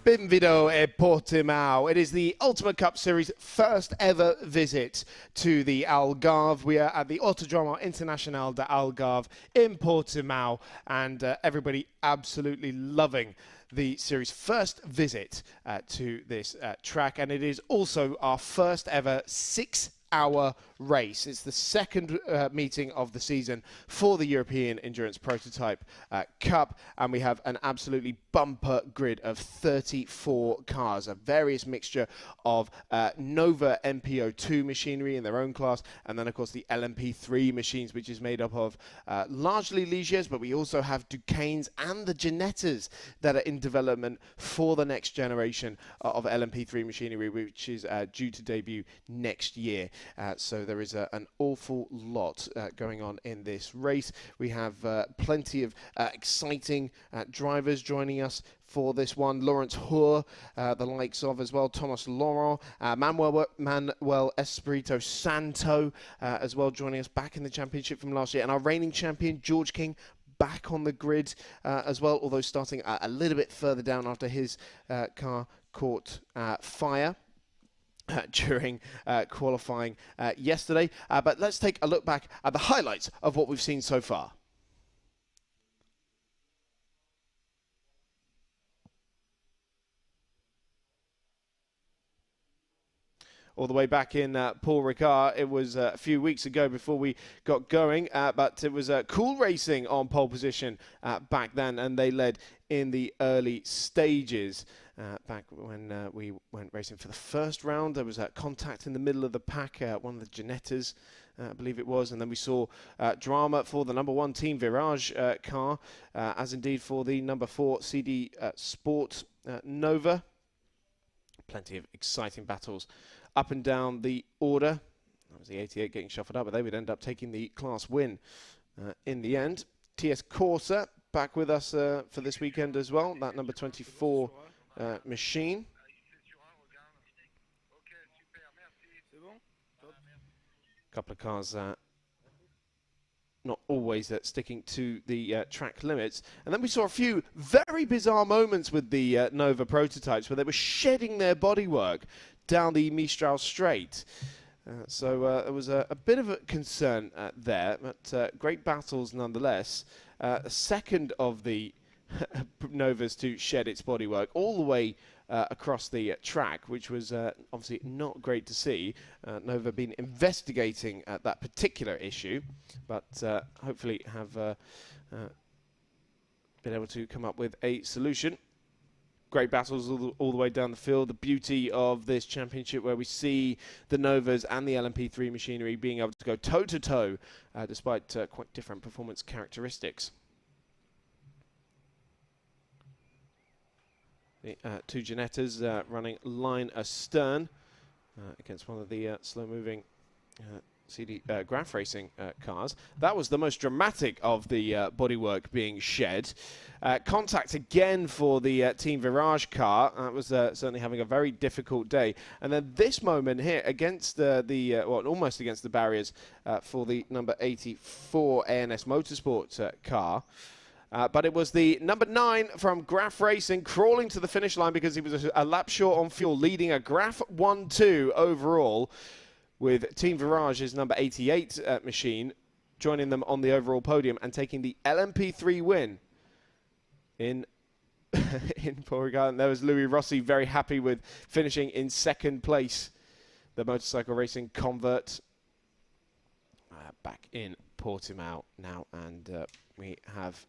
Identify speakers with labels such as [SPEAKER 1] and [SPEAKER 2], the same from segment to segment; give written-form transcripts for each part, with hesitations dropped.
[SPEAKER 1] Benvenuto e Portimão. It is the Ultimate Cup Series' first ever visit to the Algarve. We are at the Autodromo Internacional de Algarve in Portimão, and everybody absolutely loving the series' first visit to this track, and it is also our first ever 6-hour race. It's the second meeting of the season for the European Endurance Prototype Cup, and we have an absolutely bumper grid of 34 cars, a various mixture of Nova MPO2 machinery in their own class, and then of course the LMP3 machines, which is made up of largely Ligiers, but we also have Duqueines and the Ginettas that are in development for the next generation of LMP3 machinery, which is due to debut next year. So there is an awful lot going on in this race. We have plenty of exciting drivers joining us for this one. Lawrence Hoare, the likes of as well, Thomas Laurent, Manuel Espirito Santo as well, joining us back in the championship from last year, and our reigning champion George King back on the grid as well, although starting a little bit further down after his car caught fire during qualifying yesterday. But let's take a look back at the highlights of what we've seen so far. All the way back in Paul Ricard. It was a few weeks ago before we got going, but it was Cool Racing on pole position back then, and they led in the early stages. Back when we went racing for the first round, there was contact in the middle of the pack, one of the Ginettas, I believe it was, and then we saw drama for the number 1 Team Virage car, as indeed for the number 4 CD Sport Nova. Plenty of exciting battles up and down the order. That was the 88 getting shuffled up, but they would end up taking the class win in the end. TS Corsa back with us for this weekend as well, that number 24 machine. A couple of cars not always sticking to the track limits. And then we saw a few very bizarre moments with the Nova prototypes where they were shedding their bodywork down the Mistral Straight. So there was a bit of a concern there, but great battles nonetheless. A second of the Novas to shed its bodywork all the way across the track, which was obviously not great to see. Nova been investigating that particular issue, but hopefully have been able to come up with a solution. Great battles all the way down the field. The beauty of this championship where we see the Novas and the LMP3 machinery being able to go toe-to-toe despite quite different performance characteristics. The 2 Ginettas running line astern against one of the slow-moving CD Graf Racing cars. That was the most dramatic of the bodywork being shed. Contact again for the Team Virage car. That was certainly having a very difficult day. And then this moment here against well, almost against the barriers for the number 84 ANS Motorsport car. But it was the number 9 from Graf Racing crawling to the finish line because he was a lap short on fuel, leading a Graf 1-2 overall, with Team Virage's number 88 machine joining them on the overall podium and taking the LMP3 win in Portugal. And there was Louis Rossi very happy with finishing in second place. The motorcycle racing convert back in Portimão now, and we have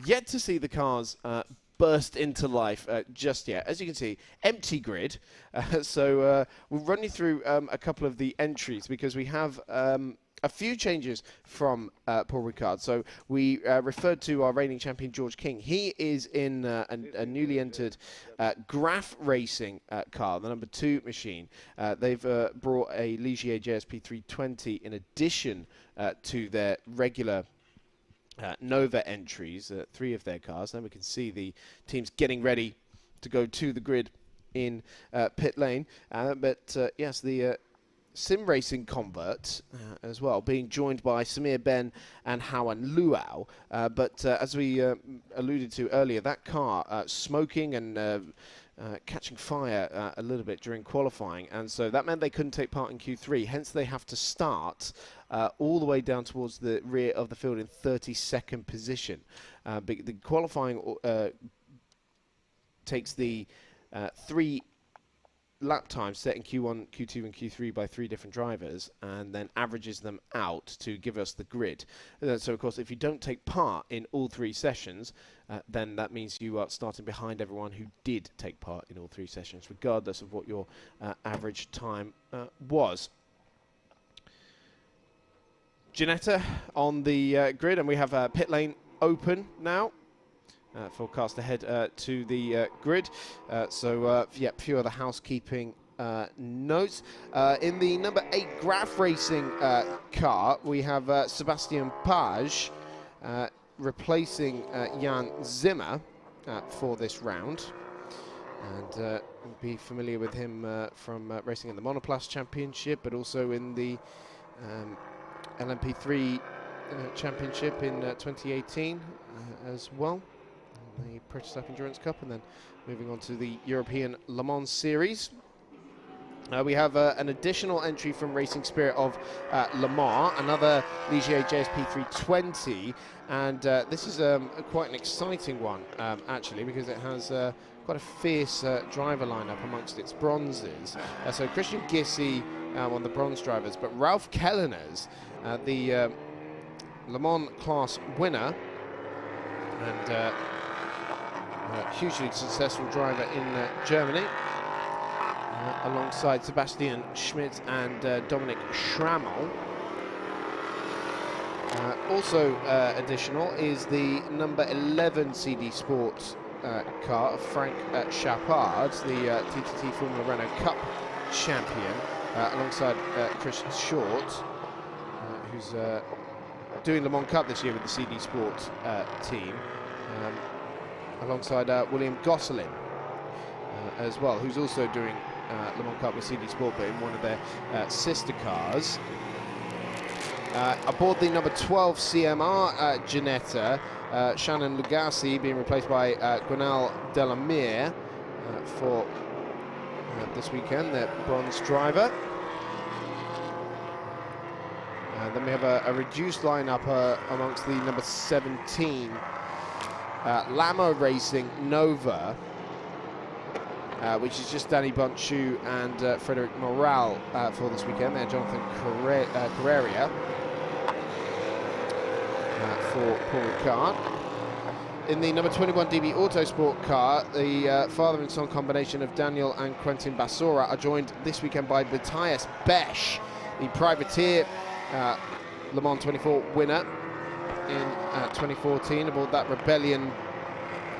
[SPEAKER 1] yet to see the cars burst into life just yet. As you can see, empty grid. So we'll run you through a couple of the entries because we have a few changes from Paul Ricard. So we referred to our reigning champion George King. He is in a newly entered Graf Racing car, the number 2 machine. They've brought a Ligier JSP 320 in addition to their regular Nova entries, 3 of their cars. Then we can see the teams getting ready to go to the grid in pit lane. But yes, the sim racing convert as well, being joined by Samir Ben and Howan Luau. But as we alluded to earlier, that car smoking and catching fire a little bit during qualifying, and so that meant they couldn't take part in Q3. Hence, they have to start all the way down towards the rear of the field in 32nd position. The qualifying takes the 3 lap times set in Q1, Q2 and Q3 by 3 different drivers, and then averages them out to give us the grid. So of course, if you don't take part in all 3 sessions, then that means you are starting behind everyone who did take part in all 3 sessions, regardless of what your average time was. Ginetta on the grid, and we have pit lane open now. Forecast ahead to the grid. Yeah, few other housekeeping notes. In the number 8 Graf Racing car, we have Sebastian Page replacing Jan Zimmer for this round. And be familiar with him from racing in the Monoplast Championship, but also in the LMP3 Championship in 2018 as well. The Prototype Endurance Cup, and then moving on to the European Le Mans Series. We have an additional entry from Racing Spirit of Le Mans, another Ligier JSP 320, and this is quite an exciting one, actually, because it has quite a fierce driver lineup amongst its bronzes. So Christian Gissi, one of the bronze drivers, but Ralph Kelleners, the Le Mans class winner, and hugely successful driver in Germany, alongside Sebastian Schmidt and Dominic Schrammel. Also additional is the number 11 CD Sports car of Frank Chapard, the TTT Formula Renault Cup champion, alongside Chris Short, who's doing Le Mans Cup this year with the CD Sports team. Alongside William Gosselin as well, who's also doing Le Mans Cup with CD Sport, but in one of their sister cars. Aboard the number 12 CMR Ginetta, Shannon Lugassi being replaced by Gwenal Delamere for this weekend, their bronze driver. Then we have a reduced lineup amongst the number 17 Lamo Racing Nova, which is just Danny Bunchu and Frederic Moral for this weekend. They're Jonathan Carreria for Paul Ricard. In the number 21 DB Autosport car, the father and son combination of Daniel and Quentin Basora are joined this weekend by Matthias Besch, the privateer Le Mans 24 winner in 2014, aboard that Rebellion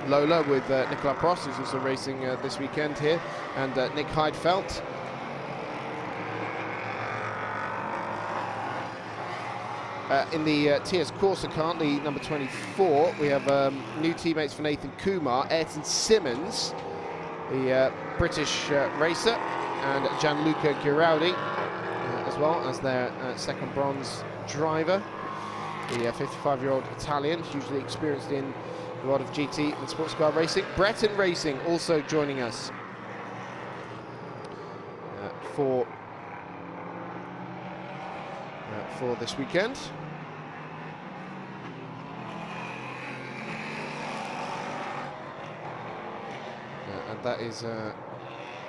[SPEAKER 1] Lola with Nicolas Prost, who's also racing this weekend here, and Nick Heidfeld. In the TS Corsa car, the number 24, we have new teammates for Nathan Kumar, Ayrton Simmons, the British racer, and Gianluca Giraldi, as well as their second bronze driver. The 55-year-old Italian, hugely experienced in a lot of GT and sports car racing. Breton Racing also joining us for this weekend. And that is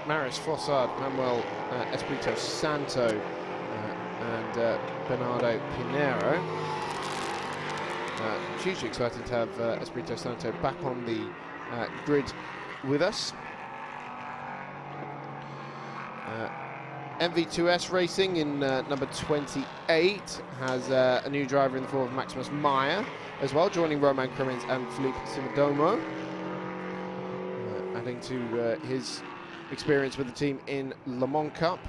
[SPEAKER 1] Marius Fossard, Manuel Espirito Santo, and Bernardo Pinheiro. Hugely excited to have Espirito Santo back on the grid with us. MV2S Racing in number 28 has a new driver in the form of Maximus Meyer as well, joining Roman Crimmins and Felipe Simodomo, adding to his experience with the team in Le Mans Cup.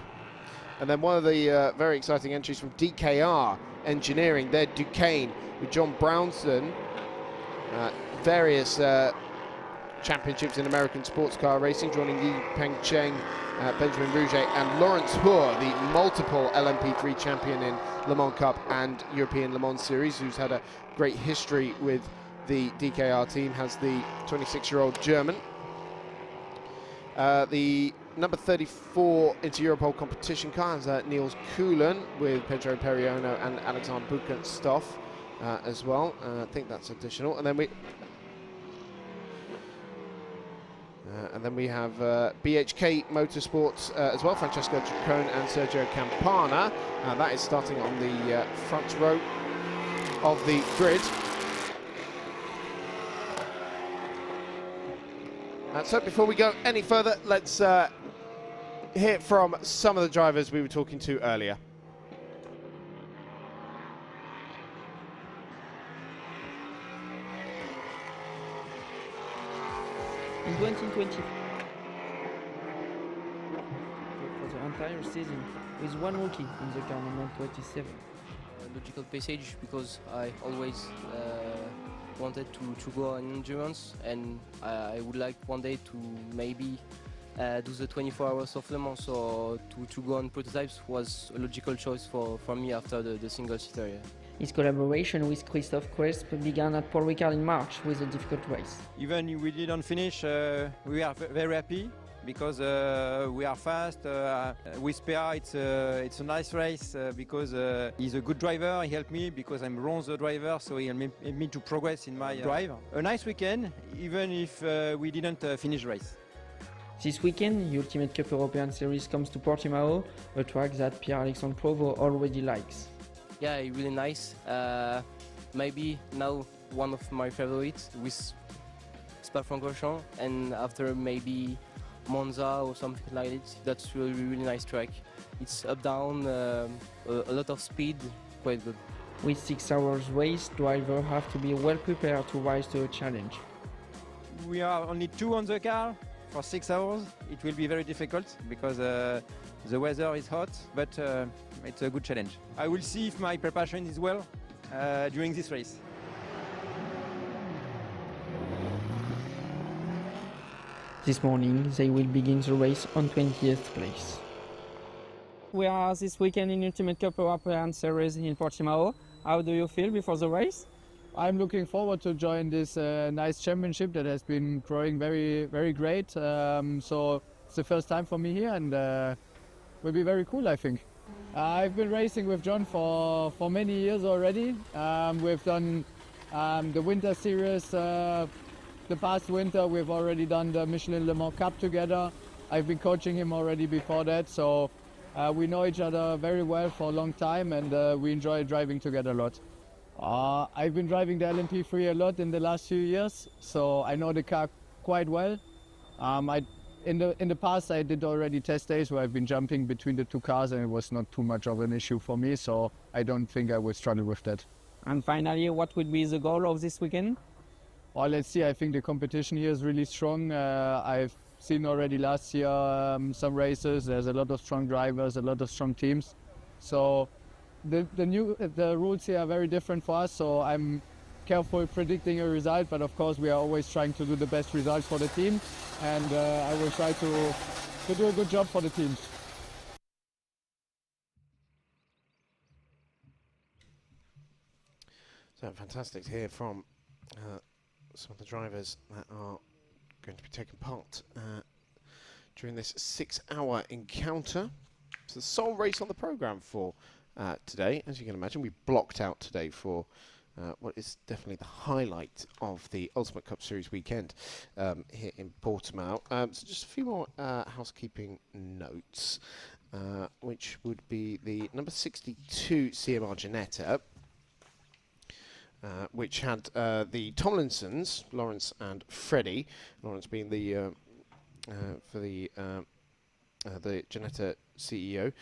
[SPEAKER 1] And then one of the very exciting entries from DKR Engineering, their Duqueine, with John Brownson, various championships in American sports car racing, joining Yi Pengcheng, Benjamin Rouget and Lawrence Hoare, the multiple LMP3 champion in Le Mans Cup and European Le Mans Series, who's had a great history with the DKR team, has the 26-year-old German. The number 34 Inter-Europol competition car has Niels Kuhlen with Pedro Periono and Alexander Buchenstoff as well. I think that's additional. And then we have BHK Motorsports as well, Francesco Duqueine and Sergio Campana. That is starting on the front row of the grid. So before we go any further, let's hear from some of the drivers we were talking to earlier.
[SPEAKER 2] In 2020, for the entire season, with one rookie in the car number 27.
[SPEAKER 3] Logical passage, because I always wanted to go on endurance, and I would like one day to maybe do the 24 hours of Le Mans, so to go on prototypes was a logical choice for me after the single-seater. Yeah.
[SPEAKER 2] His collaboration with Christophe Cresp began at Paul Ricard in March with a difficult race.
[SPEAKER 4] Even if we didn't finish, we are very happy because we are fast. With PA, it's a nice race because he's a good driver. He helped me because I'm bronze driver, so he helped me to progress in my drive. A nice weekend, even if we didn't finish the race.
[SPEAKER 2] This weekend, the Ultimate Cup European Series comes to Portimão, a track that Pierre-Alexandre Provost already likes.
[SPEAKER 3] Yeah, really nice. Maybe now one of my favorites with Spa-Francorchamps, and after maybe Monza or something like it. That's really nice track. It's up down, a lot of speed, quite good.
[SPEAKER 2] With 6 hours race, drivers have to be well prepared to rise to a challenge.
[SPEAKER 4] We are only 2 on the car for 6 hours. It will be very difficult because the weather is hot, but it's a good challenge. I will see if my preparation is well during this race.
[SPEAKER 2] This morning, they will begin the race on 20th place.
[SPEAKER 5] We are this weekend in Ultimate Cup European Series in Portimão. How do you feel before the race?
[SPEAKER 6] I'm looking forward to join this nice championship that has been growing very great. So it's the first time for me here, and will be very cool, I think. I've been racing with John for many years already. We've done the winter series. The past winter we've already done the Michelin Le Mans Cup together. I've been coaching him already before that, so we know each other very well for a long time, and we enjoy driving together a lot. I've been driving the LMP3 a lot in the last few years, so I know the car quite well. In the past I did already test days where I've been jumping between the 2 cars, and it was not too much of an issue for me, so I don't think I will struggle with that.
[SPEAKER 5] And finally, what would be the goal of this weekend?
[SPEAKER 6] Well, let's see. I think the competition here is really strong. I've seen already last year some races. There's a lot of strong drivers, a lot of strong teams. So the rules here are very different for us. So I'm careful predicting a result, but of course we are always trying to do the best result for the team, and I will try to do a good job for the teams.
[SPEAKER 1] So fantastic to hear from some of the drivers that are going to be taking part during this 6-hour encounter. It's the sole race on the programme for today. As you can imagine, we blocked out today for what is definitely the highlight of the Ultimate Cup Series weekend here in Portimão. So just a few more housekeeping notes, which would be the number 62 CMR Ginetta, which had the Tomlinsons, Lawrence and Freddie. Lawrence being the for the Ginetta CEO,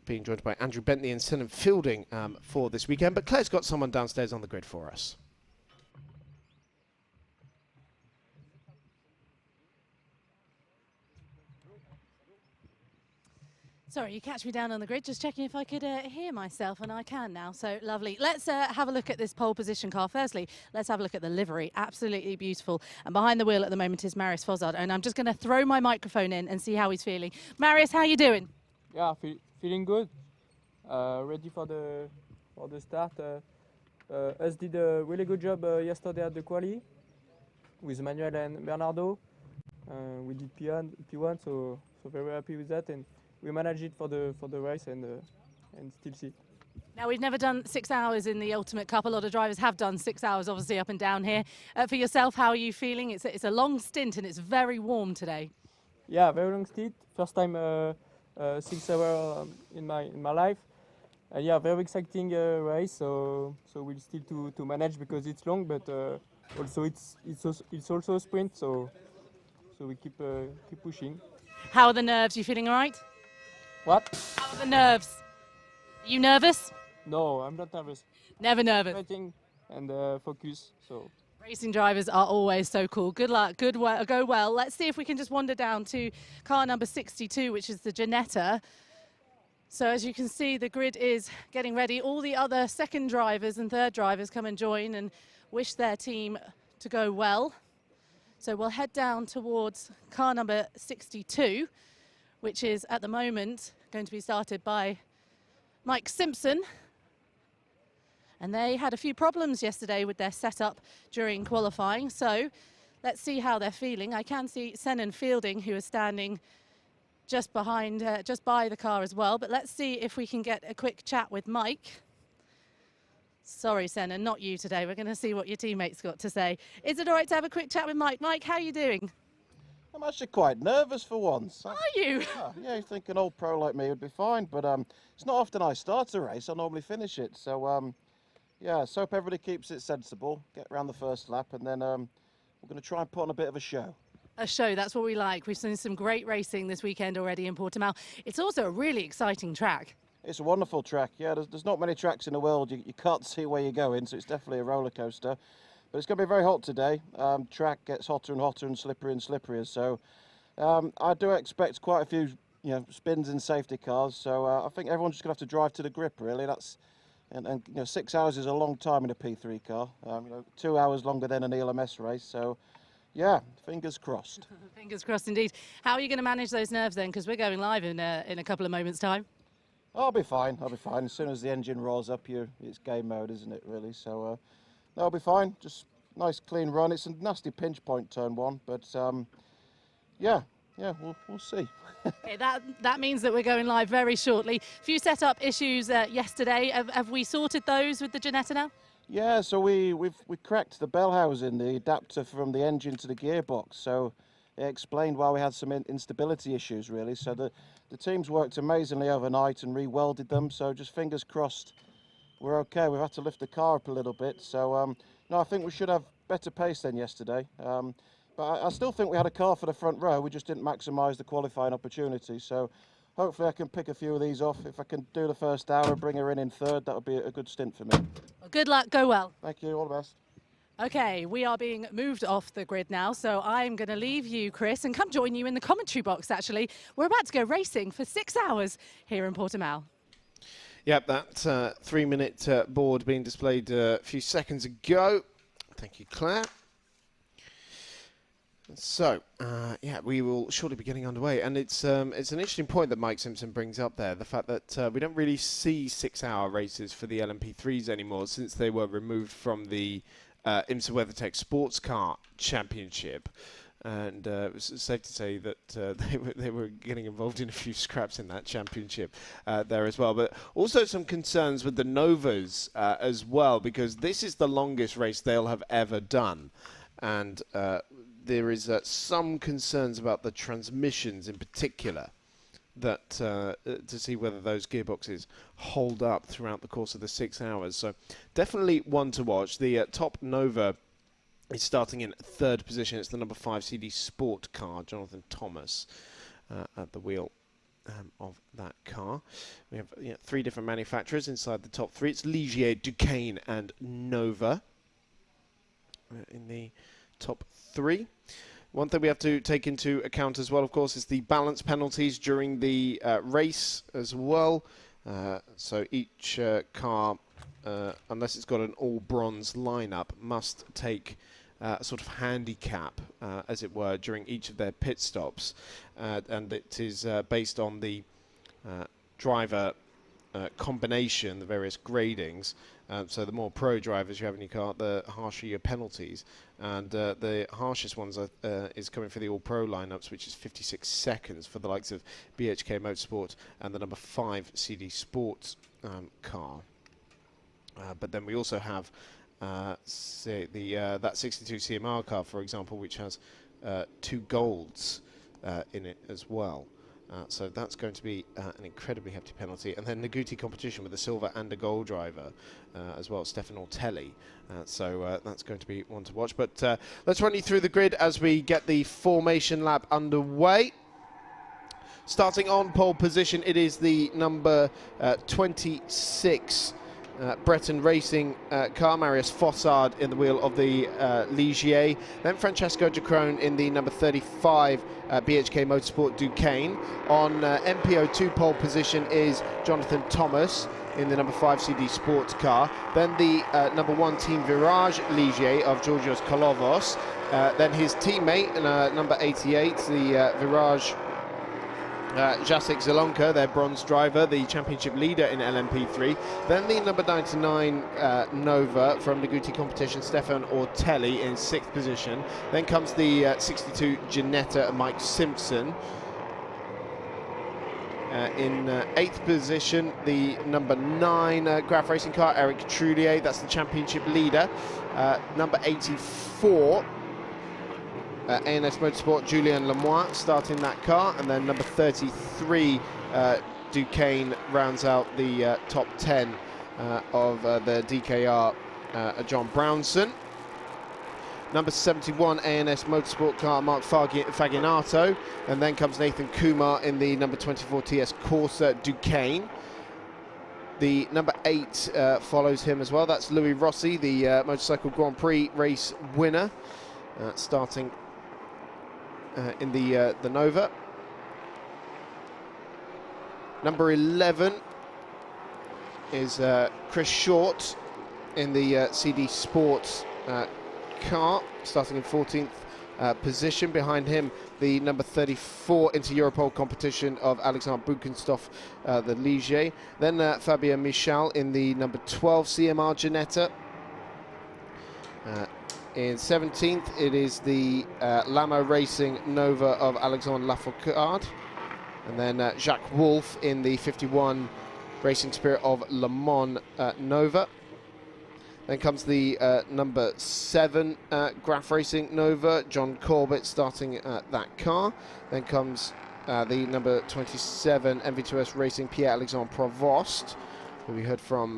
[SPEAKER 1] being joined by Andrew Bentley and Senham Fielding for this weekend. But Claire's got someone downstairs on the grid for us.
[SPEAKER 7] Sorry, you catch me down on the grid, just checking if I could hear myself, and I can now, so lovely. Let's have a look at this pole position car. Firstly, let's have a look at the livery, absolutely beautiful. And behind the wheel at the moment is Marius Fossard, and I'm just going to throw my microphone in and see how he's feeling. Marius, how are you doing?
[SPEAKER 8] Yeah, feeling good. Ready for the start. Us did a really good job yesterday at the quali with Emmanuel and Bernardo. We did P1, so very happy with that, and we managed it for the race and still see.
[SPEAKER 7] Now, we've never done 6 hours in the Ultimate Cup. A lot of drivers have done 6 hours, obviously, up and down here. For yourself, how are you feeling? It's a long stint and it's very warm today.
[SPEAKER 8] Yeah, very long stint. First time 6 hours in my life. Yeah, very exciting race. So we'll still to manage because it's long, but also it's also a sprint. So we keep pushing.
[SPEAKER 7] How are the nerves? You feeling all right?
[SPEAKER 8] What?
[SPEAKER 7] How are the nerves? Are you nervous?
[SPEAKER 8] No, I'm not nervous.
[SPEAKER 7] Never nervous.
[SPEAKER 8] Fighting and focus. So.
[SPEAKER 7] Racing drivers are always so cool. Good luck, go well. Let's see if we can just wander down to car number 62, which is the Ginetta. So as you can see, the grid is getting ready. All the other second drivers and third drivers come and join and wish their team to go well. So we'll head down towards car number 62, which is at the moment going to be started by Mike Simpson. And they had a few problems yesterday with their setup during qualifying. So let's see how they're feeling. I can see Senan Fielding, who is standing just behind, just by the car as well. But let's see if we can get a quick chat with Mike. Sorry, Senan, not you today. We're going to see what your teammates got to say. Is it all right to have a quick chat with Mike? Mike, how are you doing?
[SPEAKER 9] I'm actually quite nervous for once.
[SPEAKER 7] Are you?
[SPEAKER 9] Yeah, you think an old pro like me would be fine, but it's not often I start a race. I normally finish it. So, yeah, so hope everybody keeps it sensible, get around the first lap, and then we're going to try and put on a bit of a show.
[SPEAKER 7] A show, that's what we like. We've seen some great racing this weekend already in Portimão. It's also a really exciting track.
[SPEAKER 9] It's a wonderful track. Yeah, there's not many tracks in the world. You can't see where you're going, so it's definitely a roller coaster. But it's going to be very hot today. Track gets hotter and hotter and slipperier. So I do expect quite a few, spins in safety cars. So I think everyone's just going to have to drive to the grip. Really, and 6 hours is a long time in a P3 car. 2 hours longer than an ELMS race. So yeah, fingers crossed.
[SPEAKER 7] Fingers crossed indeed. How are you going to manage those nerves then? Because we're going live in a couple of moments' time.
[SPEAKER 9] I'll be fine. As soon as the engine roars up, it's game mode, isn't it? Really. So. That'll be fine, just nice clean run. It's a nasty pinch point turn one, but yeah, we'll see.
[SPEAKER 7] Okay, that means that we're going live very shortly. A few setup issues yesterday. Have we sorted those with the Ginetta now?
[SPEAKER 9] Yeah, so we cracked the bell housing, the adapter from the engine to the gearbox. So it explained why we had some instability issues, really. So the teams worked amazingly overnight and re-welded them. So just fingers crossed. We're okay. We've had to lift the car up a little bit. So, no, I think we should have better pace than yesterday. But I still think we had a car for the front row. We just didn't maximise the qualifying opportunity. So hopefully I can pick a few of these off. If I can do the first hour, bring her in third, that would be a good stint for me.
[SPEAKER 7] Well, good luck. Go well.
[SPEAKER 9] Thank you. All the best.
[SPEAKER 7] Okay, we are being moved off the grid now, so I'm going to leave you, Chris, and come join you in the commentary box, actually. We're about to go racing for 6 hours here in Portimão.
[SPEAKER 1] Yep, that 3-minute board being displayed a few seconds ago. Thank you, Claire. So, yeah, we will shortly be getting underway. And it's an interesting point that Mike Simpson brings up there, the fact that we don't really see 6-hour races for the LMP3s anymore since they were removed from the IMSA WeatherTech Sports Car Championship. And it was safe to say that they were getting involved in a few scraps in that championship there as well. But also some concerns with the Novas as well, because this is the longest race they'll have ever done. And there is some concerns about the transmissions in particular, that to see whether those gearboxes hold up throughout the course of the 6 hours. So definitely one to watch. The top Nova is starting in third position. It's the number 5 CD Sport car, Jonathan Thomas, at the wheel of that car. We have 3 different manufacturers inside the top 3. It's Ligier, Duqueine and Nova in the top 3. One thing we have to take into account as well, of course, is the balance penalties during the race as well. So each car, unless it's got an all-bronze lineup, must take a sort of handicap, as it were, during each of their pit stops. And it is based on the driver combination, the various gradings. So the more pro drivers you have in your car, the harsher your penalties. And the harshest ones is coming for the all-pro lineups, which is 56 seconds for the likes of BHK Motorsport and the number 5 CD Sports car. But then we also have say that 62 CMR car, for example, which has 2 golds in it as well. So that's going to be an incredibly hefty penalty. And then the GT competition with a silver and a gold driver as well, Stéphane Ortelli. So that's going to be one to watch. But let's run you through the grid as we get the formation lap underway. Starting on pole position, it is the number 26 Breton Racing car, Marius Fossard in the wheel of the Ligier. Then Francesco Giacrone in the number 35 BHK Motorsport Duqueine. On MPO2 pole position is Jonathan Thomas in the number 5 CD Sports car. Then the number 1 Team Virage Ligier of Georgios Kolovos. Then his teammate, number 88, the Virage Jacek Zelonka, their bronze driver, the championship leader in LMP3. Then the number 99 Nova from the GT competition, Stéphane Ortelli in 6th position. Then comes the 62 Ginetta, Mike Simpson. In 8th position, the number 9 Graf Racing car, Eric Trulier, that's the championship leader. Number 84. ANS Motorsport, Julien Lemoine starting that car, and then number 33 Duqueine rounds out the top 10 of the DKR, John Brownson. Number 71 ANS Motorsport car, Mark Faginato, and then comes Nathan Kumar in the number 24 TS Corsa Duqueine. The number 8 follows him as well, that's Louis Rossi, the Motorcycle Grand Prix race winner, starting in the Nova. Number 11 is Chris Short in the CD Sports car, starting in 14th position. Behind him, the number 34 Inter-Europol competition of Alexander Buchenstoff, the Ligier. Then Fabien Michal in the number 12 CMR Ginetta. In 17th, it is the Lama Racing Nova of Alexandre Lafourcade. And then Jacques Wolf in the 51 Racing Spirit of Le Mans Nova. Then comes the number 7 Graf Racing Nova, John Corbett starting that car. Then comes the number 27 MV2S Racing Pierre-Alexandre Provost, who we heard from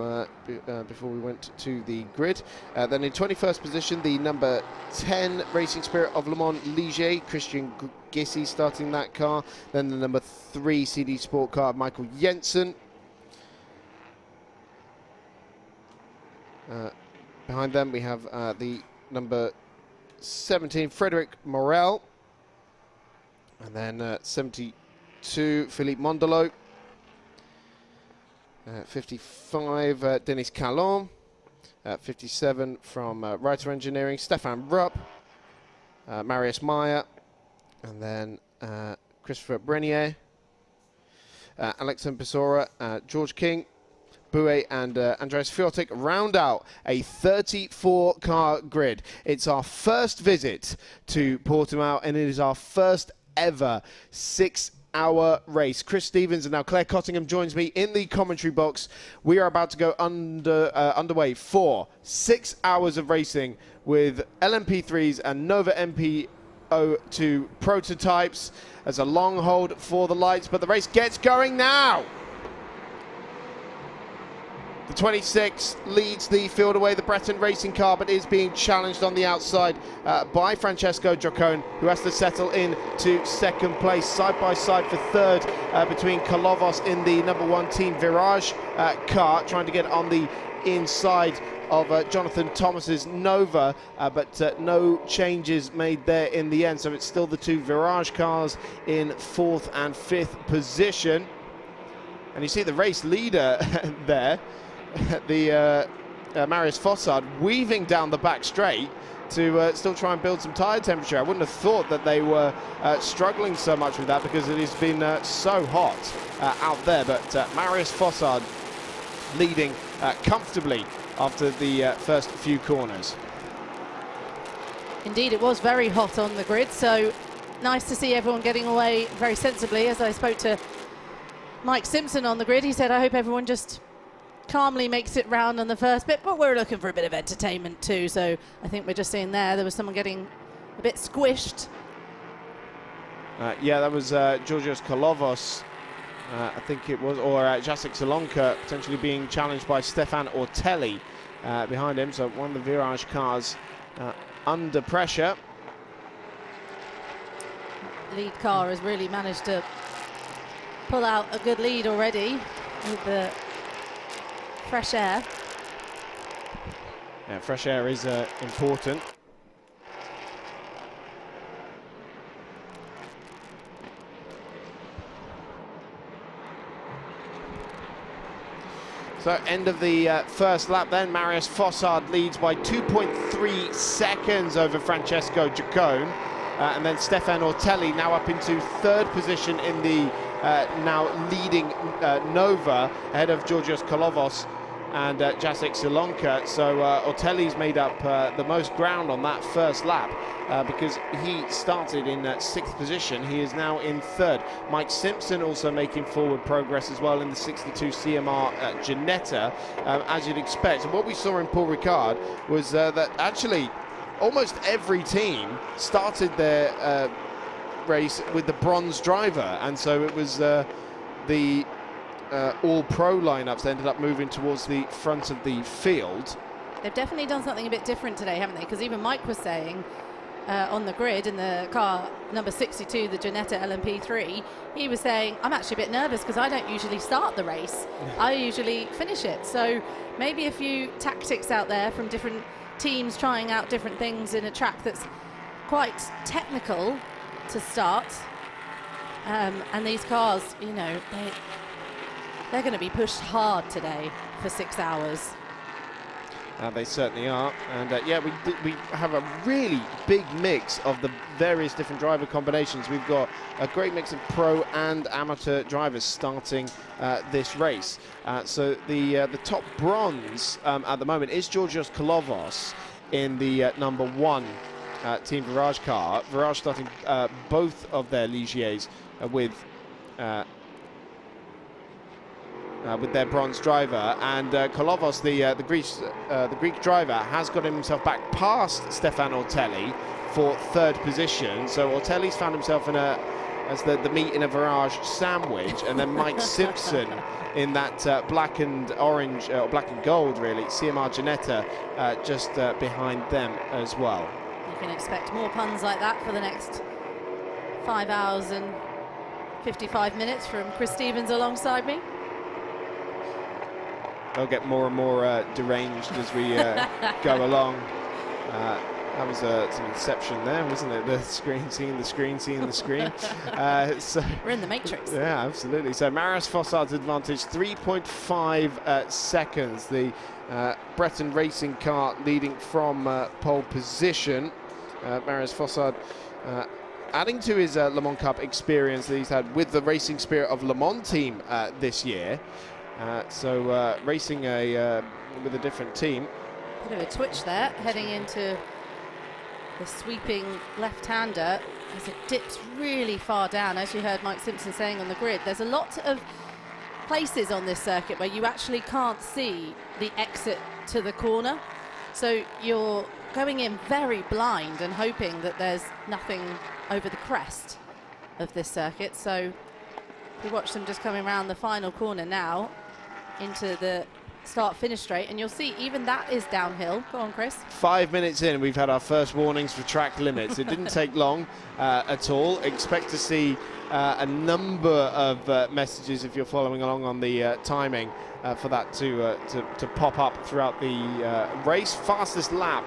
[SPEAKER 1] before we went to the grid. Then in 21st position, the number 10 Racing Spirit of Le Mans Ligier, Christian Gissi starting that car. Then the number 3 CD Sport car, Michael Jensen. Behind them we have the number 17 Frederic Morel, and then 72 Philippe Mondolo. 55 Denis Callon, 57 from Reiter Engineering, Stefan Rupp, Marius Meyer, and then Christopher Brenier, Alexander Pisora, George King, Bouet and Andreas Fiotic round out a 34-car grid. It's our first visit to Portimão, and it is our first ever 6-hour race. Chris Stevens and now Claire Cottingham joins me in the commentary box. We are about to go underway for 6 hours of racing with LMP3s and Nova MPO2 prototypes. There's a long hold for the lights, but the race gets going now. The 26 leads the field away, the Breton Racing car, but is being challenged on the outside by Francesco Giacrone, who has to settle in to second place. Side by side for third between Kolovos in the number 1 Team Virage car, trying to get on the inside of Jonathan Thomas's Nova, but no changes made there in the end. So it's still the two Virage cars in 4th and 5th position. And you see the race leader there, the Marius Fossard, weaving down the back straight to still try and build some tyre temperature. I wouldn't have thought that they were struggling so much with that because it has been so hot out there. But Marius Fossard leading comfortably after the first few corners.
[SPEAKER 7] Indeed, it was very hot on the grid, so nice to see everyone getting away very sensibly. As I spoke to Mike Simpson on the grid, he said, I hope everyone just calmly makes it round on the first bit, but we're looking for a bit of entertainment too, so I think we're just seeing there was someone getting a bit squished.
[SPEAKER 1] Yeah, that was Georgios Kolovos, I think it was, or Jacek Salonka potentially being challenged by Stéphane Ortelli behind him, so one of the Virage cars under pressure.
[SPEAKER 7] Lead car has really managed to pull out a good lead already with the fresh air.
[SPEAKER 1] Yeah, fresh air is important. So end of the first lap then, Marius Fossard leads by 2.3 seconds over Francesco Duqueine. And then Stéphane Ortelli now up into 3rd position in the now leading Nova, ahead of Georgios Kolovos and Jacek Salonka. So Ortelli's made up the most ground on that first lap because he started in 6th position. He is now in 3rd. Mike Simpson also making forward progress as well in the 62 CMR Ginetta, as you'd expect. And what we saw in Paul Ricard was that actually almost every team started their race with the bronze driver, and so it was the all-pro lineups that ended up moving towards the front of the field.
[SPEAKER 7] They've definitely done something a bit different today, haven't they? Because even Mike was saying on the grid in the car number 62, the Ginetta LMP3, he was saying, I'm actually a bit nervous because I don't usually start the race. I usually finish it. So maybe a few tactics out there from different teams trying out different things in a track that's quite technical to start. And these cars, you know, they're going to be pushed hard today for 6 hours.
[SPEAKER 1] They certainly are, and yeah, we have a really big mix of the various different driver combinations. We've got a great mix of pro and amateur drivers starting this race. So the top bronze at the moment is Georgios Kolovos in the number 1 Team Virage car. Virage starting both of their Ligiers with their bronze driver, and Kolovos, the Greek driver, has got himself back past Stéphane Ortelli for 3rd position. So Ortelli's found himself in as the meat in a Virage sandwich, and then Mike Simpson in that black and orange, or black and gold really, CMR Ginetta just behind them as well.
[SPEAKER 7] You can expect more puns like that for the next 5 hours and 55 minutes from Chris Stevens alongside me.
[SPEAKER 1] They'll get more and more deranged as we go along. That was some inception there, wasn't it? The screen seeing the screen seeing the screen. So
[SPEAKER 7] we're in the Matrix.
[SPEAKER 1] Yeah, absolutely. So Marius Fossard's advantage, 3.5 seconds. The Breton Racing car leading from pole position. Marius Fossard adding to his Le Mans Cup experience that he's had with the Racing Spirit of Le Mans team this year. So racing with a different team.
[SPEAKER 7] Bit of a twitch there, heading into the sweeping left-hander as it dips really far down. As you heard Mike Simpson saying on the grid, there's a lot of places on this circuit where you actually can't see the exit to the corner. So you're going in very blind and hoping that there's nothing over the crest of this circuit. So we watch them just coming around the final corner now into the start-finish straight, and you'll see even that is downhill. Go on, Chris.
[SPEAKER 1] 5 minutes in, we've had our first warnings for track limits. It didn't take long at all. Expect to see a number of messages, if you're following along on the timing, for that to pop up throughout the race. Fastest lap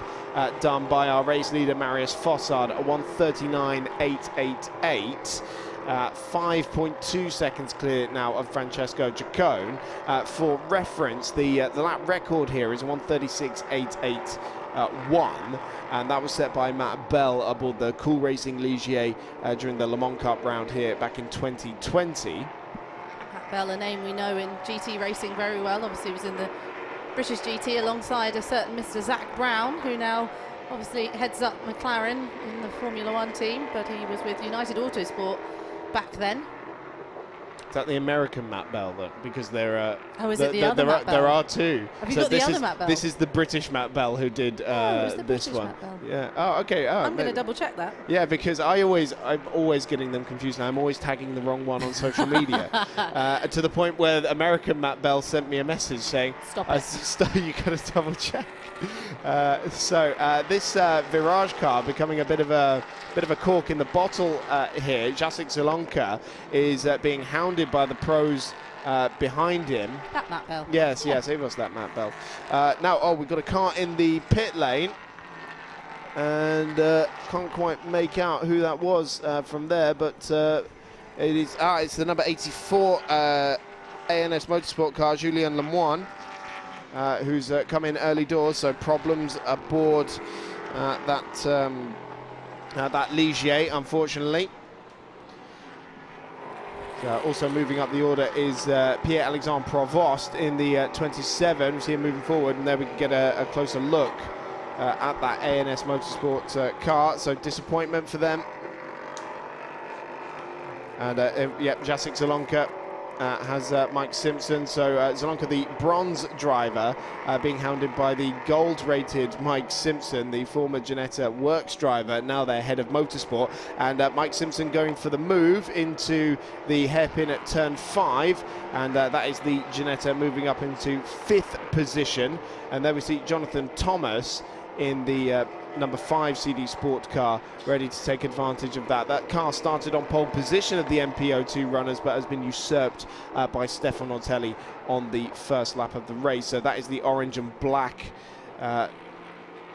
[SPEAKER 1] done by our race leader Marius Fossard at 1:39.888. 5.2 seconds clear now of Francesco Duqueine. For reference, the lap record here is 1:36.881, and that was set by Matt Bell aboard the Cool Racing Ligier during the Le Mans Cup round here back in 2020.
[SPEAKER 7] Matt Bell, a name we know in GT racing very well. Obviously was in the British GT alongside a certain Mr. Zach Brown, who now obviously heads up McLaren in the Formula One team, but he was with United Autosport back then.
[SPEAKER 1] Is that the American Matt Bell, though? Because there are there are two.
[SPEAKER 7] Have you got the other Matt Bell?
[SPEAKER 1] This is the British Matt Bell who did this one.
[SPEAKER 7] Matt Bell.
[SPEAKER 1] Yeah. Oh, okay. Oh,
[SPEAKER 7] I'm going to double check that.
[SPEAKER 1] Yeah, because I'm always getting them confused, and I'm always tagging the wrong one on social media, to the point where the American Matt Bell sent me a message saying,
[SPEAKER 7] "Stop it!
[SPEAKER 1] You got to double check." This Virage car becoming a bit of a cork in the bottle here. Jacek Zielonka is being hounded by the pros behind him.
[SPEAKER 7] That Matt Bell.
[SPEAKER 1] Yes, it was that Matt Bell. Now, we've got a car in the pit lane, and can't quite make out who that was from there, but it's the number 84 ANS Motorsport car, Julien Lemoine, who's come in early doors, so problems aboard that Ligier, unfortunately. Also moving up the order is Pierre-Alexandre Provost in the 27. We see him moving forward, and there we can get a closer look at that ANS Motorsport car. So disappointment for them. And Jacek Zielonka has Mike Simpson. So Zielonka, the bronze driver, being hounded by the gold-rated Mike Simpson, the former Ginetta Works driver, now their head of motorsport. And Mike Simpson going for the move into the hairpin at turn 5, and that is the Ginetta moving up into 5th position. And there we see Jonathan Thomas in the number 5 CD Sport car, ready to take advantage of that. That car started on pole position of the MP02 runners, but has been usurped by Stéphane Ortelli on the first lap of the race. So that is the orange and black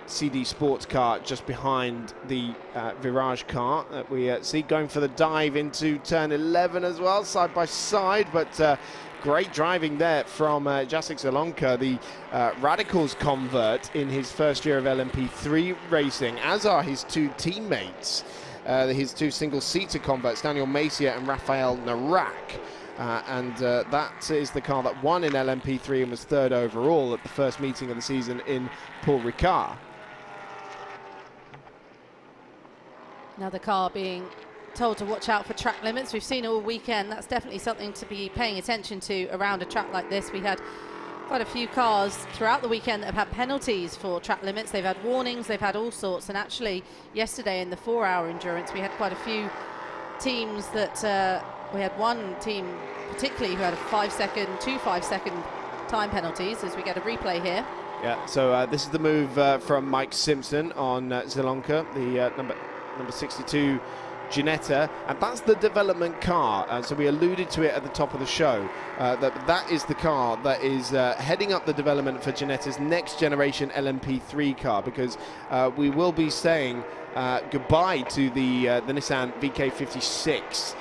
[SPEAKER 1] CD Sport car just behind the Virage car that we see going for the dive into turn 11 as well, side by side, but great driving there from Jacek Zielonka, the Radicals convert in his first year of LMP3 racing, as are his two teammates, his two single-seater converts, Daniel Macier and Raphael Narak. That is the car that won in LMP3 and was 3rd overall at the first meeting of the season in Paul Ricard.
[SPEAKER 7] Now the car being told to watch out for track limits. We've seen all weekend. That's definitely something to be paying attention to around a track like this. We had quite a few cars throughout the weekend that have had penalties for track limits. They've had warnings, they've had all sorts. And actually yesterday in the 4-hour endurance, we had quite a few teams that we had one team particularly who had two 5-second time penalties, as we get a replay here.
[SPEAKER 1] Yeah, so this is the move from Mike Simpson on Zielonka, the number 62 Ginetta, and that's the development car. So we alluded to it at the top of the show, that is the car that is heading up the development for Ginetta's next generation LMP3 car, because we will be saying goodbye to the Nissan VK56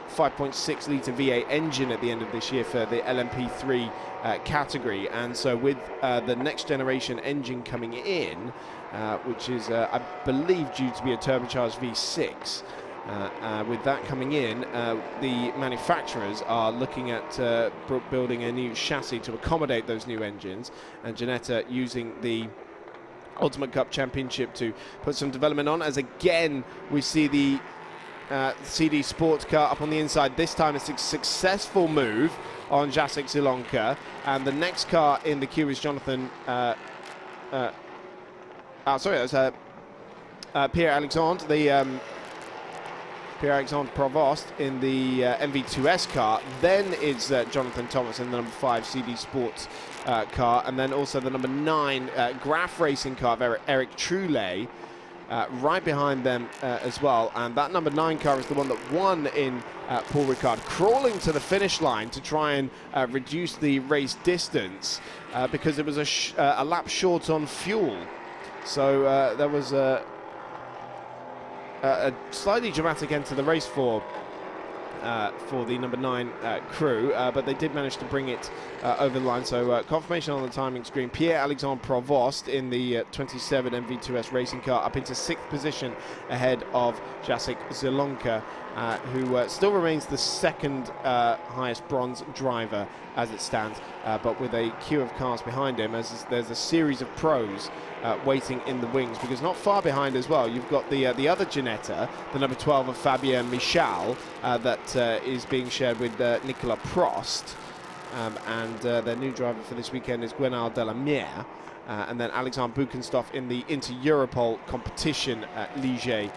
[SPEAKER 1] 5.6 litre V8 engine at the end of this year for the LMP3 category. And so with the next generation engine coming in, which is I believe due to be a turbocharged V6, with that coming in, the manufacturers are looking at building a new chassis to accommodate those new engines, and Ginetta using the Ultimate Cup Championship to put some development on, as again we see the CD Sports car up on the inside. This time it's a successful move on Jacek Zielonka, and the next car in the queue is Jonathan Pierre-Alexandre, the Pierre-Alexandre Provost in the MV2S car. Then it's Jonathan Thomas in the number 5 CD Sports car, and then also the number 9 Graf Racing car of Eric Troulet. Right behind them as well, and that number 9 car is the one that won in Paul Ricard, crawling to the finish line to try and reduce the race distance because it was a lap short on fuel. So there was a slightly dramatic end to the race for the number 9 crew, but they did manage to bring it over the line. So confirmation on the timing screen. Pierre-Alexandre Provost in the 27 MV2S racing car up into 6th position ahead of Jacek Zielonka, who still remains the 2nd highest bronze driver as it stands, but with a queue of cars behind him, as there's a series of pros waiting in the wings, because not far behind as well you've got the other Ginetta, the number 12 of Fabien Michal, that is being shared with Nicolas Prost, and their new driver for this weekend is Guenard Delamere, and then Alexandre Buchenstoff in the Inter-Europol competition at Ligier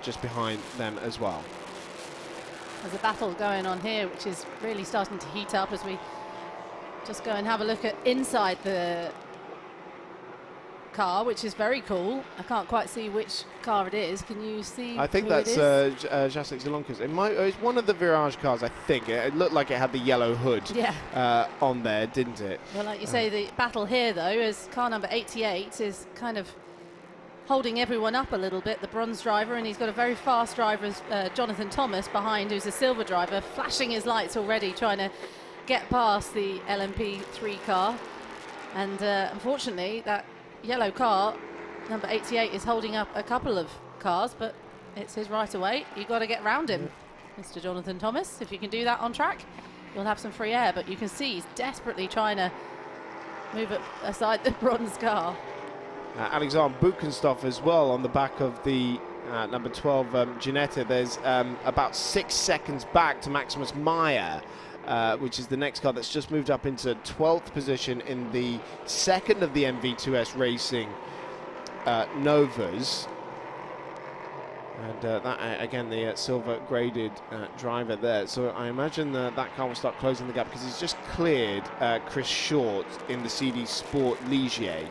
[SPEAKER 1] just behind them as well.
[SPEAKER 7] There's a battle going on here which is really starting to heat up as we just go and have a look at inside the car, which is very cool. I can't quite see which car it is. Can you see?
[SPEAKER 1] I think that's Jacek Zielonka's. It's one of the Virage cars, I think. It looked like it had the yellow hood on there, didn't it?
[SPEAKER 7] Well, like you say, the battle here, though, is car number 88 is kind of holding everyone up a little bit, the bronze driver, and he's got a very fast driver, Jonathan Thomas, behind, who's a silver driver, flashing his lights already, trying to get past the LMP3 car. And unfortunately, that yellow car, number 88, is holding up a couple of cars, but it's his right away. You've got to get round him, Mr. Jonathan Thomas. If you can do that on track, you'll have some free air, but you can see he's desperately trying to move it aside the bronze car.
[SPEAKER 1] Alexandre Buchenstoff as well on the back of the number 12 Ginetta. There's about 6 seconds back to Maximus Meyer, which is the next car that's just moved up into 12th position in the 2nd of the MV2S Racing Novas. And that, again, the silver graded driver there. So I imagine that car will start closing the gap because he's just cleared Chris Short in the CD Sport Ligier.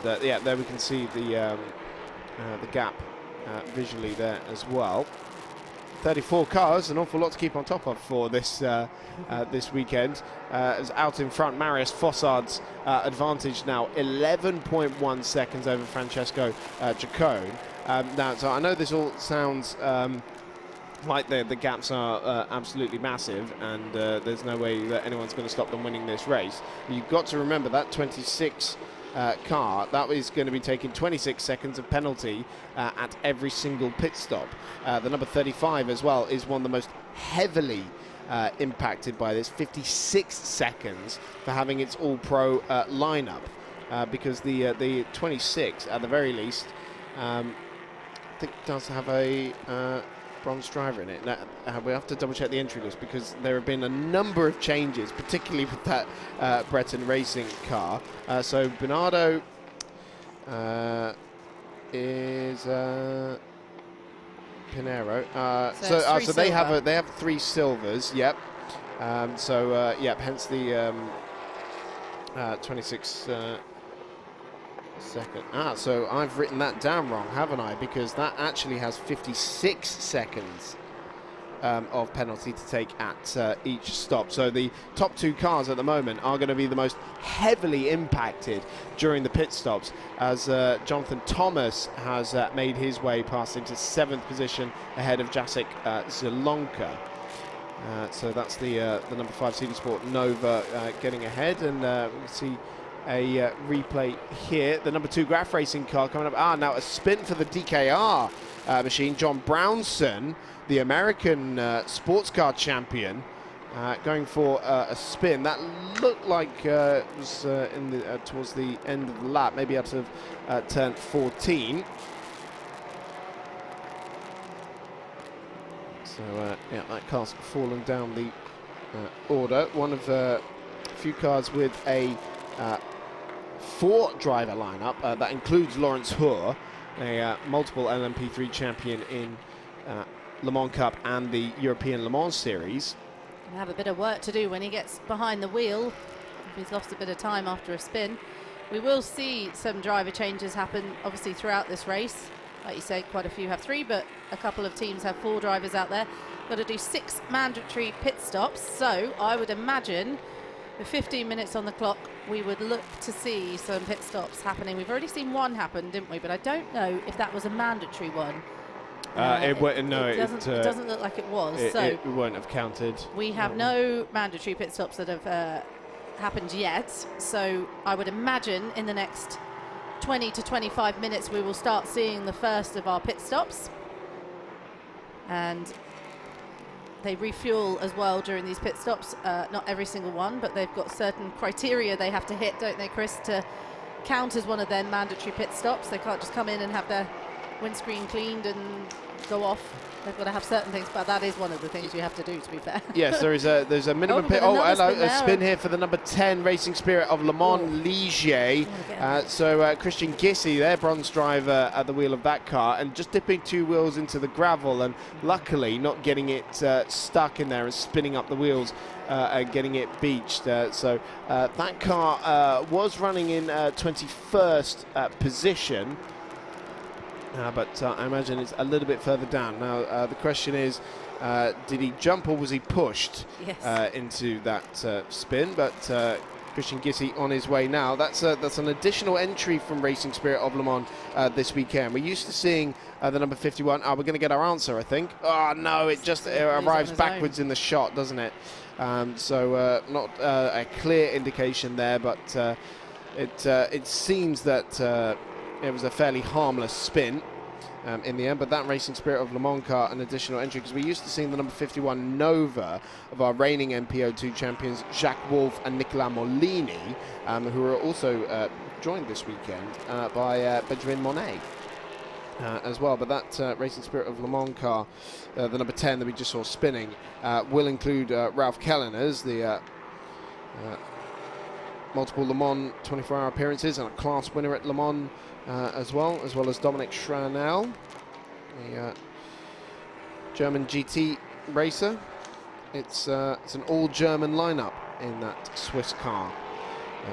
[SPEAKER 1] And yeah, there we can see the gap visually there as well. 34 cars, an awful lot to keep on top of for this this weekend. As out in front, Marius Fossard's advantage now 11.1 seconds over Francesco Giacone. Now, so I know this all sounds like the gaps are absolutely massive, and there's no way that anyone's going to stop them winning this race. You've got to remember that 26 car, that is going to be taking 26 seconds of penalty at every single pit stop. The number 35 as well is one of the most heavily impacted by this, 56 seconds for having its all-pro lineup, because the 26 at the very least I think does have a bronze driver in it. Now, we have to double check the entry list because there have been a number of changes, particularly with that Breton Racing car. So Bernardo is Pinero. So they have 3 silvers. Yep. Yep. Hence the 26. Second. So I've written that down wrong, haven't I? Because that actually has 56 seconds of penalty to take at each stop. So the top 2 cars at the moment are going to be the most heavily impacted during the pit stops, as Jonathan Thomas has made his way past into 7th position ahead of Jacek Zielonka. So that's the number 5 CD Sport Nova getting ahead, and we see a replay here. The number 2 Graf Racing car coming up. Now a spin for the DKR machine. John Brownson, the American sports car champion, going for a spin. That looked like it was towards the end of the lap, maybe out of turn 14. So yeah, that car's fallen down the order. One of the few cars with a 4-driver lineup that includes Lawrence Hoare, a multiple LMP3 champion in Le Mans Cup and the European Le Mans Series.
[SPEAKER 7] Gonna have a bit of work to do when he gets behind the wheel. He's lost a bit of time after a spin. We will see some driver changes happen, obviously, throughout this race. Like you say, quite a few have 3, but a couple of teams have 4 drivers out there. Got to do 6 mandatory pit stops. So I would imagine with 15 minutes on the clock, we would look to see some pit stops happening. We've already seen one happen, didn't we? But I don't know if that was a mandatory one.
[SPEAKER 1] It
[SPEAKER 7] doesn't look like it was.
[SPEAKER 1] It won't have counted.
[SPEAKER 7] We have no mandatory pit stops that have happened yet. So I would imagine in the next 20 to 25 minutes we will start seeing the first of our pit stops. And they refuel as well during these pit stops. Not every single one, but they've got certain criteria they have to hit, don't they, Chris, to count as one of their mandatory pit stops. They can't just come in and have their windscreen cleaned and go off. They've got to have certain things, but that is one of the things you have to do, to be fair.
[SPEAKER 1] Yes, there's a minimum pit. Oh, hello, a spin here for the number 10 Racing Spirit of Le Mans, Ligier. So Christian Gissy, their bronze driver at the wheel of that car, and just dipping 2 wheels into the gravel, and luckily not getting it stuck in there and spinning up the wheels and getting it beached. So that car was running in 21st position. But I imagine it's a little bit further down. Now, the question is, did he jump or was he pushed into that spin? But Christian Gissy on his way now. That's an additional entry from Racing Spirit of Le Mans this weekend. We're used to seeing the number 51. We're going to get our answer, I think. Oh, no, it just arrives backwards in the shot, doesn't it? So not a clear indication there, but it seems that it was a fairly harmless spin in the end, but that Racing Spirit of Le Mans car, an additional entry, because we're used to seeing the number 51 Nova of our reigning MPO2 champions Jacques Wolf and Nicolas Molini, who are also joined this weekend by Benjamin Monet as well. But that Racing Spirit of Le Mans car, the number 10 that we just saw spinning, will include Ralph Kelleners, the multiple Le Mans 24-hour appearances and a class winner at Le Mans as well as Dominic Schranel, the German GT racer. It's an all-German lineup in that Swiss car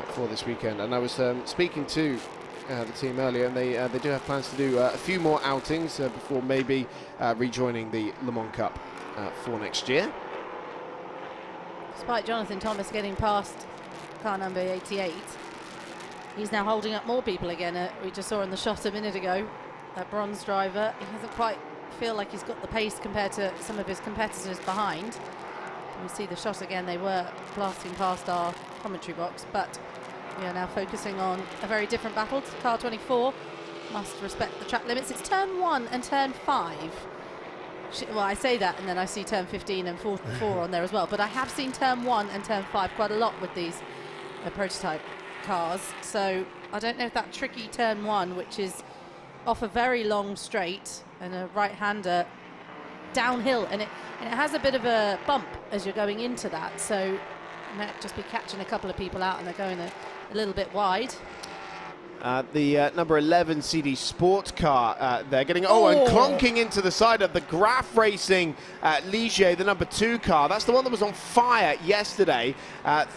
[SPEAKER 1] for this weekend. And I was speaking to the team earlier, and they do have plans to do a few more outings before maybe rejoining the Le Mans Cup for next year.
[SPEAKER 7] Despite Jonathan Thomas getting past car number 88, he's now holding up more people again. We just saw in the shot a minute ago, that bronze driver, he doesn't quite feel like he's got the pace compared to some of his competitors behind. We see the shot again, they were blasting past our commentary box, but we are now focusing on a very different battle. Car 24 must respect the track limits. It's turn 1 and turn 5. Well, I say that and then I see turn 15 and 4 on there as well, but I have seen turn 1 and turn 5 quite a lot with these prototype cars. So I don't know if that tricky turn 1, which is off a very long straight and a right-hander downhill, and it has a bit of a bump as you're going into that, so you might just be catching a couple of people out and they're going a little bit wide.
[SPEAKER 1] The number 11 CD Sport car, they're getting and clonking into the side of the Graf Racing Ligier, the number 2 car. That's the one that was on fire yesterday.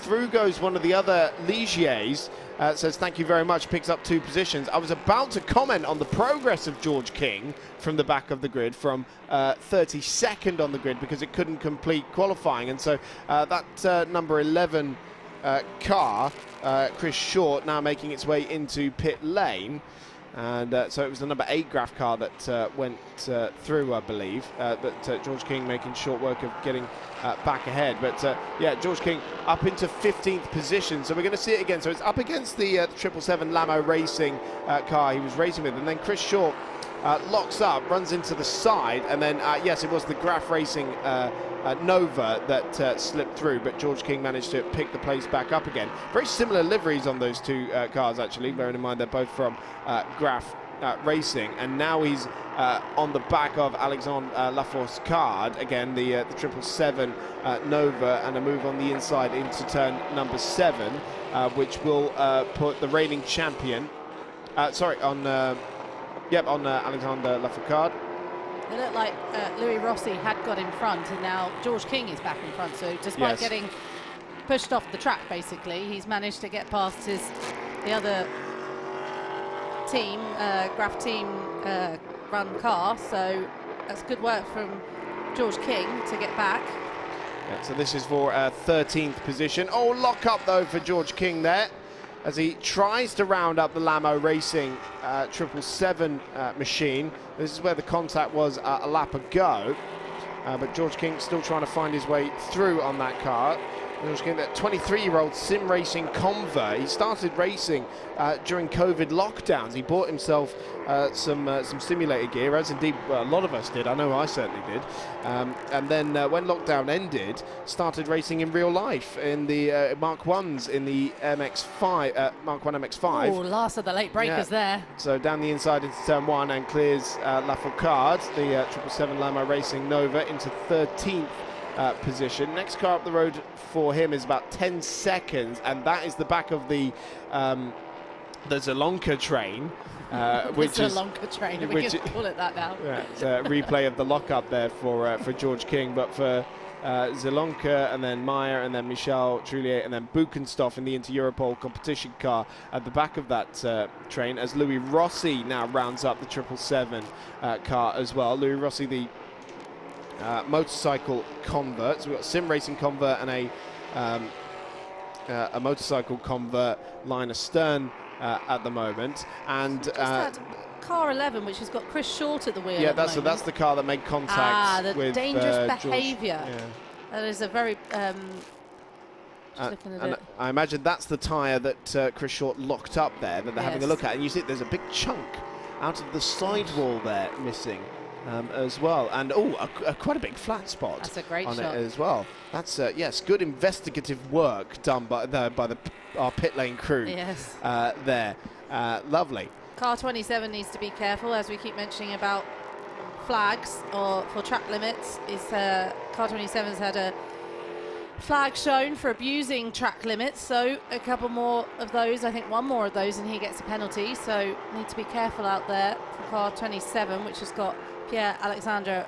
[SPEAKER 1] Through goes one of the other Ligiers. Says thank you very much, picks up 2 positions. I was about to comment on the progress of George King from the back of the grid, from 32nd on the grid, because it couldn't complete qualifying. And so that number 11 car, Chris Short, now making its way into pit lane. And so it was the number 8 Graf car that went through, I believe. But George King making short work of getting back ahead. But yeah, George King up into 15th position. So we're going to see it again. So it's up against the 777 Lamo Racing car he was racing with. And then Chris Short locks up, runs into the side. And then, yes, it was the Graf Racing Nova that slipped through, but George King managed to pick the place back up again. Very similar liveries on those 2 cars, actually, bearing in mind they're both from Graf Racing. And now he's on the back of Alexandre Lafourcade, again, the 777 Nova, and a move on the inside into turn number 7, which will put the reigning champion, on Alexandre Lafourcade.
[SPEAKER 7] It looked like Louis Rossi had got in front, and now George King is back in front. So despite getting pushed off the track, basically, he's managed to get past the other team, Graf team run car. So that's good work from George King to get back.
[SPEAKER 1] Yeah, so this is for 13th position. Oh, lock up though for George King there, as he tries to round up the Lamo Racing 777 machine. This is where the contact was a lap ago, but George King still trying to find his way through on that car. George King, that 23-year-old sim racing convert. He started racing during COVID lockdowns. He bought himself some simulator gear, as indeed a lot of us did. I know I certainly did. And then when lockdown ended, started racing in real life in the Mark 1s in the MX-5, Mark 1 MX-5.
[SPEAKER 7] Oh, last of the late breakers there.
[SPEAKER 1] So down the inside into turn 1 and clears La Fourcade, the 777 Lamo Racing Nova, into 13th position. Next car up the road for him is about 10 seconds, and that is the back of the Zelonka train, which is
[SPEAKER 7] Zelonka train. We can call it that now.
[SPEAKER 1] Yeah, it's a replay of the lockup there for George King, but for Zelonka and then Meyer and then Michel Trullier and then Buchenstoff in the Inter-Europol competition car at the back of that train, as Louis Rossi now rounds up the 777 car as well. Louis Rossi, the motorcycle convert. So we've got a sim racing convert and a motorcycle convert line astern at the moment. And
[SPEAKER 7] car 11, which has got Chris Short at the wheel.
[SPEAKER 1] Yeah, that's the car that made contact
[SPEAKER 7] the
[SPEAKER 1] with
[SPEAKER 7] dangerous behaviour.
[SPEAKER 1] Yeah.
[SPEAKER 7] That is a very. Looking at it.
[SPEAKER 1] I imagine that's the tyre that Chris Short locked up there that they're having a look at, and you see there's a big chunk out of the sidewall there missing. As well, and quite a big flat spot.
[SPEAKER 7] That's a great
[SPEAKER 1] on
[SPEAKER 7] shot
[SPEAKER 1] it as well. That's yes, good investigative work done by our pit lane crew.
[SPEAKER 7] Yes,
[SPEAKER 1] there, lovely.
[SPEAKER 7] Car 27 needs to be careful, as we keep mentioning about flags or for track limits. Car 27's had a flag shown for abusing track limits, so a couple more of those, I think one more of those, and he gets a penalty. So need to be careful out there for car 27, which has got Pierre-Alexandre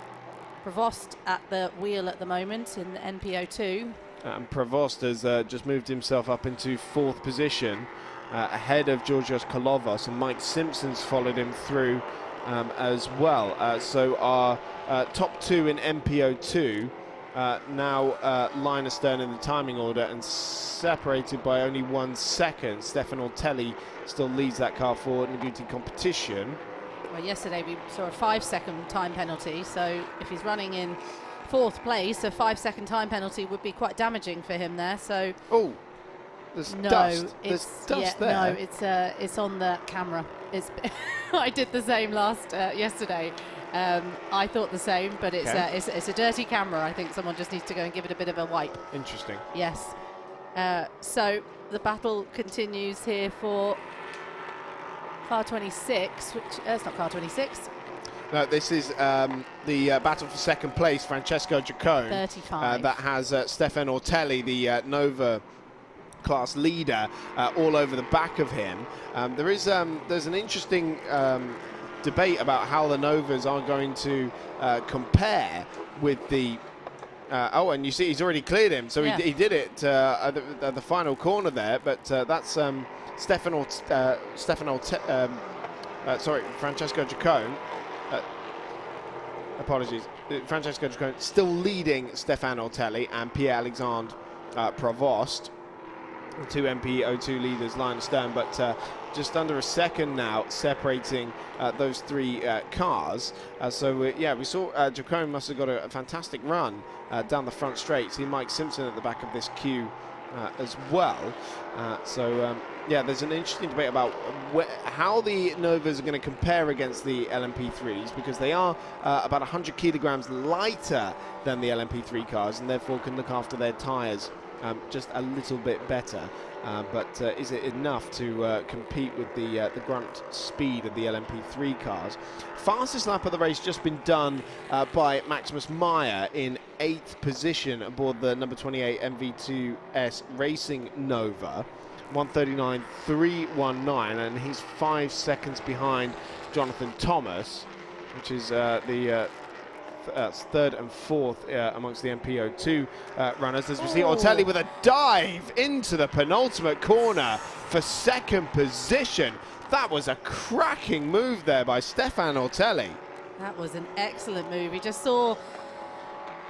[SPEAKER 7] Provost at the wheel at the moment in the NPO2.
[SPEAKER 1] And Provost has just moved himself up into 4th position, ahead of Georgios Kolovos, and Mike Simpson's followed him through as well. So our top 2 in NPO2 now line astern in the timing order and separated by only 1 second. Stéphane Ortelli still leads that car for Nagati competition.
[SPEAKER 7] Well, yesterday we saw a 5-second time penalty, so if he's running in 4th place, a 5-second time penalty would be quite damaging for him there. So
[SPEAKER 1] there's dust. There's dust there.
[SPEAKER 7] No, it's on the camera. I did the same yesterday. I thought the same, but it's a dirty camera. I think someone just needs to go and give it a bit of a wipe.
[SPEAKER 1] Interesting.
[SPEAKER 7] Yes. So the battle continues here for car 26, which it's not car 26.
[SPEAKER 1] No, this is the battle for 2nd place. Francesco Giacone.
[SPEAKER 7] 35.
[SPEAKER 1] That has Stéphane Ortelli, the Nova class leader, all over the back of him. There's an interesting debate about how the Novas are going to compare with the. And you see he's already cleared him, so he did it at the final corner there. But that's Francesco Giacone. Apologies. Francesco Giacone still leading Stéphane Ortelli and Pierre-Alexandre Provost. The 2 MP02 leaders line astern, but just under a second now separating those 3 cars. We saw Giacone must have got a fantastic run down the front straight. See Mike Simpson at the back of this queue as well. There's an interesting debate about how the Novas are going to compare against the LMP3s, because they are about 100 kilograms lighter than the LMP3 cars, and therefore can look after their tyres just a little bit better. But is it enough to compete with the grunt speed of the LMP3 cars? Fastest lap of the race just been done by Maximus Meyer in 8th position aboard the number 28 MV2S Racing Nova. 1:39.319, and he's 5 seconds behind Jonathan Thomas, which is the third and fourth amongst the MPO2 runners, as we see Ortelli with a dive into the penultimate corner for second position. That was a cracking move there by Stéphane Ortelli.
[SPEAKER 7] That was an excellent move. He just saw,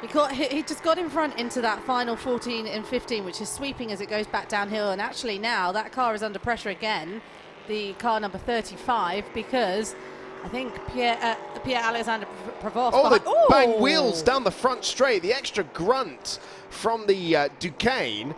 [SPEAKER 7] he just got in front into that final 14 and 15, which is sweeping as it goes back downhill. And actually now that car is under pressure again, the car number 35, because I think Pierre-Alexandre Provost.
[SPEAKER 1] Oh, the bang wheels down the front straight. The extra grunt from the Duqueine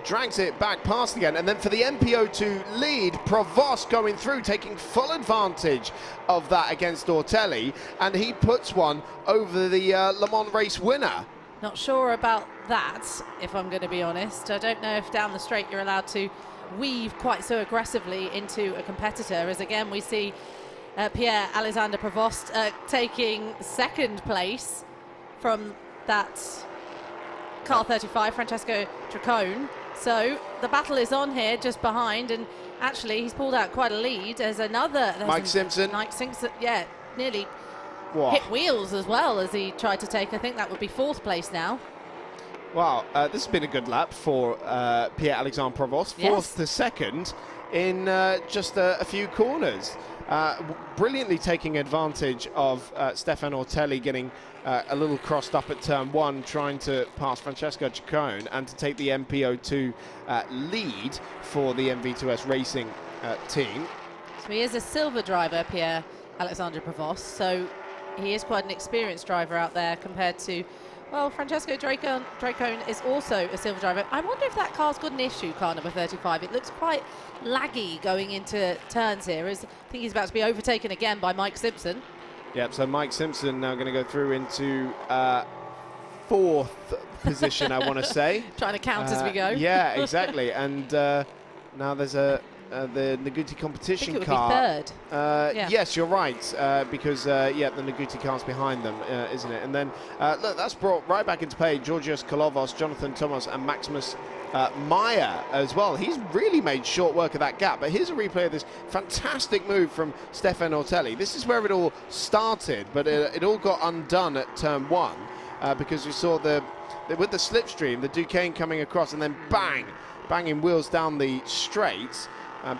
[SPEAKER 1] drags it back past again. And then for the MPO2 lead, Provost going through, taking full advantage of that against Ortelli. And he puts one over the Le Mans race winner.
[SPEAKER 7] Not sure about that, if I'm going to be honest. I don't know if down the straight you're allowed to weave quite so aggressively into a competitor, as again we see Pierre-Alexandre Provost taking second place from that car 35, Francesco Duqueine. So the battle is on here just behind, and actually he's pulled out quite a lead. There's
[SPEAKER 1] Mike Simpson.
[SPEAKER 7] Mike Simpson, yeah, nearly hit wheels as well as he tried to take. I think that would be fourth place now.
[SPEAKER 1] Wow, this has been a good lap for Pierre-Alexandre Provost, fourth to second in just a few corners. Brilliantly taking advantage of Stéphane Ortelli getting a little crossed up at turn one, trying to pass Francesco Duqueine and to take the MPO2 lead for the MV2S Racing team.
[SPEAKER 7] So he is a silver driver, Pierre-Alexandre Provost, so he is quite an experienced driver out there compared to, well, Francesco Duqueine is also a silver driver. I wonder if that car's got an issue, car number 35. It looks quite laggy going into turns here. I think he's about to be overtaken again by Mike Simpson.
[SPEAKER 1] Yep, so Mike Simpson now going to go through into fourth position, I want to say.
[SPEAKER 7] Trying to count as we go.
[SPEAKER 1] Yeah, exactly. And now there's the Nagati competition car.
[SPEAKER 7] I think it would be third.
[SPEAKER 1] Yes, you're right, because the Nagati car's behind them, isn't it? And then look, that's brought right back into play Georgios Kalovos, Jonathan Thomas, and Maximus Meyer as well. He's really made short work of that gap. But here's a replay of this fantastic move from Stéphane Ortelli. This is where it all started, but it all got undone at turn one because we saw with the slipstream, the Duqueine coming across and then banging wheels down the straight.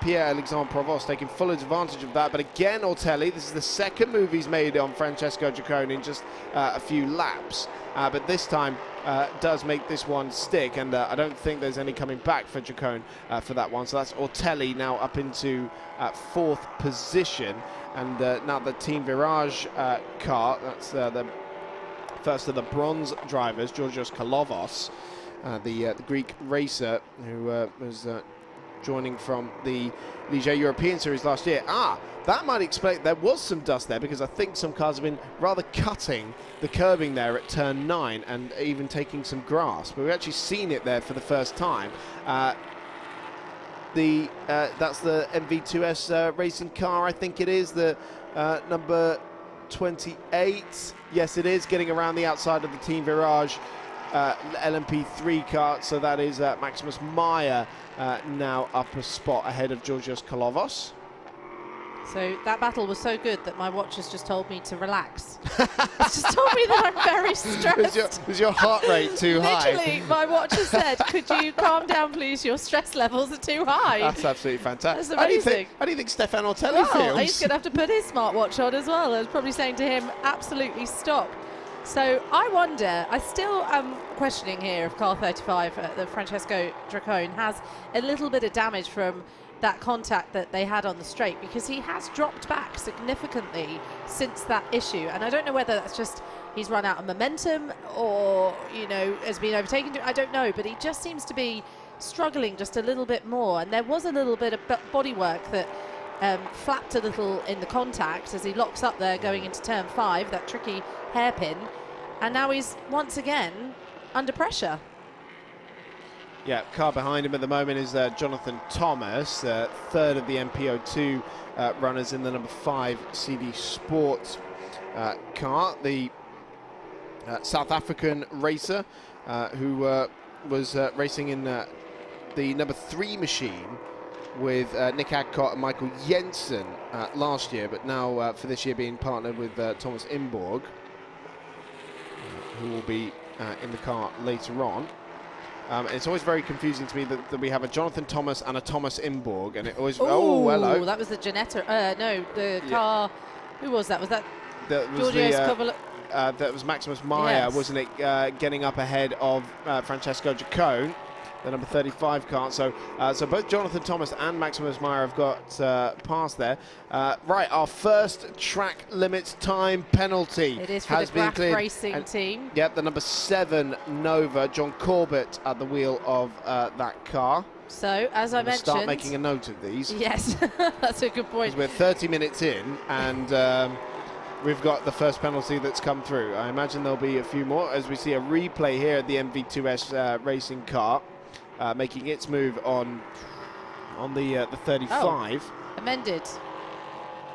[SPEAKER 1] Pierre-Alexandre Provost taking full advantage of that. But again, Ortelli, this is the second move he's made on Francesco Duqueine in just a few laps. But this time does make this one stick. And I don't think there's any coming back for Duqueine for that one. So that's Ortelli now up into fourth position. And now the Team Virage car, that's the first of the bronze drivers, Georgios Kalovos, the Greek racer who was joining from the Ligier European Series last year. That might explain, there was some dust there because I think some cars have been rather cutting the curbing there at turn 9 and even taking some grass, but we've actually seen it there for the first time. That's the MV2S racing car, I think it is, the number 28. Yes, it is, getting around the outside of the Team Virage LMP3 car, so that is Maximus Meyer now up a spot ahead of Georgios Kalovos.
[SPEAKER 7] So that battle was so good that my watch has just told me to relax. It's just told me that I'm very stressed.
[SPEAKER 1] Was your heart rate too high?
[SPEAKER 7] Literally, my watch has said, could you calm down please, your stress levels are too high.
[SPEAKER 1] That's absolutely fantastic.
[SPEAKER 7] That's amazing.
[SPEAKER 1] How do you think Stéphane Ortelli feels?
[SPEAKER 7] He's going to have to put his smartwatch on as well. I was probably saying to him, absolutely stop. So I wonder, I still am questioning here if car 35, the Francesco Duqueine, has a little bit of damage from that contact that they had on the straight, because he has dropped back significantly since that issue. And I don't know whether that's just he's run out of momentum or, you know, has been overtaken. I don't know, but he just seems to be struggling just a little bit more. And there was a little bit of bodywork that flapped a little in the contact as he locks up there going into turn 5, that tricky hairpin. And now he's once again under pressure.
[SPEAKER 1] Yeah, car behind him at the moment is Jonathan Thomas, third of the MPO2 runners in the number 5 CD Sport car. The South African racer who was racing in the number 3 machine with Nick Adcock and Michael Jensen last year, but now for this year being partnered with Thomas Imborg. who will be in the car later on. It's always very confusing to me that we have a Jonathan Thomas and a Thomas Imborg, and it always. Oh, hello.
[SPEAKER 7] That was the Ginetta. No, the car. Who was that? Was that
[SPEAKER 1] Giorgio's that was Maximus Meyer,
[SPEAKER 7] yes.
[SPEAKER 1] wasn't it? Getting up ahead of Francesco Duqueine, the number 35 car. So both Jonathan Thomas and Maximus Meyer have got past there. Right, our first track limits time penalty
[SPEAKER 7] it is for
[SPEAKER 1] has
[SPEAKER 7] the
[SPEAKER 1] been
[SPEAKER 7] Graf
[SPEAKER 1] cleared.
[SPEAKER 7] Racing team.
[SPEAKER 1] Yep, the number 7 Nova, John Corbett at the wheel of that car.
[SPEAKER 7] So, as I mentioned,
[SPEAKER 1] start making a note of these.
[SPEAKER 7] Yes, that's a good point.
[SPEAKER 1] We're 30 minutes in, and we've got the first penalty that's come through. I imagine there'll be a few more as we see a replay here at the MV2S racing car, making its move on the 35.
[SPEAKER 7] Oh, amended.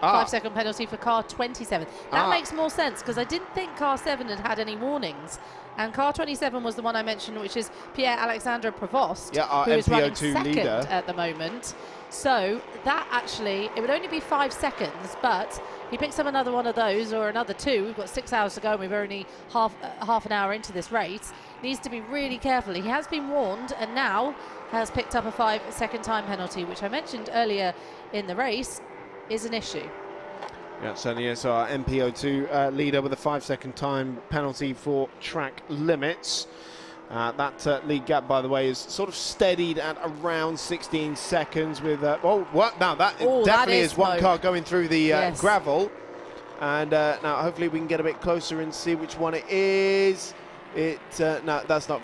[SPEAKER 7] 5-second penalty for car 27. That makes more sense because I didn't think car 7 had any warnings. And car 27 was the one I mentioned, which is Pierre-Alexandre Provost,
[SPEAKER 1] our
[SPEAKER 7] who is running
[SPEAKER 1] MPO2
[SPEAKER 7] second
[SPEAKER 1] leader
[SPEAKER 7] at the moment. So that actually, it would only be 5 seconds, but he picks up another one of those or another 2. We've got 6 hours to go and we're only half an hour into this race. Needs to be really careful. He has been warned and now has picked up a 5-second time penalty, which I mentioned earlier in the race is an issue.
[SPEAKER 1] Yeah, certainly is. So our MPO2 leader with a 5-second time penalty for track limits. That lead gap, by the way, is sort of steadied at around 16 seconds with... what? Now, that definitely is one car going through the gravel. And now, hopefully, we can get a bit closer and see which one it is. No, that's not...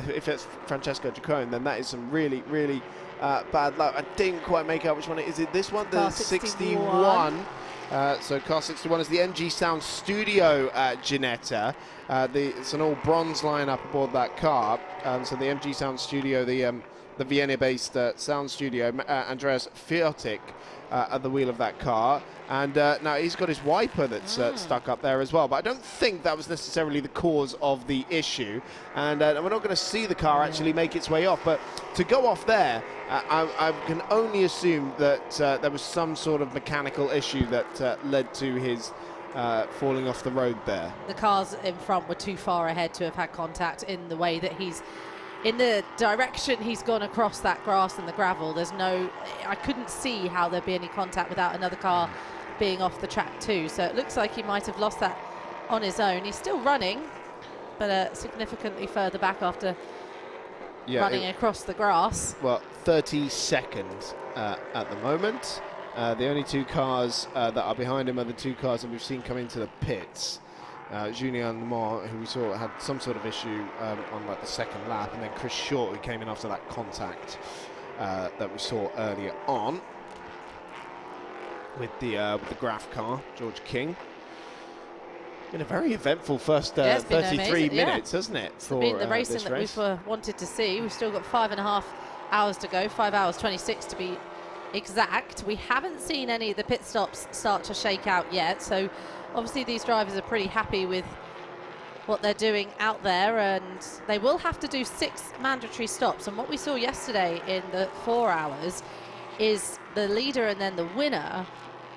[SPEAKER 1] if it's Francesco Duqueine, then that is some really, really bad luck. I didn't quite make out which one it is. Is it this one? The 61. So car 61 is the MG Sound Studio Ginetta. It's an all bronze lineup aboard that car. So the MG Sound Studio, the Vienna-based sound studio, Andreas Fiotic at the wheel of that car. And now he's got his wiper that's stuck up there as well. But I don't think that was necessarily the cause of the issue. And we're not going to see the car actually make its way off. But to go off there, I can only assume that there was some sort of mechanical issue that led to his falling off the road there.
[SPEAKER 7] The cars in front were too far ahead to have had contact in the way that in the direction he's gone across that grass and the gravel. I couldn't see how there'd be any contact without another car being off the track too. So it looks like he might have lost that on his own. He's still running, but significantly further back after running across the grass.
[SPEAKER 1] Well, 30 seconds at the moment. The only 2 cars that are behind him are the 2 cars that we've seen come into the pits. Julien Lemont, who we saw had some sort of issue on like the second lap, and then Chris Short, who came in after that contact that we saw earlier on with the Graf car, George King. Been a very eventful first 33 minutes, hasn't it?
[SPEAKER 7] It's been the racing that we've wanted to see. We've still got 5.5 hours to go, 5 hours 26 to be exact. We haven't seen any of the pit stops start to shake out yet, so obviously these drivers are pretty happy with what they're doing out there, and they will have to do 6 mandatory stops. And what we saw yesterday in the 4 hours is the leader and then the winner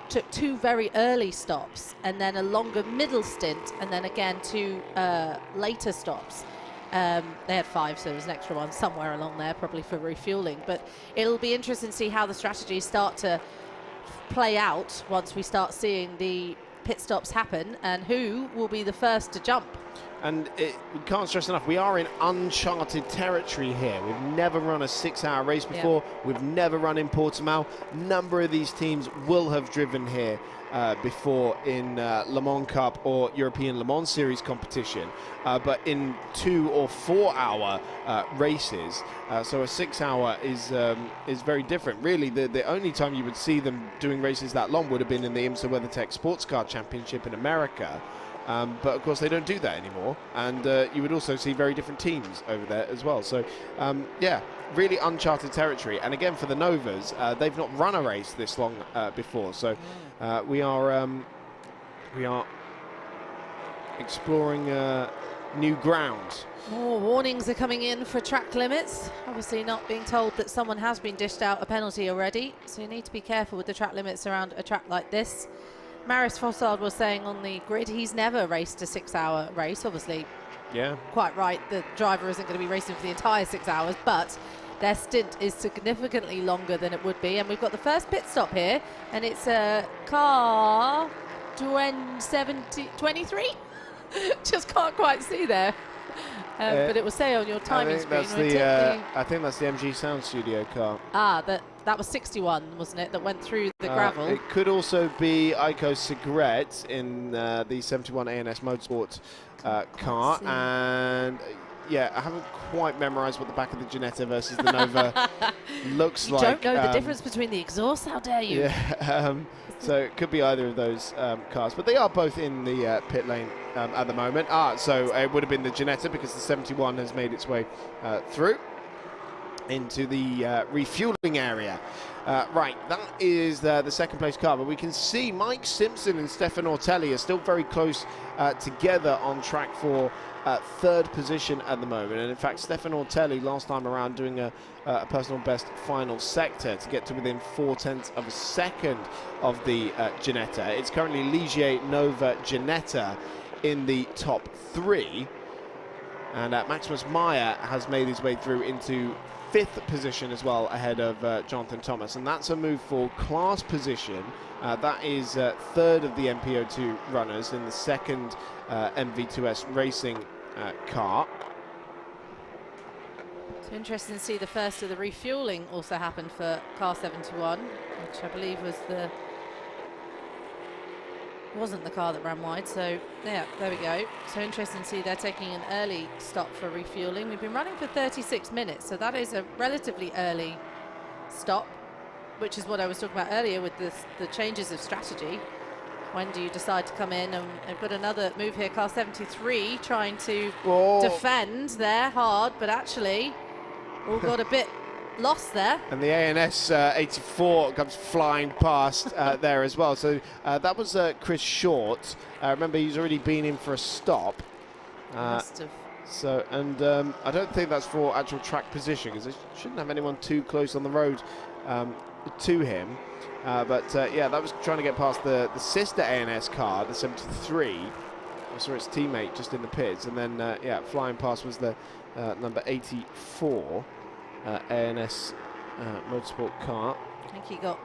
[SPEAKER 7] took 2 very early stops and then a longer middle stint and then again 2 later stops. They had 5, so there was an extra one somewhere along there, probably for refueling. But it'll be interesting to see how the strategies start to play out once we start seeing the pit stops happen and who will be the first to jump.
[SPEAKER 1] And we can't stress enough, we are in uncharted territory here. We've never run a 6-hour race before. We've never run in Portimão. A number of these teams will have driven here before in Le Mans Cup or European Le Mans Series competition, but in 2 or 4 hour races. So a 6-hour is very different. Really, the only time you would see them doing races that long would have been in the IMSA WeatherTech Sports Car Championship in America. But of course they don't do that anymore, and you would also see very different teams over there as well. So yeah, really uncharted territory. And again, for the Novas, they've not run a race this long before, so we are exploring new ground.
[SPEAKER 7] More warnings are coming in for track limits. Obviously not being told that someone has been dished out a penalty already, so you need to be careful with the track limits around a track like this. Marius Fossard was saying on the grid he's never raced a 6-hour race. Obviously,
[SPEAKER 1] yeah,
[SPEAKER 7] quite right, the driver isn't going to be racing for the entire 6 hours, but their stint is significantly longer than it would be. And we've got the first pit stop here, and it's a car 23. Just can't quite see there. But it will say on your timing screen.
[SPEAKER 1] I think that's the MG Sound Studio car.
[SPEAKER 7] That was 61, wasn't it, that went through the gravel?
[SPEAKER 1] It could also be Aiko Cigarette in the 71 ANS Motorsport car. And yeah, I haven't quite memorised what the back of the Ginetta versus the Nova looks like.
[SPEAKER 7] You don't know the difference between the exhausts, how dare you?
[SPEAKER 1] Yeah, so it could be either of those cars, but they are both in the pit lane at the moment. So it would have been the Ginetta because the 71 has made its way through into the refueling area. Right, that is the second place car, but we can see Mike Simpson and Stéphane Ortelli are still very close together on track for third position at the moment. And in fact, Stéphane Ortelli last time around doing a personal best final sector to get to within 0.4 of a second of the Ginetta. It's currently Ligier, Nova, Ginetta in the top 3. And Maximus Meyer has made his way through into 5th position as well, ahead of Jonathan Thomas, and that's a move for class position. That is 3rd of the MPO2 runners in the 2nd MV2S racing car.
[SPEAKER 7] It's interesting to see the first of the refueling also happened for car 71, which I believe was wasn't the car that ran wide. So yeah, there we go. So interesting to see they're taking an early stop for refueling. We've been running for 36 minutes, so that is a relatively early stop, which is what I was talking about earlier with the changes of strategy. When do you decide to come in? And they've got another move here, car 73 trying to defend there hard, but actually all got a bit lost there.
[SPEAKER 1] And the ANS 84 comes flying past there as well. So that was Chris Short. Remember, he's already been in for a stop.
[SPEAKER 7] Must have.
[SPEAKER 1] So, and I don't think that's for actual track position, because they shouldn't have anyone too close on the road to him. But yeah, that was trying to get past the sister ANS car, the 73. I saw its teammate just in the pits. And then, yeah, flying past was the number 84. ANS motorsport car.
[SPEAKER 7] I think he got.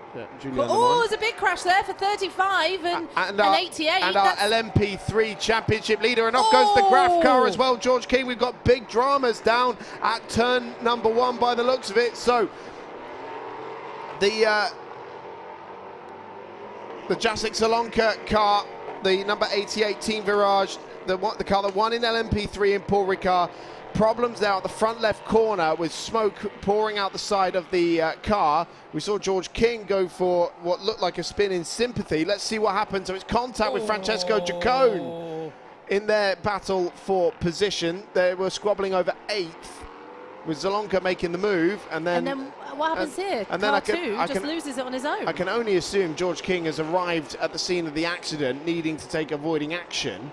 [SPEAKER 1] Oh,
[SPEAKER 7] there's a big crash there for 35 and 88.
[SPEAKER 1] And our LMP3 championship leader, and off goes the Graf car as well. George King, we've got big dramas down at turn number 1 by the looks of it. So the Jacek Salonka car, the number 88 Team Virage, the car that won in LMP3 in Paul Ricard. Problems there at the front left corner with smoke pouring out the side of the car. We saw George King go for what looked like a spin in sympathy. Let's see what happens. So it's contact with Francesco Giacone in their battle for position. They were squabbling over 8th with Zalonka making the move. And then
[SPEAKER 7] what happens here?
[SPEAKER 1] And
[SPEAKER 7] car
[SPEAKER 1] then
[SPEAKER 7] 2 just loses it on his own.
[SPEAKER 1] I can only assume George King has arrived at the scene of the accident, needing to take avoiding action,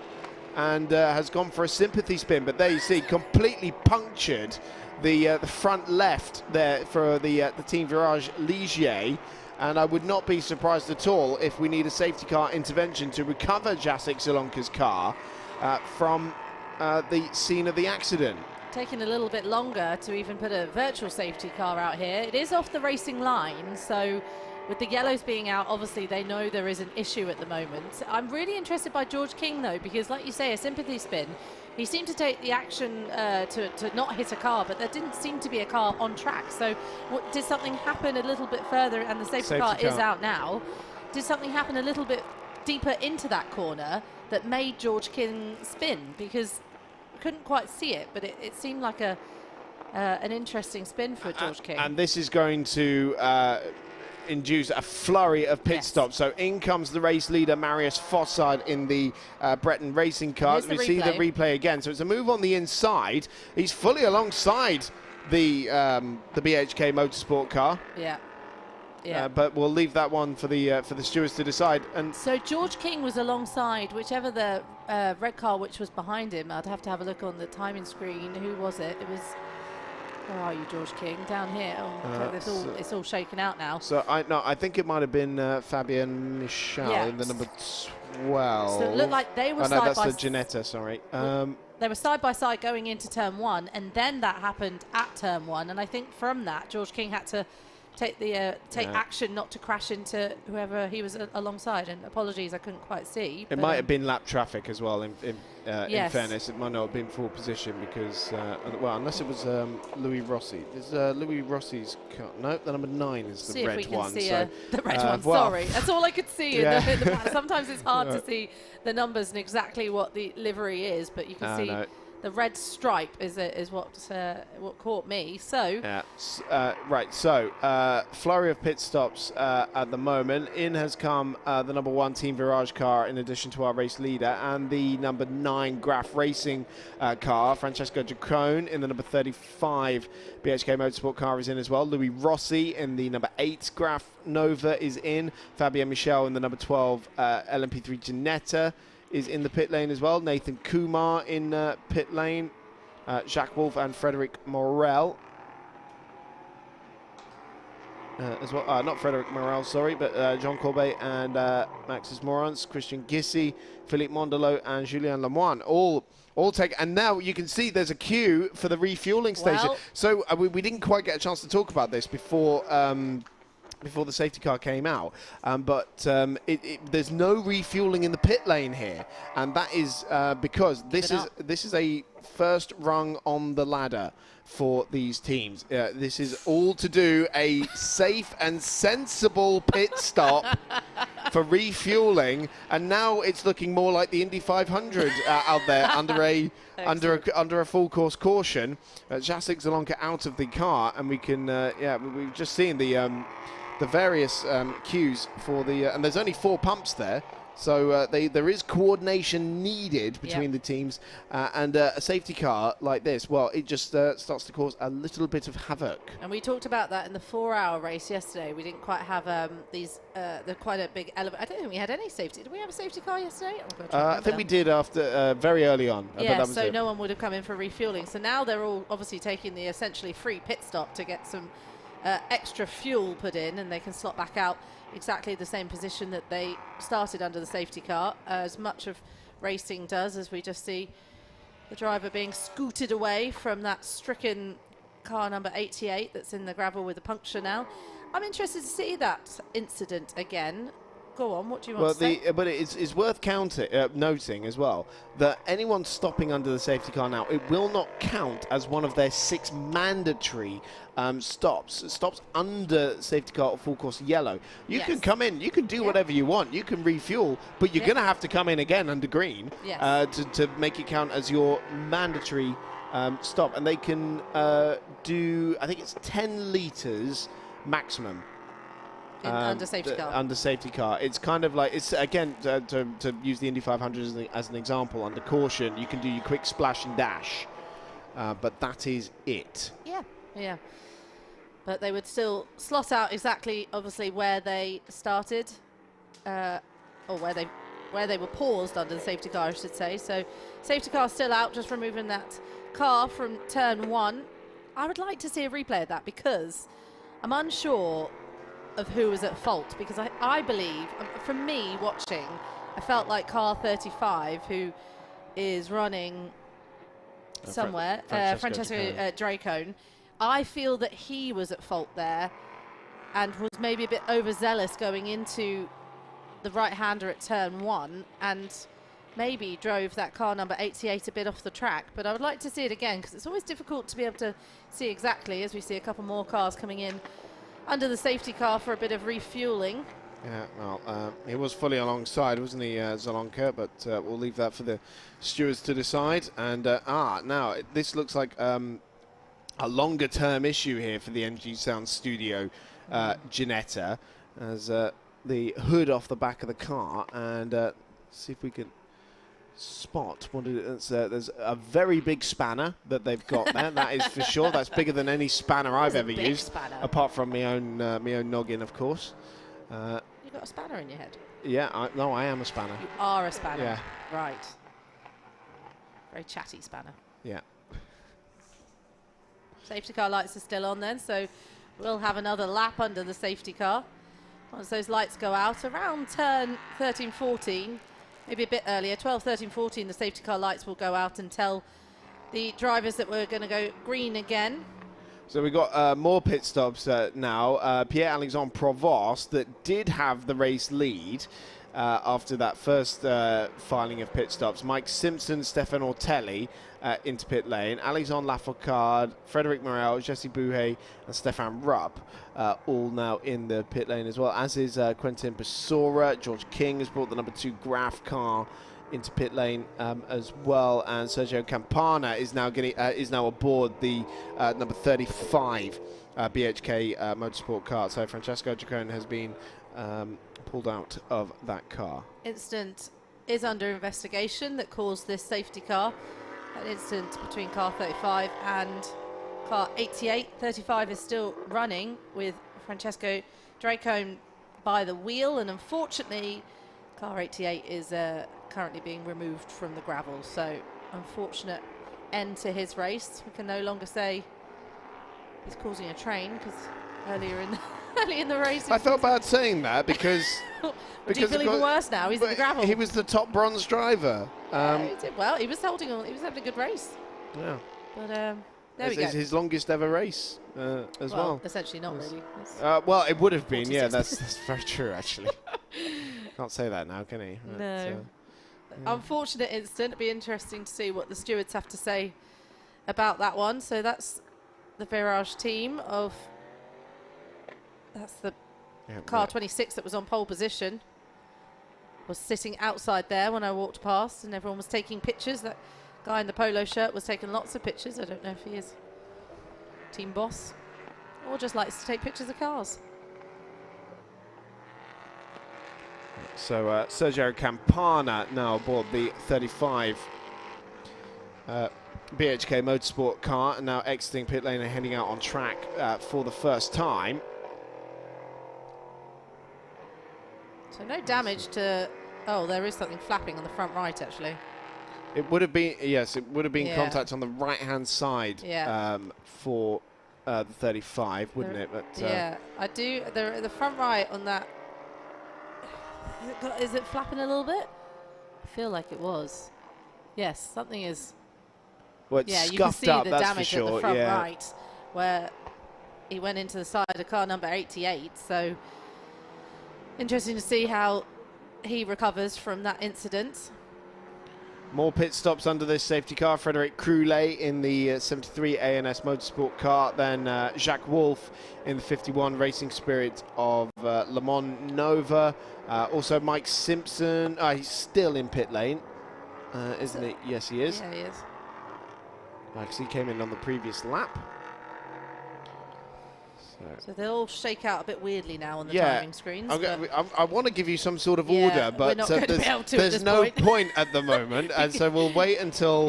[SPEAKER 1] and has gone for a sympathy spin. But there you see, completely punctured the front left there for the Team Virage Ligier. And I would not be surprised at all if we need a safety car intervention to recover Jacek Zalonka's car from the scene of the accident.
[SPEAKER 7] Taking a little bit longer to even put a virtual safety car out here. It is off the racing line, so with the yellows being out, obviously they know there is an issue at the moment. I'm really interested by George King though, because like you say, a sympathy spin, he seemed to take the action to not hit a car, but there didn't seem to be a car on track. So did something happen a little bit further, and the safety car is out now, did something happen a little bit deeper into that corner that made George King spin? Because I couldn't quite see it, but it seemed like an interesting spin for George King.
[SPEAKER 1] And this is going to induce a flurry of pit stops. So in comes the race leader, Marius Fossard, in the Breton racing car. We see the replay again. So it's a move on the inside. He's fully alongside the BHK Motorsport car.
[SPEAKER 7] Yeah. Yeah.
[SPEAKER 1] But we'll leave that one for the stewards to decide. And
[SPEAKER 7] so George King was alongside whichever the red car which was behind him. I'd have to have a look on the timing screen. Who was it? It was Where are you, George King? Down here. Oh, okay, it's all shaken out now.
[SPEAKER 1] So I think it might have been Fabien Michel in the number 12.
[SPEAKER 7] So it looked like they were
[SPEAKER 1] side by side. Oh no, that's the Ginetta. Sorry.
[SPEAKER 7] They were side by side going into turn 1, and then that happened at turn 1. And I think from that, George King had to take action not to crash into whoever he was alongside. And apologies, I couldn't quite see.
[SPEAKER 1] It might have been lap traffic as well. In fairness, it might not have been full position because well, unless it was Louis Rossi. Is Louis Rossi's car? No, the number 9 is the red one.
[SPEAKER 7] See the red one. Sorry, that's all I could see. In the back. Sometimes it's hard to see the numbers and exactly what the livery is, but you can see. No. The red stripe is what caught me. So
[SPEAKER 1] right. So flurry of pit stops at the moment. In has come the number 1 Team Virage car, in addition to our race leader, and the number 9 Graf Racing car. Francesco Duqueine in the number 35 BHK Motorsport car is in as well. Louis Rossi in the number 8 Graf Nova is in. Fabien Michel in the number 12 LMP3 Ginetta is in the pit lane as well. Nathan Kumar in pit lane. Jacques Wolf and Frederic Morel as well. Not Frederic Morel, sorry, but Jean Corbet and Maxis Morans, Christian Gissi, Philippe Mondolo and Julien Lemoine all take. And now you can see there's a queue for the refueling station. So we didn't quite get a chance to talk about this before the safety car came out, but there's no refueling in the pit lane here, and that is because this is a first rung on the ladder for these teams. This is all to do a safe and sensible pit stop for refueling, and now it's looking more like the Indy 500 out there under a full course caution. Jacek Zelonka out of the car, and we can we've just seen the various queues for the and there's only 4 pumps there, so there is coordination needed between the teams, and a safety car like this, well, it just starts to cause a little bit of havoc.
[SPEAKER 7] And we talked about that in the 4-hour race yesterday. We didn't quite have they're quite a big element. I don't think we had any safety. Did we have a safety car yesterday?
[SPEAKER 1] I think we did after very early on.
[SPEAKER 7] Yeah, so no one would have come in for refueling. So now they're all obviously taking the essentially free pit stop to get some extra fuel put in, and they can slot back out exactly the same position that they started under the safety car. As much of racing does, as we just see the driver being scooted away from that stricken car number 88 that's in the gravel with a puncture now. I'm interested to see that incident again. Go on, what do you want to say?
[SPEAKER 1] But it's worth noting as well that anyone stopping under the safety car now, it will not count as one of their 6 mandatory stops under safety car or full course yellow. You can come in, you can do whatever you want, you can refuel, but you're going to have to come in again under green to make it count as your mandatory stop. And they can do, I think it's 10 litres maximum.
[SPEAKER 7] Under safety car.
[SPEAKER 1] Under safety car. It's kind of like, it's again, to use the Indy 500 as an example, under caution, you can do your quick splash and dash, but that is it.
[SPEAKER 7] Yeah. But they would still slot out exactly, obviously, where they started, or where they were paused under the safety car, I should say. So safety car still out, just removing that car from turn 1. I would like to see a replay of that, because I'm unsure of who was at fault, because I believe, from me watching, I felt like car 35, who is running somewhere, Francesco Duqueine, I feel that he was at fault there and was maybe a bit overzealous going into the right-hander at turn 1, and maybe drove that car number 88 a bit off the track. But I would like to see it again, because it's always difficult to be able to see exactly, as we see a couple more cars coming in under the safety car for a bit of refueling.
[SPEAKER 1] Yeah, well, he was fully alongside, wasn't he, Zelonka? But we'll leave that for the stewards to decide. And now this looks like a longer-term issue here for the NG Sound Studio Ginetta, as the hood off the back of the car, and see if we can spot what it is. There's a very big spanner that they've got there. That is for sure. That's bigger than any spanner I've ever used, apart from my own noggin, of course.
[SPEAKER 7] You got a spanner in your head?
[SPEAKER 1] Yeah, I am a spanner.
[SPEAKER 7] You are a spanner.
[SPEAKER 1] Yeah.
[SPEAKER 7] Right. Very chatty spanner.
[SPEAKER 1] Yeah.
[SPEAKER 7] Safety car lights are still on then, so we'll have another lap under the safety car. Once those lights go out, around turn 13, 14, maybe a bit earlier, 12, 13, 14, the safety car lights will go out and tell the drivers that we're going to go green again.
[SPEAKER 1] So we've got more pit stops now. Pierre-Alexandre Provost, that did have the race lead after that first filing of pit stops. Mike Simpson, Stéphane Ortelli into pit lane. Alexandre Lafourcade, Frédéric Morel, Jesse Bouhet and Stéphane Rupp all now in the pit lane as well, as is Quentin Pessoa. George King has brought the number 2 Graf car into pit lane as well, and Sergio Campana is now aboard the number 35 BHK Motorsport car. So Francesco Duqueine has been pulled out of that car.
[SPEAKER 7] Incident is under investigation that caused this safety car. An incident between car 35 and car 88. 35 is still running with Francesco Duqueine by the wheel, and unfortunately car 88 is currently being removed from the gravel, so unfortunate end to his race. We can no longer say he's causing a train, because earlier in the race
[SPEAKER 1] I felt bad saying that because
[SPEAKER 7] do you feel even worse now? He's in the gravel.
[SPEAKER 1] He was the top bronze driver.
[SPEAKER 7] He did well. He was having a good race.
[SPEAKER 1] Yeah.
[SPEAKER 7] But there we go.
[SPEAKER 1] It's his longest ever race as well.
[SPEAKER 7] Essentially not really.
[SPEAKER 1] Well, it would have been. Yeah, that's very true actually. Can't say that now, can he?
[SPEAKER 7] No.
[SPEAKER 1] Yeah.
[SPEAKER 7] Unfortunate incident. It'd be interesting to see what the stewards have to say about that one. So that's the Virage team of. That's the car 26 that was on pole position. Was sitting outside there when I walked past, and everyone was taking pictures. That guy in the polo shirt was taking lots of pictures. I don't know if he is team boss or just likes to take pictures of cars.
[SPEAKER 1] So Sergio Campana now aboard the 35 BHK Motorsport car, and now exiting pit lane and heading out on track for the first time.
[SPEAKER 7] So no damage to. Oh, there is something flapping on the front right actually.
[SPEAKER 1] It would have been, yes, it would have been contact on the right-hand side for the 35, wouldn't it? But,
[SPEAKER 7] yeah, I do. The front right on that. Is it flapping a little bit? I feel like it was. Yes, something is.
[SPEAKER 1] Well, it's
[SPEAKER 7] you can see
[SPEAKER 1] up,
[SPEAKER 7] the
[SPEAKER 1] that's
[SPEAKER 7] damage
[SPEAKER 1] for sure.
[SPEAKER 7] at the front right, where he went into the side of car number 88. So interesting to see how he recovers from that incident.
[SPEAKER 1] More pit stops under this safety car. Frédéric Croulet in the 73 ANS Motorsport car. Then Jacques Wolf in the 51 Racing Spirit of Le Mans Nova. Also Mike Simpson. He's still in pit lane, isn't he? Yes, he is.
[SPEAKER 7] Yeah, he is.
[SPEAKER 1] Because he came in on the previous lap.
[SPEAKER 7] So they'll all shake out a bit weirdly now on the timing screens.
[SPEAKER 1] I want to give you some sort of order, but there's no point at the moment, and so we'll wait until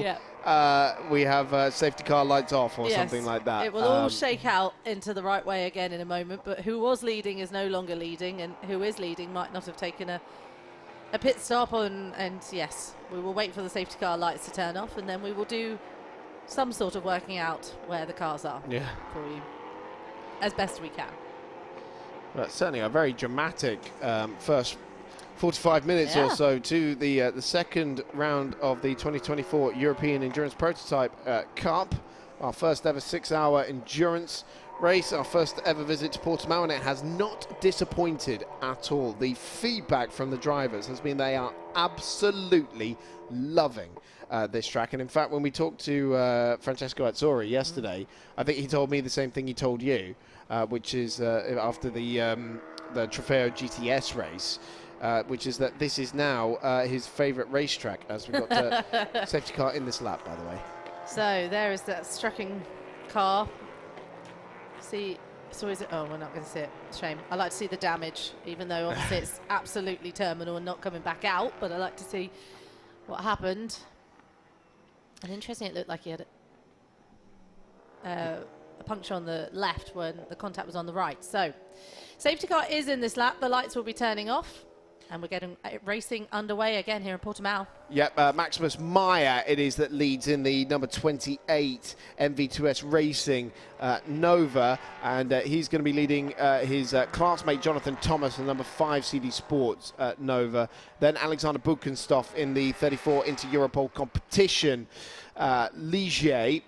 [SPEAKER 1] we have safety car lights off or something like that.
[SPEAKER 7] It will all shake out into the right way again in a moment, but who was leading is no longer leading, and who is leading might not have taken a pit stop on. And yes, we will wait for the safety car lights to turn off, and then we will do some sort of working out where the cars are for you, as best we can.
[SPEAKER 1] Well, certainly a very dramatic first 45 minutes or so to the second round of the 2024 European Endurance Prototype Cup. Our first ever 6-hour endurance race, our first ever visit to Portimão, and it has not disappointed at all. The feedback from the drivers has been they are absolutely loving this track. And in fact, when we talked to Francesco Azzori yesterday, I think he told me the same thing he told you, which is after the Trofeo GTS race, which is that this is now his favourite racetrack, as we've got a safety car in this lap, by the way.
[SPEAKER 7] So there is that striking car. See, so is it? Oh, we're not going to see it. Shame. I like to see the damage, even though obviously it's absolutely terminal and not coming back out. But I like to see what happened. And interesting, it looked like he had a puncture on the left when the contact was on the right. So safety car is in this lap. The lights will be turning off. And we're getting racing underway again here in Portimão.
[SPEAKER 1] Yep, Maximus Meyer it is that leads in the number 28 MV2S Racing Nova, and he's going to be leading his classmate Jonathan Thomas, the number 5 CD Sports Nova. Then Alexander Buchenstoff in the 34 Inter-Europol competition Ligier.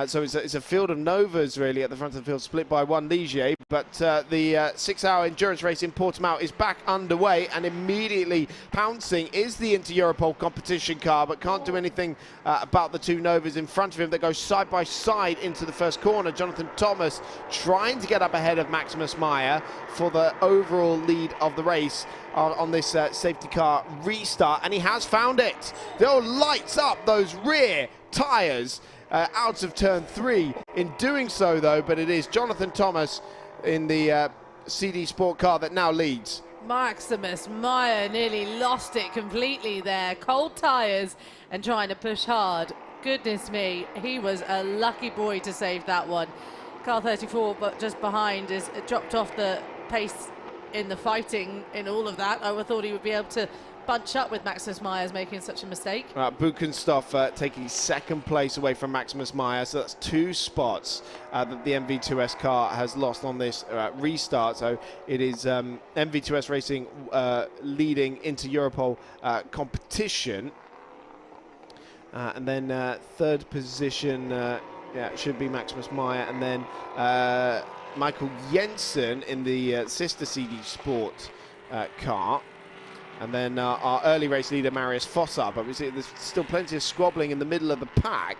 [SPEAKER 1] So it's a field of Novas really at the front of the field, split by one Ligier. But the 6-hour endurance race in Portimão is back underway, and immediately pouncing is the Inter-Europol competition car, but can't do anything about the two Novas in front of him that go side by side into the first corner. Jonathan Thomas trying to get up ahead of Maximus Meyer for the overall lead of the race on this safety car restart, and he has found it. They'll lights up those rear tyres out of turn 3 in doing so though, but it is Jonathan Thomas in the CD Sport car that now leads.
[SPEAKER 7] Maximus Meyer nearly lost it completely there. Cold tyres and trying to push hard. Goodness me, he was a lucky boy to save that one. Car 34, but just behind, is dropped off the pace in the fighting in all of that. I thought he would be able to bunch up with Maximus Meyer's making such a mistake.
[SPEAKER 1] Buchenstoff taking second place away from Maximus Meyer, so that's 2 spots that the MV2S car has lost on this restart. So it is MV2S Racing leading into Europol competition. And then third position should be Maximus Meyer, and then Michael Jensen in the sister CD Sport car. And then our early race leader, Marius Fossar. But we see there's still plenty of squabbling in the middle of the pack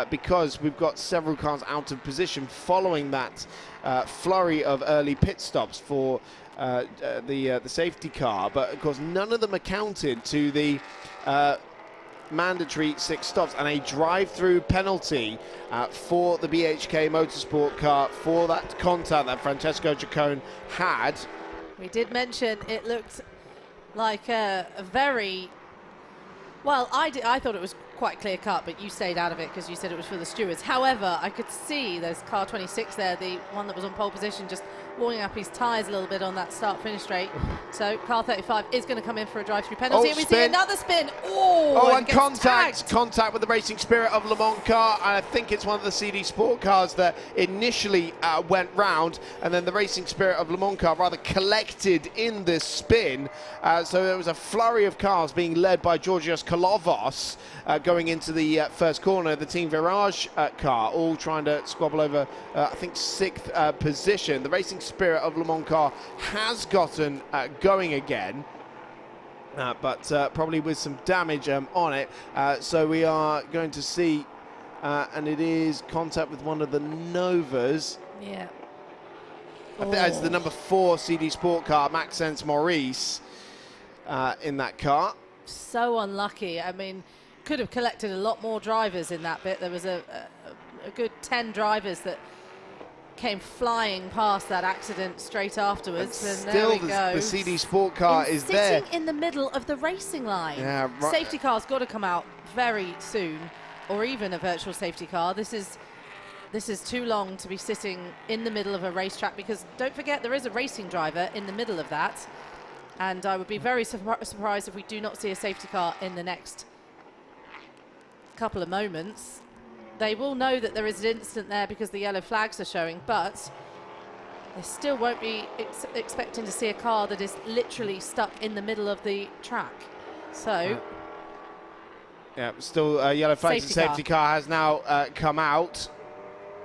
[SPEAKER 1] because we've got several cars out of position following that flurry of early pit stops for the safety car. But, of course, none of them are counted to the mandatory 6 stops, and a drive-through penalty for the BHK Motorsport car for that contact that Francesco Giacone had.
[SPEAKER 7] We did mention it looked like a very, well, I thought it was quite clear cut, but you stayed out of it because you said it was for the stewards. However, I could see there's car 26 there, the one that was on pole position, just warming up his tyres a little bit on that start-finish straight. So car 35 is going to come in for a drive-through penalty. And we see another spin.
[SPEAKER 1] And contact with the Racing Spirit of Le Mans car. I think it's one of the CD Sport cars that initially went round, and then the Racing Spirit of Le Mans car rather collected in this spin. So there was a flurry of cars being led by Georgios Kolovos going into the first corner. The Team Virage car all trying to squabble over, I think, 6th position. The Racing Spirit of Le Mans car has gotten going again, but probably with some damage on it. So we are going to see, and it is contact with one of the Novas.
[SPEAKER 7] Yeah.
[SPEAKER 1] I think that's the number 4 CD Sport car, Maxence Maurice, in that car.
[SPEAKER 7] So unlucky. I mean, could have collected a lot more drivers in that bit. There was a good 10 drivers that came flying past that accident straight afterwards, and
[SPEAKER 1] still
[SPEAKER 7] there we go.
[SPEAKER 1] The CD Sport car is there.
[SPEAKER 7] Sitting in the middle of the racing line.
[SPEAKER 1] Yeah, right.
[SPEAKER 7] Safety car's got to come out very soon, or even a virtual safety car. This is too long to be sitting in the middle of a racetrack, because don't forget there is a racing driver in the middle of that, and I would be very surprised if we do not see a safety car in the next couple of moments. They will know that there is an incident there because the yellow flags are showing, but they still won't be expecting to see a car that is literally stuck in the middle of the track. So
[SPEAKER 1] yeah, still yellow flags. The safety car has now come out,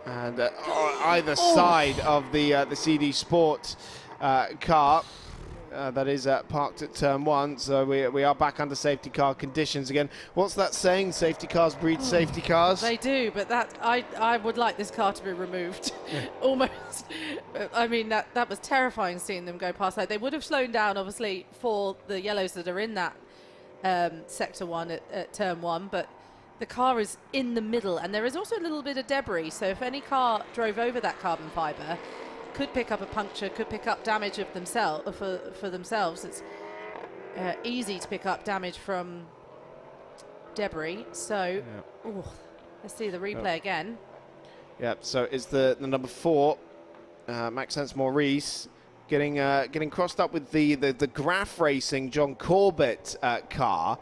[SPEAKER 1] and either side of the CD Sport car that is parked at turn 1, so we are back under safety car conditions again. What's that saying? Safety cars breed safety cars?
[SPEAKER 7] They do, but that I would like this car to be removed. Almost. I mean, that was terrifying seeing them go past that. They would have slowed down, obviously, for the yellows that are in that sector 1 at turn 1, but the car is in the middle, and there is also a little bit of debris, so if any car drove over that carbon fibre, could pick up a puncture, could pick up damage of for themselves. It's easy to pick up damage from debris. So, let's see the replay again.
[SPEAKER 1] Yeah, so it's the number 4, Maxence Maurice, getting crossed up with the Graf Racing John Corbett car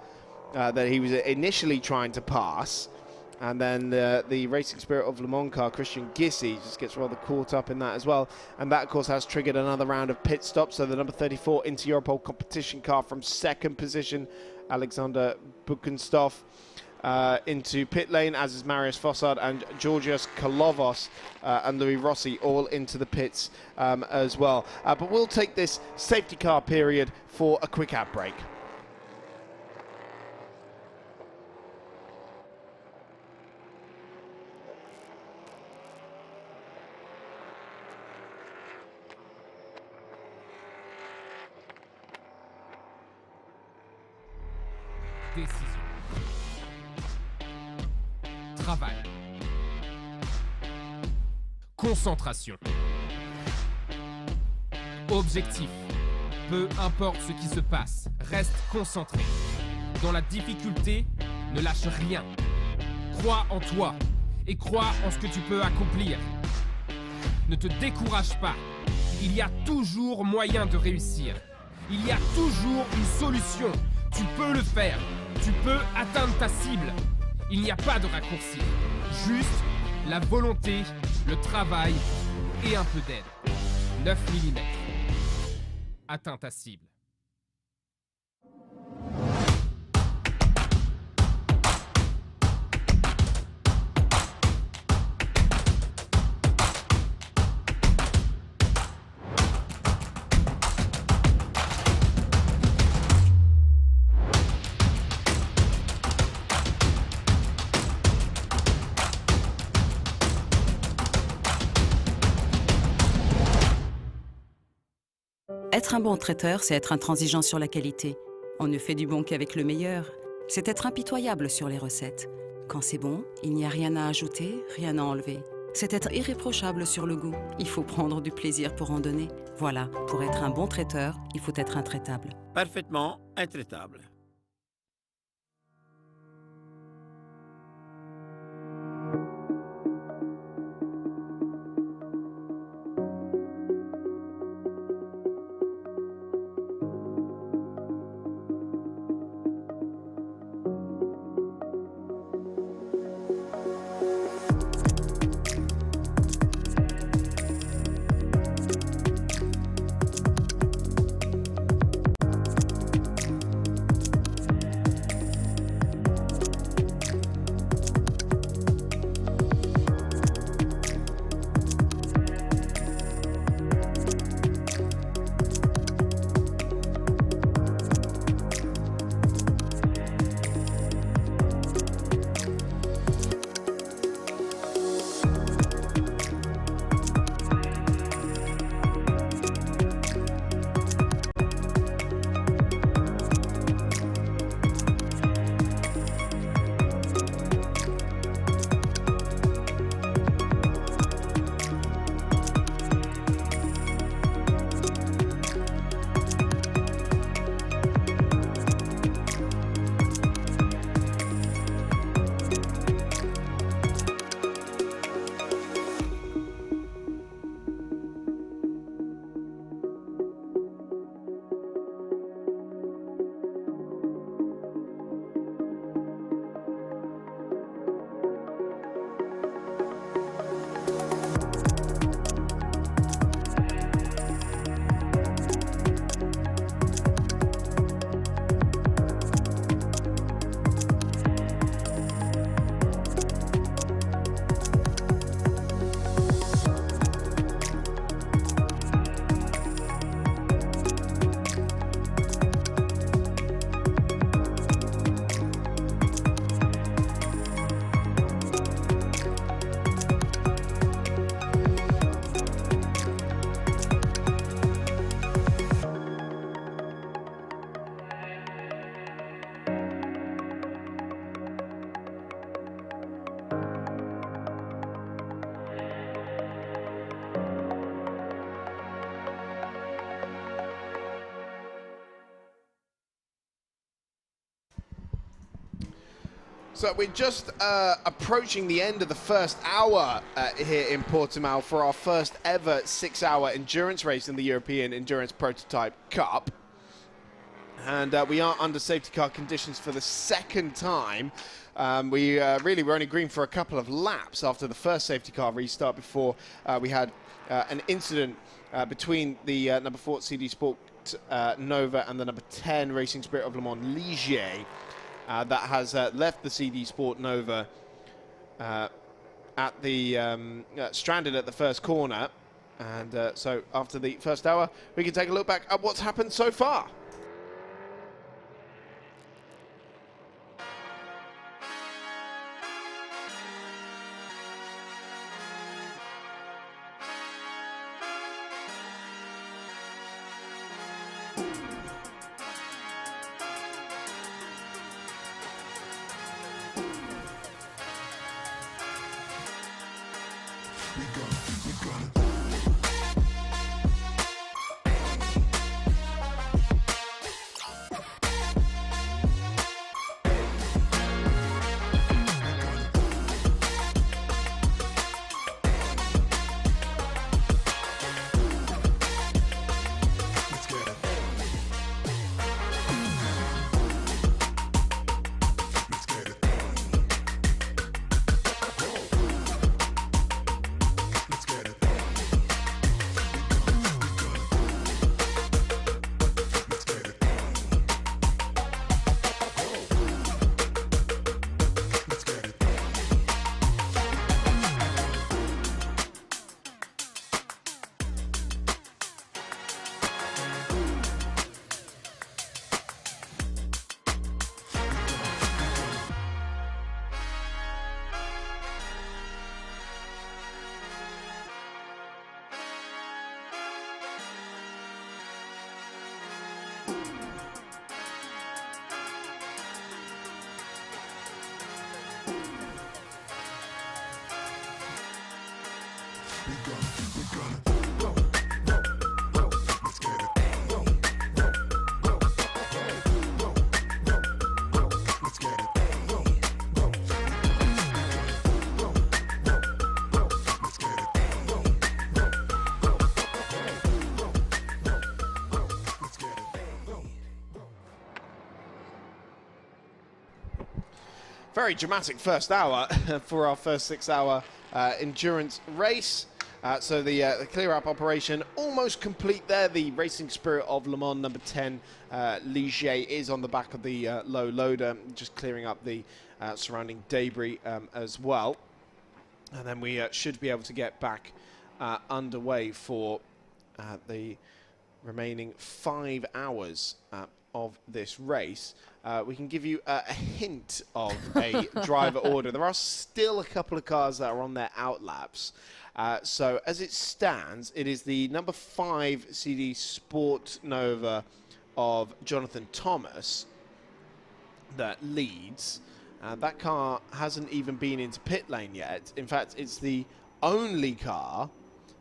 [SPEAKER 1] that he was initially trying to pass. And then the Racing Spirit of Le Mans car, Christian Gissi, just gets rather caught up in that as well. And that, of course, has triggered another round of pit stops. So the number 34 Inter Europol competition car from second position, Alexander Bukenstoff, into pit lane, as is Marius Fossard and Georgios Kalovos and Louis Rossi all into the pits as well. But we'll take this safety car period for a quick ad break.
[SPEAKER 10] Décision. Travail. Concentration. Objectif. Peu importe ce qui se passe, reste concentré. Dans la difficulté, ne lâche rien. Crois en toi et crois en ce que tu peux accomplir. Ne te décourage pas. Il y a toujours moyen de réussir. Il y a toujours une solution. Tu peux le faire. Tu peux atteindre ta cible. Il n'y a pas de raccourci. Juste la volonté, le travail et un peu d'aide. 9 mm. Atteins ta cible.
[SPEAKER 11] Être un bon traiteur, c'est être intransigeant sur la qualité. On ne fait du bon qu'avec le meilleur. C'est être impitoyable sur les recettes. Quand c'est bon, il n'y a rien à ajouter, rien à enlever. C'est être irréprochable sur le goût. Il faut prendre du plaisir pour en donner. Voilà, pour être un bon traiteur, il faut être intraitable.
[SPEAKER 12] Parfaitement intraitable.
[SPEAKER 1] So we're just approaching the end of the first hour here in Portimão for our first ever 6-hour endurance race in the European Endurance Prototype Cup. And we are under safety car conditions for the second time. We really were only green for a couple of laps after the first safety car restart before we had an incident between the number 4 CD Sport Nova and the number 10 Racing Spirit of Le Mans Ligier. That has left the CD Sport Nova at the stranded at the first corner, and so after the first hour we can take a look back at what's happened so far. Very dramatic first hour for our first 6-hour endurance race. So the clear-up operation almost complete there. The Racing Spirit of Le Mans number 10 Ligier is on the back of the low loader, just clearing up the surrounding debris as well. And then we should be able to get back underway for the remaining 5 hours of this race. We can give you a hint of a driver order. There are still a couple of cars that are on their outlaps. So as it stands, it is the number 5 CD Sport Nova of Jonathan Thomas that leads. That car hasn't even been into pit lane yet. In fact, it's the only car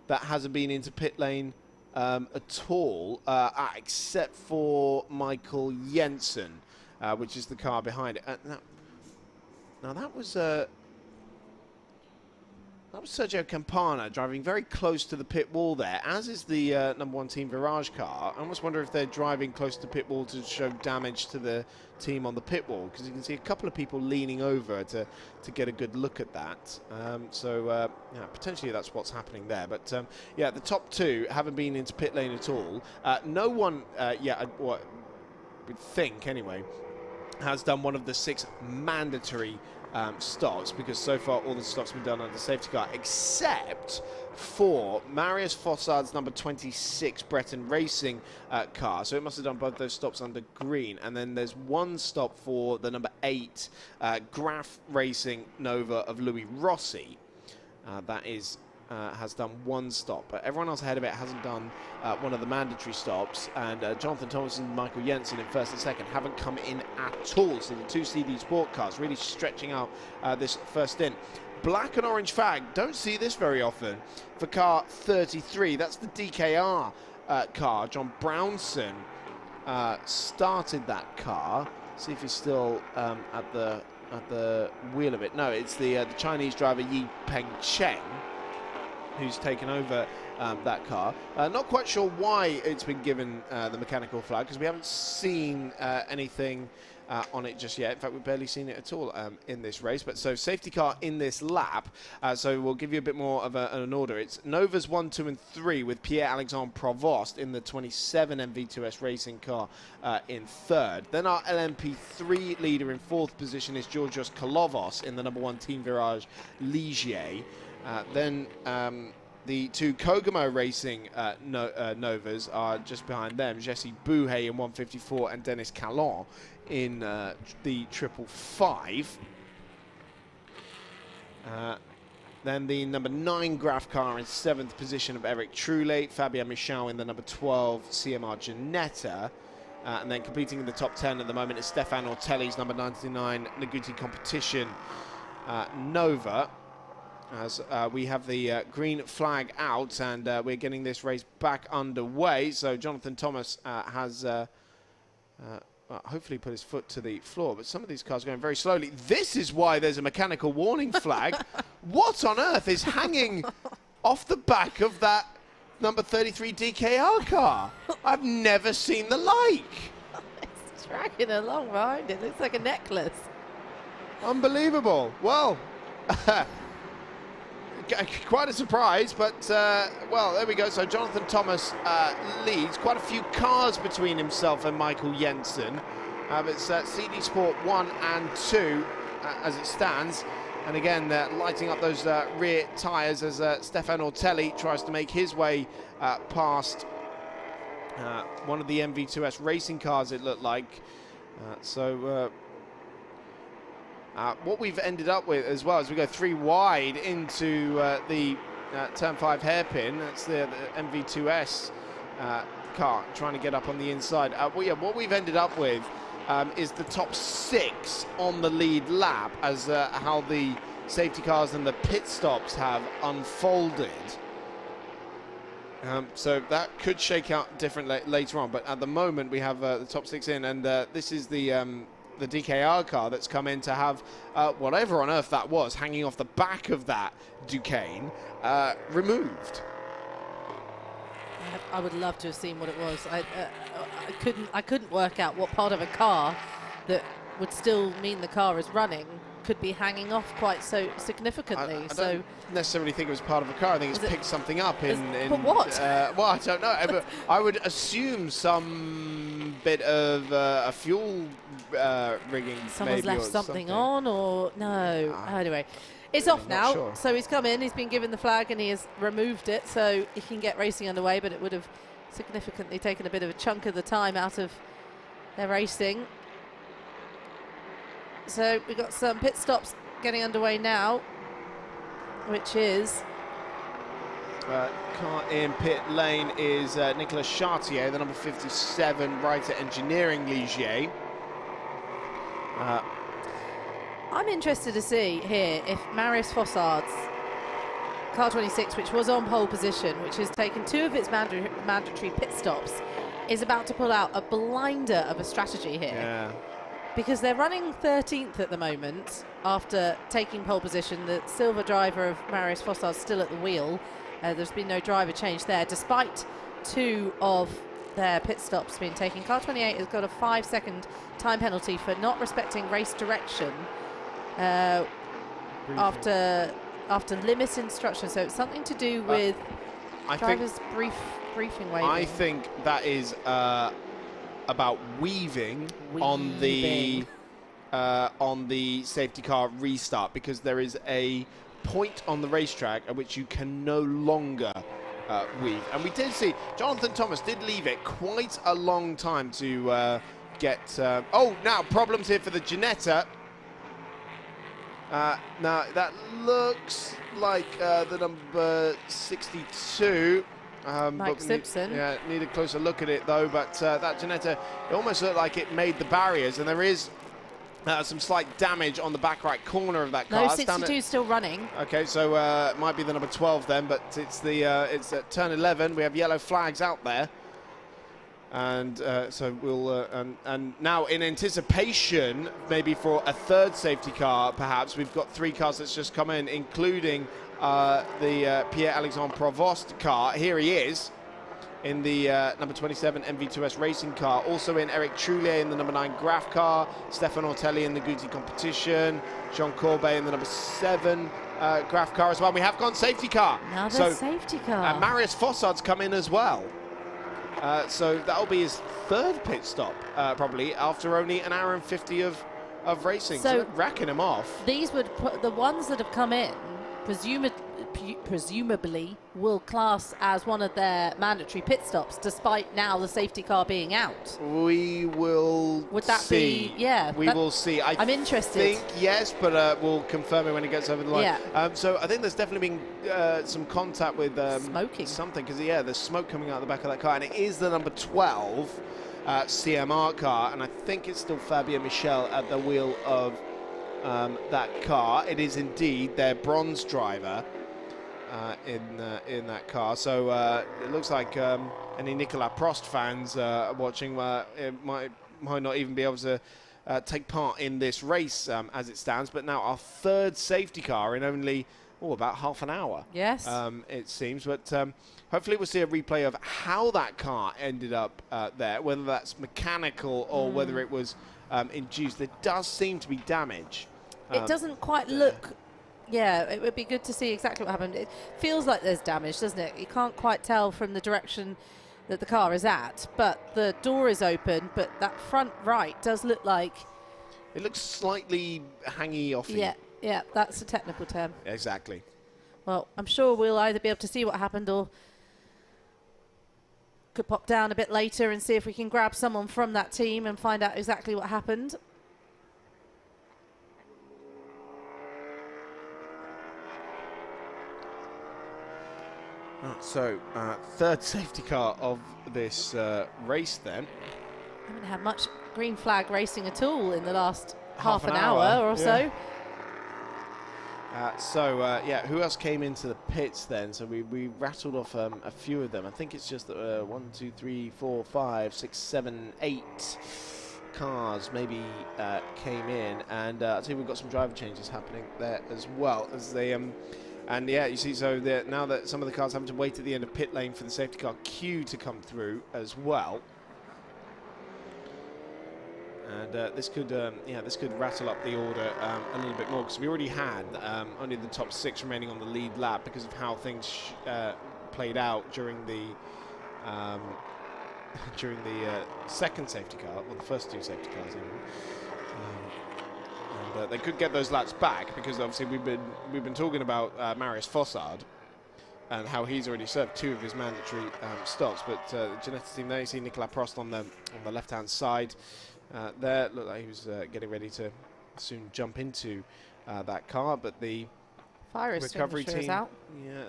[SPEAKER 1] that hasn't been into pit lane at all, except for Michael Jensen, which is the car behind it. Now that was Sergio Campana driving very close to the pit wall there, as is the number 1 Team Virage car. I almost wonder if they're driving close to the pit wall to show damage to the team on the pit wall, because you can see a couple of people leaning over to get a good look at that. So potentially that's what's happening there. But yeah, the top 2 haven't been into pit lane at all. No one yet, what we'd think anyway, has done one of the 6 mandatory stops, because so far all the stops have been done under safety car, except for Marius Fossad's number 26 Breton Racing car. So it must have done both those stops under green. And then there's one stop for the number 8 Graf Racing Nova of Louis Rossi. That is has done one stop, but everyone else ahead of it hasn't done one of the mandatory stops, and Jonathan Thomas and Michael Jensen in first and second haven't come in at all. So the 2 CD Sport cars really stretching out this first stint. Black and orange flag, don't see this very often for car 33. That's the DKR car. John Brownson started that car. See if he's still at the at the wheel of it. No, it's the Chinese driver Yi Peng Cheng who's taken over that car. Not quite sure why it's been given the mechanical flag, because we haven't seen anything on it just yet. In fact, we've barely seen it at all in this race. But so safety car in this lap. So we'll give you a bit more of an order. It's Nova's 1, 2, and 3 with Pierre-Alexandre Provost in the 27 MV2S racing car in third. Then our LMP3 leader in fourth position is Georgios Kolovos in the number 1 Team Virage Ligier. Then the 2 Kogamo Racing Novas are just behind them. Jesse Bouhet in 154 and Dennis Callon in the 555. Then the number 9 Graf car in 7th position of Eric Trulé. Fabien Michal in the number 12 CMR Ginetta. And then competing in the top 10 at the moment is Stéphane Ortelli's number 99 Naguti Competition Nova. As we have the green flag out, and we're getting this race back underway. So Jonathan Thomas has hopefully put his foot to the floor, but some of these cars are going very slowly. This is why there's a mechanical warning flag. What on earth is hanging off the back of that number 33 DKR car? I've never seen the like.
[SPEAKER 13] It's dragging along behind it. Looks like a necklace.
[SPEAKER 1] Unbelievable. Well, quite a surprise, but well, there we go. So Jonathan Thomas leads. Quite a few cars between himself and Michael Jensen. But it's CD Sport 1 and 2 as it stands. And again, lighting up those rear tyres as Stéphane Ortelli tries to make his way past one of the MV2S racing cars, it looked like. What we've ended up with as well as we go 3 wide into the turn 5 hairpin. That's the MV2S car trying to get up on the inside. What we've ended up with is the top 6 on the lead lap as how the safety cars and the pit stops have unfolded. So that could shake out different later on, but at the moment we have the top 6 in, and this is the DKR car that's come in to have whatever on earth that was hanging off the back of that Duqueine removed.
[SPEAKER 13] I would love to have seen what it was. I couldn't work out what part of a car that would still mean the car is running could be hanging off quite so significantly.
[SPEAKER 1] I don't necessarily think it was part of a car. I think it's picked something up in
[SPEAKER 13] but what?
[SPEAKER 1] Well, I don't know. But I would assume some bit of a fuel rigging.
[SPEAKER 13] Someone's
[SPEAKER 1] maybe,
[SPEAKER 13] left something on, or no. Anyway, it's off now.
[SPEAKER 1] Sure.
[SPEAKER 13] So he's come in. He's been given the flag and he has removed it, so he can get racing underway. But it would have significantly taken a bit of a chunk of the time out of their racing. So we've got some pit stops getting underway now, which is...
[SPEAKER 1] car in pit lane is Nicolas Chartier, the number 57 Writer Engineering Ligier.
[SPEAKER 13] I'm interested to see here if Marius Fossard's car 26, which was on pole position, which has taken 2 of its mandatory pit stops, is about to pull out a blinder of a strategy here.
[SPEAKER 1] Yeah.
[SPEAKER 13] Because they're running 13th at the moment after taking pole position. The silver driver of Marius Fossard still at the wheel. There's been no driver change there, despite 2 of their pit stops being taken. Car 28 has got a 5-second time penalty for not respecting race direction after limit instruction. So it's something to do with drivers' briefing waving.
[SPEAKER 1] I think that is about weaving on the safety car restart, because there is a point on the racetrack at which you can no longer weave. And we did see Jonathan Thomas did leave it quite a long time to get... now problems here for the Ginetta. Now that looks like the number 62.
[SPEAKER 13] Mike Simpson.
[SPEAKER 1] Need a closer look at it though, but that Ginetta, it almost looked like it made the barriers, and there is some slight damage on the back right corner of that car.
[SPEAKER 13] No, 62 still running.
[SPEAKER 1] Okay, so it might be the number 12 then, but it's the it's at turn 11. We have yellow flags out there. And so we'll, and now in anticipation, maybe for a third safety car, perhaps, we've got 3 cars that's just come in, including the Pierre-Alexandre Provost car. Here he is in the number 27 MV2S racing car. Also in Eric Trullier in the number 9 Graf car, Stéphane Ortelli in the Gouty competition, Jean Courbet in the number 7 Graf car as well. We have gone safety car.
[SPEAKER 13] Another safety car.
[SPEAKER 1] And Marius Fossard's come in as well. So that'll be his 3rd pit stop, probably, after only an hour and 50 of racing. So racking him off.
[SPEAKER 13] These would put the ones that have come in, presumably will class as one of their mandatory pit stops, despite now the safety car being out.
[SPEAKER 1] We will
[SPEAKER 13] Would that
[SPEAKER 1] see.
[SPEAKER 13] be, yeah.
[SPEAKER 1] We will see.
[SPEAKER 13] I'm interested.
[SPEAKER 1] I think yes, but we'll confirm it when it gets over the line.
[SPEAKER 13] Yeah.
[SPEAKER 1] So I think there's definitely been some contact with
[SPEAKER 13] smoking.
[SPEAKER 1] Something, because there's smoke coming out the back of that car, and it is the number 12 CMR car, and I think it's still Fabien Michel at the wheel of that car. It is indeed their bronze driver in that car. So it looks like any Nicolas Prost fans watching it might not even be able to take part in this race as it stands. But now our 3rd safety car in only about half an hour.
[SPEAKER 13] Yes.
[SPEAKER 1] It seems. But hopefully we'll see a replay of how that car ended up there, whether that's mechanical or whether it was induced. There does seem to be damage.
[SPEAKER 13] It doesn't quite look. Yeah, it would be good to see exactly what happened. It feels like there's damage, doesn't it? You can't quite tell from the direction that the car is at, but the door is open, but that front right does look like...
[SPEAKER 1] It looks slightly hangy-offy.
[SPEAKER 13] Yeah, that's a technical term.
[SPEAKER 1] Exactly.
[SPEAKER 13] Well, I'm sure we'll either be able to see what happened or could pop down a bit later and see if we can grab someone from that team and find out exactly what happened.
[SPEAKER 1] So, 3rd safety car of this race then.
[SPEAKER 13] I haven't had much green flag racing at all in the last half an hour or so.
[SPEAKER 1] Who else came into the pits then? So we rattled off a few of them. I think it's just 1, 2, 3, 4, 5, 6, 7, 8 cars maybe came in. And I think we've got some driver changes happening there as well as they... And yeah, you see, so now that some of the cars having to wait at the end of pit lane for the safety car queue to come through as well. And this could rattle up the order a little bit more, because we already had only the top 6 remaining on the lead lap because of how things played out during the 2nd safety car, or the first 2 safety cars even. They could get those laps back, because obviously we've been talking about Marius Fossard and how he's already served 2 of his mandatory stops. But the Ginetta team there, you see Nicolas Prost on the left-hand side there. Looked like he was getting ready to soon jump into that car, but the
[SPEAKER 13] fire
[SPEAKER 1] recovery team,
[SPEAKER 13] out.
[SPEAKER 1] Yeah,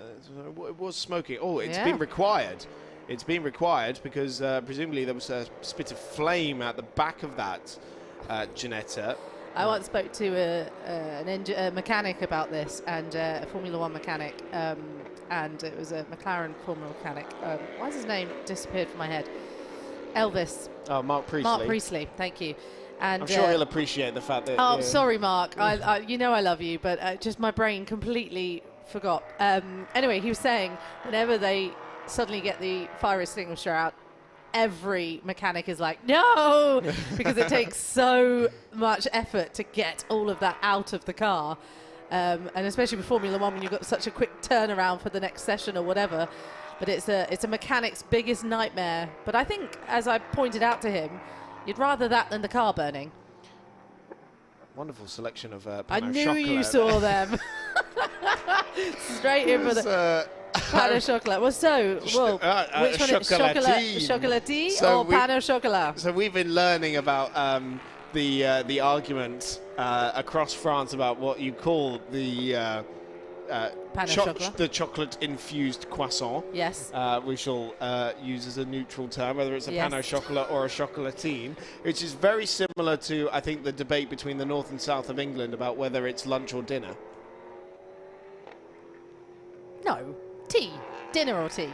[SPEAKER 1] it was smoking. Oh, it's been required. It's been required because presumably there was a spit of flame at the back of that Ginetta.
[SPEAKER 13] I once spoke to a mechanic about this, and a Formula 1 mechanic, and it was a McLaren Formula mechanic. Why has his name disappeared from my head? Elvis.
[SPEAKER 1] Oh, Mark Priestley.
[SPEAKER 13] Mark Priestley, thank you. And
[SPEAKER 1] I'm sure he'll appreciate the fact that...
[SPEAKER 13] Oh, sorry, Mark. I you know I love you, but just my brain completely forgot. Anyway, he was saying whenever they suddenly get the fire extinguisher out, every mechanic is like, no, because it takes so much effort to get all of that out of the car. And especially with Formula 1 when you've got such a quick turnaround for the next session or whatever. But it's a mechanic's biggest nightmare. But I think, as I pointed out to him, you'd rather that than the car burning.
[SPEAKER 1] Wonderful selection of
[SPEAKER 13] I knew you saw them. Straight in for the... Pain au chocolat. Well, which one is chocolatine or pain au chocolat?
[SPEAKER 1] So we've been learning about the argument across France about what you call the chocolate-infused croissant.
[SPEAKER 13] Yes.
[SPEAKER 1] We shall use as a neutral term, whether it's a pain au chocolat or a chocolatine, which is very similar to, I think, the debate between the north and south of England about whether it's lunch or dinner.
[SPEAKER 13] No. Tea. Dinner or tea?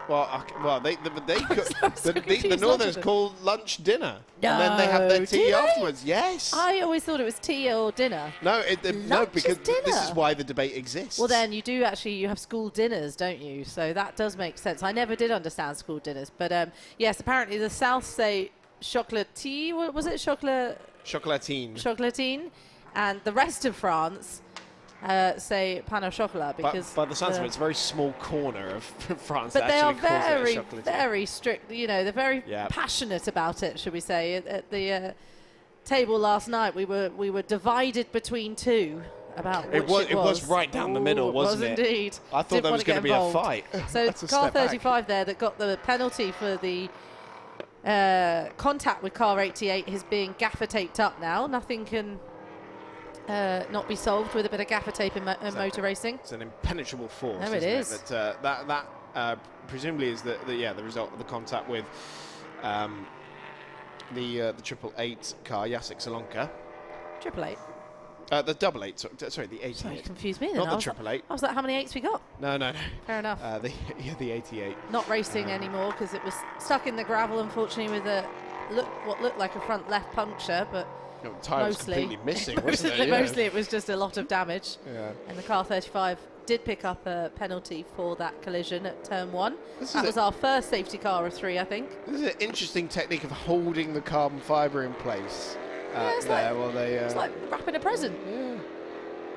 [SPEAKER 1] Well, they could, the Northerners call lunch dinner,
[SPEAKER 13] No,
[SPEAKER 1] and then they have their
[SPEAKER 13] do
[SPEAKER 1] tea
[SPEAKER 13] they?
[SPEAKER 1] afterwards. Yes.
[SPEAKER 13] I always thought it was tea or dinner.
[SPEAKER 1] No, no, because
[SPEAKER 13] dinner.
[SPEAKER 1] this is why the debate exists.
[SPEAKER 13] Well, then you have school dinners, don't you? So that does make sense. I never did understand school dinners, but yes, apparently the South say chocolatine. What was it? Chocolatine, and the rest of France say pain au chocolat because.
[SPEAKER 1] By the sounds of it, it's a very small corner of France.
[SPEAKER 13] But
[SPEAKER 1] that
[SPEAKER 13] they are
[SPEAKER 1] actually calls
[SPEAKER 13] very,
[SPEAKER 1] it a chocolatine.
[SPEAKER 13] very strict. You know, they're very passionate about it, should we say? At the table last night, we were divided between two about which it was.
[SPEAKER 1] It was right down the middle, wasn't it?
[SPEAKER 13] It was indeed.
[SPEAKER 1] I thought there was going to be a fight.
[SPEAKER 13] So car 35 there that got the penalty for the contact with car 88 is being gaffer taped up now. Nothing can not be solved with a bit of gaffer tape in motor racing.
[SPEAKER 1] It's an impenetrable force.
[SPEAKER 13] No, it is.
[SPEAKER 1] That presumably is the result of the contact with the 888 car, Jacek Salonka.
[SPEAKER 13] 888.
[SPEAKER 1] The 88. Sorry, the 88.
[SPEAKER 13] Sorry, you confused me then.
[SPEAKER 1] Not the 888.
[SPEAKER 13] I was like, how many 8s we got?
[SPEAKER 1] No.
[SPEAKER 13] Fair enough.
[SPEAKER 1] The 88.
[SPEAKER 13] Not racing anymore because it was stuck in the gravel, unfortunately, with what looked like a front left puncture, but
[SPEAKER 1] the tyre was completely missing, wasn't it?
[SPEAKER 13] Mostly it was just a lot of damage.
[SPEAKER 1] Yeah.
[SPEAKER 13] And the car 35 did pick up a penalty for that collision at turn 1. That was our first safety car of 3, I think.
[SPEAKER 1] This is an interesting technique of holding the carbon fibre in place.
[SPEAKER 13] It's like wrapping a present.
[SPEAKER 1] Yeah.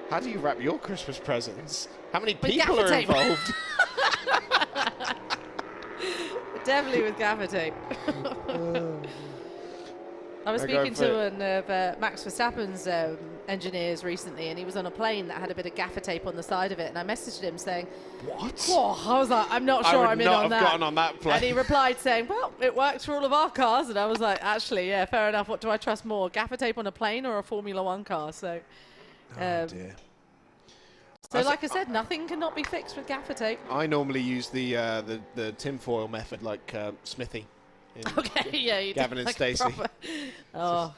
[SPEAKER 1] How do you wrap your Christmas presents? How many people are involved?
[SPEAKER 13] Definitely with gaffer tape. I was speaking to one of Max Verstappen's engineers recently, and he was on a plane that had a bit of gaffer tape on the side of it, and I messaged him saying,
[SPEAKER 1] "What?"
[SPEAKER 13] Oh, I was like, "I'm not sure I'm in on that."
[SPEAKER 1] I would not have gotten on that plane.
[SPEAKER 13] And he replied saying, "Well, it works for all of our cars," and I was like, "Actually, yeah, fair enough. What do I trust more, gaffer tape on a plane or a Formula One car?" So,
[SPEAKER 1] dear.
[SPEAKER 13] So, like I said, nothing cannot be fixed with gaffer tape.
[SPEAKER 1] I normally use the tinfoil method, like Smithy.
[SPEAKER 13] Okay, yeah, you
[SPEAKER 1] Gavin and
[SPEAKER 13] like
[SPEAKER 1] Stacey.
[SPEAKER 13] Oh,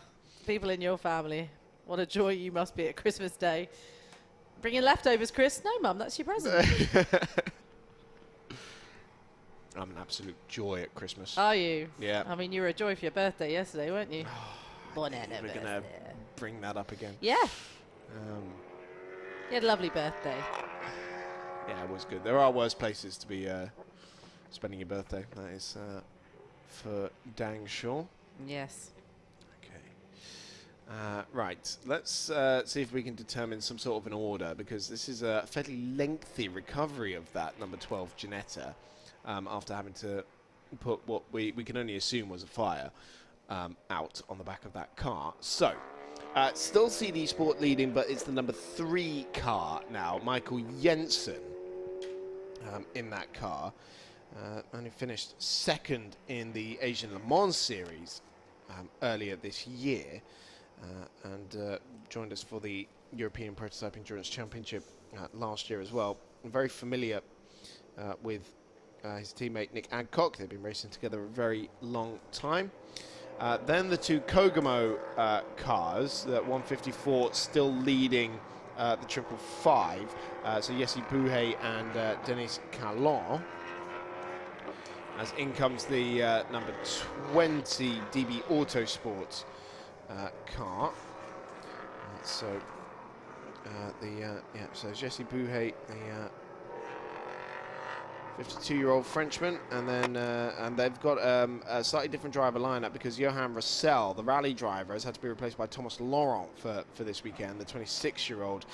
[SPEAKER 13] people in your family. What a joy you must be at Christmas Day. Bringing leftovers, Chris? No, Mum, that's your present.
[SPEAKER 1] I'm an absolute joy at Christmas.
[SPEAKER 13] Are you?
[SPEAKER 1] Yeah.
[SPEAKER 13] I mean, you were a joy for your birthday yesterday, weren't you?
[SPEAKER 1] We're going to bring that up again.
[SPEAKER 13] Yeah. You had a lovely birthday.
[SPEAKER 1] Yeah, it was good. There are worse places to be spending your birthday. That is for dang sure.
[SPEAKER 13] Yes.
[SPEAKER 1] Right, let's see if we can determine some sort of an order, because this is a fairly lengthy recovery of that number 12 Ginetta after having to put what we can only assume was a fire out on the back of that car. So, still CD Sport leading, but it's the number 3 car now, Michael Jensen, in that car. Only finished second in the Asian Le Mans series earlier this year. And joined us for the European Prototype Endurance Championship last year as well. I'm very familiar with his teammate Nick Adcock. They've been racing together a very long time. Then the 2 Kogamo cars, that 154 still leading the 555. So Jesse Bouhet and Denis Callon. As in comes the number 20 DB Autosport car. So Jesse Bouhet, the 52-year-old Frenchman, and then and they've got a slightly different driver lineup because Johan Russell, the rally driver, has had to be replaced by Thomas Laurent for this weekend, the 26-year-old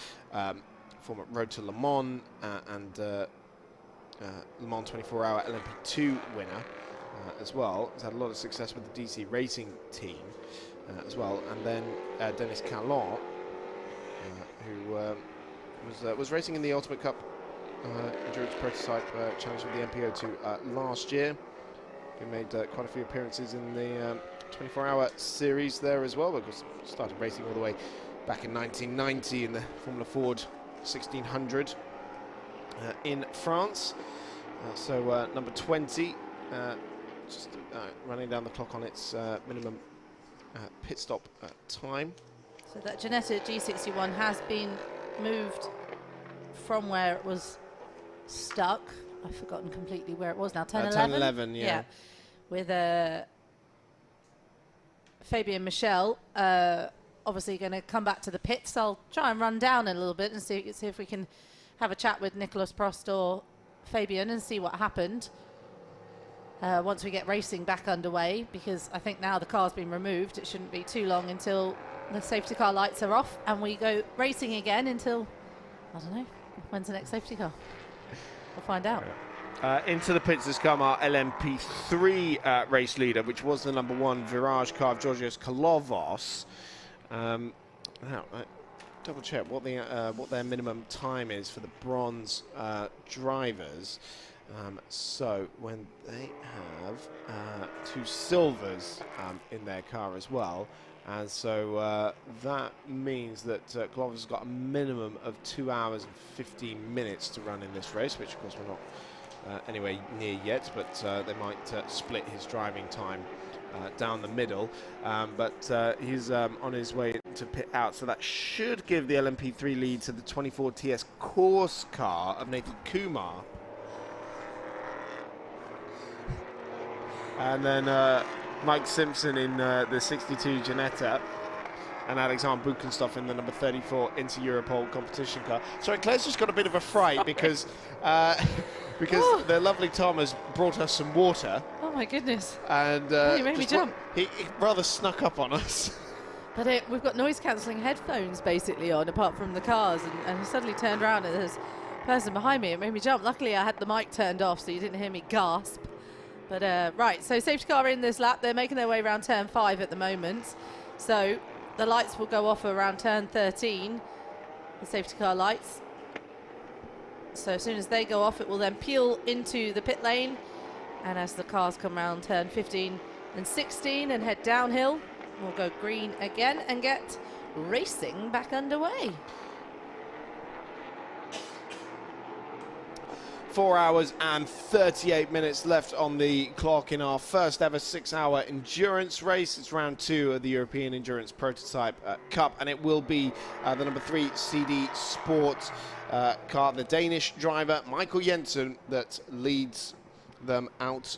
[SPEAKER 1] former Road to Le Mans and Le Mans 24-hour LMP2 winner as well. He's had a lot of success with the DC Racing team as well. And then Denis Callon, who was racing in the Ultimate Cup Endurance Prototype Challenge with the MPO2 last year. He made quite a few appearances in the 24-hour series there as well, because started racing all the way back in 1990 in the Formula Ford 1600 in France. So number 20, just running down the clock on its minimum pit stop time.
[SPEAKER 13] So that Ginetta G61 has been moved from where it was stuck I've forgotten completely where it was now. 10-11?
[SPEAKER 1] 10-11, yeah.
[SPEAKER 13] With Fabien Michel, obviously going to come back to the pits. I'll try and run down a little bit and see if we can have a chat with Nicolas Prost or Fabien and see what happened once we get racing back underway, because I think now the car's been removed, it shouldn't be too long until the safety car lights are off and we go racing again until, I don't know, when's the next safety car? We'll find out.
[SPEAKER 1] Into the pits has come our LMP3 race leader, which was the number 1 Virage car of Georgios Kalovos. Now, double check what their minimum time is for the bronze drivers. So when they have 2 silvers in their car as well, and so that means that Kalovos has got a minimum of 2 hours and 15 minutes to run in this race, which of course we're not anywhere near yet, but they might split his driving time down the middle, but he's on his way to pit out, so that should give the LMP3 lead to the 24 TS course car of Nathan Kumar. And then Mike Simpson in the 62 Ginetta, and Alexander Buchenstoff in the number 34 Inter Europol competition car. Sorry, Claire's just got a bit of a fright because the lovely Tom has brought us some water.
[SPEAKER 13] Oh my goodness!
[SPEAKER 1] And
[SPEAKER 13] you made me jump.
[SPEAKER 1] He rather snuck up on us.
[SPEAKER 13] But we've got noise-cancelling headphones basically on, apart from the cars, and he suddenly turned around and there's a person behind me. It made me jump. Luckily, I had the mic turned off, so you didn't hear me gasp. But right, so safety car in this lap. They're making their way around turn 5 at the moment. So the lights will go off around turn 13, the safety car lights. So as soon as they go off, it will then peel into the pit lane. And as the cars come around turn 15 and 16 and head downhill, we'll go green again and get racing back underway.
[SPEAKER 1] 4 hours and 38 minutes left on the clock in our first ever 6-hour endurance race. It's round 2 of the European Endurance Prototype Cup, and it will be the number 3 CD Sport car, the Danish driver Michael Jensen, that leads them out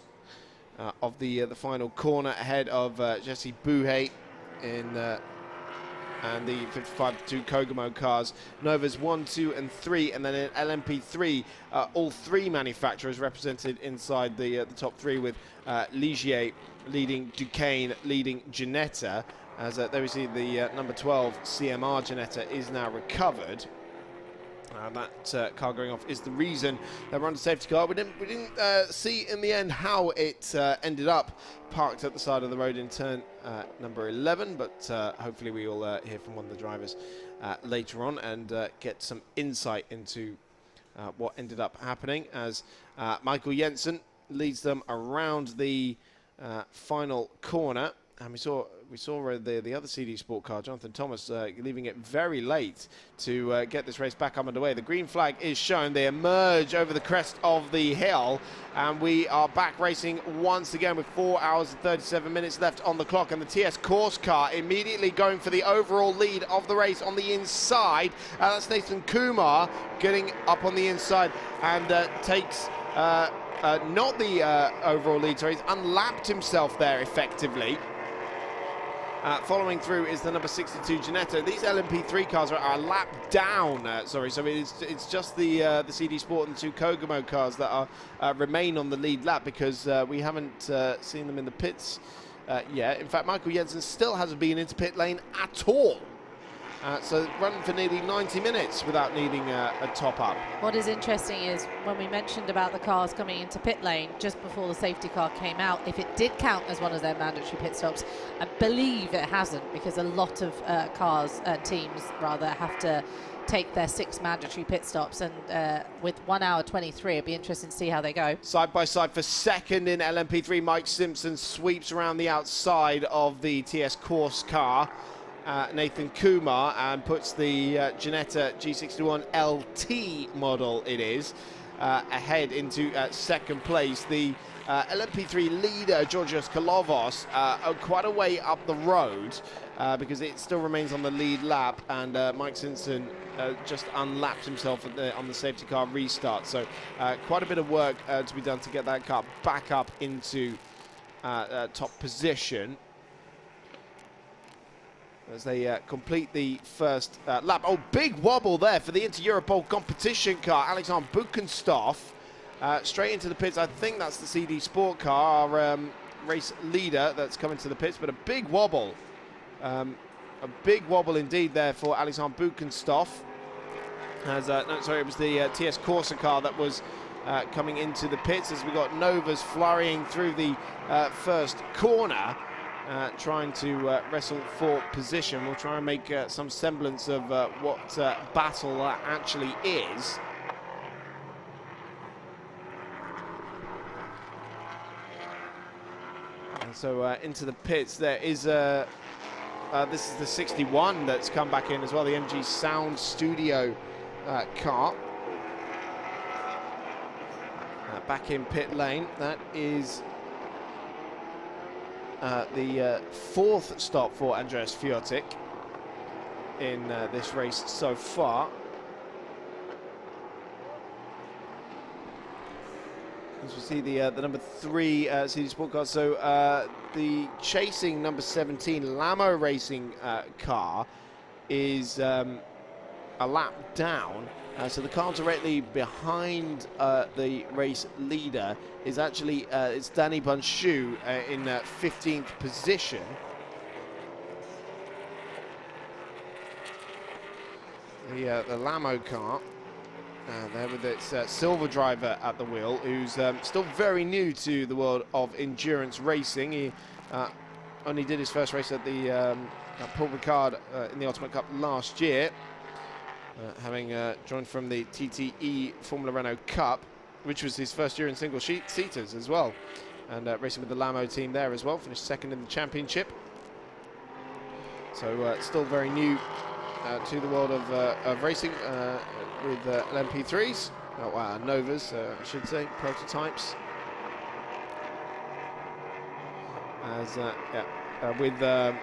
[SPEAKER 1] of the final corner ahead of Jesse Bouhet in and the 55-2 Kogamo cars, Novas 1, 2 and 3, and then in LMP3, all 3 manufacturers represented inside the top 3, with Ligier leading Duqueine, leading Ginetta, as there we see the number 12 CMR Ginetta is now recovered. That car going off is the reason that we're under safety car. We didn't see in the end how it ended up parked at the side of the road in turn number 11, but hopefully we will hear from one of the drivers later on and get some insight into what ended up happening, as Michael Jensen leads them around the final corner. And we saw the other CD Sport car, Jonathan Thomas, leaving it very late to get this race back up underway. The green flag is shown. They emerge over the crest of the hill, and we are back racing once again with 4 hours and 37 minutes left on the clock. And the TS course car immediately going for the overall lead of the race on the inside. That's Nathan Kumar getting up on the inside and takes not the overall lead, so he's unlapped himself there effectively. Following through is the number 62 Ginetta. These LMP3 cars are a lap down. So it's just the CD Sport and 2 Kogamo cars that are remain on the lead lap, because we haven't seen them in the pits yet. In fact, Michael Jensen still hasn't been into pit lane at all. So running for nearly 90 minutes without needing a top up.
[SPEAKER 13] What is interesting is when we mentioned about the cars coming into pit lane just before the safety car came out, if it did count as one of their mandatory pit stops, I believe it hasn't, because a lot of teams rather have to take their 6 mandatory pit stops, and with 1 hour 23, it'll be interesting to see how they go.
[SPEAKER 1] Side by side for second in LMP3, Mike Simpson sweeps around the outside of the TS course car. Nathan Kumar, and puts the Ginetta G61 LT model it is ahead into second place. The LMP3 leader, Georgios Kalovos, quite a way up the road because it still remains on the lead lap, and Mike Simpson just unlapped himself on the safety car restart. So quite a bit of work to be done to get that car back up into top position as they complete the first lap. Oh, big wobble there for the Inter-Europol competition car, Alexander Buchenstoff. Straight into the pits. I think that's the CD Sport car, our race leader, that's coming to the pits, but a big wobble. A big wobble indeed there for Alexander Buchenstoff. No, sorry, it was the TS Corsa car that was coming into the pits as we got Novas flurrying through the first corner, trying to wrestle for position. We'll try and make some semblance of what battle that actually is. So into the pits there is this is the 61 that's come back in as well, the MG Sound Studio car. Back in pit lane, that is the fourth stop for Andreas Fiotic in this race so far. As we see the number 3 CD Sport car, so the chasing number 17 Lamo Racing car is a lap down. So the car directly behind the race leader is actually it's Danny Bunchu in 15th position. The Lamo car. There with its silver driver at the wheel, who's still very new to the world of endurance racing. He only did his first race at the Paul Ricard in the Ultimate Cup last year, having joined from the TTE Formula Renault Cup, which was his first year in single seaters as well, and racing with the Lamo team there as well. Finished second in the championship. So still very new to the world of racing with LMP3s, Novas, I should say, prototypes. As with the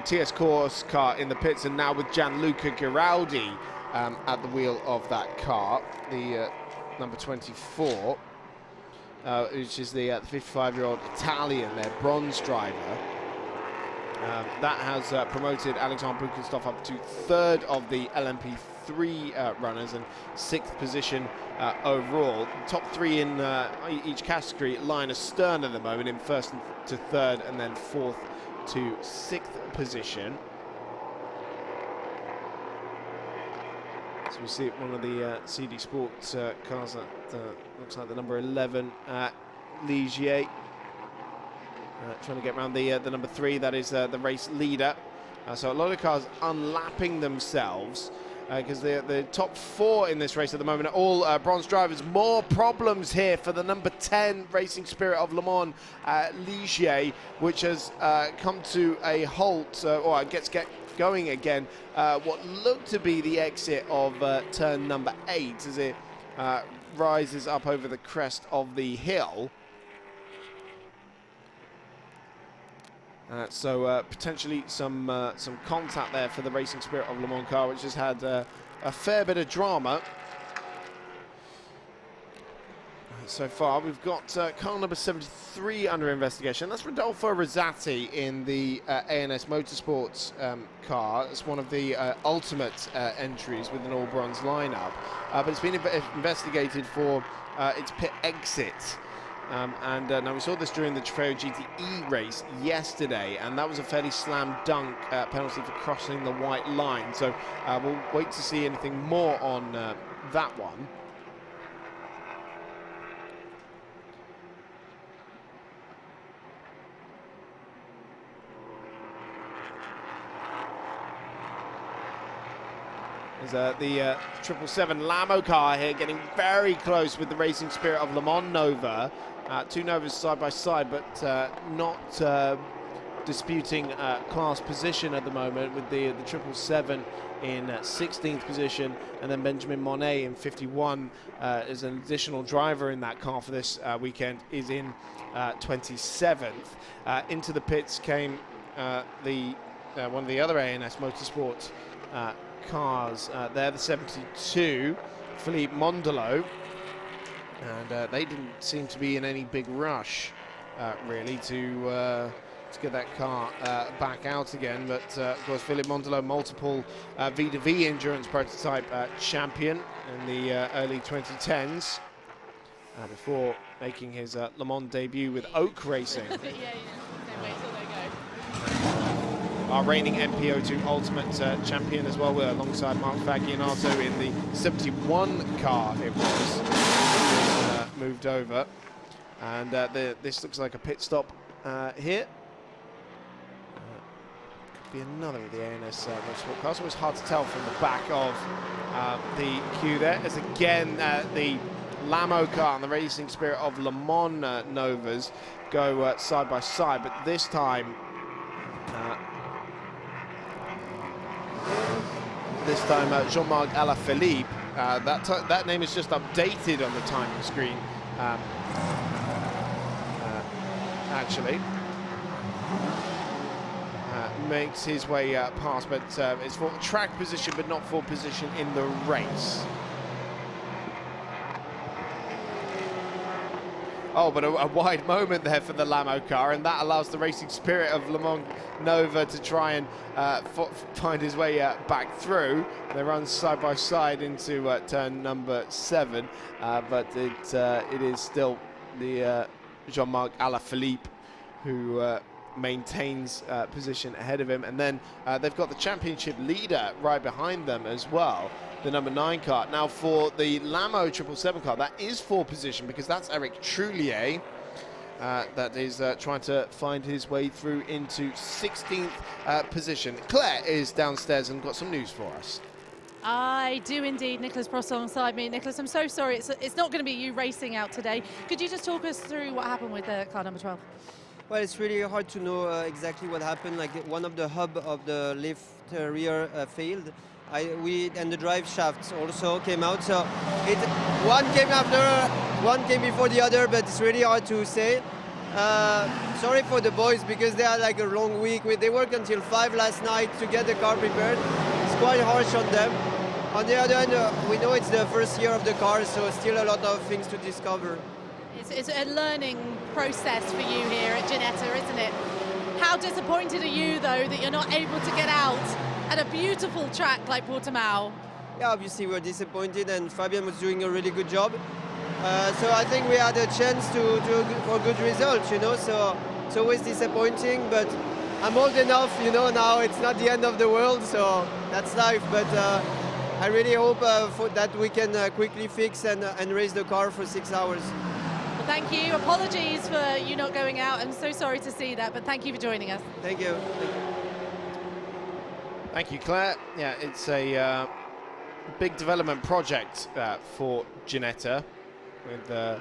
[SPEAKER 1] TS Corse car in the pits, and now with Gianluca Giraldi at the wheel of that car, the number 24, which is the 55-year-old Italian, their bronze driver. That has promoted Alexander Buchenstoff up to third of the LMP3 runners and 6th position overall. Top 3 in each category line astern at the moment, in first to third and then 4th to 6th position. So we see one of the CD Sports cars that looks like the number 11 Ligier. Trying to get around the number 3, that is the race leader. So a lot of cars unlapping themselves because the top 4 in this race at the moment are all bronze drivers. More problems here for the number 10 Racing Spirit of Le Mans, Ligier, which has come to a halt, or gets going again. What looked to be the exit of turn number 8 as it rises up over the crest of the hill. So potentially some contact there for the Racing Spirit of Le Mans car, which has had a fair bit of drama so far. We've got car number 73 under investigation. That's Rodolfo Rosati in the ANS Motorsports car. It's one of the ultimate entries with an all-bronze lineup, but it's been investigated for its pit exit. Now we saw this during the Trofeo GTE race yesterday, and that was a fairly slam dunk penalty for crossing the white line. So we'll wait to see anything more on that one. There's the 777 Lamo car here getting very close with the Racing Spirit of Le Mans Nova. 2 Novas side by side, but not disputing class position at the moment, with the 777 in 16th position, and then Benjamin Monet in 51 as an additional driver in that car for this weekend is in 27th. Into the pits came one of the other ANS Motorsport cars. They're the 72, Philippe Mondolo, and they didn't seem to be in any big rush really to get that car back out again. But of course, Philippe Mondolo, multiple V2V endurance prototype champion in the early 2010s, before making his Le Mans debut with Oak Racing. Our reigning MPO2 Ultimate champion as well, alongside Mark Fagianato in the 71 car it was, moved over. And this looks like a pit stop here. Could be another of the ANS Motorsport cars. It was hard to tell from the back of the queue there, as again the Lamo car and the Racing Spirit of Le Mans Novas go side by side, but this time Jean-Marc Alaphilippe, that name is just updated on the timing screen, actually. Makes his way past, but it's for track position, but not for position in the race. Oh, but a wide moment there for the Lamo car, and that allows the Racing Spirit of Le Mans Nova to try and find his way back through. They run side by side into turn number 7, but it is still the Jean-Marc Alaphilippe who maintains position ahead of him. And then they've got the championship leader right behind them as well, the number 9 car. Now for the Lamo 777 car, that is for position, because that's Eric Trullier that is trying to find his way through into 16th position. Claire is downstairs and got some news for us.
[SPEAKER 7] I do indeed. Nicolas Prost alongside me. Nicolas, I'm so sorry, it's not going to be you racing out today. Could you just talk us through what happened with car number 12?
[SPEAKER 14] Well, it's really hard to know exactly what happened. Like, one of the hub of the lift rear failed. And the drive shafts also came out. So one came after, one came before the other, but it's really hard to say. Sorry for the boys, because they had like a long week. They worked until 5 last night to get the car prepared. It's quite harsh on them. On the other hand, we know it's the first year of the car, so still a lot of things to discover.
[SPEAKER 7] It's a learning process for you here at Ginetta, isn't it? How disappointed are you, though, that you're not able to get out at a beautiful track like Portimão?
[SPEAKER 14] Yeah, obviously we're disappointed, and Fabian was doing a really good job. So I think we had a chance for good results, you know, so it's always disappointing, but I'm old enough, you know, now it's not the end of the world, so that's life. But I really hope that we can quickly fix and race the car for 6 hours.
[SPEAKER 7] Well, thank you. Apologies for you not going out. I'm so sorry to see that, but thank you for joining us.
[SPEAKER 14] Thank you.
[SPEAKER 1] Thank you, Claire. Yeah, it's a big development project for Ginetta with their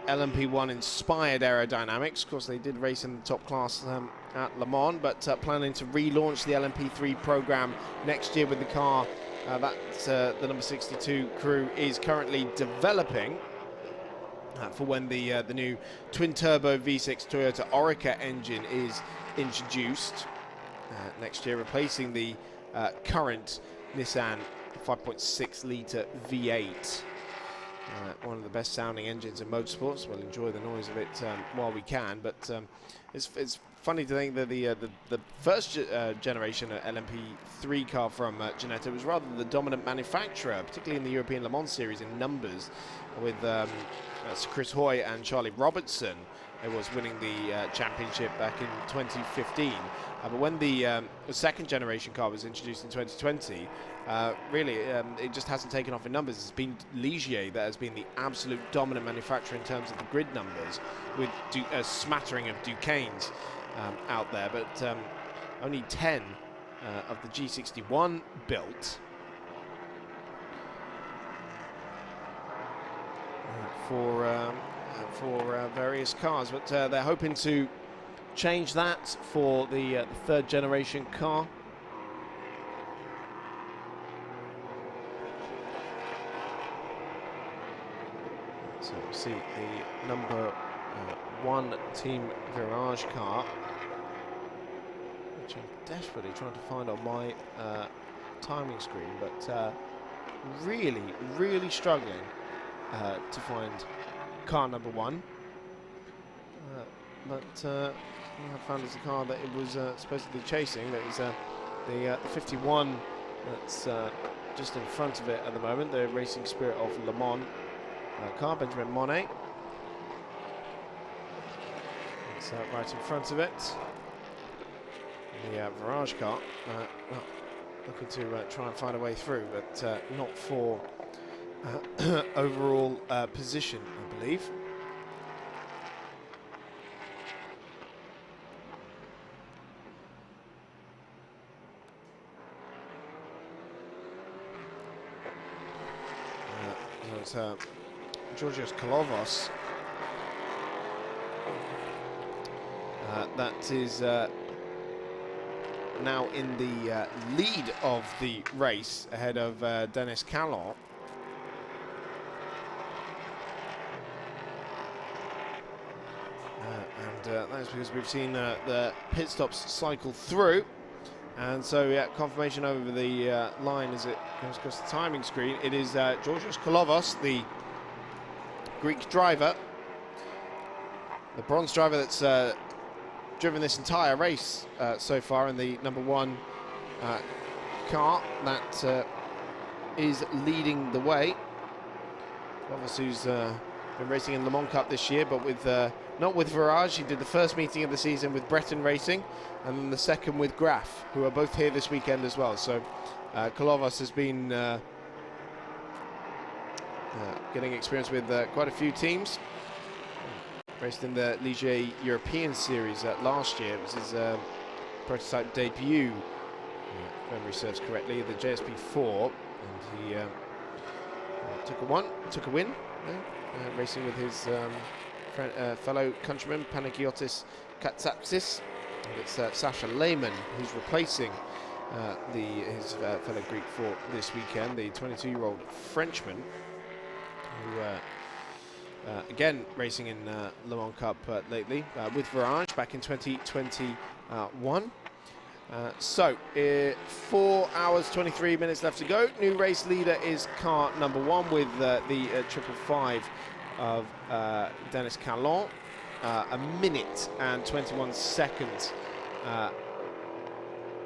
[SPEAKER 1] LMP1 inspired aerodynamics. Of course, they did race in the top class at Le Mans, but planning to relaunch the LMP3 program next year with the car that the number 62 crew is currently developing for when the new twin-turbo V6 Toyota Orica engine is introduced next year, replacing the current Nissan 5.6-litre V8. One of the best sounding engines in motorsports. We'll enjoy the noise of it while we can, but it's funny to think that the first generation LMP3 car from Ginetta was rather the dominant manufacturer, particularly in the European Le Mans series in numbers, with Chris Hoy and Charlie Robertson. It was winning the championship back in 2015. But when the second generation car was introduced in 2020, really it just hasn't taken off in numbers. It's been Ligier that has been the absolute dominant manufacturer in terms of the grid numbers, with a smattering of Duqueines out there, but only 10 of the G61 built. For various cars, but they're hoping to change that for the third generation car. So we see the number 1 Team Virage car, which I'm desperately trying to find on my timing screen, but really struggling to find car number 1. But what I found is the car that it was supposedly chasing. That is the 51 that's just in front of it at the moment, the Racing Spirit of Le Mans car, Benjamin Monet. It's right in front of it. The Virage car, well, looking to try and find a way through, but not for overall position, I believe. It's Georgios Kalovos. That is now in the lead of the race, ahead of Dennis Callon. And that's because we've seen the pit stops cycle through. And so, yeah, confirmation over the line as it goes across the timing screen. It is Georgios Kalovos, the Greek driver, the bronze driver that's driven this entire race so far in the number 1 car that is leading the way. Kalovos, who's been racing in Le Mans Cup this year, but with not with Virage. He did the first meeting of the season with Breton Racing, and then the second with Graf, who are both here this weekend as well. So Kalovos has been getting experience with quite a few teams. Raced in the Ligier European Series last year. It was his prototype debut, if memory serves correctly, the JSP4, and he took a win, racing with his fellow countryman Panagiotis Katsatsis. And it's Sasha Lehmann who's replacing his fellow Greek for this weekend, the 22-year-old Frenchman, who again racing in Le Mans Cup lately with Virage back in 2021. So 4 hours 23 minutes left to go. New race leader is car number 1 with the 555 of Dennis Callon. A minute and 21 seconds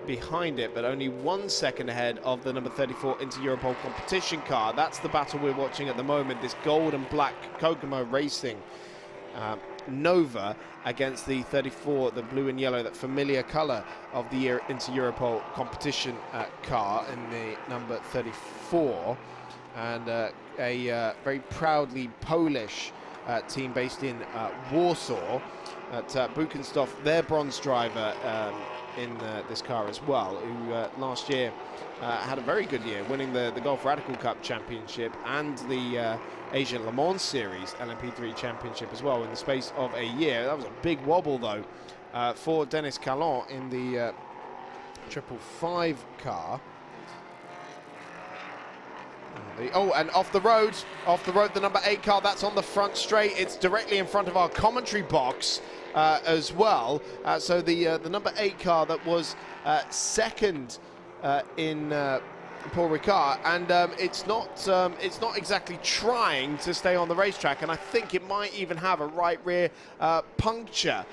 [SPEAKER 1] behind it, but only 1 second ahead of the number 34 Inter-Europol competition car. That's the battle we're watching at the moment, this gold and black Kokomo Racing Nova against the 34, the blue and yellow, that familiar colour of the Inter-Europol competition car in the number 34. And a very proudly Polish team based in Warsaw at Buchenstoff, their bronze driver in this car as well, who last year had a very good year, winning the Golf Radical Cup Championship and the Asian Le Mans Series LMP3 Championship as well in the space of a year. That was a big wobble though for Dennis Callon in the 555 car. And off the road, the number 8 car, that's on the front straight. It's directly in front of our commentary box as well. So the number 8 car that was second in Paul Ricard, and it's not exactly trying to stay on the racetrack, and I think it might even have a right rear puncture.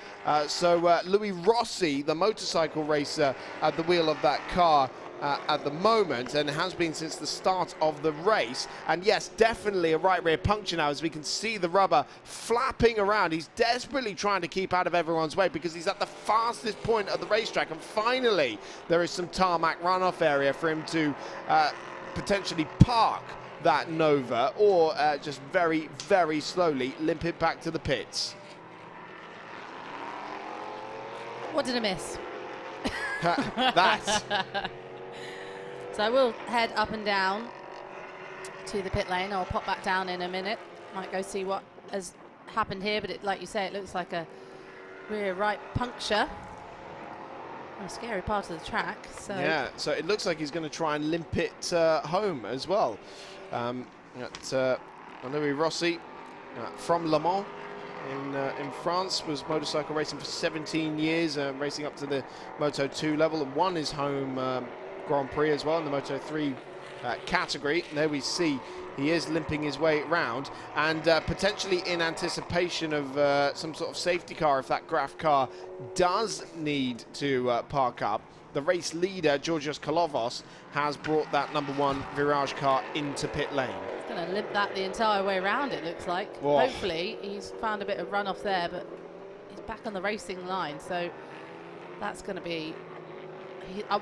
[SPEAKER 1] So Louis Rossi, the motorcycle racer, at the wheel of that car at the moment, and has been since the start of the race. And yes, definitely a right rear puncture now, as we can see the rubber flapping around. He's desperately trying to keep out of everyone's way because he's at the fastest point of the racetrack, and finally there is some tarmac runoff area for him to potentially park that Nova, or just very, very slowly limp it back to the pits.
[SPEAKER 13] What did I miss?
[SPEAKER 1] That.
[SPEAKER 13] So I will head up and down to the pit lane. I'll pop back down in a minute. Might go see what has happened here, but like you say, it looks like a rear right puncture. A scary part of the track. So
[SPEAKER 1] yeah, so it looks like he's going to try and limp it home as well. Louis Rossi from Le Mans in France, was motorcycle racing for 17 years, racing up to the Moto 2 level, and won his home Grand Prix as well in the Moto 3 category. And there we see he is limping his way round, and potentially in anticipation of some sort of safety car if that Graf car does need to park up. The race leader, Georgios Kalovos, has brought that #1 Virage car into pit lane.
[SPEAKER 13] He's going to limp that the entire way around, it looks like.
[SPEAKER 1] Oh.
[SPEAKER 13] Hopefully he's found a bit of runoff there, but he's back on the racing line, so that's going to be...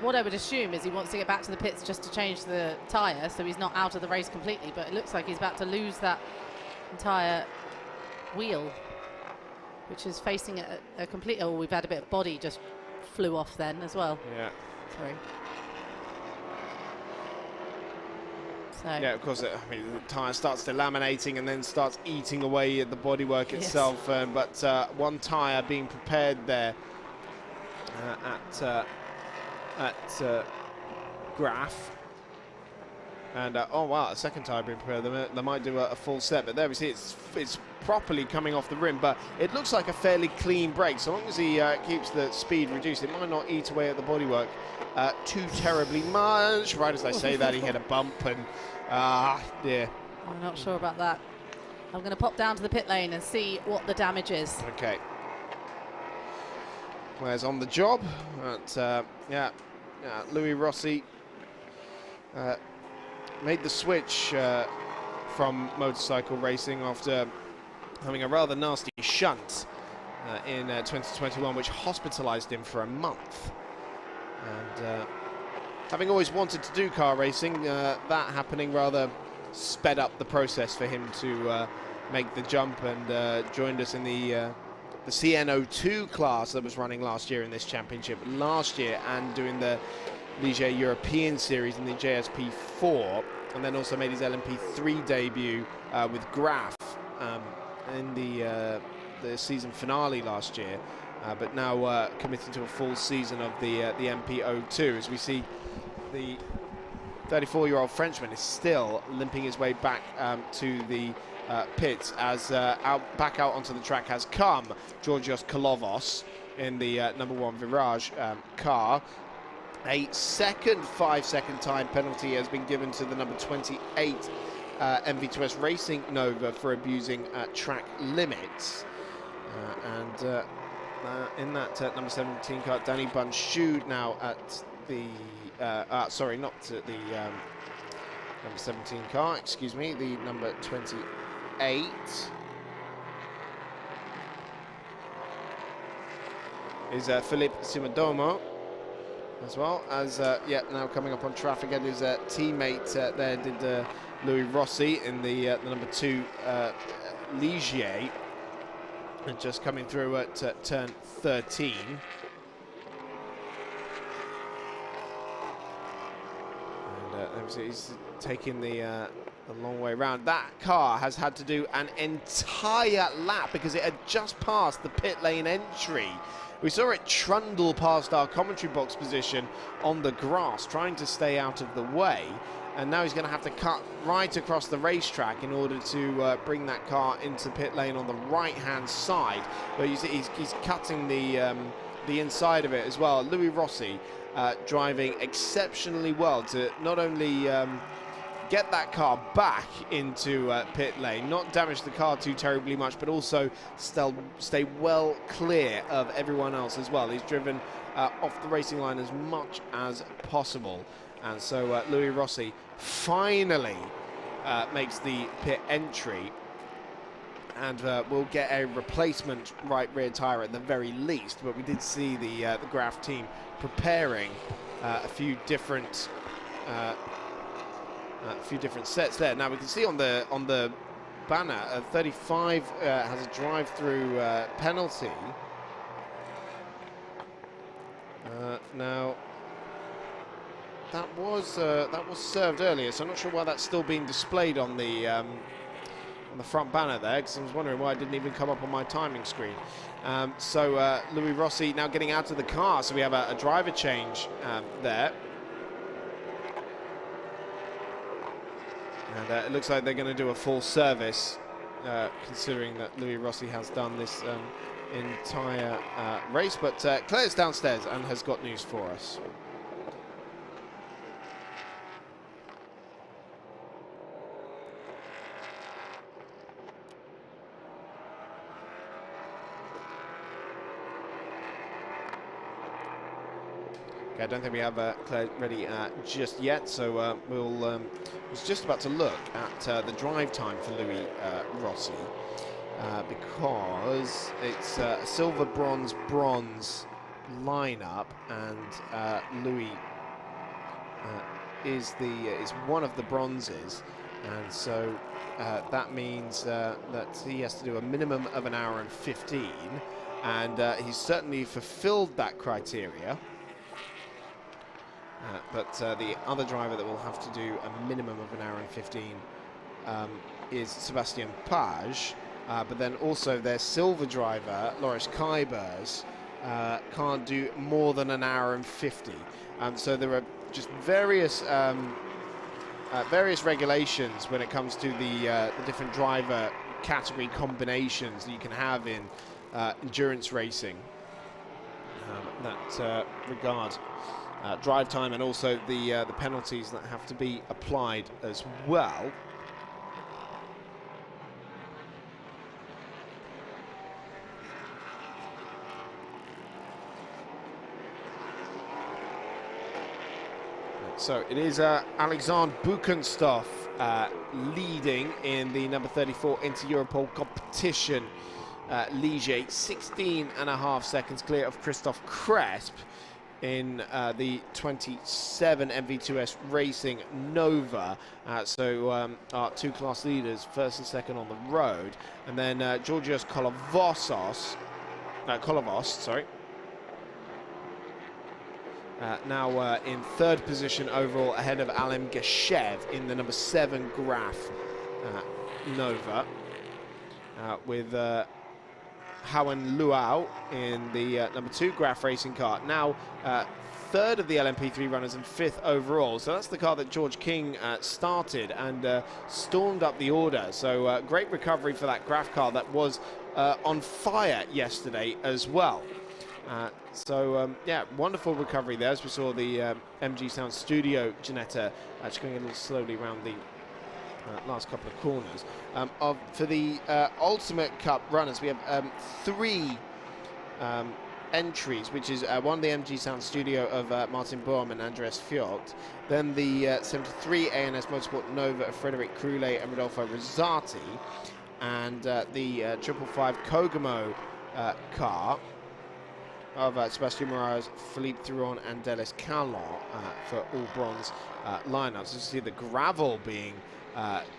[SPEAKER 13] what I would assume is he wants to get back to the pits just to change the tyre, so he's not out of the race completely, but it looks like he's about to lose that entire wheel, which is facing a complete... Oh, we've had a bit of body just flew off then as well.
[SPEAKER 1] Yeah.
[SPEAKER 13] Sorry. So.
[SPEAKER 1] Yeah, of course, I mean, the tyre starts delaminating and then starts eating away at the bodywork itself, but one tyre being prepared there at Graf. And oh wow, a second tyre being prepared. They might do a full set, but there we see it's properly coming off the rim. But it looks like a fairly clean break. So long as he keeps the speed reduced, it might not eat away at the bodywork too terribly much. Right as I say that, he hit a bump, and yeah.
[SPEAKER 13] I'm not sure about that. I'm going to pop down to the pit lane and see what the damage is.
[SPEAKER 1] Okay. Claire's on the job. But, Louis Rossi made the switch from motorcycle racing after having a rather nasty shunt in 2021, which hospitalized him for a month. And having always wanted to do car racing, that happening rather sped up the process for him to make the jump, and joined us in the CN02 class that was running last year in this championship last year, and doing the Ligier European Series in the JSP4, and then also made his LMP3 debut with Graf in the season finale last year, but now committing to a full season of the MP02. As we see, the 34-year-old Frenchman is still limping his way back to the pits, as back out onto the track has come Georgios Kalovos in the #1 Virage car. A second 5-second time penalty has been given to the number 28 MV2S Racing Nova for abusing track limits. And in that number 17 car, Danny Bunshud now at the... sorry, not at the number 17 car, excuse me, the number 28. Is Philippe Simodomo, as well as, now coming up on track again, his teammate there did Louis Rossi in the number 2 Ligier, and just coming through at turn 13. And he's taking the long way around. That car has had to do an entire lap because it had just passed the pit lane entry. We saw it trundle past our commentary box position on the grass, trying to stay out of the way. And now he's going to have to cut right across the racetrack in order to bring that car into pit lane on the right-hand side. But you see he's cutting the inside of it as well. Louis Rossi driving exceptionally well to not only get that car back into pit lane, not damage the car too terribly much, but also still stay well clear of everyone else as well. He's driven off the racing line as much as possible. And so Louis Rossi finally makes the pit entry, and we'll get a replacement right rear tyre at the very least. But we did see the Graf team preparing a few different sets there. Now we can see on the banner 35 has a drive-through penalty. Now that was served earlier, so I'm not sure why that's still being displayed on the the front banner there, because I was wondering why it didn't even come up on my timing screen. So Louis Rossi now getting out of the car, so we have a driver change there. And it looks like they're going to do a full service, considering that Louis Rossi has done this entire race. But Claire's downstairs and has got news for us. I don't think we have Claire ready just yet, so we'll. Was just about to look at the drive time for Louis Rossi because it's a silver, bronze, bronze lineup, and Louis is one of the bronzes, and so that means that he has to do a minimum of 1 hour and 15, and he's certainly fulfilled that criteria. But the other driver that will have to do a minimum of 1 hour and 15 is Sébastien Page. But then also their silver driver, Loris Kuybers, can't do more than 1 hour and 50. So there are just various regulations when it comes to the different driver category combinations that you can have in endurance racing that regard drive time, and also the penalties that have to be applied as well. So it is Alexander Buchenstoff leading in the number 34 Inter-Europol competition. Ligier 16.5 seconds clear of Christophe Cresp in the 27 MV2S Racing Nova. So our two class leaders, first and second on the road. And then Georgios Kolovos, sorry. Now in third position overall, ahead of Alem Geshev in the number 7 Graf Nova, with Howen Luau in the number 2 Graf racing car. Now third of the LMP3 runners and 5th overall. So that's the car that George King started and stormed up the order. So great recovery for that Graf car that was on fire yesterday as well. Yeah, wonderful recovery there, as we saw the MG Sound Studio Ginetta actually going a little slowly around the last couple of corners. For the Ultimate Cup runners, we have 3 entries, which is one, the MG Sound Studio of Martin Bohm and Andreas Fjogt, then the 73 ANS Motorsport Nova of Frederic Croulet and Rodolfo Rosati, and the 555 Kogamo car of Sébastien Moraes, Philippe Thuron and Delis Callon for all bronze lineups. So you see the gravel being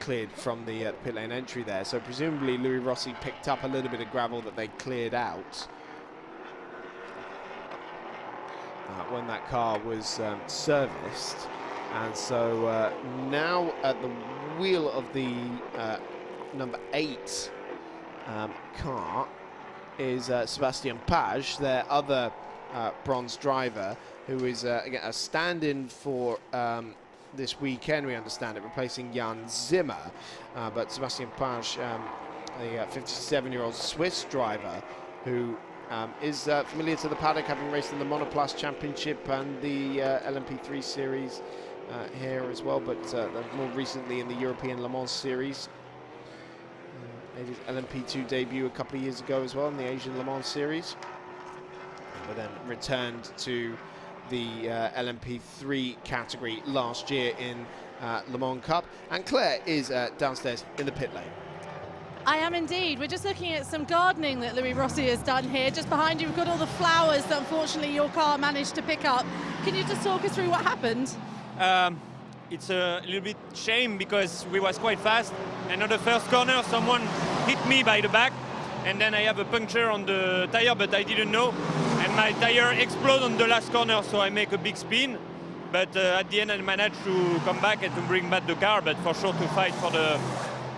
[SPEAKER 1] cleared from the pit lane entry there. So presumably Louis Rossi picked up a little bit of gravel that they cleared out when that car was serviced. And so now at the wheel of the number 8 car is Sébastien Page, their other bronze driver, who is again a stand-in for this weekend, we understand it, replacing Jan Zimmer. But Sébastien Page, the 57-year-old Swiss driver, who is familiar to the paddock, having raced in the Monoplace Championship and the LMP3 series here as well, but more recently in the European Le Mans series. Made his LMP2 debut a couple of years ago as well in the Asian Le Mans series, but then returned to the LMP3 category last year in Le Mans Cup. And Claire is downstairs in the pit lane.
[SPEAKER 7] I am indeed. We're just looking at some gardening that Louis Rossi has done here. Just behind you, we've got all the flowers that unfortunately your car managed to pick up. Can you just talk us through what happened?
[SPEAKER 15] It's a little bit shame because we was quite fast, and on the first corner someone hit me by the back, and then I have a puncture on the tire, but I didn't know, and my tire exploded on the last corner, so I make a big spin, but at the end I managed to come back and to bring back the car, but for sure to fight for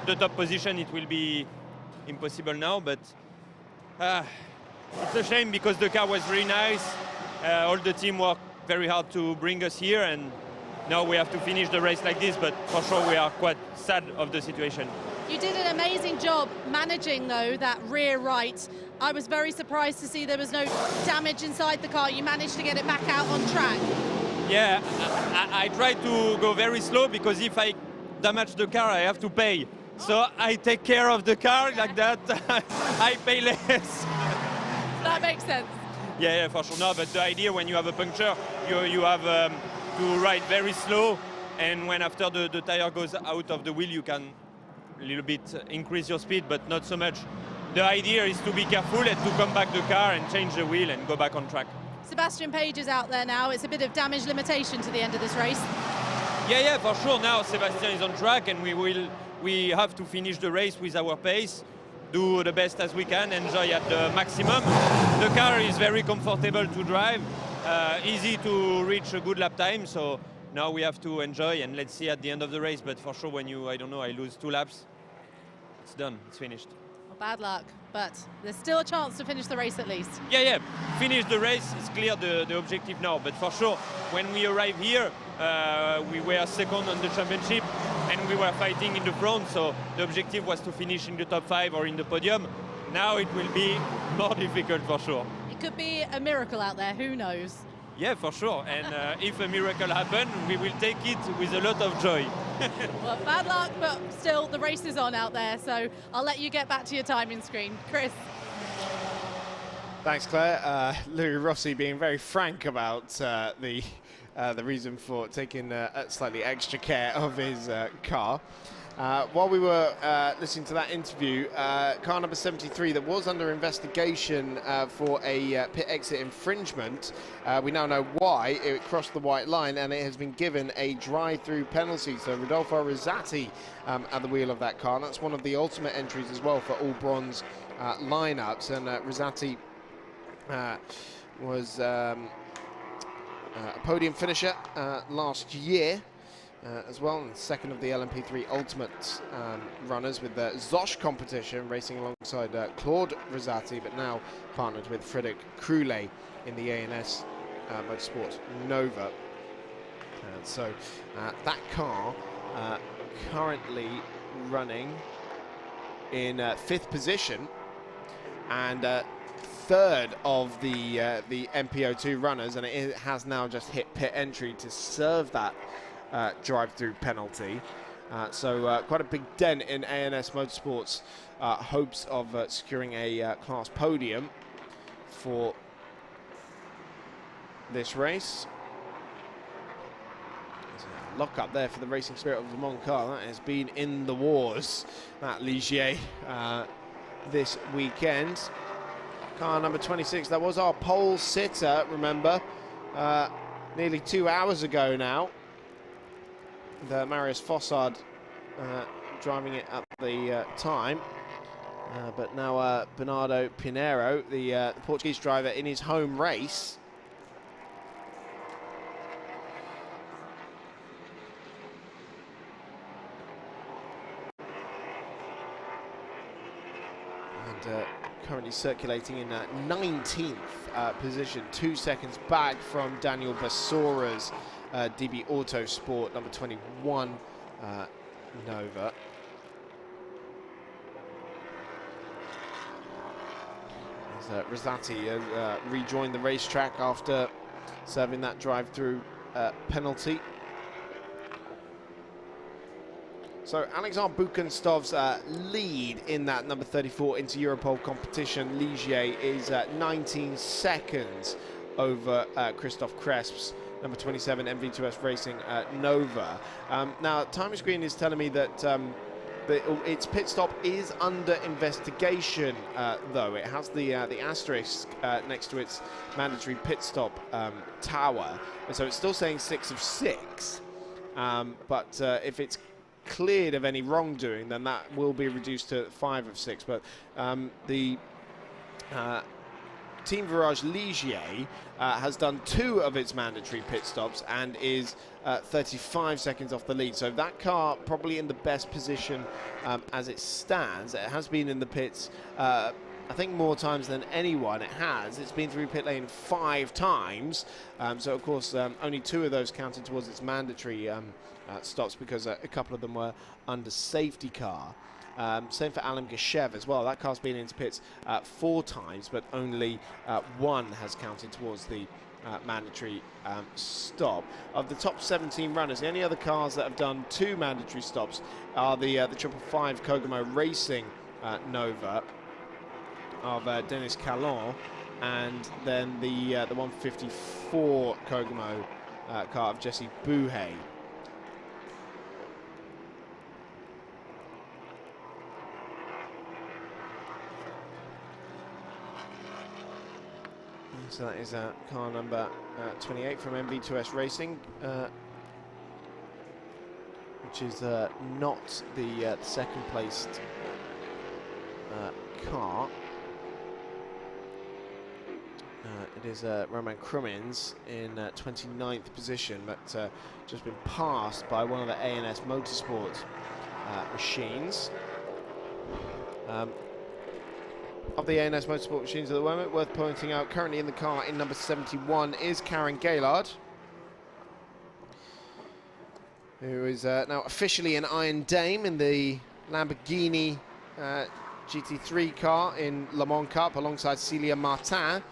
[SPEAKER 15] the top position, it will be impossible now. But it's a shame because the car was very nice. All the team worked very hard to bring us here, and now we have to finish the race like this. But for sure, we are quite sad of the situation.
[SPEAKER 7] You did an amazing job managing, though, that rear right. I was very surprised to see there was no damage inside the car. You managed to get it back out on track.
[SPEAKER 15] Yeah, I tried to go very slow because if I damage the car, I have to pay. So I take care of the car like that. I pay less.
[SPEAKER 7] That makes sense.
[SPEAKER 15] Yeah, for sure. No, but the idea when you have a puncture, you have to ride very slow, and when after the tire goes out of the wheel, you can a little bit increase your speed, but not so much. The idea is to be careful and to come back the car and change the wheel and go back on track.
[SPEAKER 7] Sebastian Page is out there now. It's a bit of damage limitation to the end of this race.
[SPEAKER 15] Yeah, for sure. Now Sebastian is on track, and we have to finish the race with our pace, do the best as we can, enjoy at the maximum. The car is very comfortable to drive, easy to reach a good lap time. So now we have to enjoy, and let's see at the end of the race. But for sure, when I lose 2 laps, it's done. It's finished.
[SPEAKER 7] Well, bad luck, but there's still a chance to finish the race at least.
[SPEAKER 15] Yeah. Finish the race. It's clear the objective now. But for sure, when we arrive here, we were second on the championship, and we were fighting in the front. So the objective was to finish in the top 5 or in the podium. Now it will be more difficult for sure.
[SPEAKER 7] It could be a miracle out there. Who knows?
[SPEAKER 15] Yeah, for sure. And if a miracle happens, we will take it with a lot of joy.
[SPEAKER 7] Well, bad luck, but still, the race is on out there. So I'll let you get back to your timing screen. Chris.
[SPEAKER 1] Thanks, Claire. Louis Rossi being very frank about the reason for taking slightly extra care of his car. While we were listening to that interview, car number 73 that was under investigation for a pit exit infringement, we now know why. It crossed the white line and it has been given a drive-through penalty. So Rodolfo Rosati at the wheel of that car. And that's one of the ultimate entries as well for all bronze lineups. And Rosati was a podium finisher last year. As well, and second of the LMP3 Ultimate runners with the Zosh competition, racing alongside Claude Rosati, but now partnered with Frédéric Croulet in the ANS Motorsport Nova. So that car currently running in 5th position and 3rd of the MPO2 runners, and it has now just hit pit entry to serve that drive-through penalty. So quite a big dent in ANS Motorsport's hopes of securing a class podium for this race. There's a lock-up there for the Racing Spirit of Le Mans car. That has been in the wars, that Ligier, this weekend. Car number 26, that was our pole sitter, remember, nearly 2 hours ago now. The Marius Fossard driving it at the time, but now Bernardo Pinheiro, the Portuguese driver, in his home race. And currently circulating in 19th position, 2 seconds back from Daniel Bassora's DB Autosport number 21 Nova. As Rosati rejoined the racetrack after serving that drive-through penalty. So Alexander Buchanstov's lead in that number 34 Inter Europol competition, Ligier, is 19 seconds over Christophe Cresp's number 27 MV2S Racing Nova. Now, timing screen is telling me that its pit stop is under investigation, though. It has the asterisk next to its mandatory pit stop tower, and so it's still saying 6 of 6. But if it's cleared of any wrongdoing, then that will be reduced to 5 of 6. But the Team Virage Ligier has done 2 of its mandatory pit stops and is 35 seconds off the lead. So that car probably in the best position as it stands. It has been in the pits I think more times than anyone. It has. It's been through pit lane 5 times. So of course only 2 of those counted towards its mandatory stops because a couple of them were under safety car. Same for Alan Gishev as well. That car's been into pits 4 times, but only 1 has counted towards the mandatory stop. Of the top 17 runners, the only other cars that have done 2 mandatory stops are the 555 Kogumo Racing Nova of Dennis Callon, and then the 154 Kogumo car of Jesse Bouhay. So that is car number 28 from MV2S Racing, which is not the second placed car. It is Roman Krumins in 29th position, but just been passed by one of the A&S Motorsport machines. Of the A&S Motorsport machines at the moment, worth pointing out, currently in the car in number 71 is Karen Gaillard, who is now officially an Iron Dame in the Lamborghini GT3 car in Le Mans Cup alongside Celia Martin.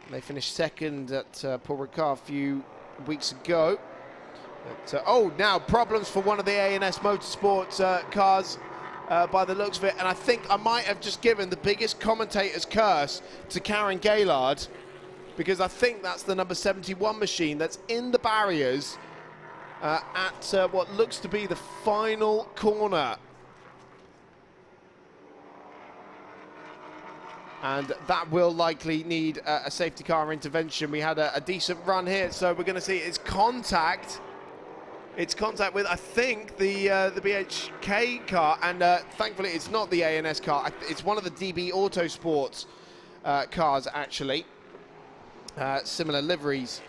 [SPEAKER 1] They finished second at Paul Ricard a few weeks ago. But, oh, now problems for one of the A&S Motorsport cars by the looks of it. And I think I might have just given the biggest commentator's curse to Karen Gaillard, because I think that's the number 71 machine that's in the barriers at what looks to be the final corner. And that will likely need a safety car intervention. We had a decent run here, so we're going to see it's contact. It's contact with, I think, the BHK car, and thankfully it's not the A&S car. It's one of the DB Autosports cars, actually. Similar liveries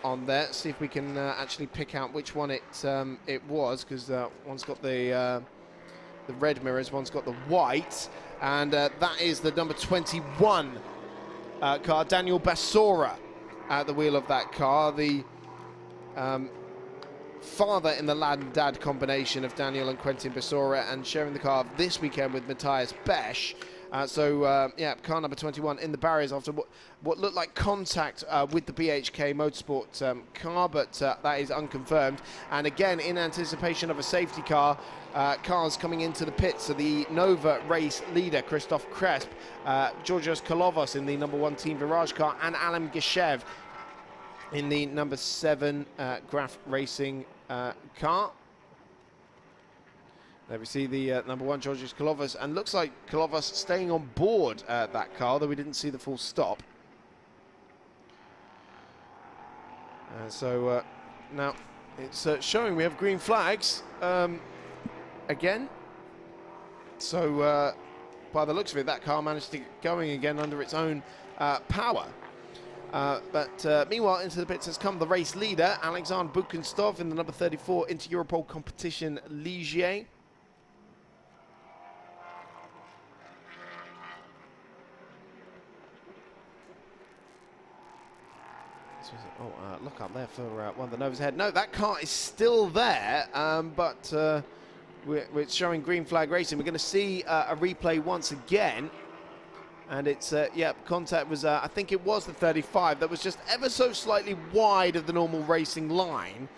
[SPEAKER 1] on there. See if we can actually pick out which one it was, because one's got the red mirrors, one's got the white. And that is the number 21 car, Daniel Bassora, at the wheel of that car. The father in the lad and dad combination of Daniel and Quentin Bassora, and sharing the car this weekend with Matthias Besch. Yeah, car number 21 in the barriers after what looked like contact with the BHK Motorsport car, but that is unconfirmed. And again, in anticipation of a safety car, cars coming into the pits. So the Nova race leader, Christoph Cresp, Georgios Kolovos in the number 1 Team Virage car, and Alan Gishev in the number 7 Graf Racing car. There we see the number 1, Georgios Kolovos, and looks like Kolovos staying on board that car, though we didn't see the full stop. So now it's showing we have green flags again. So by the looks of it, that car managed to get going again under its own power. But meanwhile, into the pits has come the race leader, Alexander Bukenstov, in the number 34 Inter-Europol competition Ligier. Oh, look up there for one of the Novas ahead. No, that car is still there, but we're showing green flag racing. We're going to see a replay once again. And it's, yeah, contact was, I think it was the 35 that was just ever so slightly wide of the normal racing line.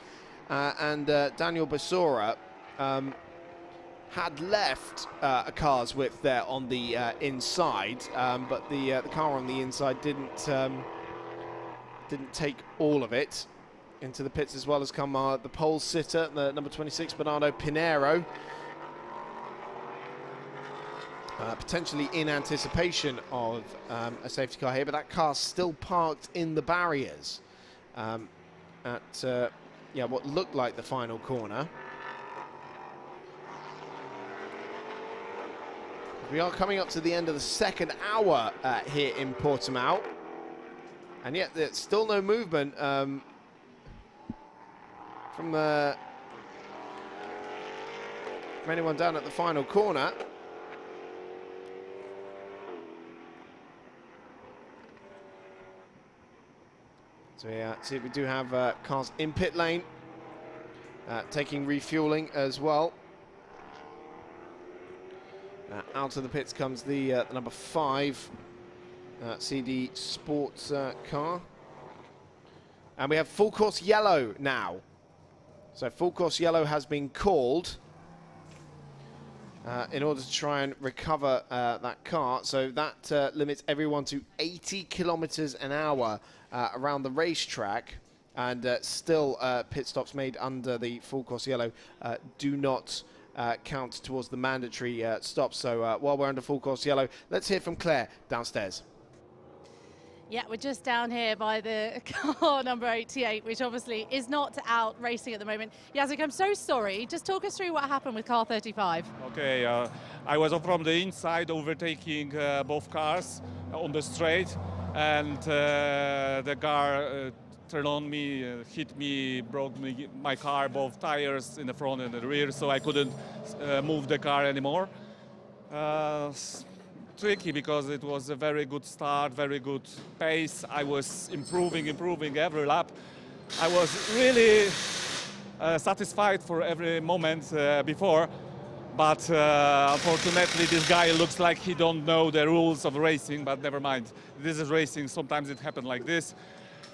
[SPEAKER 1] And Daniel Bassora had left a car's width there on the inside, but the car on the inside didn't take all of it. Into the pits as well as come the pole sitter, the number 26, Bernardo Pinheiro. Potentially in anticipation of a safety car here, but that car's still parked in the barriers at yeah, what looked like the final corner. We are coming up to the end of the second hour here in Portimão. And yet there's still no movement from anyone down at the final corner. So yeah, see, we do have cars in pit lane, taking refueling as well. Out of the pits comes the number 5 CD Sports car. And we have full course yellow now. So full course yellow has been called in order to try and recover that car. So that limits everyone to 80 kilometers an hour around the racetrack, and still pit stops made under the full course yellow do not count towards the mandatory stops. So while we're under full course yellow, let's hear from Claire downstairs.
[SPEAKER 7] Yeah, we're just down here by the car number 88, which obviously is not out racing at the moment. Jacek, I'm so sorry. Just talk us through what happened with car 35.
[SPEAKER 16] Okay, I was from the inside overtaking both cars on the straight, and the car turned on me, hit me, broke my car, both tires in the front and the rear, so I couldn't move the car anymore. Tricky because it was a very good start, very good pace. I was improving every lap. I was really satisfied for every moment before, but unfortunately this guy looks like he don't know the rules of racing, but never mind. This is racing, sometimes it happens like this.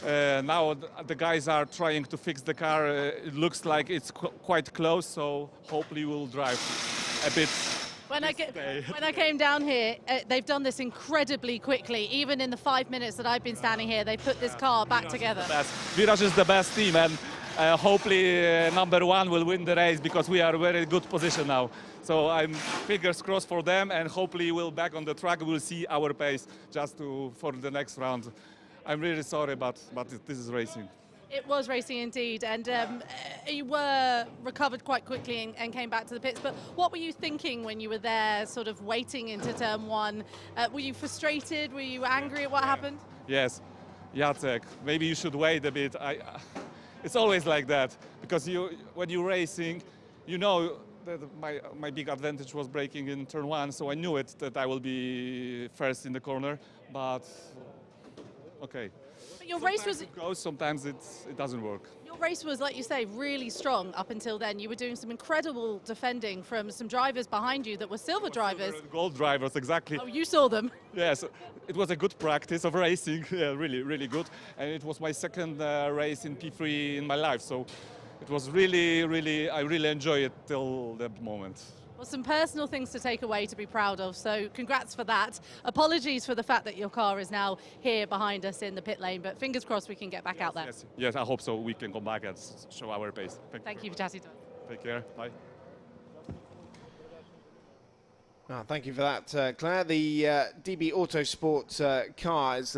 [SPEAKER 16] Now the guys are trying to fix the car. It looks like it's quite close, so hopefully we'll drive a bit.
[SPEAKER 7] When I came down here, they've done this incredibly quickly. Even in the 5 minutes that I've been standing here, they put this car back together.
[SPEAKER 16] Virage is the best team, and hopefully number 1 will win the race, because we are in a very good position now. So I'm fingers crossed for them, and hopefully we'll back on the track. We'll see our pace just for the next round. I'm really sorry, but this is racing.
[SPEAKER 7] It was racing indeed, and you were recovered quite quickly and came back to the pits. But what were you thinking when you were there, sort of waiting into turn 1? Were you frustrated? Were you angry at what happened?
[SPEAKER 16] Yes, Jacek, maybe you should wait a bit. It's always like that, because when you're racing, you know that my big advantage was braking in turn 1, so I knew that I will be first in the corner, but okay.
[SPEAKER 7] But your race was...
[SPEAKER 16] Sometimes it doesn't work.
[SPEAKER 7] Your race was, like you say, really strong up until then. You were doing some incredible defending from some drivers behind you that were silver drivers.
[SPEAKER 16] Gold drivers, exactly.
[SPEAKER 7] Oh, you saw them.
[SPEAKER 16] Yes, it was a good practice of racing, yeah, really, really good. And it was my second race in P3 in my life, so it was really, I really enjoyed it till that moment.
[SPEAKER 7] Well, some personal things to take away to be proud of, so congrats for that. Apologies for the fact that your car is now here behind us in the pit lane, but fingers crossed we can get back out there.
[SPEAKER 16] Yes, I hope so. We can come back and show our pace.
[SPEAKER 7] Thank you for chatting to us.
[SPEAKER 16] Take care. Bye.
[SPEAKER 1] Thank you for that, Claire. The DB Autosport car is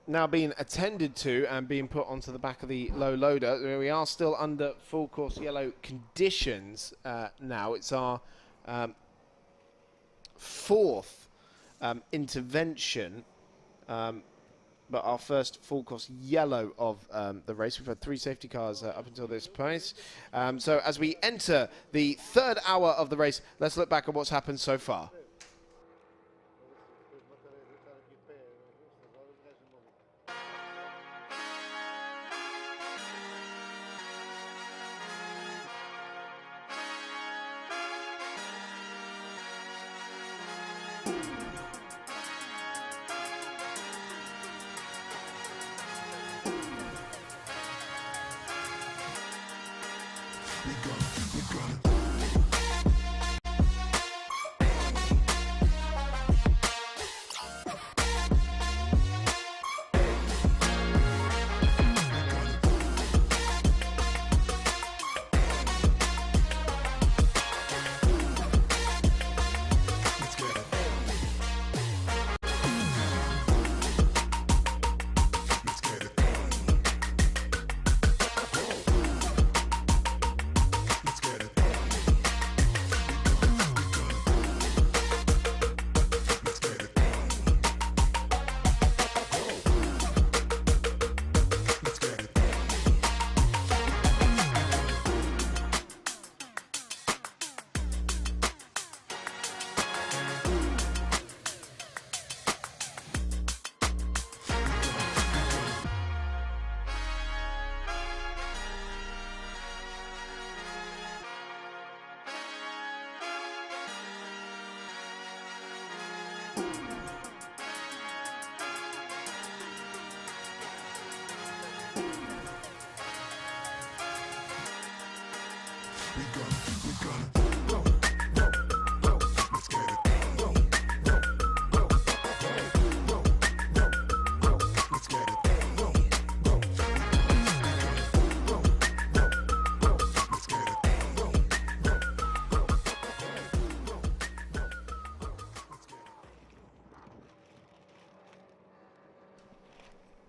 [SPEAKER 1] now being attended to and being put onto the back of the low loader. We are still under full course yellow conditions now. It's our 4th intervention, but our first full course yellow of the race. We've had 3 safety cars up until this point. So as we enter the 3rd hour of the race, let's look back at what's happened so far.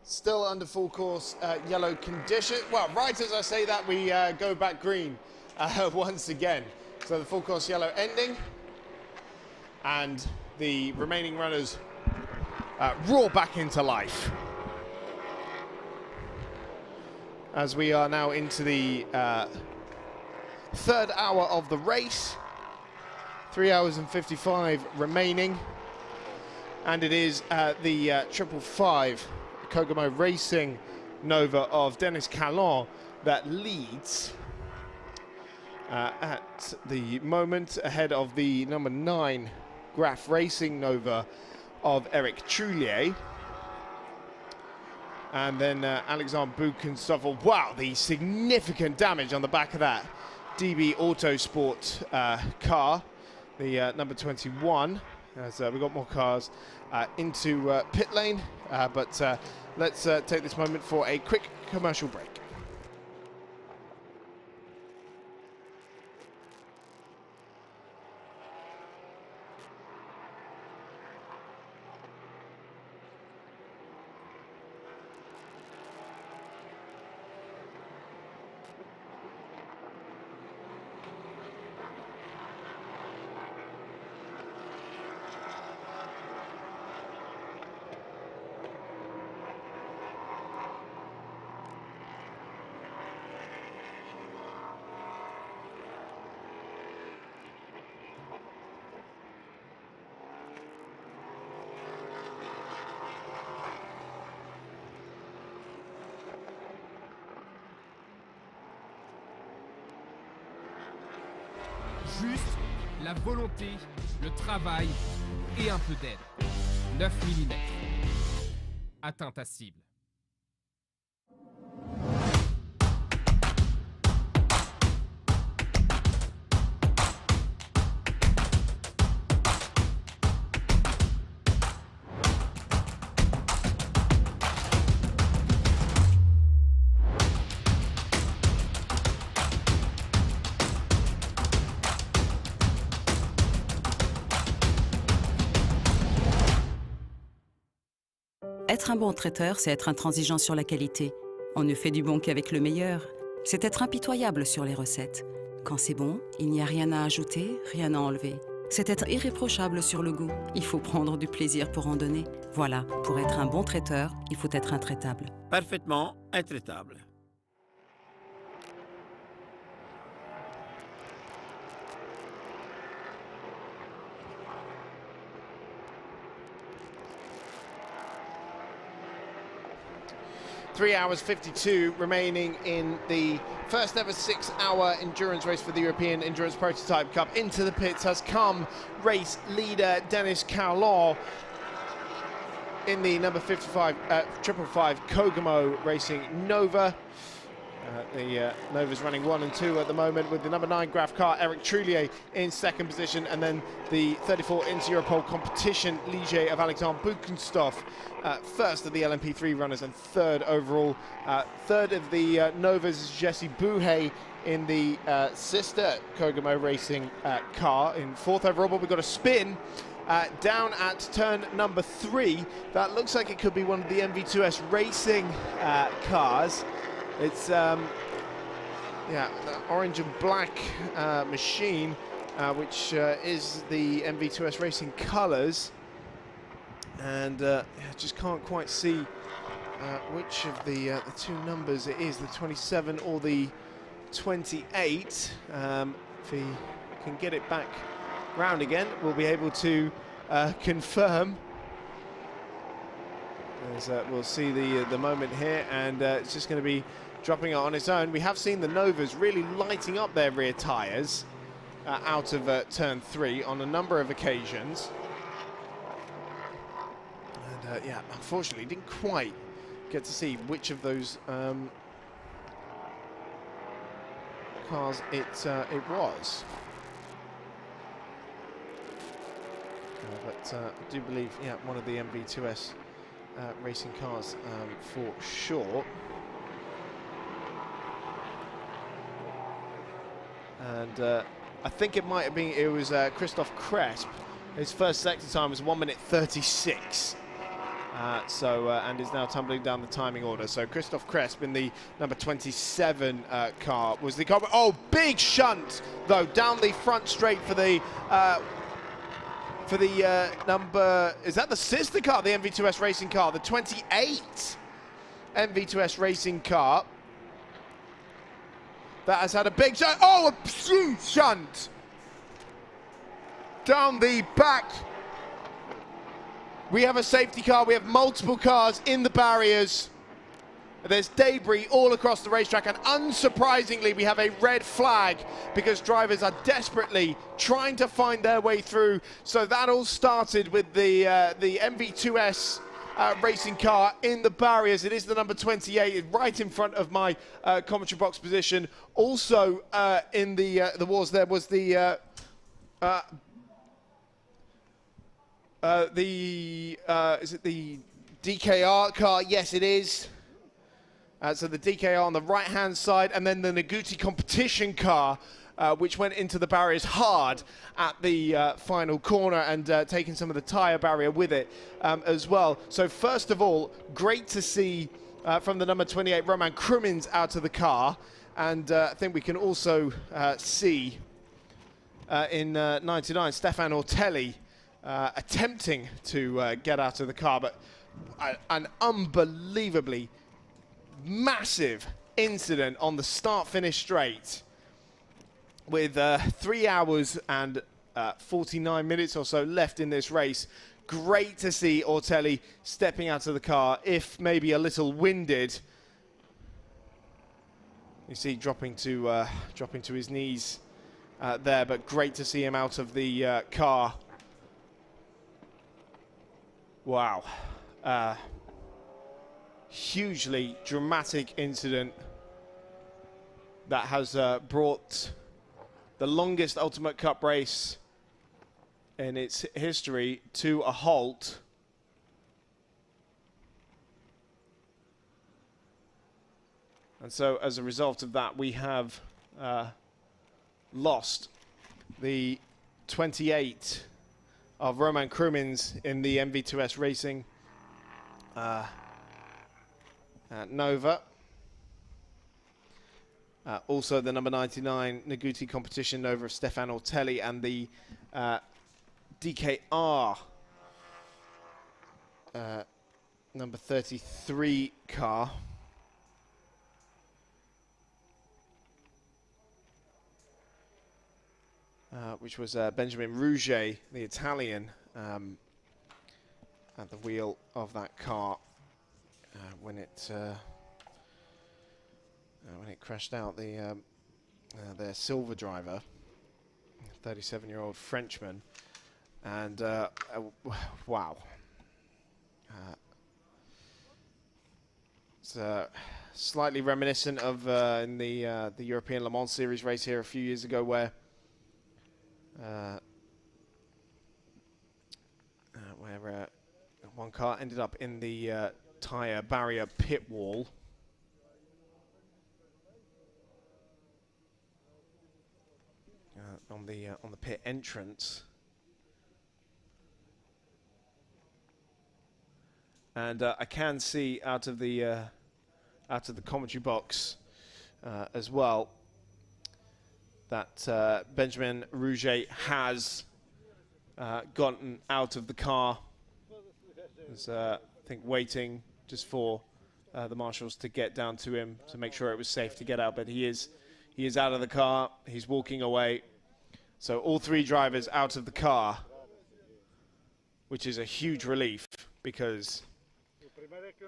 [SPEAKER 1] Still under full course yellow condition. Well, right as I say that, we go back green once again. So the full course yellow ending, and the remaining runners roar back into life. As we are now into the third hour of the race, 3 hours and 55 remaining, and it is the 555 Kogumo Racing Nova of Dennis Callon that leads at the moment, ahead of the number 9 Graf Racing Nova of Eric Trullier. And then Alexander Buchenstoffel. Wow, the significant damage on the back of that DB Autosport car, the number 21. As we've got more cars into pit lane, but let's take this moment for a quick commercial break.
[SPEAKER 10] Juste la volonté, le travail et un peu d'aide. 9 mm. Atteins ta cible.
[SPEAKER 11] Être un bon traiteur, c'est être intransigeant sur la qualité. On ne fait du bon qu'avec le meilleur. C'est être impitoyable sur les recettes. Quand c'est bon, il n'y a rien à ajouter, rien à enlever. C'est être irréprochable sur le goût. Il faut prendre du plaisir pour en donner. Voilà, pour être un bon traiteur, il faut être intraitable.
[SPEAKER 12] Parfaitement intraitable.
[SPEAKER 1] Three hours 52 remaining in the first ever 6-hour endurance race for the European Endurance Prototype Cup. Into the pits has come race leader Dennis Callon in the number 555 Kogumo Racing Nova. The Nova's running 1 and 2 at the moment, with the number 9 Graf car Eric Trullier in second position, and then the 34 into Europole competition Ligier of Alexander Buchenstoff first of the LMP3 runners and third overall. Third of the Novas is Jesse Bouhet in the sister Kogumo Racing car in fourth overall, but we've got a spin down at turn number 3. That looks like it could be one of the MV2S Racing cars. It's yeah, the orange and black machine, which is the MV2S Racing colours, and just can't quite see which of the two numbers it is, the 27 or the 28. If he can get it back round again, we'll be able to confirm. As we'll see the moment here, and it's just going to be dropping it on its own. We have seen the Novas really lighting up their rear tyres out of turn 3 on a number of occasions. And yeah, unfortunately didn't quite get to see which of those cars it was. But I do believe, yeah, one of the MV2S racing cars for sure. And I think it might have been, it was Christophe Cresp. His first sector time was 1:36. And is now tumbling down the timing order. So Christophe Cresp in the number 27 car was the car. Oh, big shunt though down the front straight for the number. Is that the sister car? The MV2S racing car, the 28 MV2S racing car. That has had a big shunt. Oh, a huge shunt down the back. We have a safety car. We have multiple cars in the barriers. There's debris all across the racetrack, and unsurprisingly, we have a red flag because drivers are desperately trying to find their way through. So that all started with the MV2S racing car in the barriers. It is the number 28, right in front of my commentary box position. Also in the wars, there was the is it the DKR car? Yes, it is. So the DKR on the right-hand side, and then the Naguti competition car, which went into the barriers hard at the final corner and taking some of the tyre barrier with it as well. So first of all, great to see from the number 28, Roman Krumins out of the car. And I think we can also see in 99, Stéphane Ortelli attempting to get out of the car, but an unbelievably massive incident on the start-finish straight with 3 hours and 49 minutes or so left in this race. Great to see Ortelli stepping out of the car, if maybe a little winded. You see dropping to his knees there, but great to see him out of the car. Wow. Hugely dramatic incident that has brought the longest Ultimate Cup race in its history to a halt. And so as a result of that, we have lost the 28 of Roman Krumins in the MV2S Racing Nova. Also the number 99 Naguti competition Nova of Stéphane Ortelli, and the DKR number 33 car. Which was Benjamin Rouget, the Italian, at the wheel of that car when it crashed out. Their silver driver, 37-year-old Frenchman, and wow, it's slightly reminiscent of in the European Le Mans Series race here a few years ago, where one car ended up in the tyre barrier pit wall. On the pit entrance, and I can see out of the commentary box as well that Benjamin Rouget has gotten out of the car. He's, I think, waiting just for the marshals to get down to him to make sure it was safe to get out. But he is out of the car. He's walking away. So all three drivers out of the car, which is a huge relief because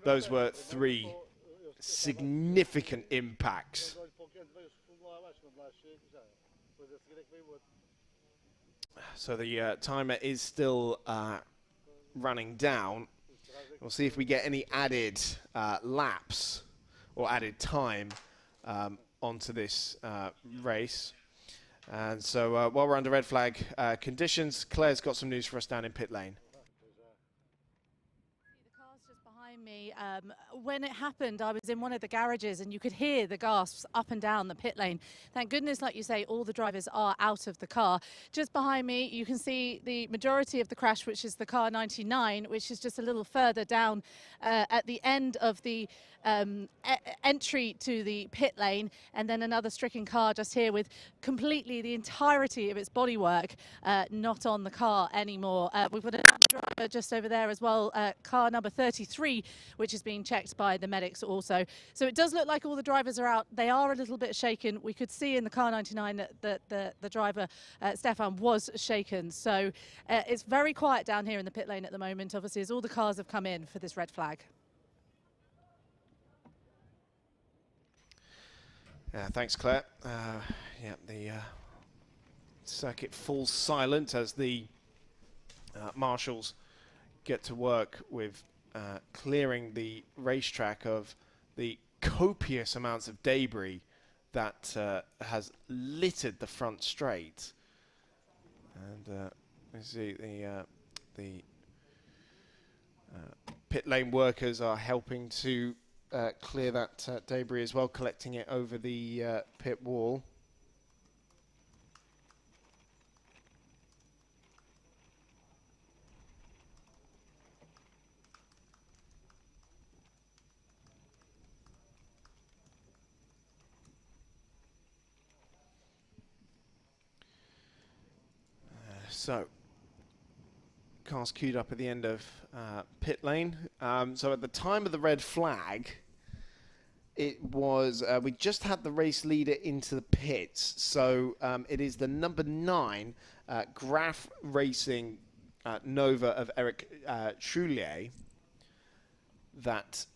[SPEAKER 1] those were three significant impacts. So the timer is still running down. We'll see if we get any added laps or added time onto this race. And so while we're under red flag conditions, Claire's got some news for us down in pit lane.
[SPEAKER 7] Me. When it happened, I was in one of the garages and you could hear the gasps up and down the pit lane. Thank goodness, like you say, all the drivers are out of the car. Just behind me, you can see the majority of the crash, which is the car 99, which is just a little further down at the end of the entry to the pit lane, and then another stricken car just here with completely the entirety of its bodywork not on the car anymore. We've got another driver just over there as well, car number 33, which is being checked by the medics also. So it does look like all the drivers are out. They are a little bit shaken. We could see in the car 99 that the driver, Stéphane, was shaken. So it's very quiet down here in the pit lane at the moment, obviously, as all the cars have come in for this red flag.
[SPEAKER 1] Thanks, Claire. Yeah, the circuit falls silent as the marshals get to work with clearing the racetrack of the copious amounts of debris that has littered the front straight. And we see the pit lane workers are helping to clear that debris as well, collecting it over the pit wall. So, cars queued up at the end of pit lane. So at the time of the red flag, it was, we just had the race leader into the pits. So it is the number 9 Graf Racing Nova of Eric Choulier that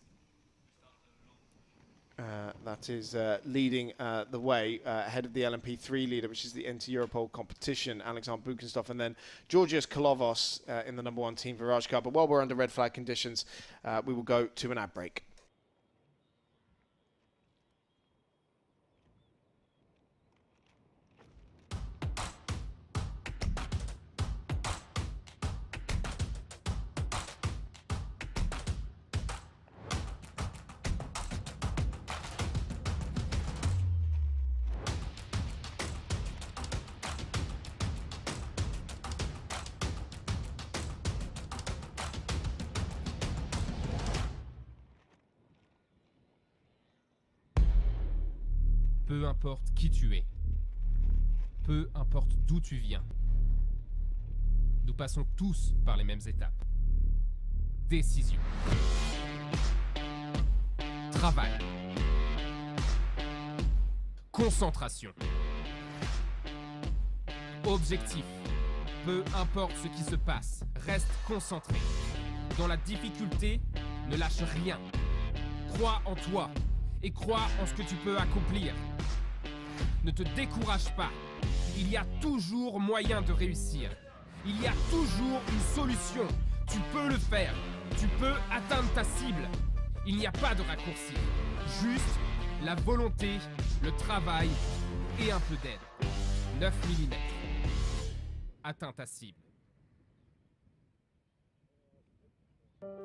[SPEAKER 1] is leading the way ahead of the LMP3 leader, which is the Inter-Europol competition, Alexander Bukenstoff, and then Georgios Kolovos in the number 1 team Virage car. But while we're under red flag conditions, we will go to an ad break.
[SPEAKER 10] Peu importe qui tu es, peu importe d'où tu viens, nous passons tous par les mêmes étapes. Décision. Travail. Concentration. Objectif. Peu importe ce qui se passe, reste concentré. Dans la difficulté, ne lâche rien. Crois en toi et crois en ce que tu peux accomplir. Ne te décourage pas. Il y a toujours moyen de réussir. Il y a toujours une solution. Tu peux le faire. Tu peux atteindre ta cible. Il n'y a pas de raccourci. Juste la volonté, le travail et un peu d'aide. 9 mm. Atteins ta cible.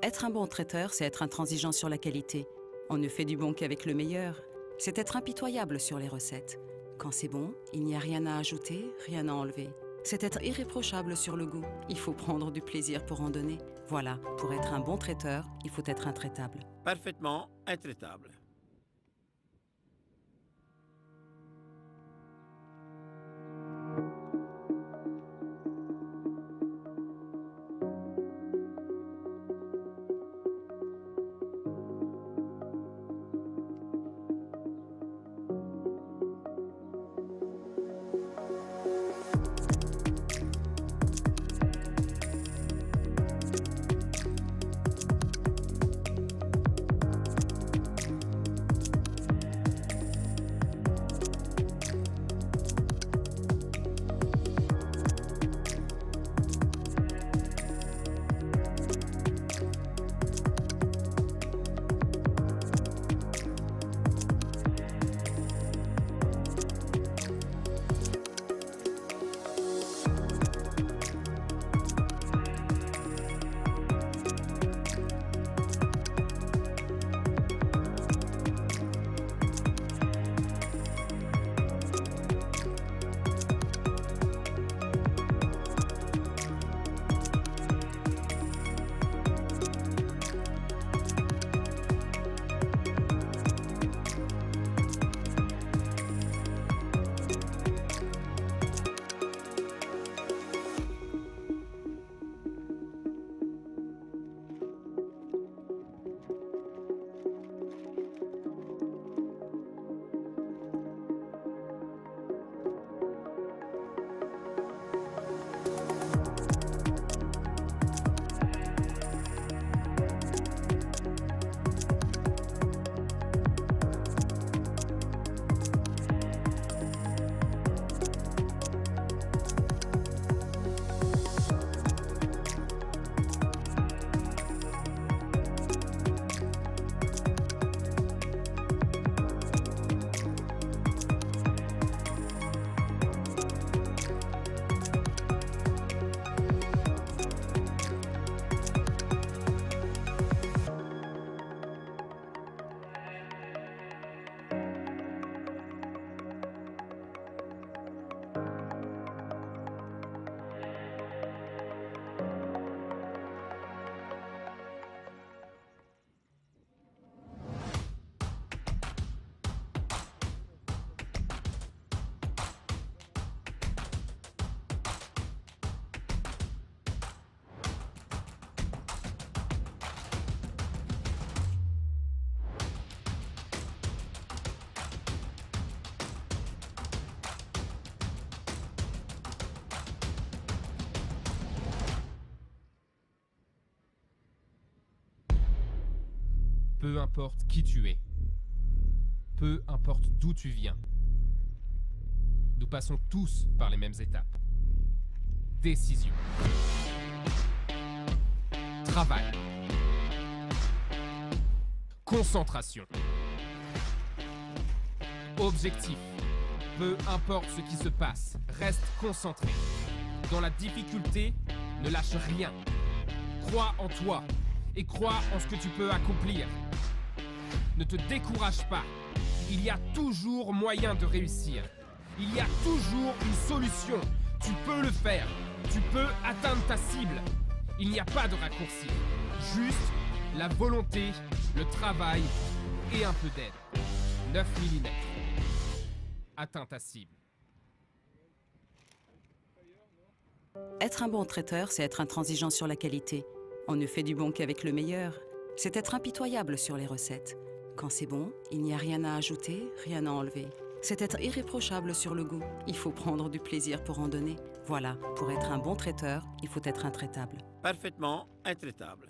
[SPEAKER 11] Être un bon traiteur, c'est être intransigeant sur la qualité. On ne fait du bon qu'avec le meilleur. C'est être impitoyable sur les recettes. Quand c'est bon, il n'y a rien à ajouter, rien à enlever. C'est être irréprochable sur le goût. Il faut prendre du plaisir pour en donner. Voilà, pour être un bon traiteur, il faut être intraitable.
[SPEAKER 12] Parfaitement intraitable.
[SPEAKER 10] Peu importe qui tu es, peu importe d'où tu viens, nous passons tous par les mêmes étapes. Décision. Travail. Concentration. Objectif. Peu importe ce qui se passe, reste concentré. Dans la difficulté, ne lâche rien. Crois en toi et crois en ce que tu peux accomplir. Ne te décourage pas. Il y a toujours moyen de réussir. Il y a toujours une solution. Tu peux le faire. Tu peux atteindre ta cible. Il n'y a pas de raccourci. Juste la volonté, le travail et un peu d'aide. 9 mm. Atteins ta cible.
[SPEAKER 11] Être un bon traiteur, c'est être intransigeant sur la qualité. On ne fait du bon qu'avec le meilleur. C'est être impitoyable sur les recettes. Quand c'est bon, il n'y a rien à ajouter, rien à enlever. C'est être irréprochable sur le goût. Il faut prendre du plaisir pour en donner. Voilà, pour être un bon traiteur, il faut être intraitable.
[SPEAKER 12] Parfaitement intraitable.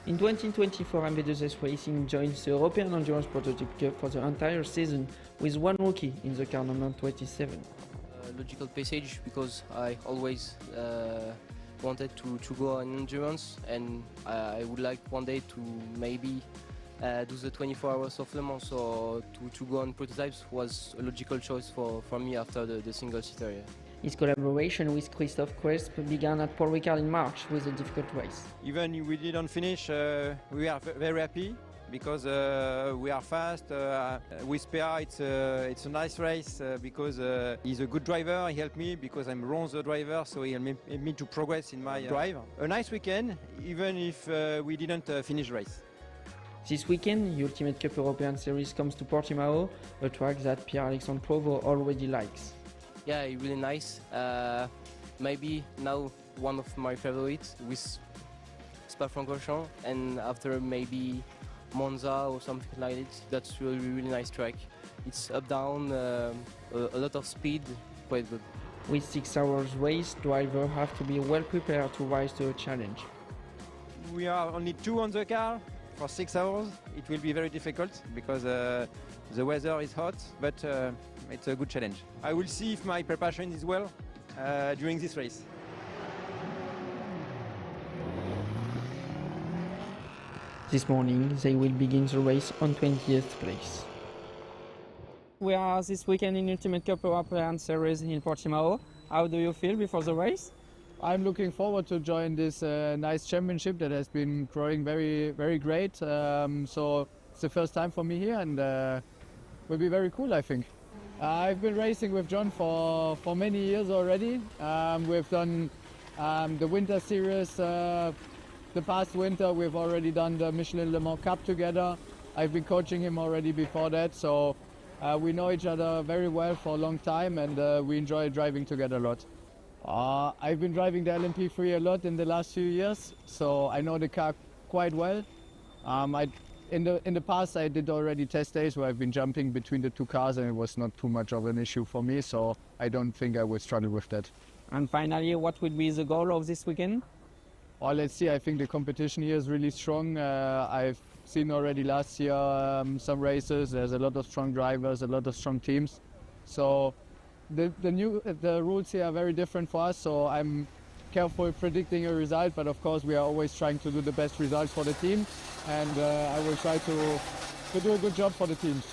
[SPEAKER 2] In 2024, MV2S Racing joins the European Endurance Prototype Cup for the entire season with one rookie in the car number 27.
[SPEAKER 3] Logical passage because I always wanted to go on endurance, and I would like one day to maybe do the 24 hours of Le Mans, so to go on prototypes was a logical choice for me after the single seater. Yeah.
[SPEAKER 2] His collaboration with Christophe Cresp began at Paul Ricard in March with a difficult race.
[SPEAKER 4] Even if we didn't finish, we are very happy because we are fast. With PA, it's a nice race because he's a good driver. He helped me because I'm wrong the driver, so he helped me to progress in my drive. A nice weekend, even if we didn't finish race.
[SPEAKER 2] This weekend, the Ultimate Cup European Series comes to Portimão, a track that Pierre-Alexandre Provo already likes.
[SPEAKER 3] Yeah, really nice. Maybe now one of my favorites with Spa-Francorchamps, and after maybe Monza or something like it. That's really nice track. It's up down, a lot of speed, quite good.
[SPEAKER 2] With 6 hours race, drivers have to be well prepared to rise to a challenge.
[SPEAKER 4] We are only two on the car. for 6 hours. It will be very difficult because the weather is hot, but it's a good challenge. I will see if my preparation is well during this race.
[SPEAKER 2] This morning, they will begin the race on 20th place.
[SPEAKER 5] We are this weekend in Ultimate Cup European Series in Portimão. How do you feel before the race?
[SPEAKER 6] I'm looking forward to join this nice championship that has been growing very, very great. So it's the first time for me here, and will be very cool, I think. I've been racing with John for many years already. We've done the Winter Series. The past winter, we've already done the Michelin Le Mans Cup together. I've been coaching him already before that, so we know each other very well for a long time, and we enjoy driving together a lot. I've been driving the LMP3 a lot in the last few years, so I know the car quite well. In the past, I did already test days where I've been jumping between the two cars, and it was not too much of an issue for me, so I don't think I will struggle with that.
[SPEAKER 5] And finally, what would be the goal of this weekend?
[SPEAKER 6] Well, let's see. I think the competition here is really strong. I've seen already last year some races. There's a lot of strong drivers, a lot of strong teams. So the rules here are very different for us. So I'm careful predicting a result, but of course we are always trying to do the best result for the team, and I will try to do a good job for the teams.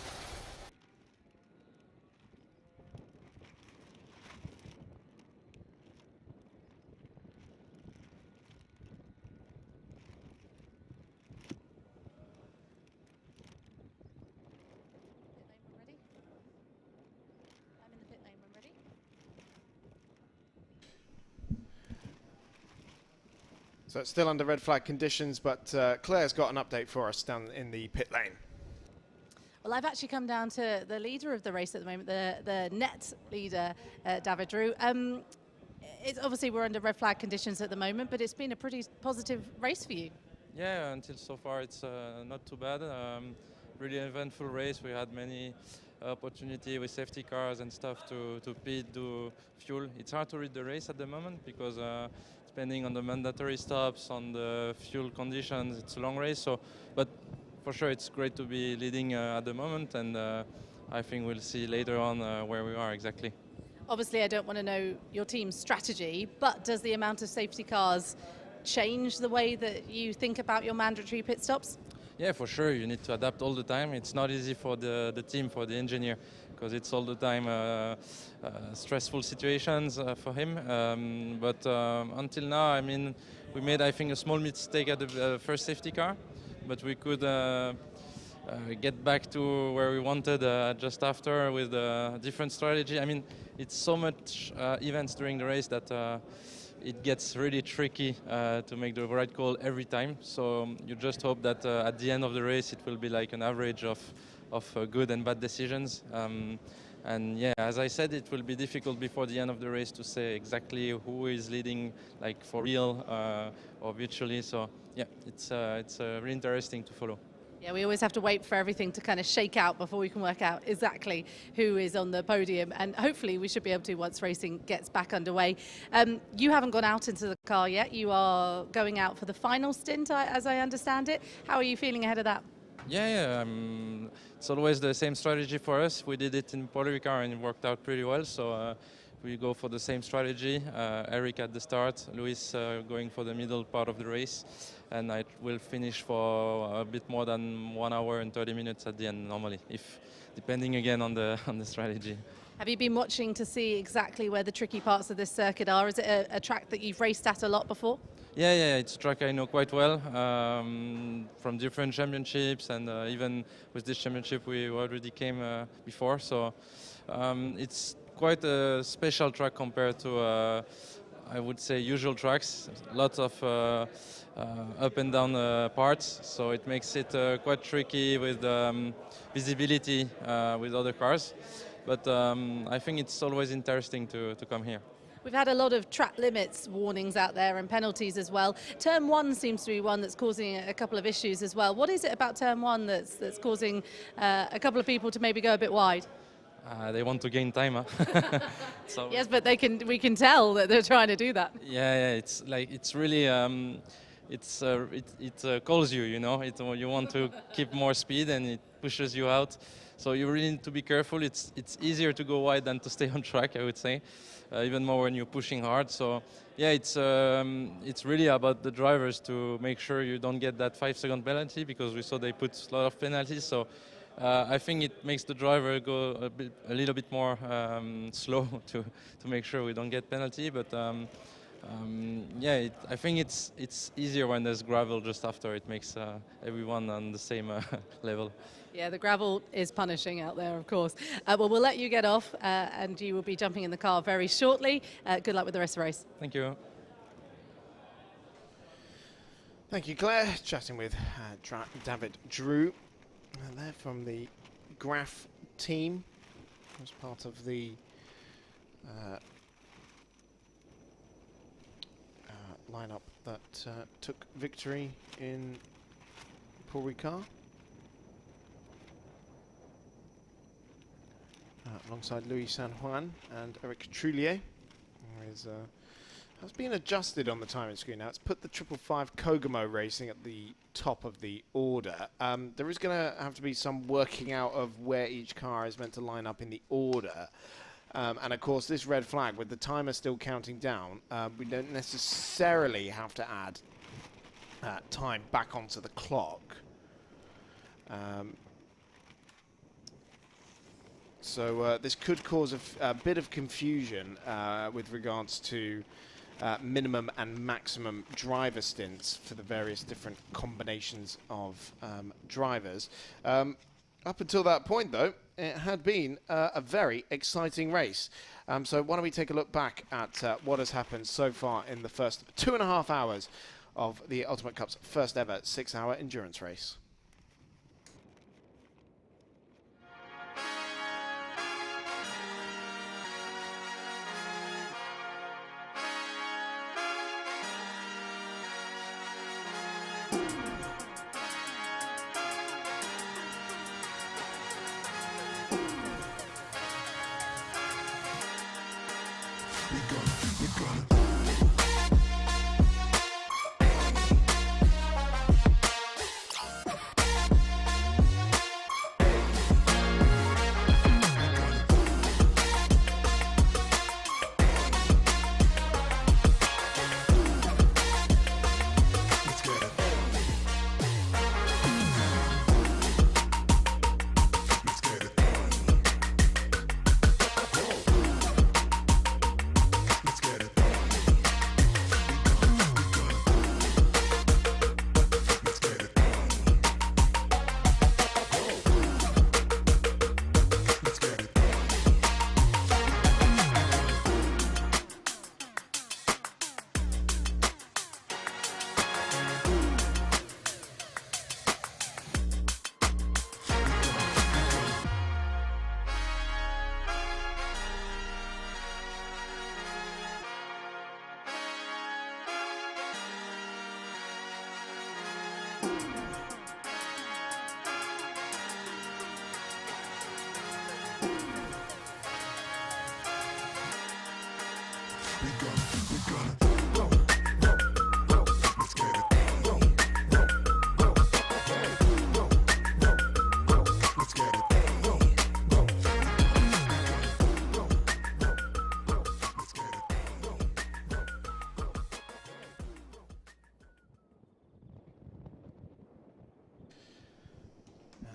[SPEAKER 1] So it's still under red flag conditions, but Claire's got an update for us down in the pit lane.
[SPEAKER 7] Well, I've actually come down to the leader of the race at the moment, the net leader, David Roux. It's obviously we're under red flag conditions at the moment, but it's been a pretty positive race for you.
[SPEAKER 17] Yeah, until so far it's not too bad. Really eventful race. We had many opportunity with safety cars and stuff to pit, do fuel. It's hard to read the race at the moment because depending on the mandatory stops, on the fuel conditions, it's a long race. So, but for sure it's great to be leading at the moment, and I think we'll see later on where we are exactly.
[SPEAKER 7] Obviously, I don't want to know your team's strategy, but does the amount of safety cars change the way that you think about your mandatory pit stops?
[SPEAKER 17] Yeah, for sure. You need to adapt all the time. It's not easy for the team, for the engineer, because it's all the time stressful situations for him. But until now, I mean, we made, I think, a small mistake at the first safety car, but we could get back to where we wanted just after with a different strategy. I mean, it's so much events during the race that it gets really tricky to make the right call every time. So you just hope that at the end of the race it will be like an average of good and bad decisions. And yeah, as I said, it will be difficult before the end of the race to say exactly who is leading, like for real or virtually. So yeah, it's really interesting to follow.
[SPEAKER 7] Yeah, we always have to wait for everything to kind of shake out before we can work out exactly who is on the podium, and hopefully we should be able to once racing gets back underway. You haven't gone out into the car yet. You are going out for the final stint, as I understand it. How are you feeling ahead of that?
[SPEAKER 17] Yeah, it's always the same strategy for us. We did it in Puerto Rico and it worked out pretty well. So we go for the same strategy. Eric at the start, Luis going for the middle part of the race, and I will finish for a bit more than 1 hour and 30 minutes at the end normally, if depending again on the strategy.
[SPEAKER 7] Have you been watching to see exactly where the tricky parts of this circuit are? Is it a track that you've raced at a lot before?
[SPEAKER 17] Yeah, it's a track I know quite well from different championships, and even with this championship we already came before. So it's quite a special track compared to, I would say, usual tracks. Lots of up and down parts, so it makes it quite tricky with visibility with other cars. But I think it's always interesting to come here.
[SPEAKER 7] We've had a lot of track limits warnings out there and penalties as well. Turn 1 seems to be one that's causing a couple of issues as well. What is it about Turn 1 that's causing a couple of people to maybe go a bit wide?
[SPEAKER 17] They want to gain time, huh?
[SPEAKER 7] Yes, but we can tell that they're trying to do that.
[SPEAKER 17] Yeah, it's really it calls you, you know. You want to keep more speed and it pushes you out. So you really need to be careful. It's easier to go wide than to stay on track, I would say, even more when you're pushing hard. So yeah, it's really about the drivers to make sure you don't get that 5-second penalty, because we saw they put a lot of penalties. So I think it makes the driver go a little bit more slow to make sure we don't get penalty. But yeah, I think it's easier when there's gravel just after. It makes everyone on the same level.
[SPEAKER 13] Yeah, the gravel is punishing out there, of course. Well, we'll let you get off, and you will be jumping in the car very shortly. Good luck with the rest of the race.
[SPEAKER 17] Thank you.
[SPEAKER 1] Thank you, Claire. Chatting with David Drew. And they're from the Graf team. As part of the lineup that took victory in Paul Ricard. Alongside Louis San Juan and Eric Trullier, who has been adjusted on the timing screen now. It's put the 555 Kogamo racing at the top of the order. There is going to have to be some working out of where each car is meant to line up in the order. And of course, this red flag, with the timer still counting down, we don't necessarily have to add time back onto the clock. So this could cause a bit of confusion with regards to minimum and maximum driver stints for the various different combinations of drivers. Up until that point, though, it had been a very exciting race. So why don't we take a look back at what has happened so far in the first 2.5 hours of the Ultimate Cup's first ever 6-hour endurance race.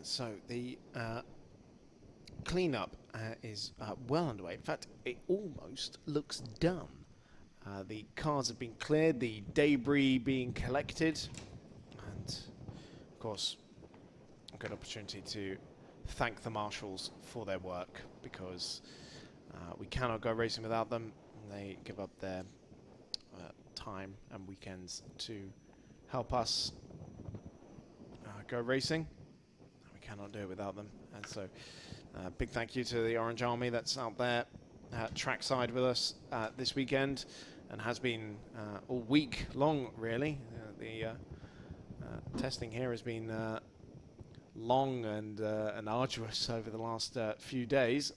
[SPEAKER 1] So the cleanup is well underway. In fact, it almost looks done. The cars have been cleared, the debris being collected, and of course, a good opportunity to thank the marshals for their work, because we cannot go racing without them. They give up their time and weekends to help us go racing. Cannot do it without them, and so big thank you to the Orange Army that's out there trackside with us this weekend, and has been all week long, really. The testing here has been long and arduous over the last few days.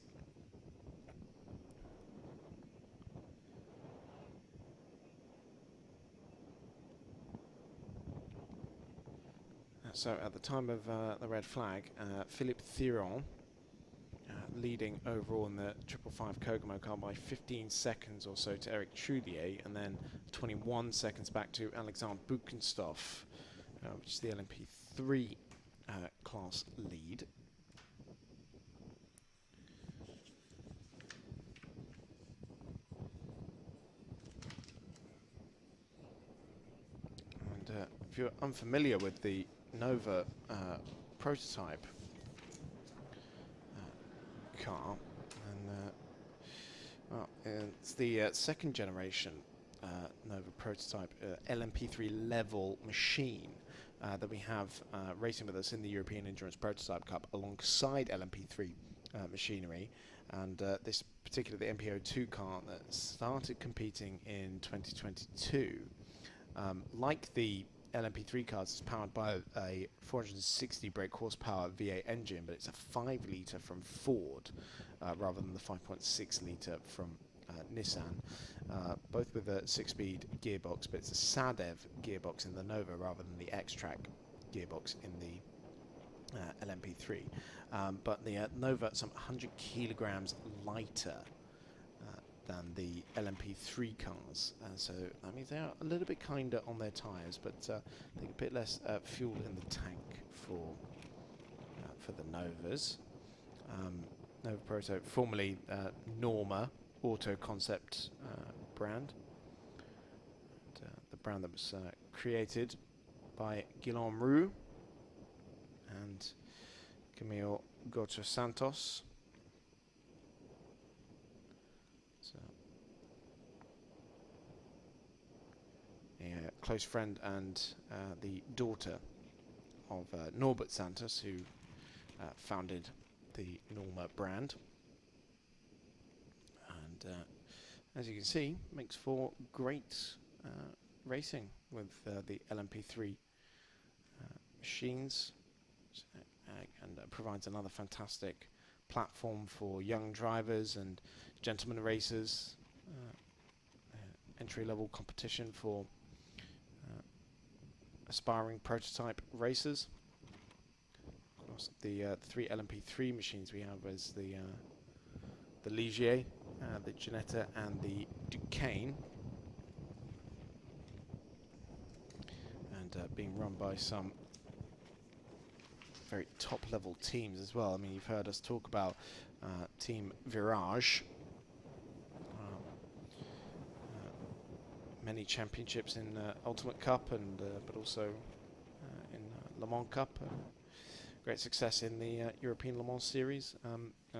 [SPEAKER 1] So at the time of the red flag, Philippe Thiron leading overall in the 555 Kokomo car by 15 seconds or so to Eric Trulier, and then 21 seconds back to Alexander Buchenstoff, which is the LMP3 class lead. And if you're unfamiliar with the Nova prototype car, and well, it's the second generation Nova prototype LMP3 level machine that we have racing with us in the European Endurance Prototype Cup alongside LMP3 machinery, and this particular the MPO2 car that started competing in 2022. Like the LMP3 cars, it's powered by a 460 brake horsepower V8 engine, but it's a 5-litre from Ford rather than the 5.6 litre from Nissan, both with a 6-speed gearbox, but it's a SADEV gearbox in the Nova rather than the X-Track gearbox in the LMP3. But the Nova some 100 kilograms lighter than the LMP3 cars, so that means they are a little bit kinder on their tyres, but I think a bit less fuel in the tank for the Novas. Nova Proto, formerly Norma Auto Concept brand, and, the brand that was created by Guillaume Roux and Camille Gocho Santos. A close friend and the daughter of Norbert Santos, who founded the Norma brand, and as you can see, makes for great racing with the LMP3 machines, and provides another fantastic platform for young drivers and gentlemen racers, entry-level competition for aspiring prototype racers. Of course, the 3 LMP3 machines we have is the Ligier, the Ginetta, and the Duqueine, and being run by some very top-level teams as well. I mean, you've heard us talk about Team Virage. Many championships in Ultimate Cup, and but also in Le Mans Cup. Great success in the European Le Mans Series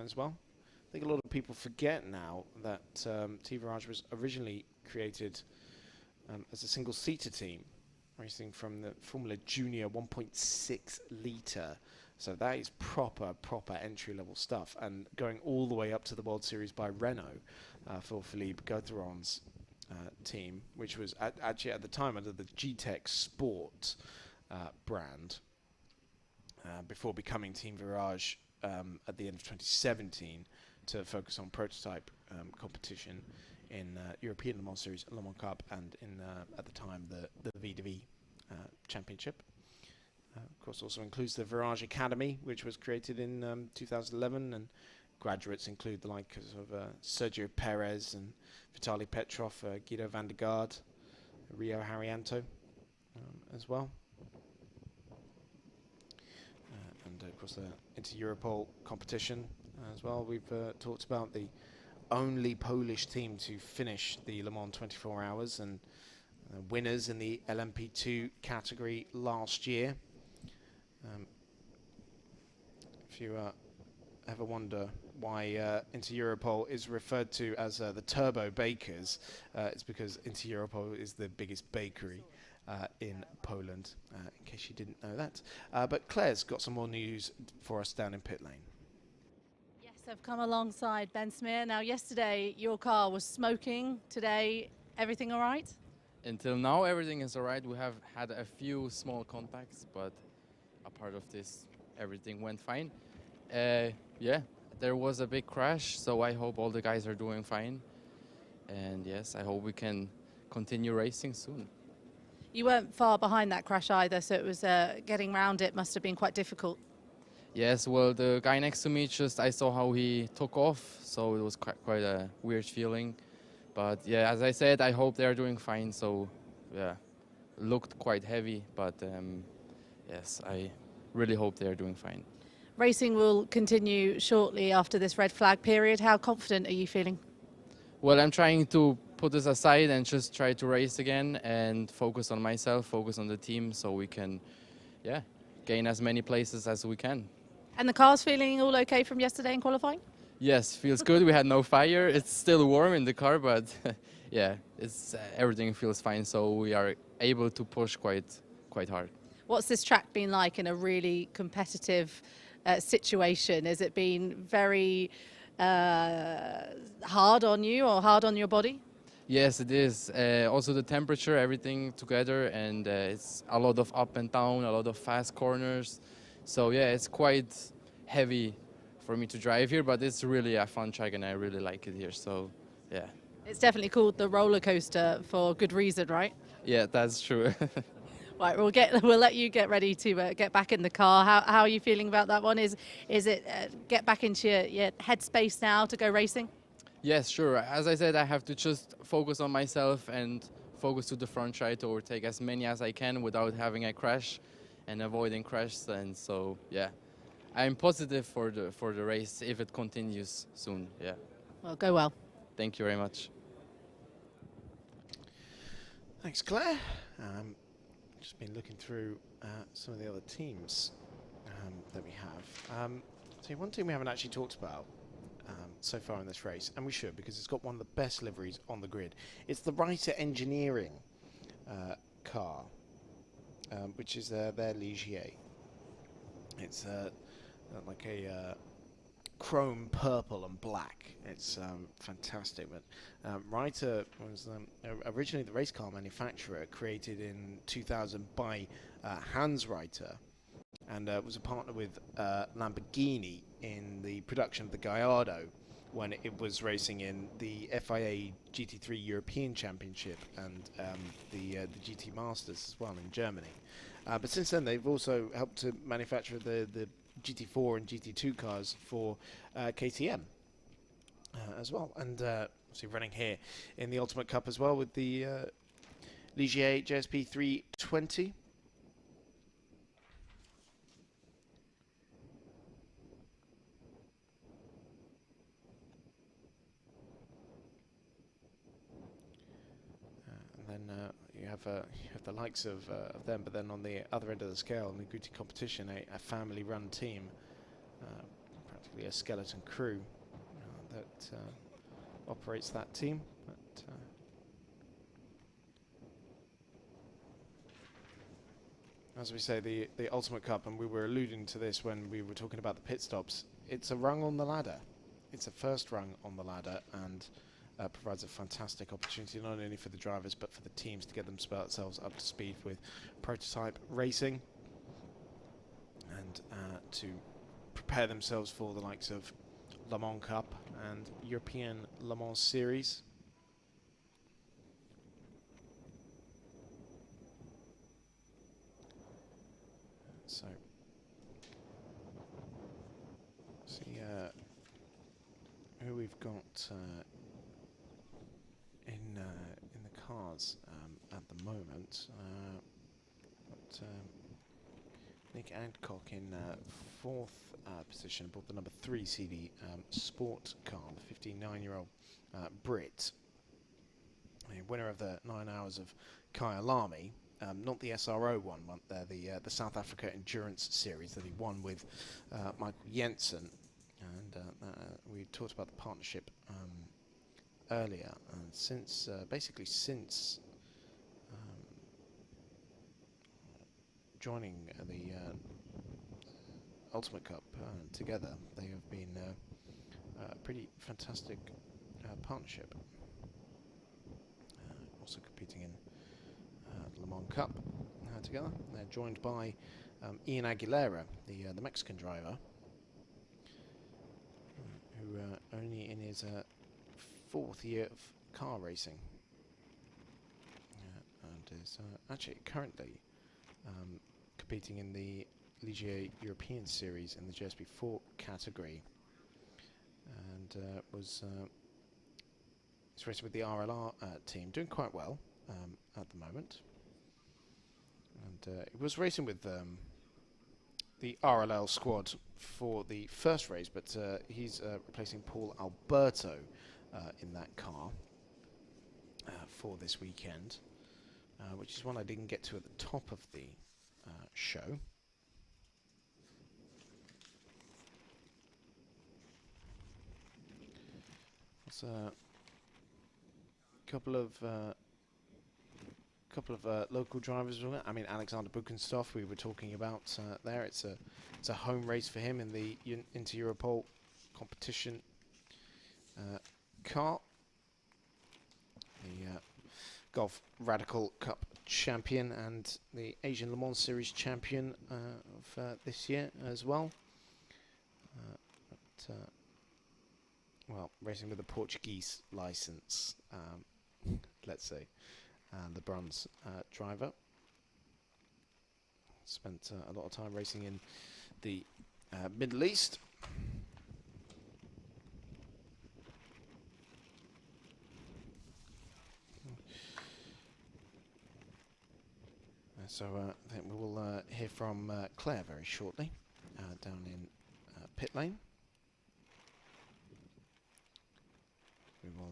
[SPEAKER 1] as well. I think a lot of people forget now that Team Virage was originally created as a single-seater team, racing from the Formula Junior 1.6 litre. So that is proper entry-level stuff, and going all the way up to the World Series by Renault for Philippe Gauthiron's team, which was actually at the time under the G-Tech Sport brand, before becoming Team Virage at the end of 2017 to focus on prototype competition in European Le Mans Series, Le Mans Cup, and in at the time the V2V Championship. Of course, also includes the Virage Academy, which was created in 2011, and graduates include the likes of Sergio Perez and Vitaly Petrov, Guido van der Garde, Rio Haryanto as well. And of course the Inter-Europol competition as well. We've talked about the only Polish team to finish the Le Mans 24 Hours, and winners in the LMP2 category last year. If you ever wonder why Inter-Europol is referred to as the Turbo Bakers, it's because Inter-Europol is the biggest bakery in Poland, in case you didn't know that. But Claire's got some more news for us down in pit lane.
[SPEAKER 7] Yes, I've come alongside Ben Smear. Now, yesterday your car was smoking. Today, everything all right?
[SPEAKER 18] Until now, everything is all right. We have had a few small contacts, but apart of this, everything went fine. Yeah, there was a big crash, so I hope all the guys are doing fine. And yes, I hope we can continue racing soon.
[SPEAKER 7] You weren't far behind that crash either, so it was getting round it must have been quite difficult.
[SPEAKER 18] Yes, well, the guy next to me, I saw how he took off, so it was quite a weird feeling. But yeah, as I said, I hope they're doing fine, so yeah, looked quite heavy, but yes, I really hope they're doing fine.
[SPEAKER 7] Racing will continue shortly after this red flag period. How confident are you feeling?
[SPEAKER 18] Well, I'm trying to put this aside and just try to race again and focus on myself, focus on the team, so we can, yeah, gain as many places as we can.
[SPEAKER 7] And the car's feeling all okay from yesterday in qualifying?
[SPEAKER 18] Yes, feels good. We had no fire. It's still warm in the car, but yeah, it's everything feels fine. So we are able to push quite hard.
[SPEAKER 7] What's this track been like in a really competitive situation? Has it been very hard on you or hard on your body?
[SPEAKER 18] Yes, it is. Also the temperature, everything together, and it's a lot of up and down, a lot of fast corners. So yeah, it's quite heavy for me to drive here, but it's really a fun track and I really like it here, so yeah.
[SPEAKER 7] It's definitely called the roller coaster for good reason, right?
[SPEAKER 18] Yeah, that's true.
[SPEAKER 7] Right, we'll let you get ready to get back in the car. How are you feeling about that one? Is it get back into your headspace now to go racing?
[SPEAKER 18] Yes, sure. As I said, I have to just focus on myself and focus to the front, try to overtake as many as I can without having a crash and avoiding crashes. And so, yeah, I'm positive for the race if it continues soon. Yeah.
[SPEAKER 7] Well, go well.
[SPEAKER 18] Thank you very much.
[SPEAKER 1] Thanks, Claire. Just been looking through some of the other teams that we have. So one team we haven't actually talked about so far in this race, and we should, because it's got one of the best liveries on the grid. It's the Reiter Engineering car, which is their Ligier. It's like a chrome purple and black. It's fantastic. But Reiter was originally the race car manufacturer, created in 2000 by Hans Reiter, and was a partner with Lamborghini in the production of the Gallardo when it was racing in the FIA GT3 European Championship and the GT Masters as well in Germany. But since then, they've also helped to manufacture the GT4 and GT2 cars for KTM as well. And obviously running here in the Ultimate Cup as well with the Ligier JSP 320. And then you have the likes of them, but then on the other end of the scale, in the GT competition, a family-run team, practically a skeleton crew that operates that team. But as we say, the Ultimate Cup, and we were alluding to this when we were talking about the pit stops, it's a rung on the ladder. It's a first rung on the ladder, and provides a fantastic opportunity not only for the drivers but for the teams to get themselves up to speed with prototype racing and to prepare themselves for the likes of Le Mans Cup and European Le Mans Series. So, see who we've got in the cars at the moment. Got Nick Adcock in fourth position aboard the number 3 CD Sport car, the 59-year-old Brit, the winner of the 9 Hours of Kyalami. Not the SRO one, but the South Africa Endurance Series that he won with Michael Jensen. And we talked about the partnership earlier, and since basically since joining the Ultimate Cup together, they have been a pretty fantastic partnership. Also competing in the Le Mans Cup together. They're joined by Ian Aguilera, the Mexican driver, who only in his 4th year of car racing, and and is actually currently competing in the Ligier European Series in the GSP4 category, and was racing with the RLR team, doing quite well at the moment. And he was racing with the RLL squad for the first race, but he's replacing Paul Alberto in that car for this weekend, which is one I didn't get to at the top of the show. There's a couple of local drivers. I mean, Alexander Buchenstoff, we were talking about there. It's a home race for him in the Inter-Europol competition car. The Golf Radical Cup champion and the Asian Le Mans Series champion of this year as well. Well, racing with a Portuguese license, let's say. And the bronze driver spent a lot of time racing in the Middle East. So I think we will hear from Claire very shortly down in pit lane. We will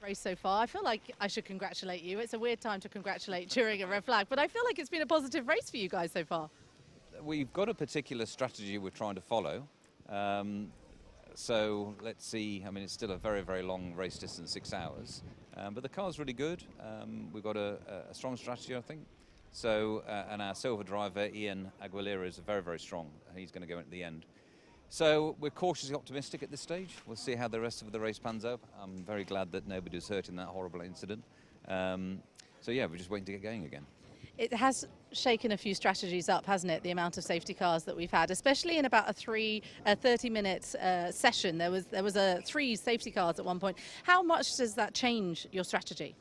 [SPEAKER 7] race so far. I feel like I should congratulate you. It's a weird time to congratulate during a red flag, but I feel like it's been a positive race for you guys so far.
[SPEAKER 19] We've got a particular strategy we're trying to follow. So let's see. I mean, it's still a very, very long race distance, 6 hours. But the car's really good. We've got a strong strategy, I think. So, and our silver driver, Ian Aguilera, is very, very strong. He's going to go at the end. So we're cautiously optimistic at this stage. We'll see how the rest of the race pans out. I'm very glad that nobody was hurt in that horrible incident. So yeah, we're just waiting to get going again.
[SPEAKER 7] It has shaken a few strategies up, hasn't it? The amount of safety cars that we've had, especially in about a 30-minute session. There was 3 safety cars at one point. How much does that change your strategy?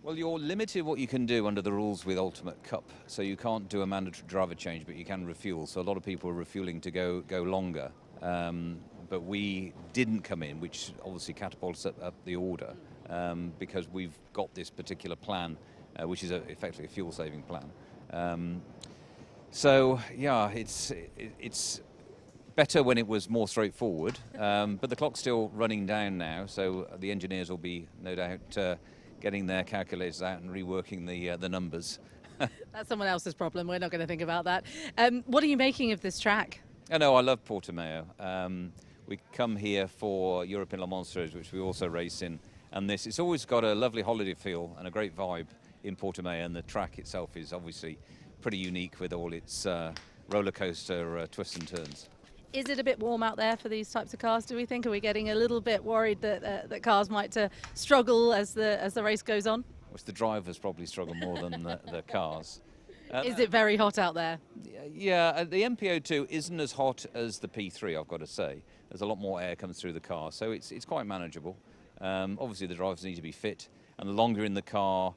[SPEAKER 19] Well, you're limited what you can do under the rules with Ultimate Cup. So you can't do a mandatory driver change, but you can refuel. So a lot of people are refueling to go longer. But we didn't come in, which obviously catapults up the order, because we've got this particular plan, which is effectively a fuel-saving plan. So yeah, it's better when it was more straightforward. But the clock's still running down now, so the engineers will be no doubt getting their calculators out and reworking the numbers.
[SPEAKER 7] That's someone else's problem. We're not going to think about that. What are you making of this track?
[SPEAKER 19] I know, I love Portimão. We come here for European Le Mans Series, which we also race in, and it's always got a lovely holiday feel and a great vibe in Portimão, and the track itself is obviously pretty unique with all its roller coaster twists and turns.
[SPEAKER 7] Is it a bit warm out there for these types of cars, do we think? Are we getting a little bit worried that that cars might struggle as the race goes on?
[SPEAKER 19] Which the drivers probably struggle more than the cars.
[SPEAKER 7] Is it very hot out there?
[SPEAKER 19] Yeah, the MPO2 isn't as hot as the P3, I've got to say. There's a lot more air comes through the car, so it's quite manageable. Obviously, the drivers need to be fit, and the longer in the car,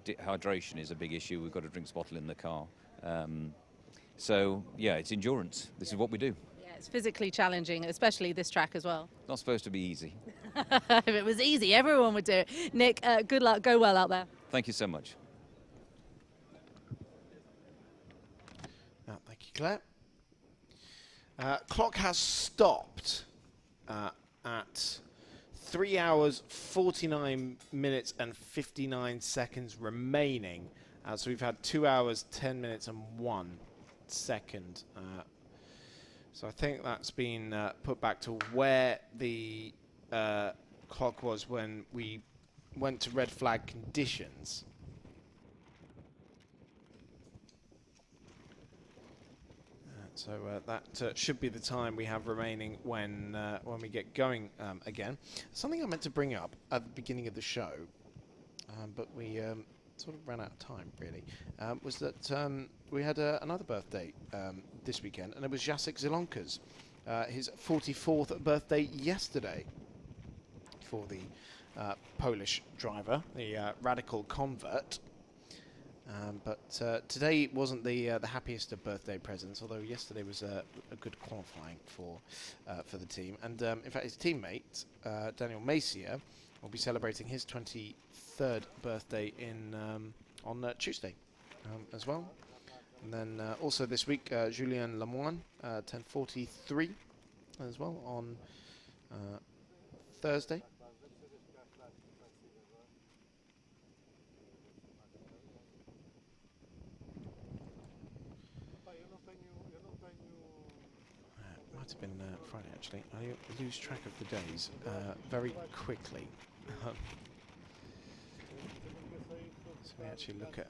[SPEAKER 19] hydration is a big issue. We've got a drinks bottle in the car. So, yeah, it's endurance. This is what we do.
[SPEAKER 7] Yeah, it's physically challenging, especially this track as well.
[SPEAKER 19] Not supposed to be easy.
[SPEAKER 7] If it was easy, everyone would do it. Nick, good luck. Go well out there.
[SPEAKER 19] Thank you so much.
[SPEAKER 1] Thank you, Claire. Clock has stopped at 3 hours, 49 minutes and 59 seconds remaining. So we've had 2 hours, 10 minutes and 1 second. So I think that's been put back to where the clock was when we went to red flag conditions. So that should be the time we have remaining when we get going again. Something I meant to bring up at the beginning of the show, but we sort of ran out of time, really, was that we had another birthday this weekend, and it was Jacek Zielonka's his 44th birthday yesterday for the Polish driver, the radical convert. But today wasn't the happiest of birthday presents, although yesterday was a good qualifying for the team. And in fact, his teammate Daniel Messier will be celebrating his 23rd birthday on Tuesday as well. And then also this week, Julien Lemoine, 1043 as well on Thursday. Might have been Friday actually. I lose track of the days very quickly. So we actually look at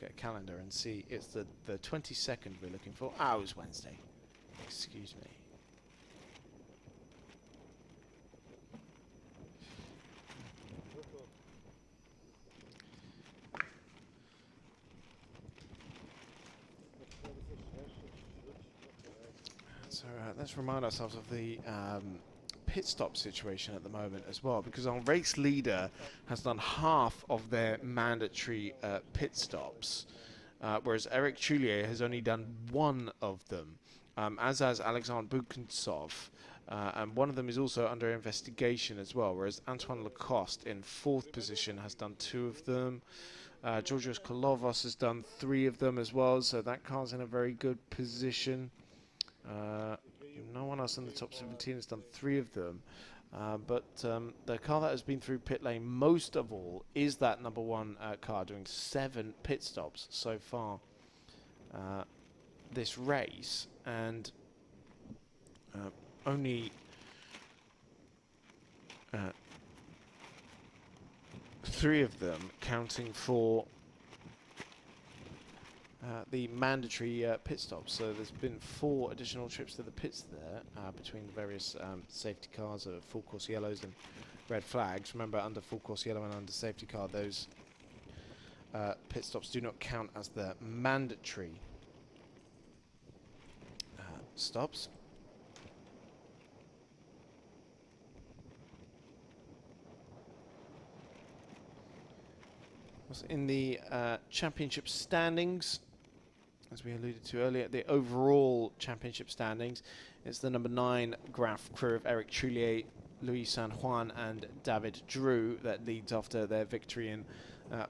[SPEAKER 1] a calendar and see it's the 22nd we're looking for. Ah, it was Wednesday. Excuse me. So let's remind ourselves of the pit stop situation at the moment as well, because our race leader has done half of their mandatory pit stops, whereas Eric Troulier has only done one of them, as has Alexander Bukuntsov, and one of them is also under investigation as well, whereas Antoine Lacoste in 4th position has done 2 of them. Georgios Kolovos has done 3 of them as well, so that car's in a very good position. No one else in the top 17 has done 3 of them, but the car that has been through pit lane most of all is that number 1 car, doing 7 pit stops so far this race, and only 3 of them counting for the mandatory pit stops. So there's been 4 additional trips to the pits there between the various safety cars, full course yellows and red flags. Remember, under full course yellow and under safety car, those pit stops do not count as the mandatory stops. In the championship standings, as we alluded to earlier, the overall championship standings, it's the number 9 Graf crew of Eric Troulier, Louis San Juan and David Drew that leads after their victory in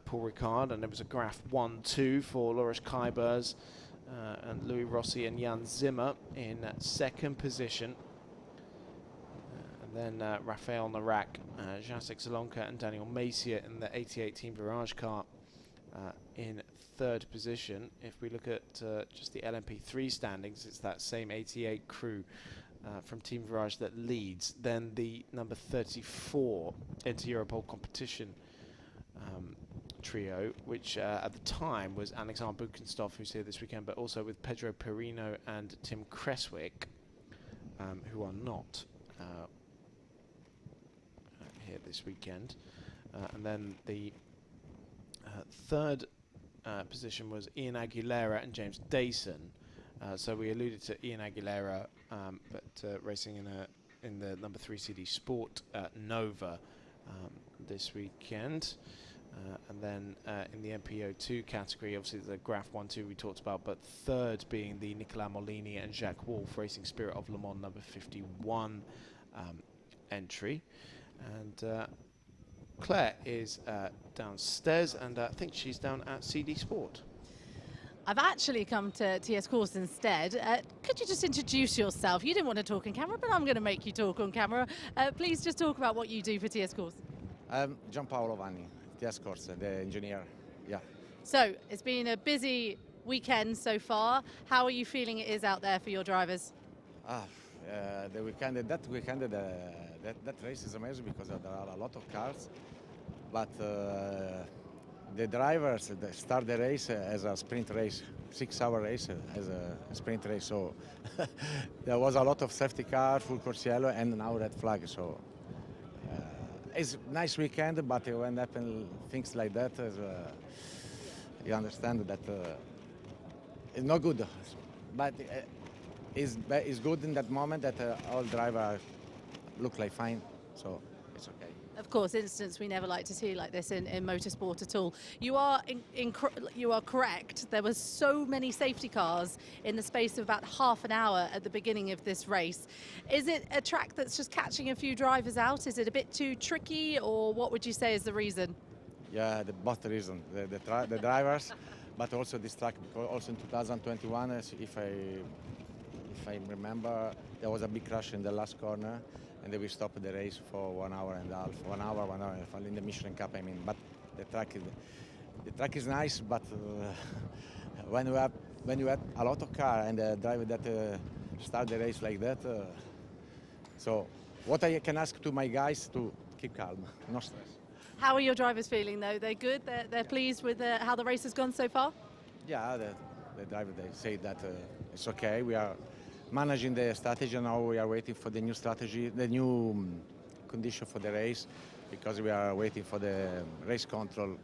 [SPEAKER 1] Paul Ricard, and there was a Graf 1-2 for Loris Kybers and Louis Rossi and Jan Zimmer in 2nd position. Then Rafael Narak, Jacek Zalonka and Daniel Messier in the 88 Team Virage car in 3rd position. If we look at just the LMP3 standings, it's that same 88 crew from Team Virage that leads. Then the number 34 Inter-Europol competition trio, which at the time was Alexander Bukuntsov, who's here this weekend, but also with Pedro Perino and Tim Creswick, who are not here this weekend. And then the 3rd position was Ian Aguilera and James Dayson. So we alluded to Ian Aguilera, but racing in the number 3 CD Sport Nova this weekend. And then in the MPO2 category, obviously the Graf 1-2 we talked about, but 3rd being the Nicolas Molini and Jacques Wolf Racing Spirit of Le Mans number 51 entry. And Claire is downstairs, and I think she's down at CD Sport.
[SPEAKER 7] I've actually come to TS Course instead. Could you just introduce yourself? You didn't want to talk on camera, but I'm going to make you talk on camera. Please just talk about what you do for TS Course.
[SPEAKER 20] I'm Gianpaolo Vanni, TS Course, the engineer. Yeah.
[SPEAKER 7] So it's been a busy weekend so far. How are you feeling it is out there for your drivers?
[SPEAKER 20] The weekend, that race is amazing because there are a lot of cars, but the drivers start the race as a sprint race, 6-hour race as a sprint race. So there was a lot of safety car, full course yellow, and now red flag. So it's a nice weekend, but when happen things like that, you understand that it's not good. But is good in that moment that all drivers look like fine, so it's okay.
[SPEAKER 7] Of course, instance we never like to see like this in motorsport at all. You are you are correct. There were so many safety cars in the space of about half an hour at the beginning of this race. Is it a track that's just catching a few drivers out? Is it a bit too tricky, or what would you say is the reason?
[SPEAKER 20] Yeah, both reasons. The drivers, but also this track, because also in 2021, if I remember, there was a big crash in the last corner, and then we stopped the race for 1 hour and a half, 1 hour and a half, in the Michelin Cup, I mean. But the track is nice, but when you have a lot of car and a driver that start the race like that, so what I can ask to my guys to keep calm, no stress.
[SPEAKER 7] How are your drivers feeling though? They're good? They're pleased with how the race has gone so far?
[SPEAKER 20] Yeah, the driver, they say that it's okay. We are managing the strategy now. We are waiting for the new strategy, the new condition for the race, because we are waiting for the race control,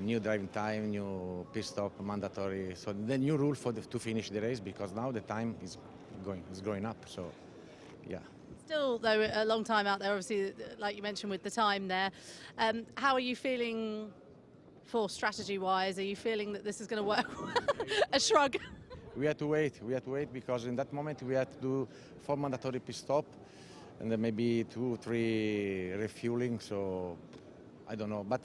[SPEAKER 20] new driving time, new pit stop mandatory. So the new rule to finish the race, because now the time is going up. So yeah.
[SPEAKER 7] Still, though, a long time out there, obviously, like you mentioned with the time there. How are you feeling for strategy-wise? Are you feeling that this is going to work? A shrug.
[SPEAKER 20] We had to wait because in that moment we had to do 4 mandatory pit stop and then maybe 2, 3 refueling, so I don't know. But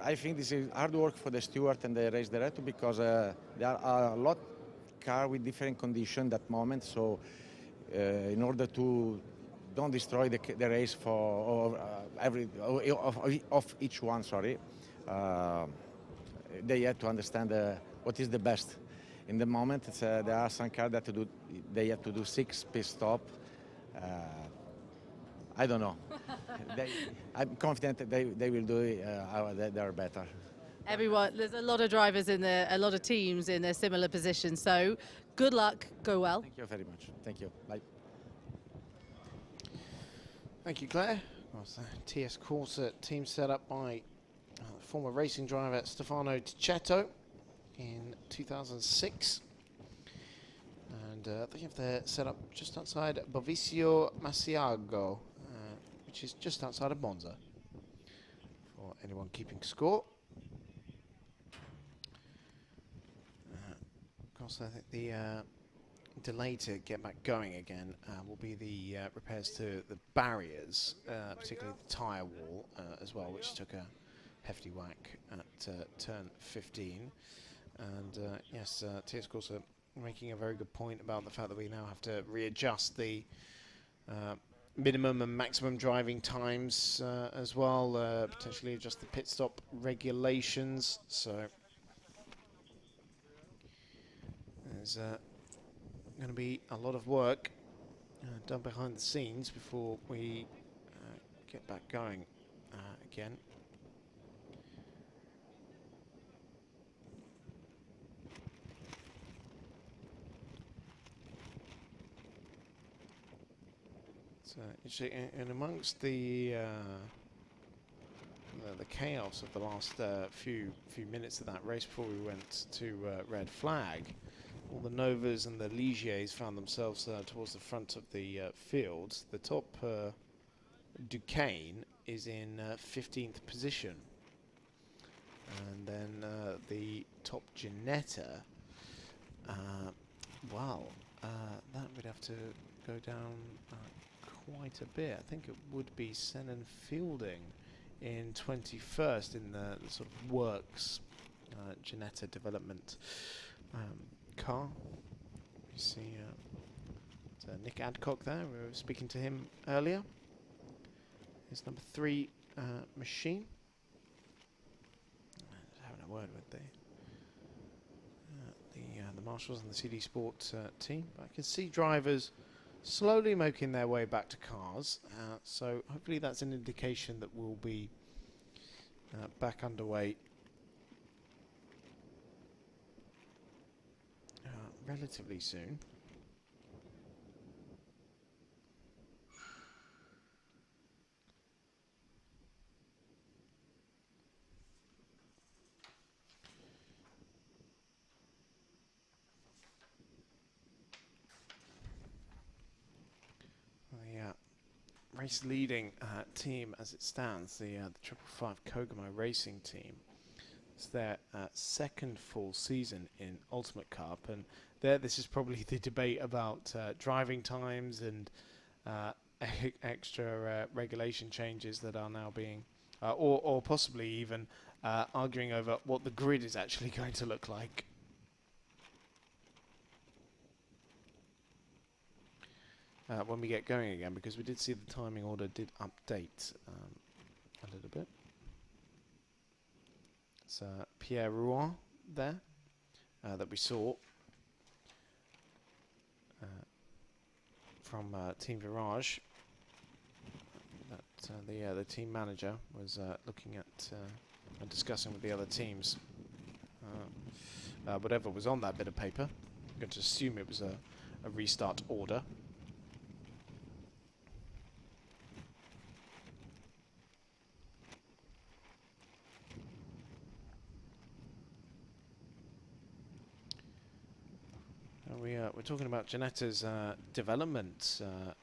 [SPEAKER 20] I think this is hard work for the steward and the race director, because there are a lot of cars with different conditions that moment, so in order to don't destroy the race for of each one, sorry, they had to understand what is the best. In the moment, there are some cars that they have to do 6 pit stop. I don't know. I'm confident that they will do it. They are better.
[SPEAKER 7] Everyone, there's a lot of drivers in there, a lot of teams in a similar position. So, good luck. Go well.
[SPEAKER 20] Thank you very much. Thank you. Bye.
[SPEAKER 1] Thank you, Claire. That's the TS Corsa team set up by former racing driver Stefano Tichetto in 2006. And they have their setup just outside Bovizio Masiago, which is just outside of Monza, for anyone keeping score. Of course, I think the delay to get back going again will be the repairs to the barriers, particularly the tyre wall as well, which took a hefty whack at turn 15. And yes, TS Corsa making a very good point about the fact that we now have to readjust the minimum and maximum driving times as well, potentially adjust the pit stop regulations. So there's going to be a lot of work done behind the scenes before we get back going again. So, and amongst the chaos of the last few minutes of that race before we went to red flag, all the Novas and the Ligiers found themselves towards the front of the field. The top Duqueine is in 15th position, and then the top Ginetta, well, that would have to go down quite a bit. I think it would be Senan Fielding in 21st in the sort of works Ginetta development car. You see Nick Adcock there. We were speaking to him earlier. His number 3 machine. Having a word with the marshals and the CD Sport team. But I can see drivers slowly making their way back to cars, so hopefully that's an indication that we'll be back underway relatively soon. race leading team as it stands, the 555 Kogamo Racing team. It's their second full season in Ultimate Cup, and this is probably the debate about driving times and extra regulation changes that are now being, or possibly even arguing over what the grid is actually going to look like. When we get going again, because we did see the timing order did update a little bit. It's Pierre Rouen there that we saw from Team Virage. That the team manager was looking at and discussing with the other teams whatever was on that bit of paper. I'm going to assume it was a restart order. We're talking about Giannetta's development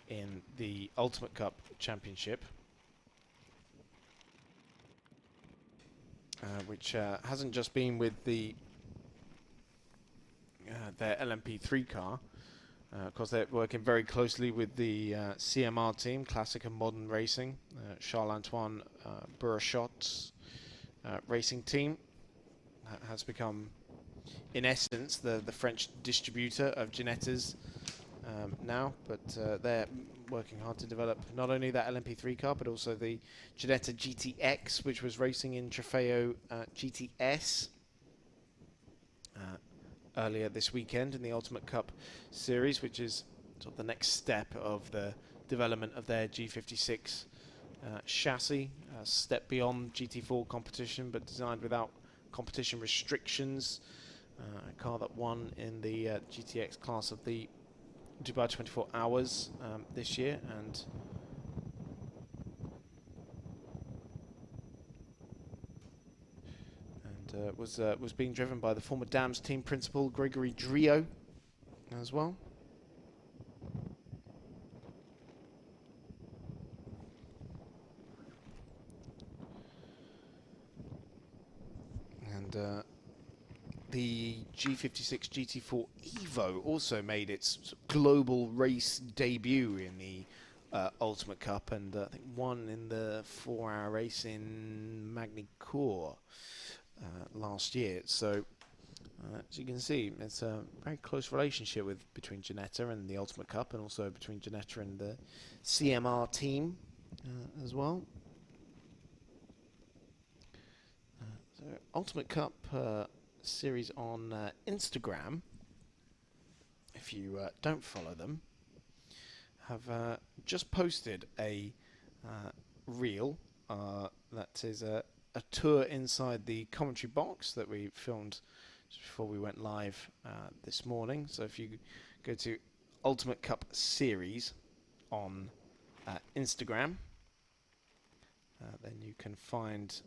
[SPEAKER 1] in the Ultimate Cup Championship, which hasn't just been with their LMP3 car. Of course, they're working very closely with the CMR team, Classic and Modern Racing, Charles-Antoine Burachot's racing team has become, in essence, the French distributor of Giannetta's now, but they're working hard to develop not only that LMP3 car, but also the Ginetta GTX, which was racing in Trofeo GTS earlier this weekend in the Ultimate Cup Series, which is sort of the next step of the development of their G56 chassis, a step beyond GT4 competition, but designed without competition restrictions. A car that won in the GTX class of the Dubai 24 Hours this year, and was being driven by the former Dams team principal Gregory Drio as well. And the G56 GT4 Evo also made its global race debut in the Ultimate Cup, and I think won in the 4-hour race in Magny-Cours last year. So as you can see, it's a very close relationship between Ginetta and the Ultimate Cup, and also between Ginetta and the CMR team as well. So Ultimate Cup Series on Instagram, if you don't follow them, have just posted a reel that is a tour inside the commentary box that we filmed just before we went live this morning. So if you go to Ultimate Cup Series on Instagram, then you can find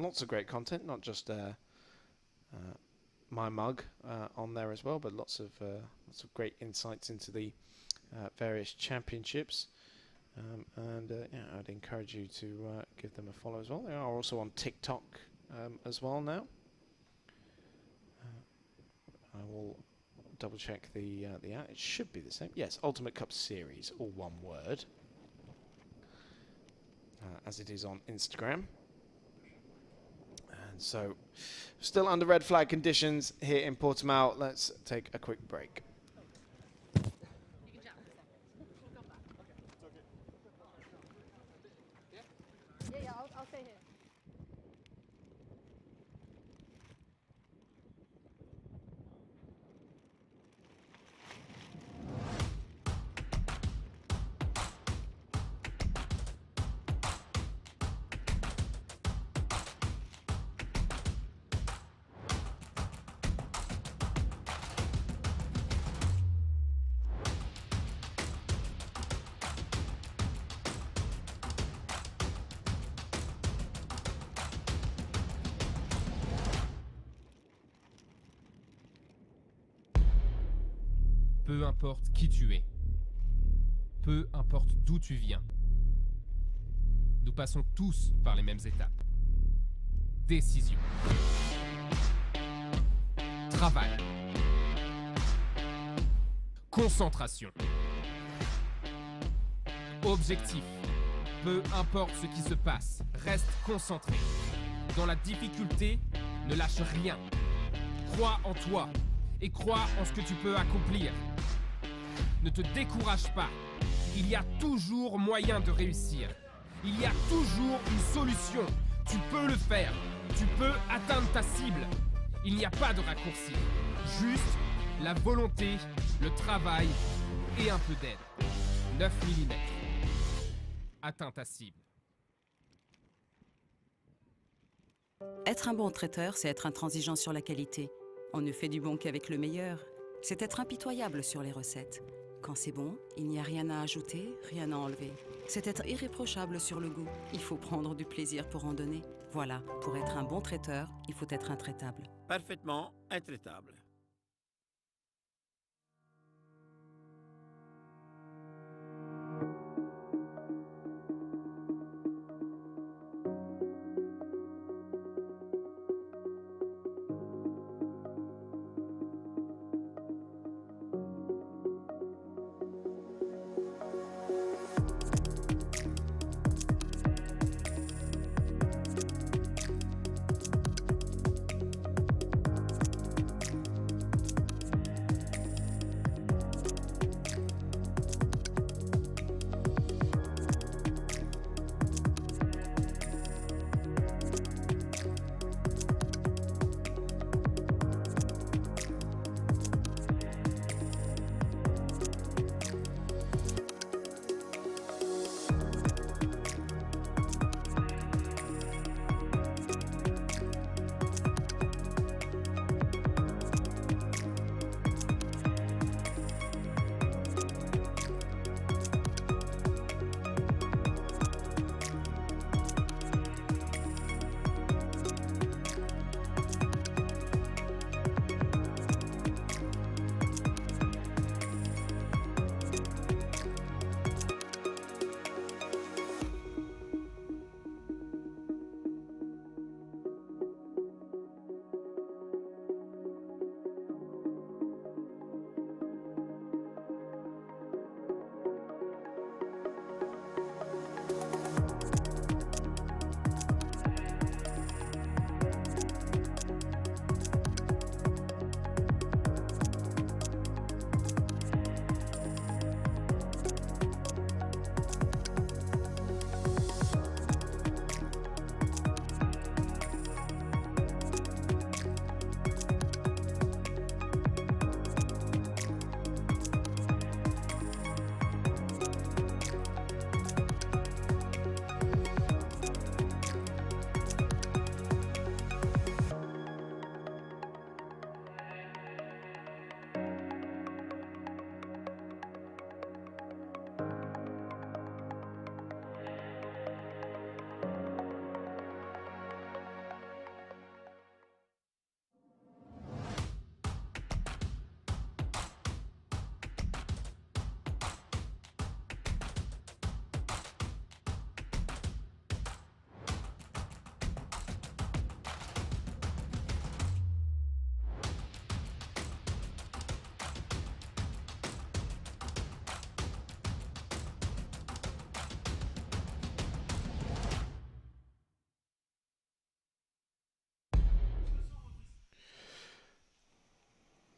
[SPEAKER 1] lots of great content, not just my mug on there as well, but lots of great insights into the various championships. Yeah, I'd encourage you to give them a follow as well. They are also on TikTok as well now. I will double check the it should be the same. Yes, Ultimate Cup Series, all one word, as it is on Instagram. And so, still under red flag conditions here in Portimão. Let's take a quick break.
[SPEAKER 7] Yeah, I'll stay here.
[SPEAKER 10] Peu importe qui tu es, peu importe d'où tu viens. Nous passons tous par les mêmes étapes. Décision. Travail. Concentration. Objectif. Peu importe ce qui se passe, reste concentré. Dans la difficulté, ne lâche rien. Crois en toi et crois en ce que tu peux accomplir. Ne te décourage pas. Il y a toujours moyen de réussir. Il y a toujours une solution. Tu peux le faire. Tu peux atteindre ta cible. Il n'y a pas de raccourci. Juste la volonté, le travail et un peu d'aide. 9 mm. Atteins ta cible.
[SPEAKER 11] Être un bon traiteur, c'est être intransigeant sur la qualité. On ne fait du bon qu'avec le meilleur. C'est être impitoyable sur les recettes. Quand c'est bon, il n'y a rien à ajouter, rien à enlever. C'est être irréprochable sur le goût. Il faut prendre du plaisir pour en donner. Voilà, pour être un bon traiteur, il faut être intraitable.
[SPEAKER 12] Parfaitement intraitable.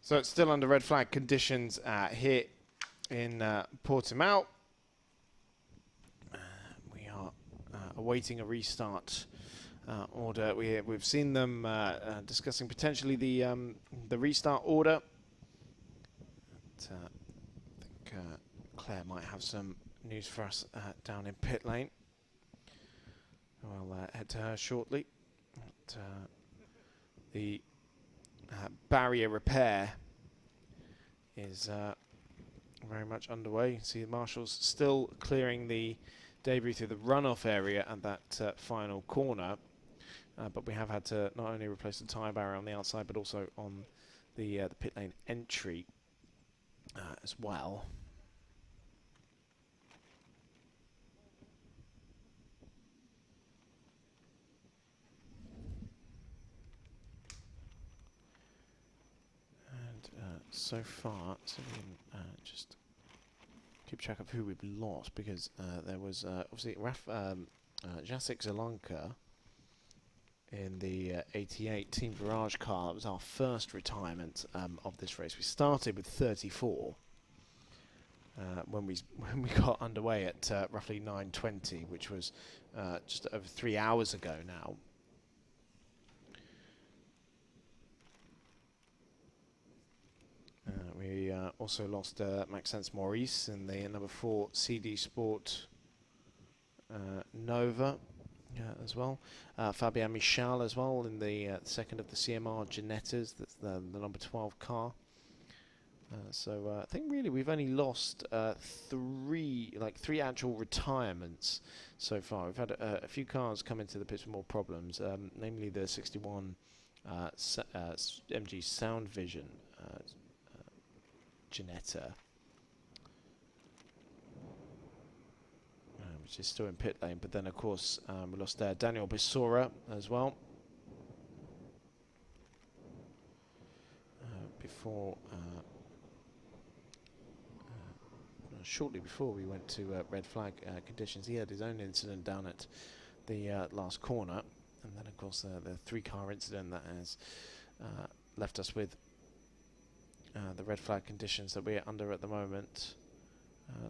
[SPEAKER 1] So it's still under red flag conditions here in Portimão. We are awaiting a restart order. We've seen them discussing potentially the restart order. But, I think Claire might have some news for us down in pit lane. I'll head to her shortly. But, the barrier repair is very much underway. You see the marshals still clearing the debris through the runoff area at that final corner, but we have had to not only replace the tyre barrier on the outside but also on the pit lane entry as well. so far, so we can just keep track of who we've lost, because there was obviously Jacek Zelanka in the 88 Team Garage car. That was our first retirement of this race. We started with 34 when we got underway at roughly 9:20, which was just over 3 hours ago now. We also lost Maxence Maurice in the number 4 CD Sport Nova as well. Fabien Michal as well in the second of the CMR Ginettas, that's the number 12 car. So I think really we've only lost three actual retirements so far. We've had a few cars come into the pits with more problems, namely the 61 MG Sound Vision Ginetta, which is still in pit lane, but then of course we lost Daniel Bissora as well before shortly before we went to red flag conditions. He had his own incident down at the last corner, and then of course the 3-car incident that has left us with the red flag conditions that we're under at the moment.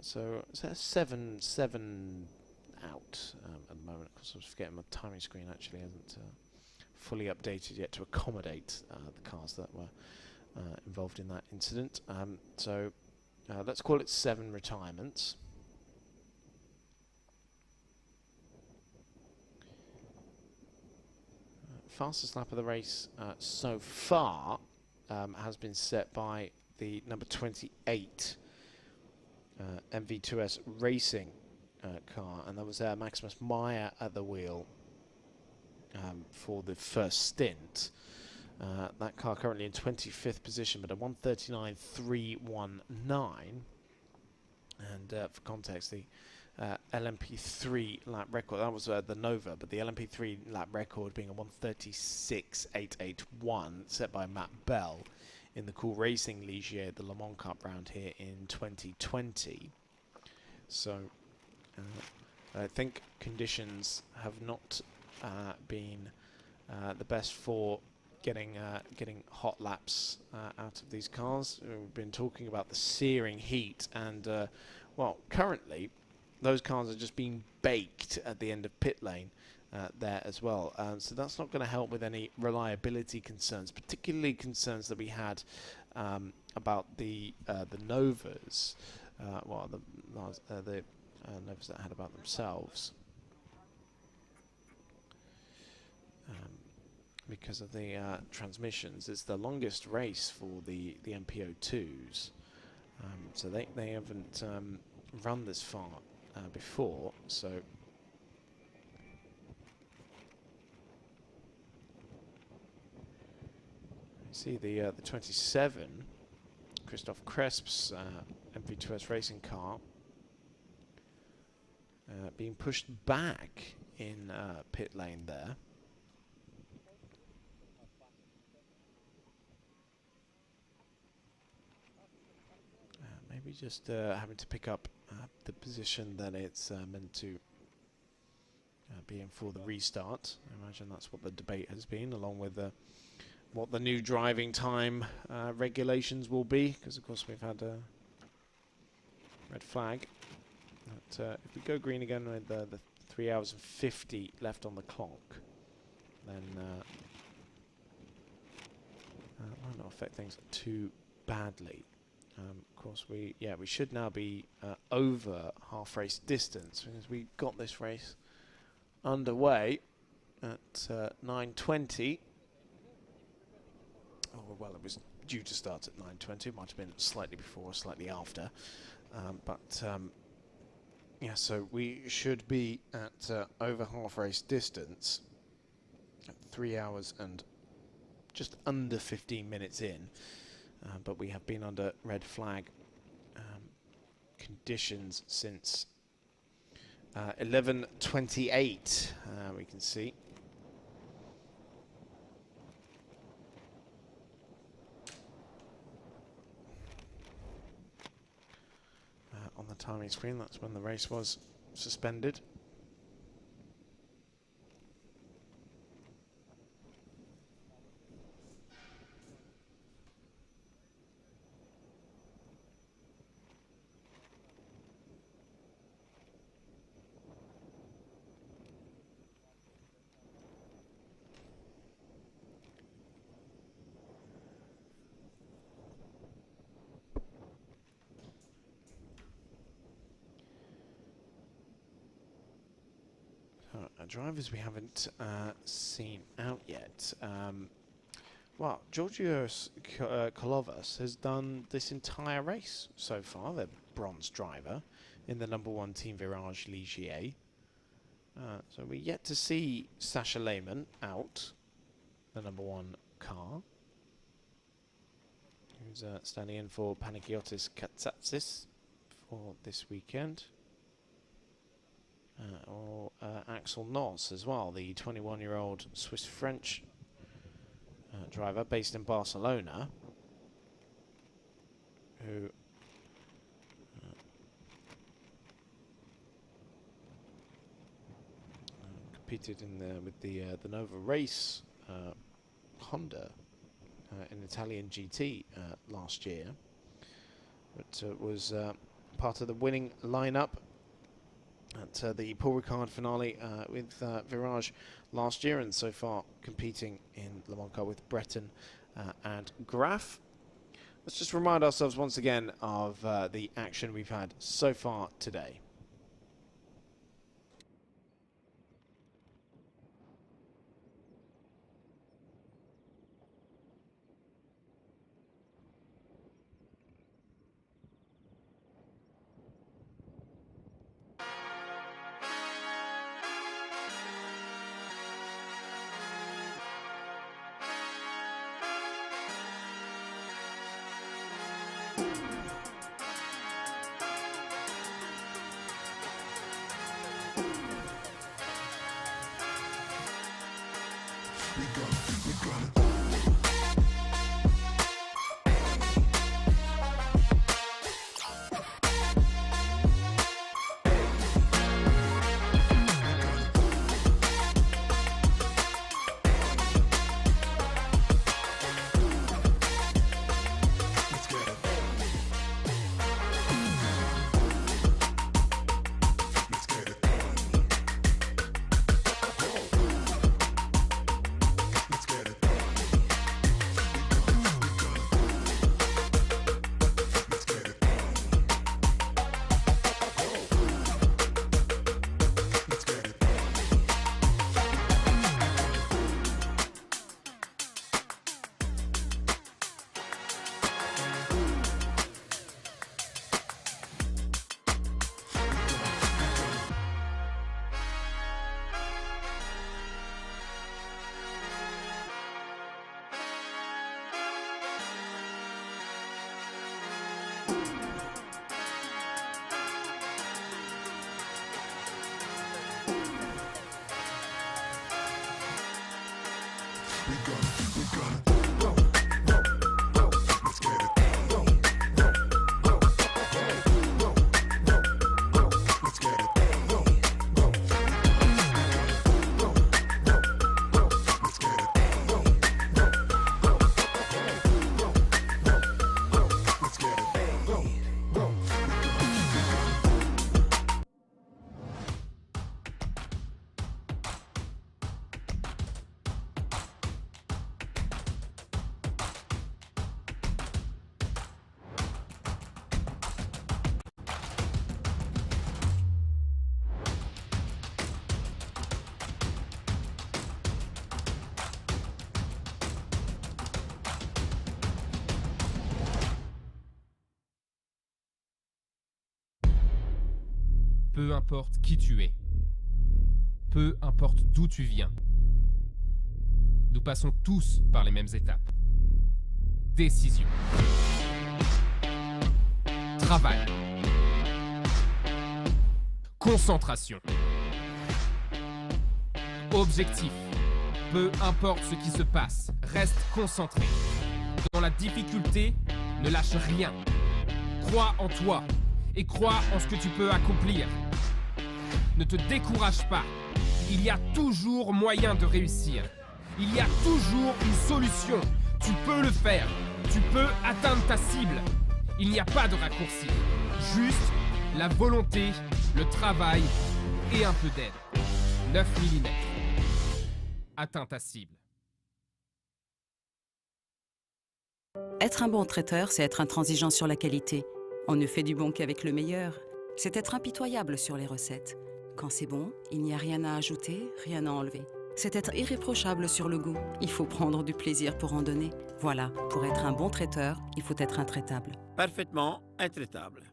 [SPEAKER 1] So it's 7 out at the moment. Of course, I was forgetting my timing screen actually hasn't fully updated yet to accommodate the cars that were involved in that incident. So let's call it 7 retirements. Fastest lap of the race so far has been set by the number 28 MV2S Racing car, and that was Maximus Meyer at the wheel for the first stint. That car currently in 25th position, but a 1:39.319. And for context, the LMP3 lap record, that was the Nova, but the LMP3 lap record being a 1:36.881 set by Matt Bell in the Cool Racing Ligier at the Le Mans Cup round here in 2020. So I think conditions have not been the best for getting hot laps out of these cars. We've been talking about the searing heat, and well, currently those cars are just being baked at the end of pit lane there as well. So that's not going to help with any reliability concerns, particularly concerns that we had about the Novas, well, the Novas that had about themselves. Because of the transmissions. It's the longest race for the MPO2s, so they haven't run this far before. So you see the 27 Christoph Kresp's MV2S racing car being pushed back in pit lane there. Maybe just having to pick up the position that it's meant to be in for the restart. I imagine that's what the debate has been, along with what the new driving time regulations will be, because of course we've had a red flag. But, if we go green again with the 3 hours and 50 left on the clock, then might not affect things too badly. Of course, we should now be over half race distance, because we got this race underway at 9:20. Oh, well, it was due to start at 9:20. It might have been slightly before, slightly after, but yeah. So we should be at over half race distance at 3 hours and just under 15 minutes in. But we have been under red flag conditions since 11:28, we can see. timing screen. That's when the race was suspended. Drivers we haven't seen out yet. Well, Georgios Kolovas has done this entire race so far. The bronze driver in the #1 Team Virage Ligier. So we're yet to see Sasha Lehmann out, the #1 car, who's standing in for Panagiotis Katsatsis for this weekend. Or Axel Noss as well, the 21-year-old Swiss-French driver based in Barcelona, who competed in with the Nova Race Honda in Italian GT last year, but was part of the winning lineup at the Paul Ricard finale with Virage last year, and so far competing in Le Mans Car with Breton and Graf. Let's just remind ourselves once again of the action we've had so far today.
[SPEAKER 10] Peu importe qui tu es, peu importe d'où tu viens, nous passons tous par les mêmes étapes. Décision. Travail. Concentration. Objectif. Peu importe ce qui se passe, reste concentré. Dans la difficulté, ne lâche rien. Crois en toi et crois en ce que tu peux accomplir. Ne te décourage pas. Il y a toujours moyen de réussir. Il y a toujours une solution. Tu peux le faire. Tu peux atteindre ta cible. Il n'y a pas de raccourci. Juste la volonté, le travail et un peu d'aide. 9 mm. Atteins ta cible.
[SPEAKER 11] Être un bon traiteur, c'est être intransigeant sur la qualité. On ne fait du bon qu'avec le meilleur. C'est être impitoyable sur les recettes. Quand c'est bon, il n'y a rien à ajouter, rien à enlever. C'est être irréprochable sur le goût. Il faut prendre du plaisir pour en donner. Voilà, pour être un bon traiteur, il faut être intraitable.
[SPEAKER 12] Parfaitement intraitable.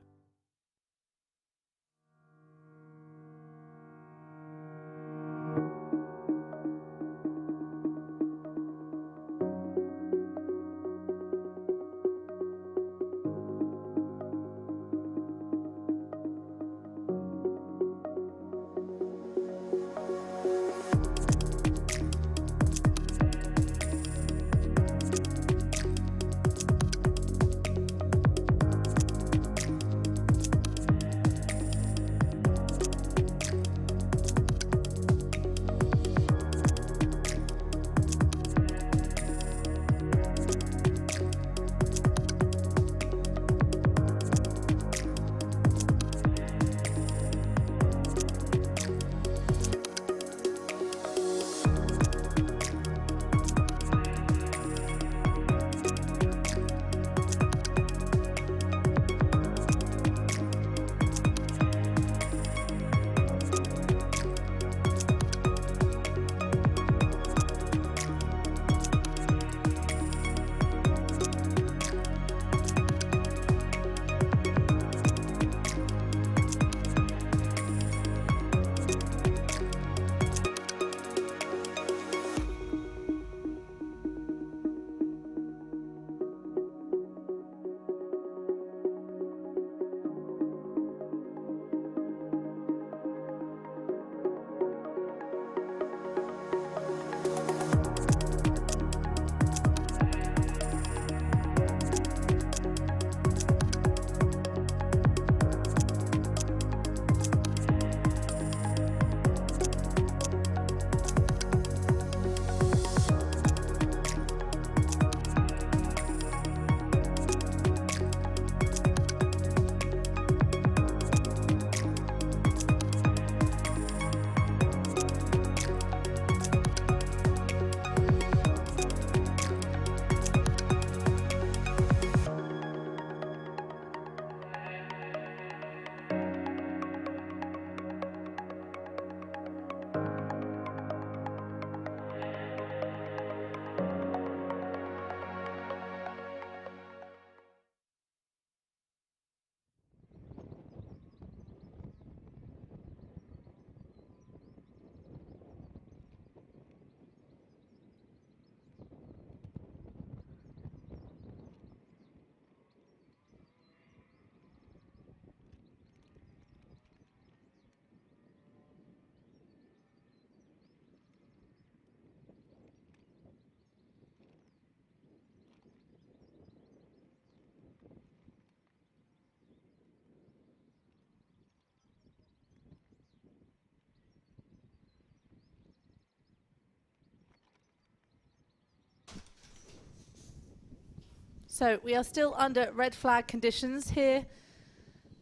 [SPEAKER 13] So we are still under red flag conditions here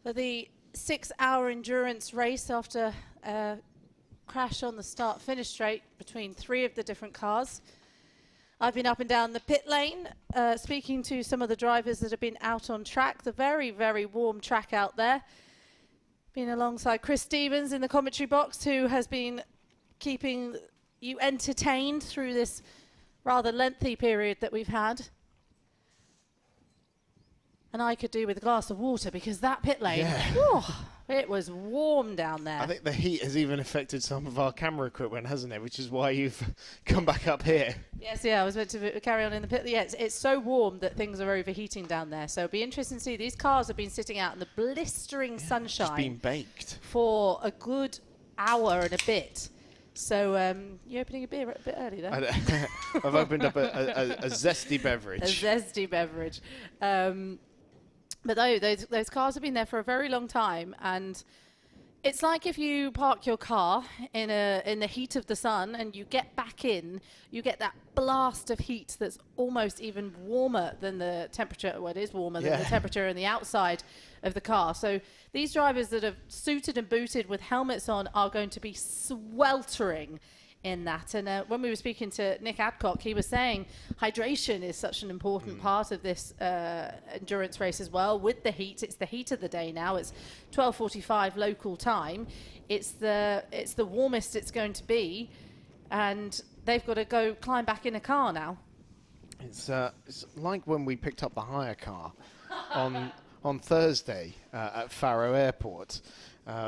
[SPEAKER 13] for the 6-hour endurance race after a crash on the start-finish straight between 3 of the different cars. I've been up and down the pit lane, speaking to some of the drivers that have been out on track, the very, very warm track out there. Been alongside Chris Stevens in the commentary box, who has been keeping you entertained through this rather lengthy period that we've had. And I could do with a glass of water because that pit lane, it was warm down there.
[SPEAKER 1] I think the heat has even affected some of our camera equipment, hasn't it? Which is why you've come back up here.
[SPEAKER 13] Yes, yeah, I was meant to carry on in the pit. Yeah, it's so warm that things are overheating down there. So it'll be interesting to see. These cars have been sitting out in the blistering sunshine.
[SPEAKER 1] It's been baked.
[SPEAKER 13] For a good hour and a bit. So you're opening a beer a bit early there.
[SPEAKER 1] I've opened up a zesty beverage.
[SPEAKER 13] A zesty beverage. But those cars have been there for a very long time, and it's like if you park your car in the heat of the sun and you get back in, you get that blast of heat that's almost even warmer than the temperature. Well, it is warmer than the temperature in the outside of the car. So these drivers that are suited and booted with helmets on are going to be sweltering in that. And when we were speaking to Nick Adcock, he was saying hydration is such an important part of this endurance race as well. With the heat, it's the heat of the day now. It's 12:45 local time. It's the warmest it's going to be, and they've got to go climb back in a car now.
[SPEAKER 1] It's like when we picked up the hire car on Thursday at Faro Airport.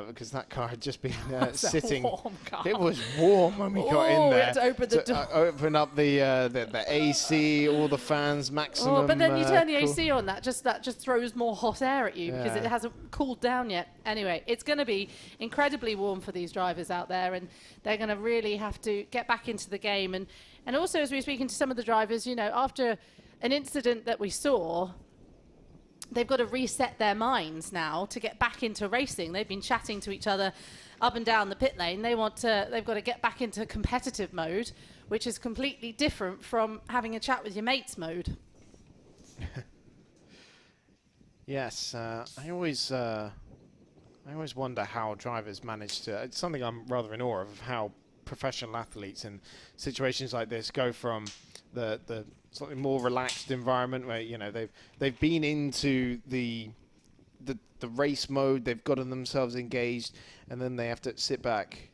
[SPEAKER 1] Because that car had just been sitting.
[SPEAKER 13] A warm car.
[SPEAKER 1] It was warm when we got in there.
[SPEAKER 13] We had to open the door.
[SPEAKER 1] Open up the AC, all the fans, maximum.
[SPEAKER 13] Oh, but then you turn the AC on. That just throws more hot air at you because it hasn't cooled down yet. Anyway, it's going to be incredibly warm for these drivers out there, and they're going to really have to get back into the game. And also, as we were speaking to some of the drivers, you know, after an incident that we saw, they've got to reset their minds now to get back into racing. They've been chatting to each other up and down the pit lane. They've got to get back into competitive mode, which is completely different from having a chat with your mates mode.
[SPEAKER 1] Yes, I always wonder how drivers manage to. It's something I'm rather in awe of how professional athletes in situations like this go from the slightly more relaxed environment where, you know, they've been into the race mode, they've gotten themselves engaged, and then they have to sit back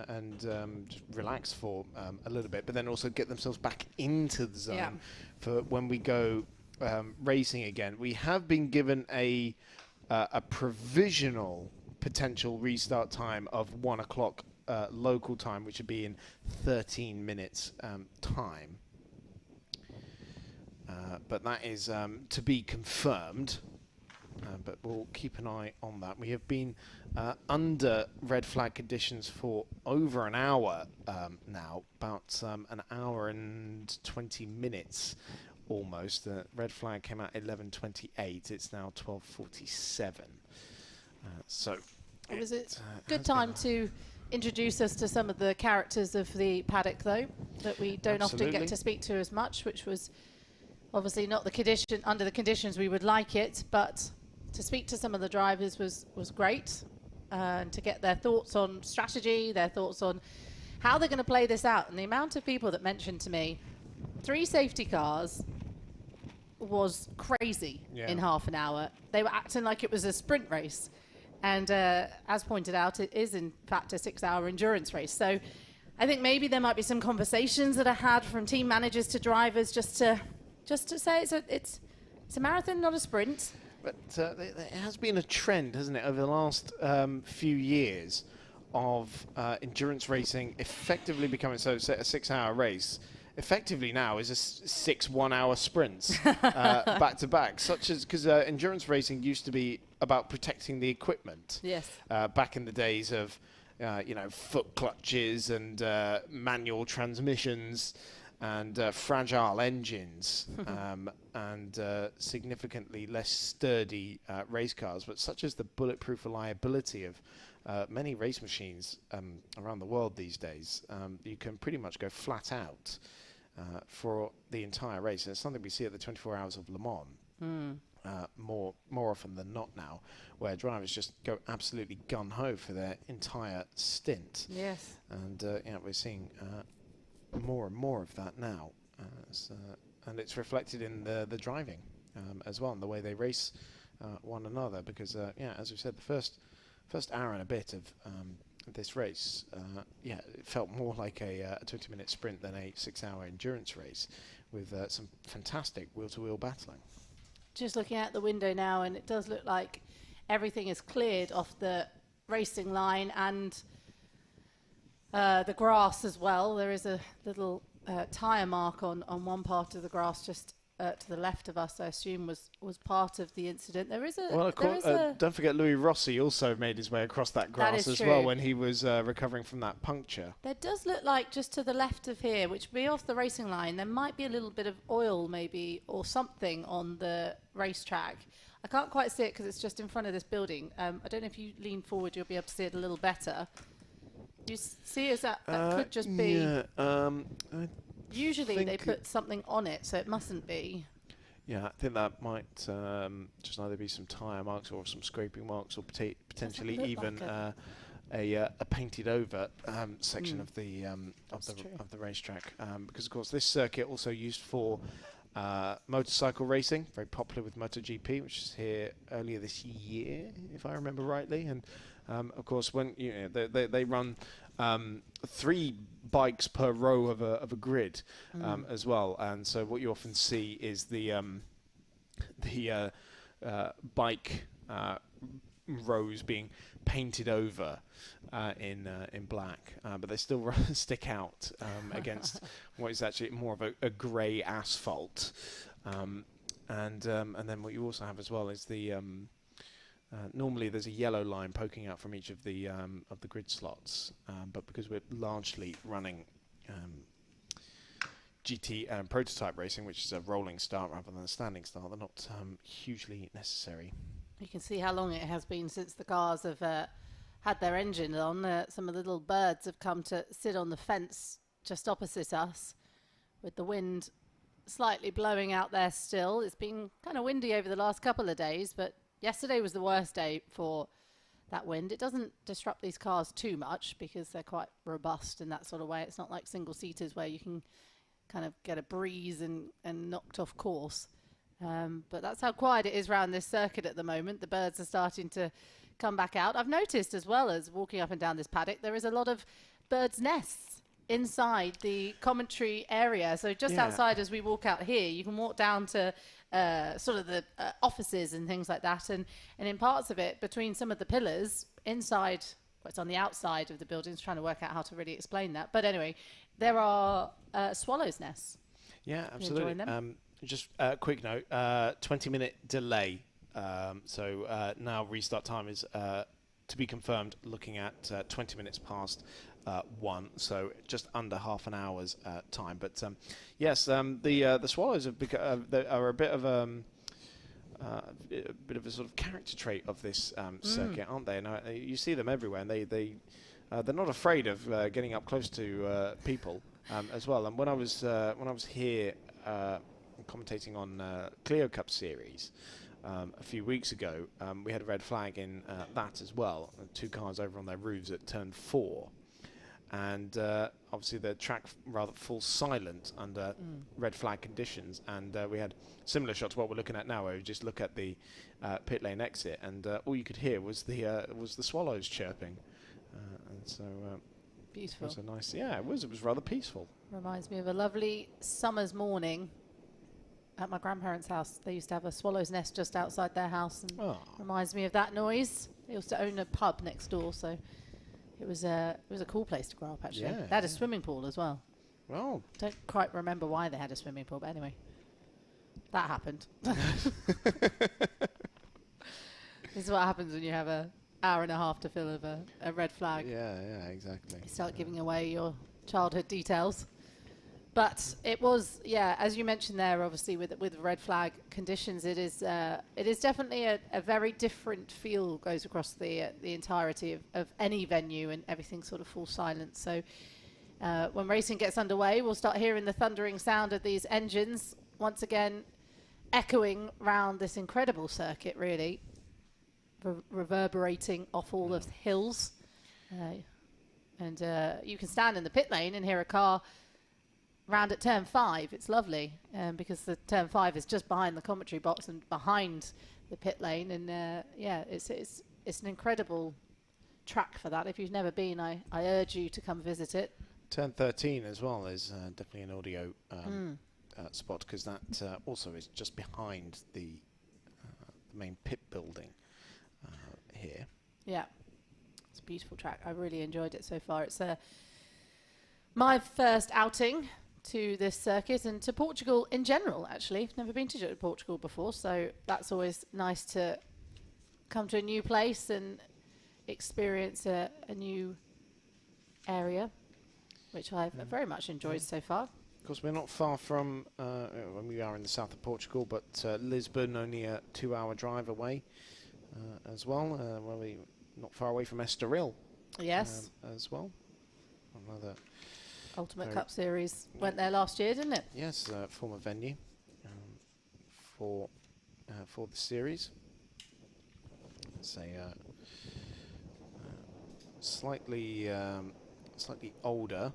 [SPEAKER 1] and just relax for a little bit, but then also get themselves back into the zone for when we go racing again. We have been given a provisional potential restart time of 1 o'clock local time, which would be in 13 minutes time. But that is to be confirmed, but we'll keep an eye on that. We have been under red flag conditions for over an hour now, about an hour and 20 minutes almost. The red flag came out 11:28. It's now 12:47. So
[SPEAKER 13] it was a good time to introduce us to some of the characters of the paddock, though, that we don't often get to speak to as much, which was obviously not the under the conditions we would like it, but to speak to some of the drivers was great, and to get their thoughts on strategy, their thoughts on how they're going to play this out. And the amount of people that mentioned to me 3 safety cars was crazy in half an hour. They were acting like it was a sprint race. And as pointed out, it is in fact a 6-hour endurance race. So I think maybe there might be some conversations that are had from team managers to drivers just to say it's a marathon, not a sprint.
[SPEAKER 1] But there has been a trend, hasn't it, over the last few years of endurance racing effectively becoming, so a 6-hour race effectively now is a 6 1-hour sprints back to back, such as because endurance racing used to be about protecting the equipment.
[SPEAKER 13] Yes.
[SPEAKER 1] Back in the days of foot clutches and manual transmissions and fragile engines and significantly less sturdy race cars, but such as the bulletproof reliability of many race machines around the world these days, you can pretty much go flat out for the entire race. And it's something we see at the 24 Hours of Le Mans more often than not now, where drivers just go absolutely gun-ho for their entire stint.
[SPEAKER 13] Yes.
[SPEAKER 1] And we're seeing more and more of that now, and it's reflected in the driving as well, and the way they race one another. Because as we said, the first hour and a bit of this race, it felt more like a 20-minute sprint than a 6-hour endurance race, with some fantastic wheel-to-wheel battling.
[SPEAKER 13] Just looking out the window now, and it does look like everything is cleared off the racing line and the grass as well. There is a little tyre mark on one part of the grass just to the left of us, I assume, was part of the incident. There is a...
[SPEAKER 1] Well, of course, don't forget Louis Rossi also made his way across that grass as well when he was recovering from that puncture.
[SPEAKER 13] There does look like just to the left of here, which would be off the racing line, there might be a little bit of oil maybe or something on the racetrack. I can't quite see it because it's just in front of this building. I don't know if you lean forward, you'll be able to see it a little better. You see, is that could just be...
[SPEAKER 1] Yeah,
[SPEAKER 13] usually they put something on it, so it mustn't be.
[SPEAKER 1] Yeah, I think that might just either be some tyre marks or some scraping marks, or potentially even like a painted over section of the racetrack. Because of course this circuit also used for motorcycle racing, very popular with MotoGP, which is here earlier this year, if I remember rightly. And of course, when they run 3 bikes per row of a grid as well, and so what you often see is the bike rows being painted over in black, but they still stick out against what is actually more of a grey asphalt, and then what you also have as well is the normally there's a yellow line poking out from each of the grid slots, but because we're largely running GT and prototype racing, which is a rolling start rather than a standing start, they're not hugely necessary.
[SPEAKER 13] You can see how long it has been since the cars have had their engine on. Some of the little birds have come to sit on the fence just opposite us, with the wind slightly blowing out there still. It's been kind of windy over the last couple of days, but yesterday was the worst day for that wind. It doesn't disrupt these cars too much because they're quite robust in that sort of way. It's not like single-seaters where you can kind of get a breeze and knocked off course. But that's how quiet it is around this circuit at the moment. The birds are starting to come back out. I've noticed as well as walking up and down this paddock, there is a lot of birds' nests inside the commentary area. So just outside as we walk out here, you can walk down to sort of the offices and things like that. And in parts of it, between some of the pillars, inside, well, it's on the outside of the buildings, trying to work out how to really explain that. But anyway, there are swallows' nests.
[SPEAKER 1] Yeah, absolutely. Just a quick note, 20-minute delay. So now restart time is to be confirmed, looking at 20 minutes past 1, so just under half an hour's time. But yes, the swallows are a bit of a sort of character trait of this circuit, aren't they? And you see them everywhere, and they're not afraid of getting up close to people as well. And when I was here commentating on Clio Cup series a few weeks ago, we had a red flag in that as well. 2 cars over on their roofs at turn 4. And obviously the track rather falls silent under red flag conditions, and we had similar shots to what we're looking at now, where we just look at the pit lane exit, and all you could hear was the swallows chirping, and so
[SPEAKER 13] beautiful.
[SPEAKER 1] It was a nice, it was rather peaceful.
[SPEAKER 13] Reminds me of a lovely summer's morning at my grandparents' house. They used to have a swallow's nest just outside their house, and reminds me of that noise. They used to own a pub next door, so it was a cool place to grow up, actually.
[SPEAKER 1] Yeah.
[SPEAKER 13] They had a swimming pool as well.
[SPEAKER 1] Oh.
[SPEAKER 13] Don't quite remember why they had a swimming pool, but anyway, that happened. This is what happens when you have an hour and a half to fill of a red flag.
[SPEAKER 1] Yeah, exactly.
[SPEAKER 13] You start giving away your childhood details. But it was, as you mentioned there, obviously with red flag conditions, it is definitely a very different feel goes across the entirety of any venue, and everything sort of falls silent. So when racing gets underway, we'll start hearing the thundering sound of these engines once again echoing round this incredible circuit, really, reverberating off all of the hills. And you can stand in the pit lane and hear a car round at turn 5. It's lovely because the turn 5 is just behind the commentary box and behind the pit lane, and it's an incredible track for that. If you've never been, I urge you to come visit it.
[SPEAKER 1] Turn 13 as well is definitely an audio spot, because that also is just behind the main pit building here.
[SPEAKER 13] Yeah, it's a beautiful track. I really enjoyed it so far. It's my first outing to this circuit and to Portugal in general, actually. I've never been to Portugal before, so that's always nice to come to a new place and experience a new area, which I've very much enjoyed so far.
[SPEAKER 1] Of course, we're not far from, when we are in the south of Portugal, but Lisbon, only a 2-hour drive away as well. We're not far away from Estoril.
[SPEAKER 13] Yes.
[SPEAKER 1] As well. Another
[SPEAKER 13] Ultimate Cup Series went there last year, didn't it?
[SPEAKER 1] Yes, former venue for the series. It's a slightly older.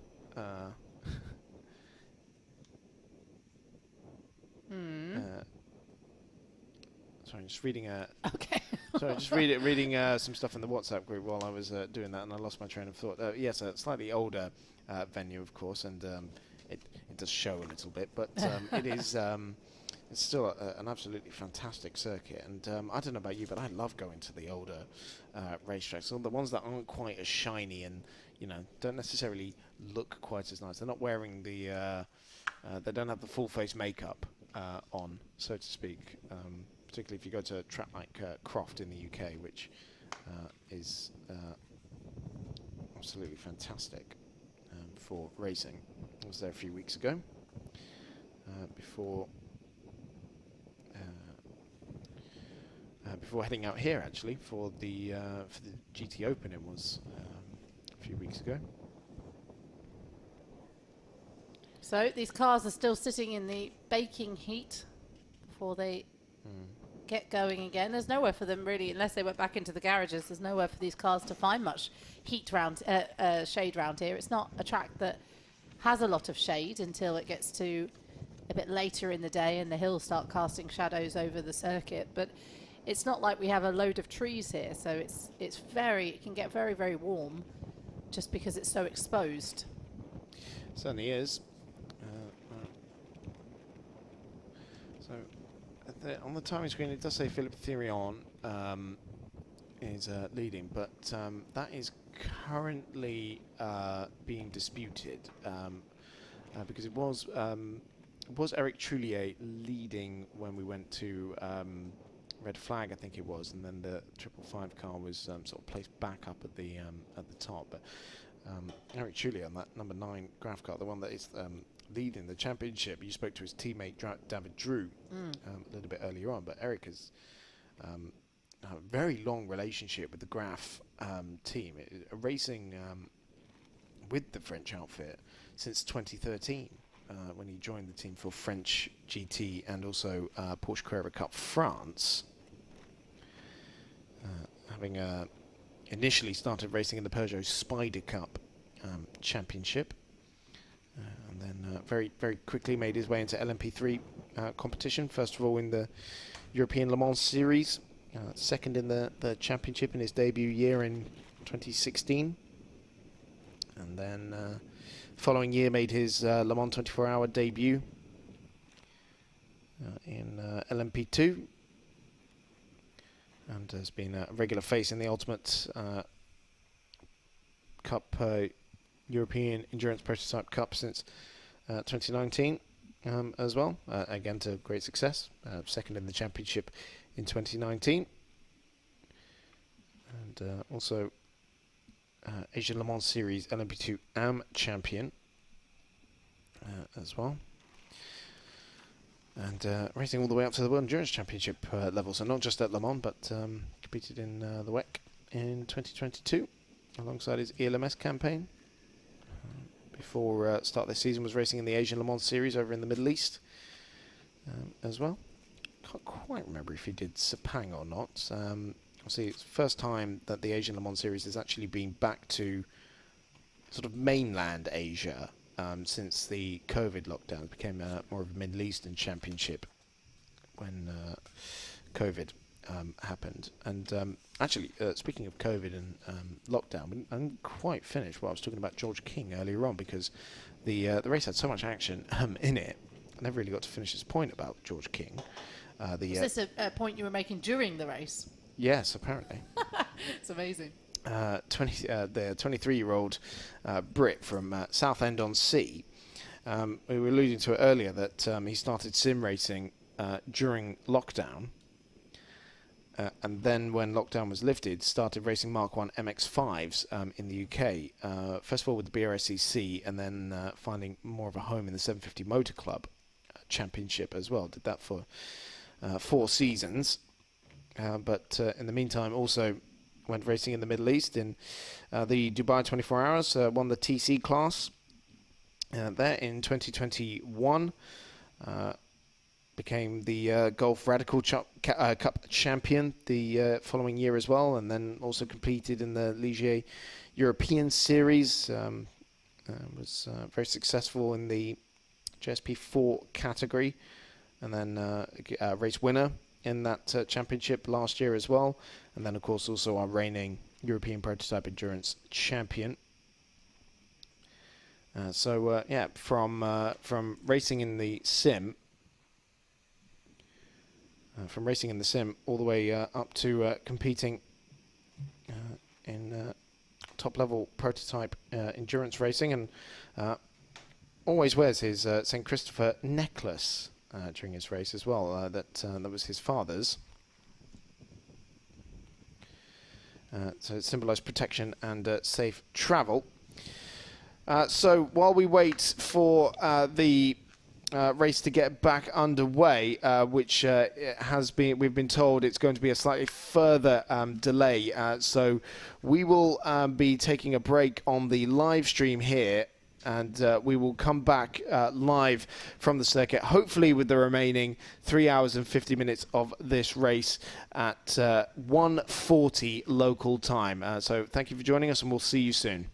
[SPEAKER 1] Sorry, just reading.
[SPEAKER 13] Okay.
[SPEAKER 1] Sorry, just reading some stuff in the WhatsApp group while I was doing that, and I lost my train of thought. Yes, a slightly older venue, of course, and it does show a little bit, but it is. It's still an absolutely fantastic circuit, and I don't know about you, but I love going to the older racetracks. So the ones that aren't quite as shiny and don't necessarily look quite as nice. They're not wearing the. They don't have the full face makeup on, so to speak. Particularly if you go to a track like Croft in the UK, which is absolutely fantastic for racing. I was there a few weeks ago before heading out here, actually, for the GT Open. It was a few weeks ago.
[SPEAKER 13] So these cars are still sitting in the baking heat before they get going again. There's nowhere for them really, unless they went back into the garages. There's nowhere for these cars to find much heat shade round here. It's not a track that has a lot of shade until it gets to a bit later in the day and the hills start casting shadows over the circuit. But it's not like we have a load of trees here, so it can get very, very warm just because it's so exposed.
[SPEAKER 1] Certainly is. On the timing screen, it does say Philippe Thirion is leading, but that is currently being disputed because it was Eric Trullier leading when we went to Red Flag, I think it was, and then the 555 car was sort of placed back up at the top. But Eric Trullier on that number 9 graph car, the one that is leading the championship. You spoke to his teammate David Drew a little bit earlier on, but Eric has a very long relationship with the Graf team, racing with the French outfit since 2013 when he joined the team for French GT and also Porsche Carrera Cup France, having initially started racing in the Peugeot Spider Cup championship. And then very, very quickly made his way into LMP3 competition. First of all in the European Le Mans Series, second in the championship in his debut year in 2016. And then following year made his Le Mans 24-hour debut in LMP2. And has been a regular face in the Ultimate Cup European Endurance Prototype Cup since 2019 as well, again to great success, second in the championship in 2019, and also Asian Le Mans Series LMP2 AM champion as well, and racing all the way up to the World Endurance Championship level, so not just at Le Mans, but competed in the WEC in 2022 alongside his ELMS campaign. Before start this season was racing in the Asian Le Mans Series over in the Middle East as well. Can't quite remember if he did Sepang or not. Obviously it's the first time that the Asian Le Mans Series has actually been back to sort of mainland Asia since the COVID lockdown. It became more of a Middle Eastern championship when COVID happened. And actually, speaking of COVID and lockdown, I didn't quite finish what I was talking about George King earlier on, because the race had so much action in it. I never really got to finish this point about George King.
[SPEAKER 13] Was this a point you were making during the race?
[SPEAKER 1] Yes, apparently.
[SPEAKER 13] It's amazing.
[SPEAKER 1] The 23-year-old Brit from Southend-on-Sea We were alluding to it earlier that he started sim racing during lockdown. And then when lockdown was lifted, started racing Mark 1 MX-5s in the UK. First of all with the BRSCC, and then finding more of a home in the 750 Motor Club Championship as well. Did that for 4 seasons. But in the meantime, also went racing in the Middle East in the Dubai 24 Hours, won the TC class there in 2021. Became the Golf Radical Cup champion the following year as well, and then also competed in the Ligier European Series. Was very successful in the JSP4 category, and then race winner in that championship last year as well. And then, of course, also our reigning European Prototype Endurance champion. Yeah, from racing in the sim. From racing in the sim all the way up to competing in top-level prototype endurance racing, and always wears his St. Christopher necklace during his race as well. That was his father's. So it symbolised protection and safe travel. So while we wait for the race to get back underway, which we've been told it's going to be a slightly further delay. So we will be taking a break on the live stream here, and we will come back live from the circuit, hopefully with the remaining 3 hours and 50 minutes of this race at 1:40 local time. So thank you for joining us, and we'll see you soon.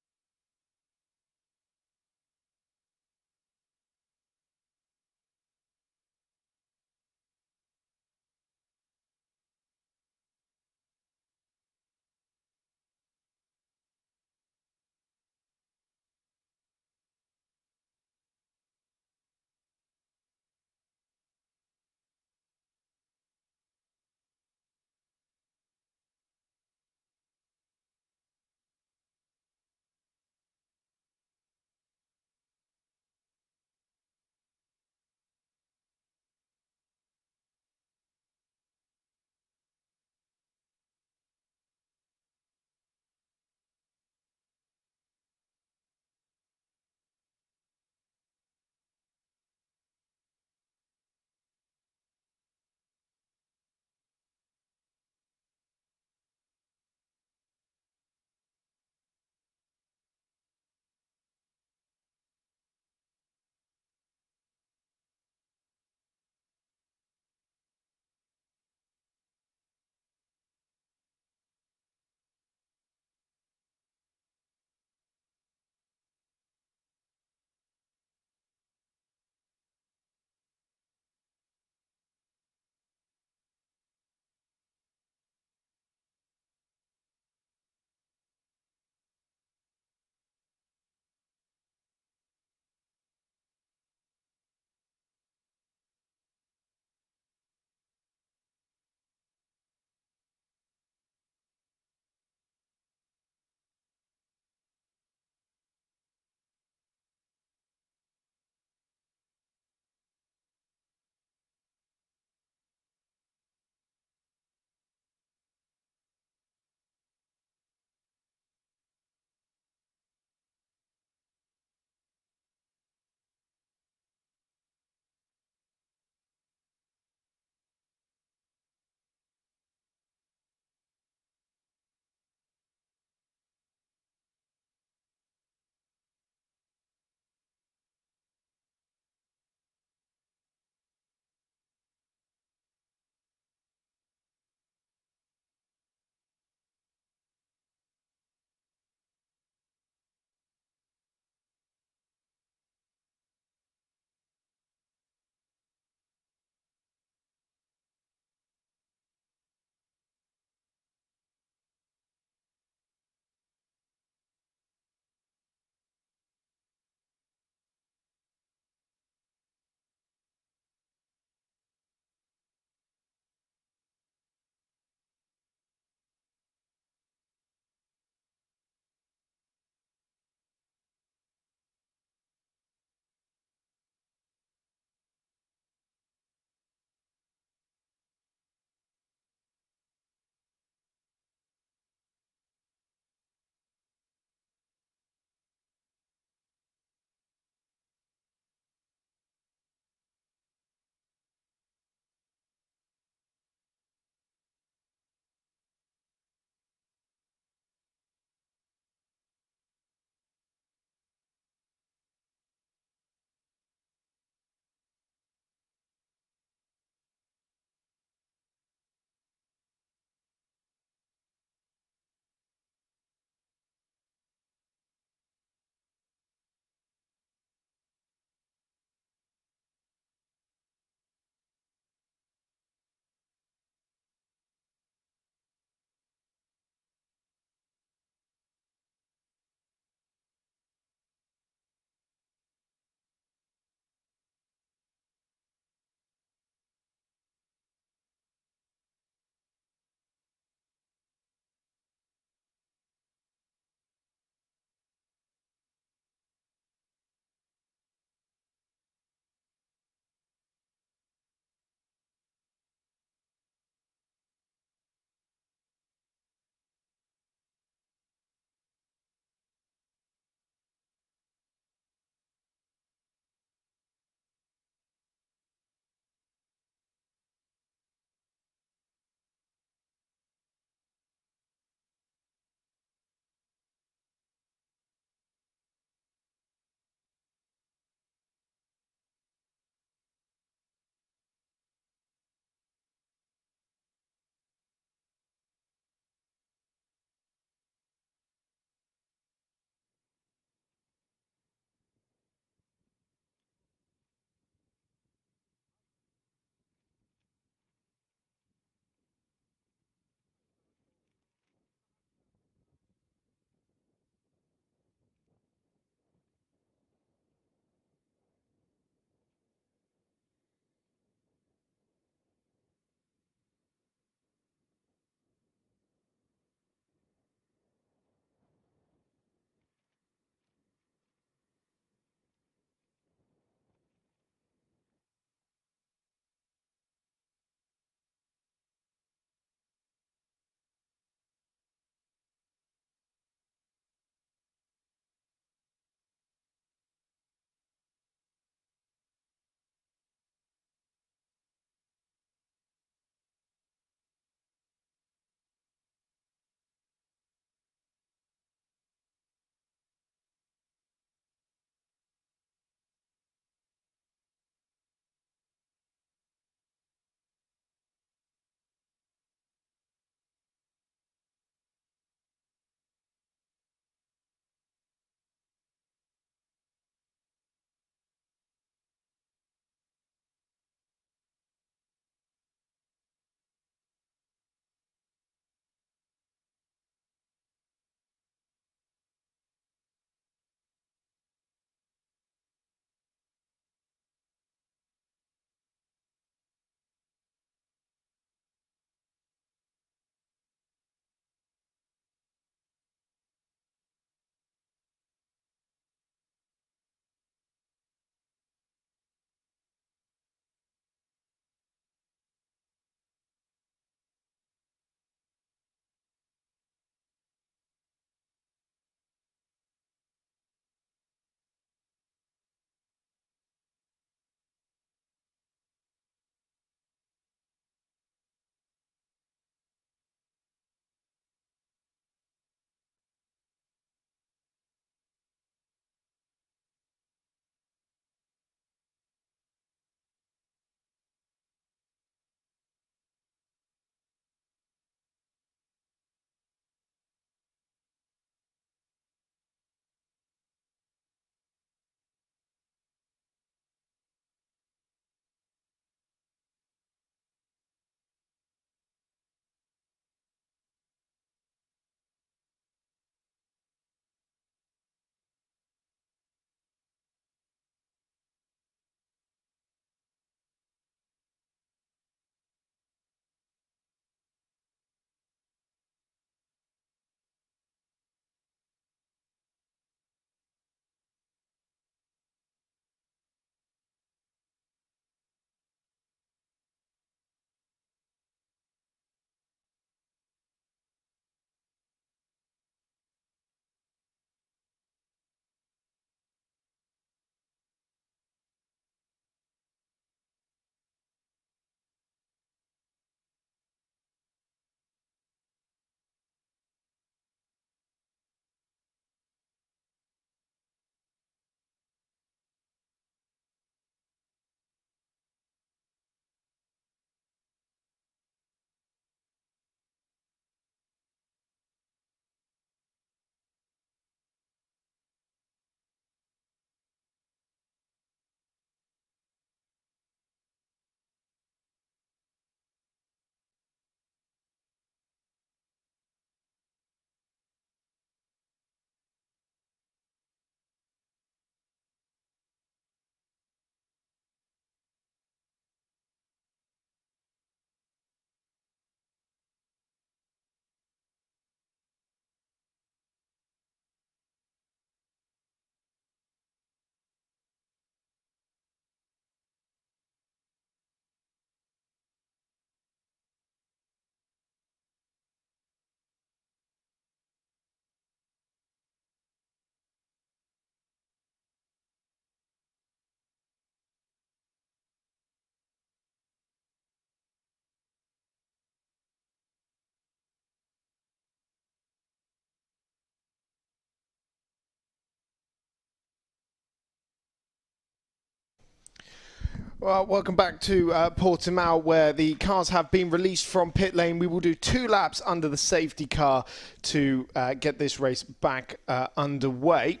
[SPEAKER 1] Well, welcome back to Portimão, where the cars have been released from pit lane. We will do 2 laps under the safety car to get this race back underway.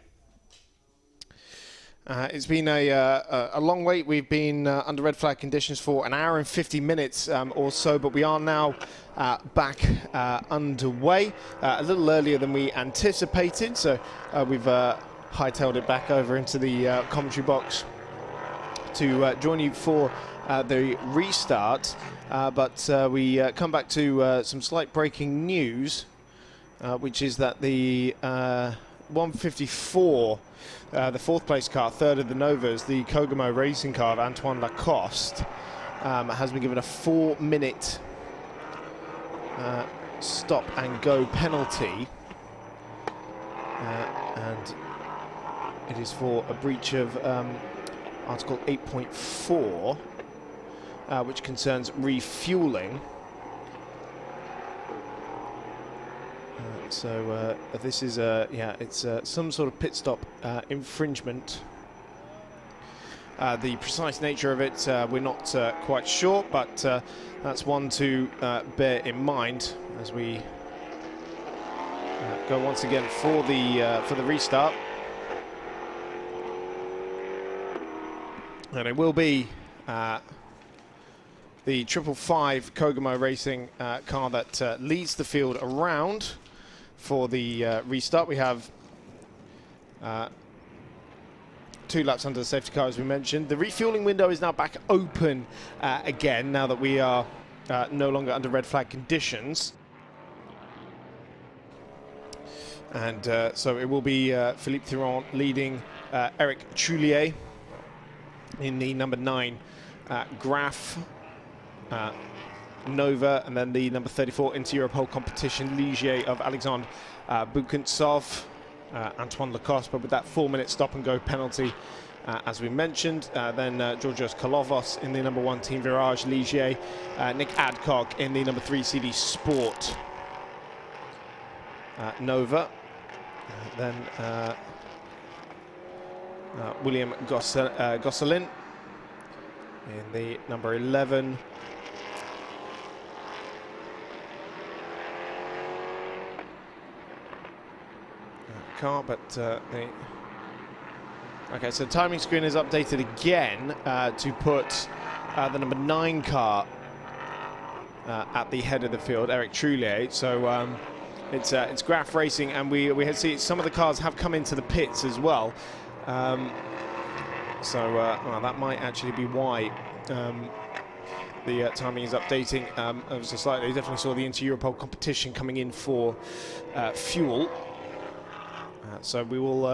[SPEAKER 1] It's been a long wait. We've been under red flag conditions for an hour and 50 minutes or so, but we are now back underway a little earlier than we anticipated. So we've hightailed it back over into the commentary box to join you for the restart, but we come back to some slight breaking news, which is that the 154, the 4th place car, 3rd of the Novas, the Kogamo racing car of Antoine Lacoste, has been given a 4-minute stop and go penalty, and it is for a breach of Article 8.4, which concerns refueling. So this is it's some sort of pit stop infringement. The precise nature of it we're not quite sure, but that's one to bear in mind as we go once again for the restart. And it will be the 555 Kogamo Racing car that leads the field around for the restart. We have 2 laps under the safety car, as we mentioned. The refueling window is now back open again, now that we are no longer under red flag conditions. And so it will be Philippe Thiron leading Eric Trullier in the number 9 Graf Nova, and then the number 34 Inter-Europol competition Ligier of Alexandre Bukuntsov, Antoine Lacoste, but with that 4-minute stop and go penalty, as we mentioned. Then Georgios Kalovos in the number 1 Team Virage Ligier, Nick Adcock in the number 3 CD Sport Nova, then William Gosselin in the number 11. Car, but okay, so timing screen is updated again to put the number 9 car at the head of the field, Eric Trullier. So it's Graf Racing, and we see some of the cars have come into the pits as well. Well, that might actually be why the timing is updating ever so slightly. You definitely saw the Inter-Europol competition coming in for fuel. So we will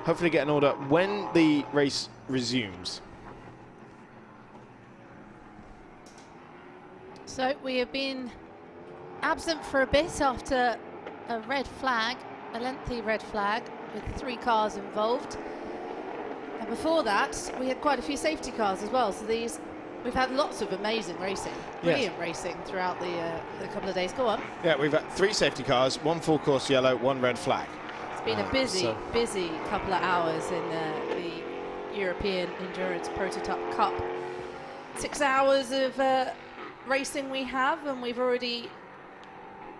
[SPEAKER 1] hopefully get an order when the race resumes.
[SPEAKER 7] So we have been absent for a bit after a red flag, a lengthy red flag with 3 cars involved. And before that, we had quite a few safety cars as well. So we've had lots of amazing racing, brilliant racing throughout the couple of days. Go on. Yeah, we've had 3 safety cars, 1 full course yellow, 1 red flag. It's been a busy couple of hours in the European Endurance Prototype Cup. 6 hours of racing we have, and we've already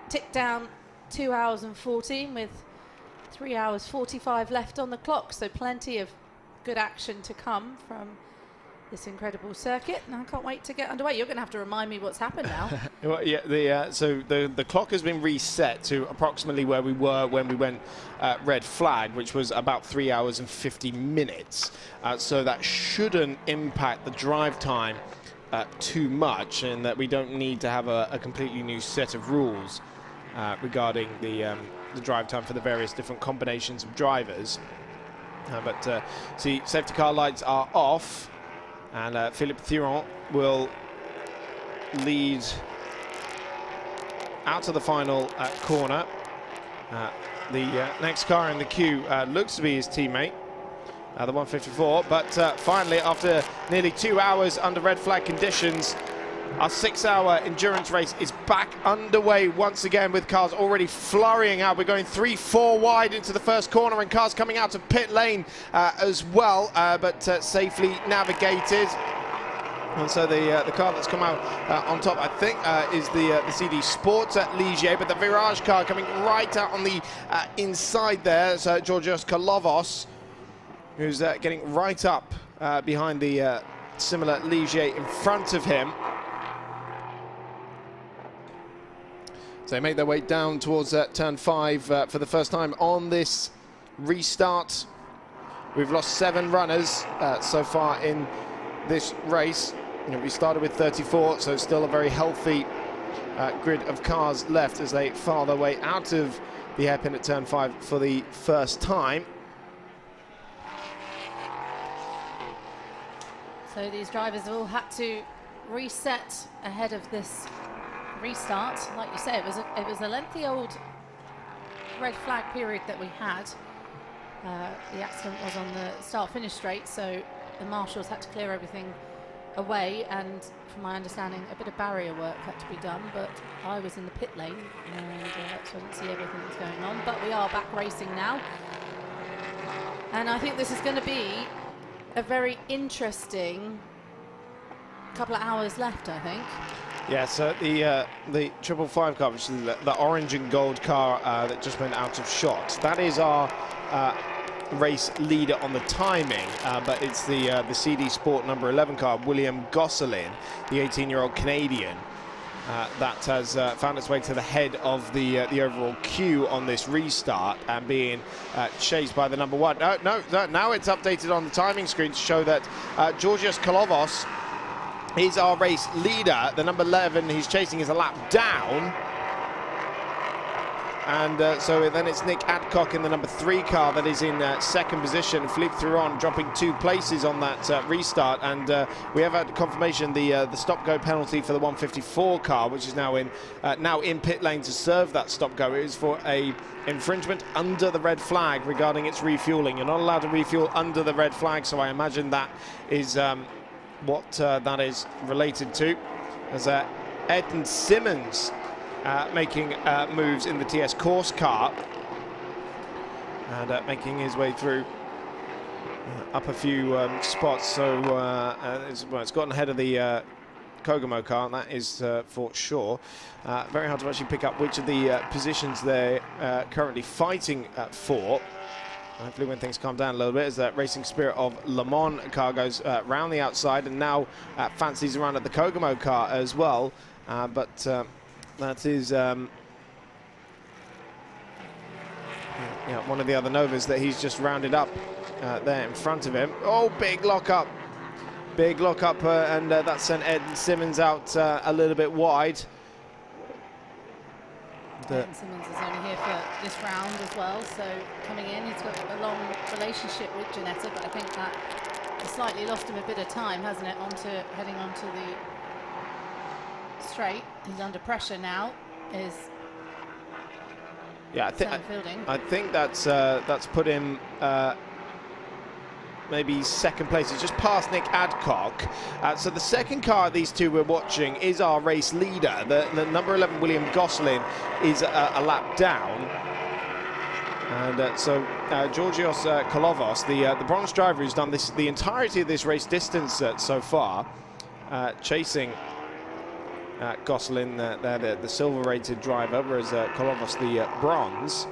[SPEAKER 7] ticked down 2 hours and 14 with 3 hours 45 left on the clock. So plenty of good action to come from this incredible circuit, and I can't wait to get underway. You're going to have to remind me what's happened now.
[SPEAKER 1] Well, yeah, so the clock has been reset to approximately where we were when we went red flag, which was about 3 hours and 50 minutes. So that shouldn't impact the drive time too much, and that we don't need to have a completely new set of rules regarding the drive time for the various different combinations of drivers. But see, safety car lights are off, and Philippe Thiron will lead out to the final corner. The next car in the queue looks to be his teammate, the 154, but finally, after nearly 2 hours under red flag conditions, Our 6-hour endurance race is back underway once again with cars already flurrying out. We're going 3-4 wide into the first corner and cars coming out of pit lane as well, but safely navigated. And so the car that's come out on top, I think, is the CD Sport Ligier, but the Virage car coming right out on the inside there. So Georgios Kalovos, who's getting right up behind the similar Ligier in front of him. So they make their way down towards turn 5 for the first time on this restart. We've lost 7 runners so far in this race. You know, we started with 34, so still a very healthy grid of cars left as they file their way out of the hairpin at turn 5 for the first time.
[SPEAKER 13] So these drivers have all had to reset ahead of this restart. Like you say, it was a lengthy old red flag period that we had. The accident was on the start-finish straight, so the marshals had to clear everything away, and from my understanding a bit of barrier work had to be done, but I was in the pit lane and so I didn't see everything that's going on. But we are back racing now, and I think this is going to be a very interesting couple of hours left, I think.
[SPEAKER 1] Yeah, so the 555 car, which is the orange and gold car that just went out of shot, that is our race leader on the timing, but it's the CD Sport number 11 car, William Gosselin, the 18-year-old Canadian, that has found its way to the head of the overall queue on this restart and being chased by the number 1. No, now it's updated on the timing screen to show that Georgios Kalovos is our race leader. The number 11 he's chasing is a lap down. And so then it's Nick Adcock in the number 3 car that is in second position. Philippe Thuron dropping 2 places on that restart. And we have had confirmation the stop-go penalty for the 154 car, which is now in pit lane to serve that stop-go. It is for a infringement under the red flag regarding its refueling. You're not allowed to refuel under the red flag, so I imagine that is what that is related to. As Ed Simmons making moves in the TS course car and making his way through up a few spots. So it's gotten ahead of the Kogumo car, and that is for sure. Very hard to actually pick up which of the positions they're currently fighting for. Hopefully when things calm down a little bit, as that Racing Spirit of Le Mans car goes round the outside and now fancies around at the Kogumo car as well. But that is one of the other Novas that he's just rounded up there in front of him. Oh, big lockup. Big lockup, and that sent Ed Simmons out a little bit wide.
[SPEAKER 13] Ed Simmons is only here for this round as well, so coming in, he's got a long relationship with Ginetta, but I think that has slightly lost him a bit of time, hasn't it, heading onto the straight. He's under pressure now.
[SPEAKER 1] I think that's put him maybe second place. He's just past Nick Adcock. So the second car these two we're watching is our race leader. The number 11 William Gosselin is a lap down. And so Georgios Kalovos, the bronze driver who's done the entirety of this race distance so far, chasing Gosselin, the silver-rated driver, whereas Kalovos the bronze,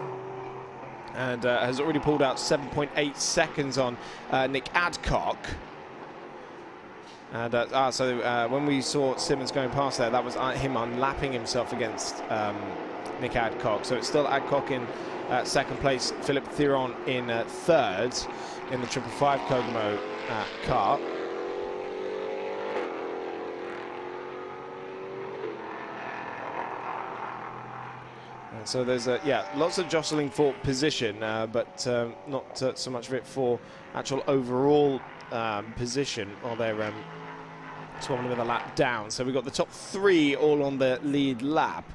[SPEAKER 1] and has already pulled out 7.8 seconds on Nick Adcock. And so when we saw Simmons going past there, that was him unlapping himself against Nick Adcock. So it's still Adcock in second place, Philippe Thuron in third in the 555 Kogumo car. So there's lots of jostling for position, but not so much of it for actual overall position, or they're swapping with a lap down. So we've got the top 3 all on the lead lap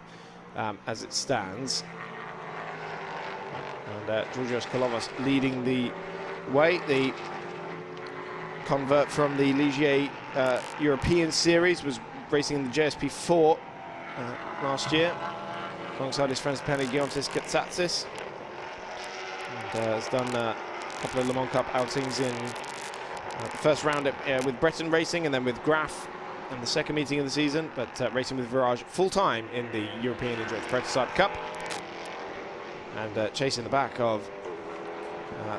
[SPEAKER 1] as it stands. And Georgios Kalovos leading the way. The convert from the Ligier European Series was racing in the JSP4 last year, alongside his friends Panagiotis Katsatsis. And has done a couple of Le Mans Cup outings in the first round with Breton Racing and then with Graf in the second meeting of the season, but racing with Virage full-time in the European Endurance Prototype Cup. And chasing the back of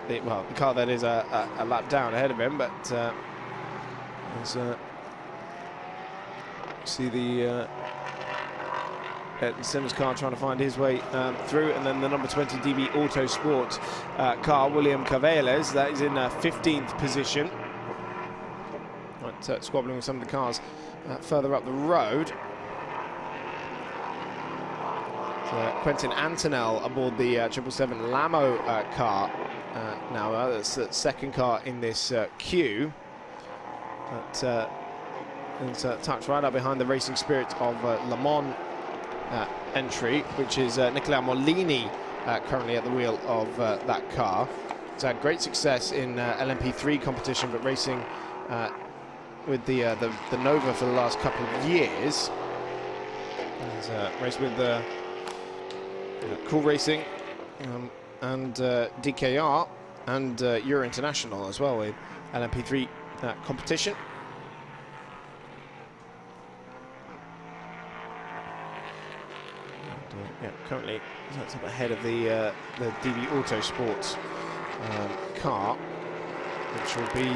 [SPEAKER 1] the car that is a lap down ahead of him, but see the Sims car trying to find his way through, and then the number 20 DB Autosport car, William Cavales, that is in 15th position. Right, squabbling with some of the cars further up the road. Quentin Antonell aboard the 777 Lamo car now. That's the second car in this queue. But it's tucked right up behind the racing spirit of Le Mans entry, which is Nicolas Molini, currently at the wheel of that car. He's had great success in LMP3 competition, but racing with the Nova for the last couple of years. He's raced with Cool Racing and DKR and Euro International as well in LMP3 competition. Yeah, currently that's up ahead of the DB Autosport car, which will be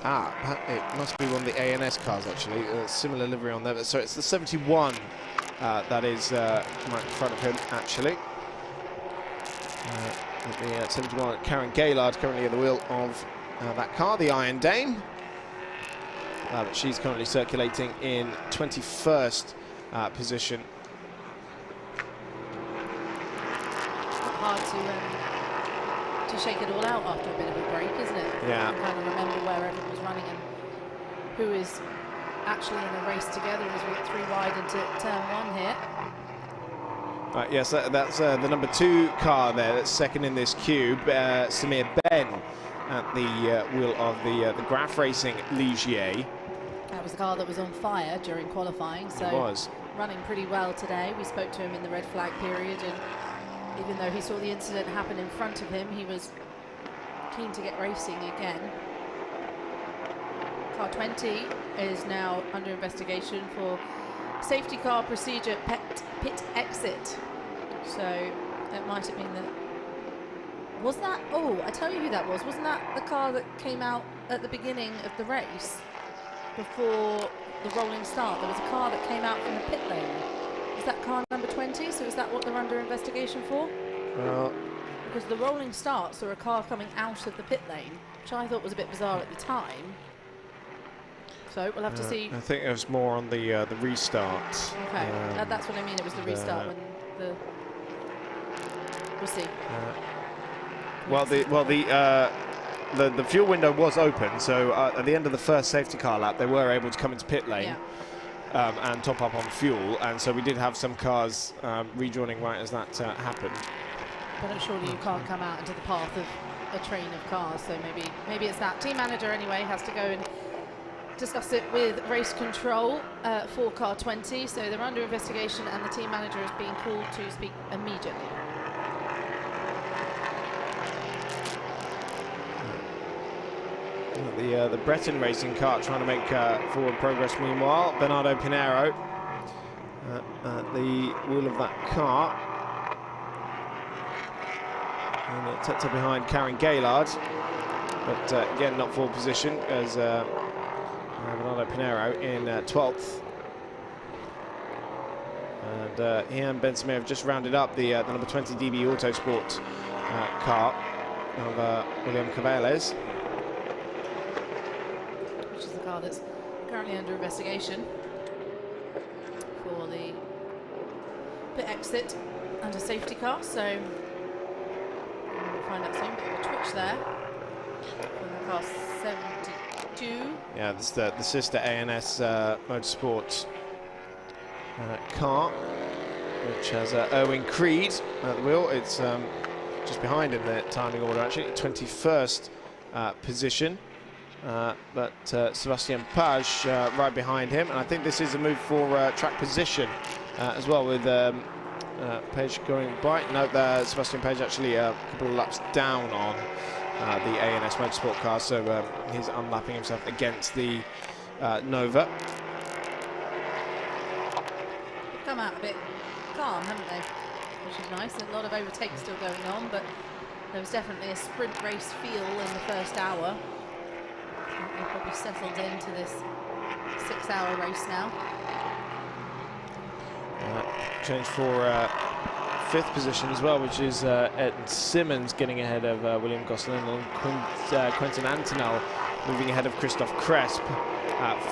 [SPEAKER 1] it must be one of the ANS cars actually. Similar livery on there. So it's the 71 that is right in front of him actually. The 71 Karen Gaillard currently at the wheel of that car, the Iron Dame. But she's currently circulating in 21st position.
[SPEAKER 13] Hard to shake it all out after a bit of a break, isn't it?
[SPEAKER 1] Yeah.
[SPEAKER 13] You kind of remember where everyone was running and who is actually in a race together as we get 3 wide into turn 1 here.
[SPEAKER 1] Right, yes, that's the number 2 car there. That's second in this queue. Samir Ben at the wheel of the Graf Racing Ligier.
[SPEAKER 13] That was the car that was on fire during qualifying, so
[SPEAKER 1] it was
[SPEAKER 13] running pretty well today. We spoke to him in the red flag period, and even though he saw the incident happen in front of him, he was keen to get racing again. Car 20 is now under investigation for safety car procedure pit exit. So it might have been was that, oh, I tell you who that was. Wasn't that the car that came out at the beginning of the race before the rolling start? There was a car that came out from the pit lane. Is that car number 20? So is that what they're under investigation for?
[SPEAKER 1] Well,
[SPEAKER 13] because the rolling start saw a car coming out of the pit lane, which I thought was a bit bizarre at the time. So we'll have to see.
[SPEAKER 1] I think it was more on the restart.
[SPEAKER 13] Okay, that's what I mean. It was the restart when the. We'll see.
[SPEAKER 1] The fuel window was open, so at the end of the first safety car lap, they were able to come into pit lane and top up on fuel, and so we did have some cars rejoining right as that happened.
[SPEAKER 13] But surely you can't come out into the path of a train of cars, so maybe it's that. Team manager anyway has to go and discuss it with race control for car 20, so they're under investigation and the team manager is being called to speak immediately.
[SPEAKER 1] The Breton Racing car trying to make forward progress meanwhile. Bernardo Pinheiro at the wheel of that car. And tucked up behind Karen Gaillard. But again, not forward position as Bernardo Pinheiro in 12th. And he and Ben Samir have just rounded up the number 20 DB Autosport car of William Cavales.
[SPEAKER 13] That's currently under investigation for the pit exit and a safety car, so we'll find out soon. Bit of a twitch there from the car 72.
[SPEAKER 1] Yeah, this is the sister ANS Motorsport car, which has Erwin Creed at the wheel. It's just behind in the timing order, actually, 21st position. but Sébastien Page right behind him, and I think this is a move for track position as well, with Page going by. No, Sébastien Page actually a couple of laps down on the A&S Motorsport car, so he's unlapping himself against the Nova.
[SPEAKER 13] Come out a bit calm, haven't they? Which is nice. A lot of overtakes still going on, but there was definitely a sprint race feel in the first hour. We've probably settled into this 6-hour race now.
[SPEAKER 1] Change for fifth position as well, which is Ed Simmons getting ahead of William Gosselin, and Quentin Antonell moving ahead of Christophe Cresp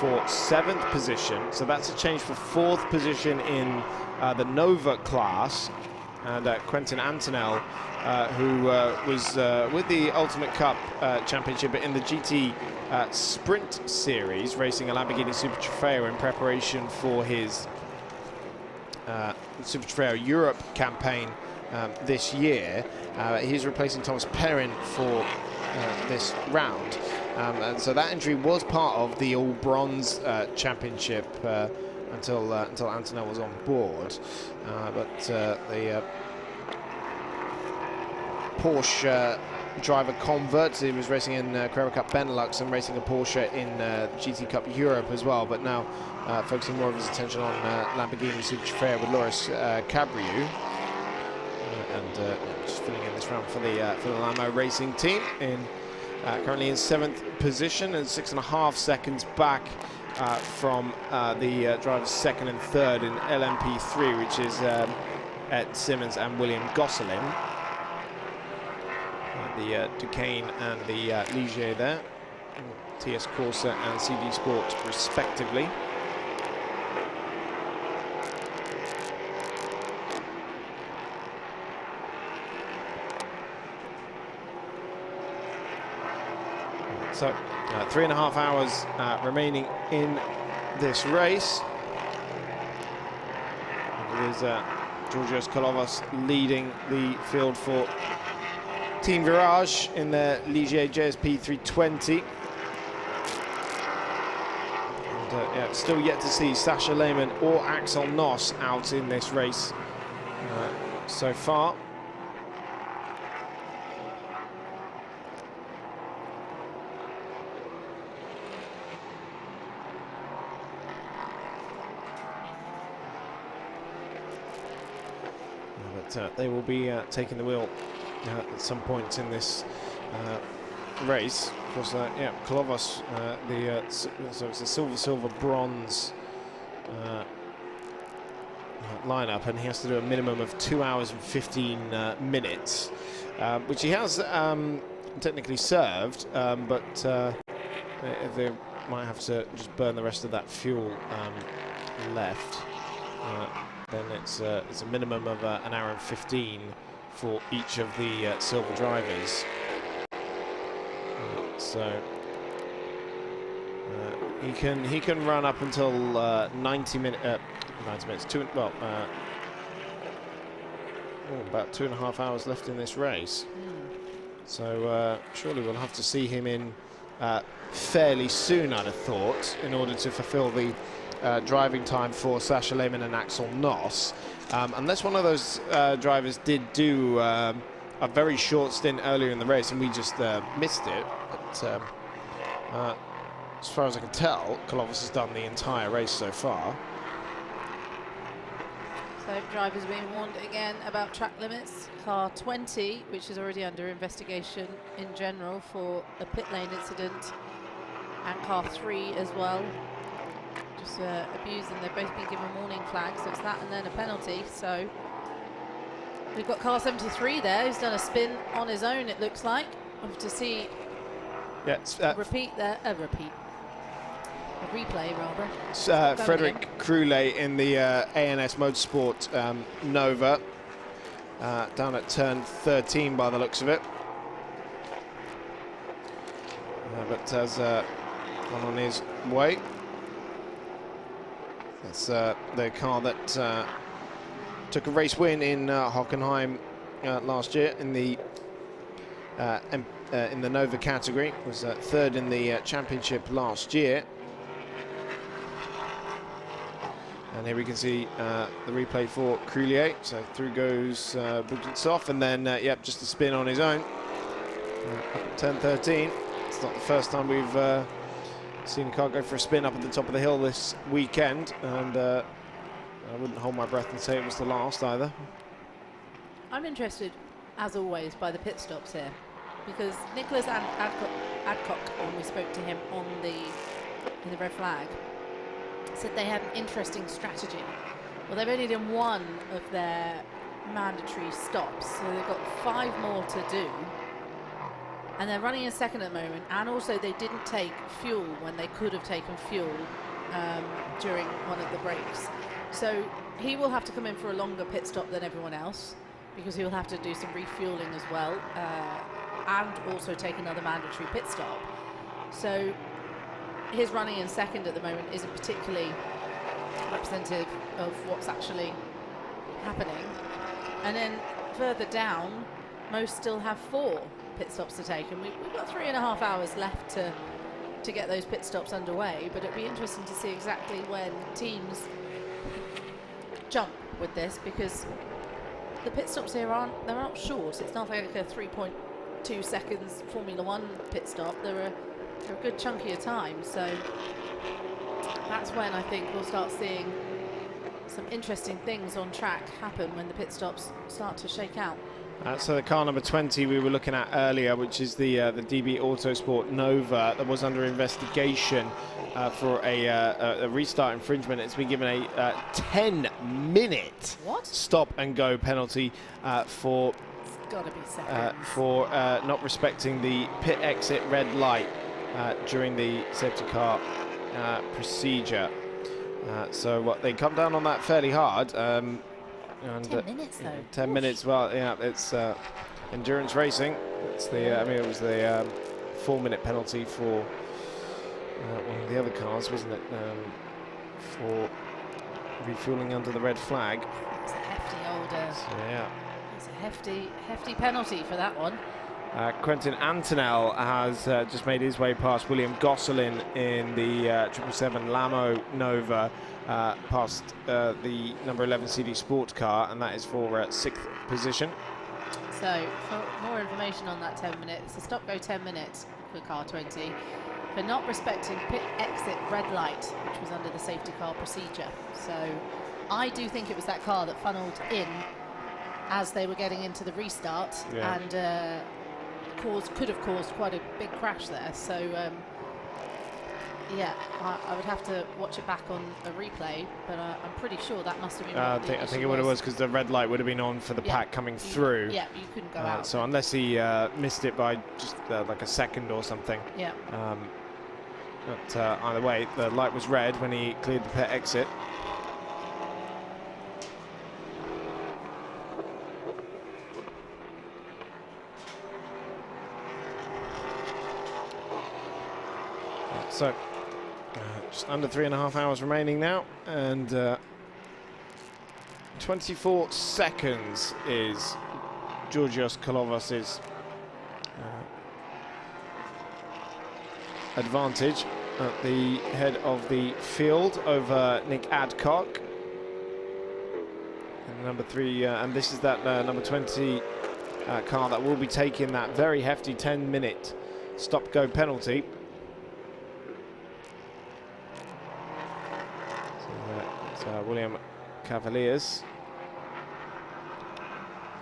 [SPEAKER 1] for 7th position. So that's a change for 4th position in the Nova class. And Quentin Antonell, who was with the Ultimate Cup Championship in the GT Sprint Series, racing a Lamborghini Super Trofeo in preparation for his Super Trofeo Europe campaign this year. He's replacing Thomas Perrin for this round. And so that entry was part of the All Bronze Championship until Antonell was on board. But the Porsche driver converts. He was racing in Carrera Cup Benelux and racing a Porsche in GT Cup Europe as well, but now focusing more of his attention on Lamborghini Super Trofeo with Loris Cabriou. And just filling in this round for the Lambo Racing team, currently in 7th position and 6.5 seconds back from the drivers 2nd and 3rd in LMP3, which is Ed Simmons and William Gosselin. The Duqueine and the Ligier there, TS Corsa and CD Sport respectively. So 3.5 hours remaining in this race. And it is Georgios Kolovas leading the field for Team Virage in the Ligier JSP 320. And yeah, still yet to see Sasha Lehmann or Axel Noss out in this race so far. But they will be taking the wheel at some point in this race. Of course, yeah, Kolovas, so it's a silver, bronze lineup, and he has to do a minimum of 2 hours and 15 minutes, which he has technically served, but they might have to just burn the rest of that fuel left. Then it's a minimum of an hour and 15 for each of the silver drivers. So he can run up until 90 minutes. About 2.5 hours left in this race. So surely we'll have to see him in fairly soon, I'd have thought, in order to fulfill the driving time for Sasha Lehmann and Axel Noss. Unless one of those drivers did do a very short stint earlier in the race and we just missed it. But as far as I can tell, Kolovas has done the entire race so far.
[SPEAKER 13] So drivers being warned again about track limits. Car 20, which is already under investigation in general for a pit lane incident, and car 3 as well. Just abused, and they've both been given warning flags, so it's that and then a penalty. So we've got car 73 there, who's done a spin on his own, it looks like. We'll have to see a repeat there, a replay rather.
[SPEAKER 1] Frederic Croulet in the A&S Motorsport Nova, down at turn 13 by the looks of it. But has gone on his way. That's the car that took a race win in Hockenheim last year in the in the Nova category, was third in the championship last year. And here we can see the replay for Ligier. So through goes Bugensoff, and then yep, just a spin on his own. Up at turn 13. It's not the first time we've seen a car go for a spin up at the top of the hill this weekend, and I wouldn't hold my breath and say it was the last either.
[SPEAKER 13] I'm interested, as always, by the pit stops here, because Nicholas Adcock, when we spoke to him in the red flag, said they had an interesting strategy. Well, they've only done one of their mandatory stops, so they've got 5 more to do. And they're running in second at the moment, and also they didn't take fuel when they could have taken fuel during one of the breaks. So he will have to come in for a longer pit stop than everyone else, because he will have to do some refueling as well, and also take another mandatory pit stop. So his running in second at the moment isn't particularly representative of what's actually happening. And then further down, most still have 4 pit stops to take, and we've got 3.5 hours left to get those pit stops underway, but it'd be interesting to see exactly when teams jump with this, because the pit stops here they're not short. It's not like a 3.2 seconds Formula 1 pit stop. They're a good chunky of time, so that's when I think we'll start seeing some interesting things on track happen, when the pit stops start to shake out.
[SPEAKER 1] So the car number 20 we were looking at earlier, which is the DB Autosport Nova, that was under investigation for a restart infringement. It's been given a 10-minute stop and go penalty for not respecting the pit exit red light during the safety car procedure. So they come down on that fairly hard. And 10 minutes though. 10 minutes. Well, yeah, it's endurance racing. It's the I mean, it was the 4-minute penalty for one of the other cars, wasn't it? For refueling under the red flag.
[SPEAKER 13] It's a hefty order.
[SPEAKER 1] So, yeah.
[SPEAKER 13] It's a hefty penalty for that one.
[SPEAKER 1] Quentin Antonell has just made his way past William Gosselin in the 777 Lamo Nova, past the number 11 CD Sport car, and that is for 6th position.
[SPEAKER 13] So, for more information on that 10 minutes, it's a stop-go 10 minutes for car 20 for not respecting pit exit red light, which was under the safety car procedure. So, I do think it was that car that funneled in as they were getting into the restart, and could have caused quite a big crash there. So yeah, I would have to watch it back on a replay, but I'm pretty sure that must have been
[SPEAKER 1] I think it would have was, because the red light would have been on for the pack coming through.
[SPEAKER 13] Yeah, you couldn't go out.
[SPEAKER 1] So unless he missed it by just like a second or something.
[SPEAKER 13] Yeah.
[SPEAKER 1] But either way, the light was red when he cleared the pit exit. So, just under 3.5 hours remaining now, and 24 seconds is Georgios Kalovas' advantage at the head of the field over Nick Adcock. And number 3, and this is that number 20 car that will be taking that very hefty 10-minute stop-go penalty. William Cavaliers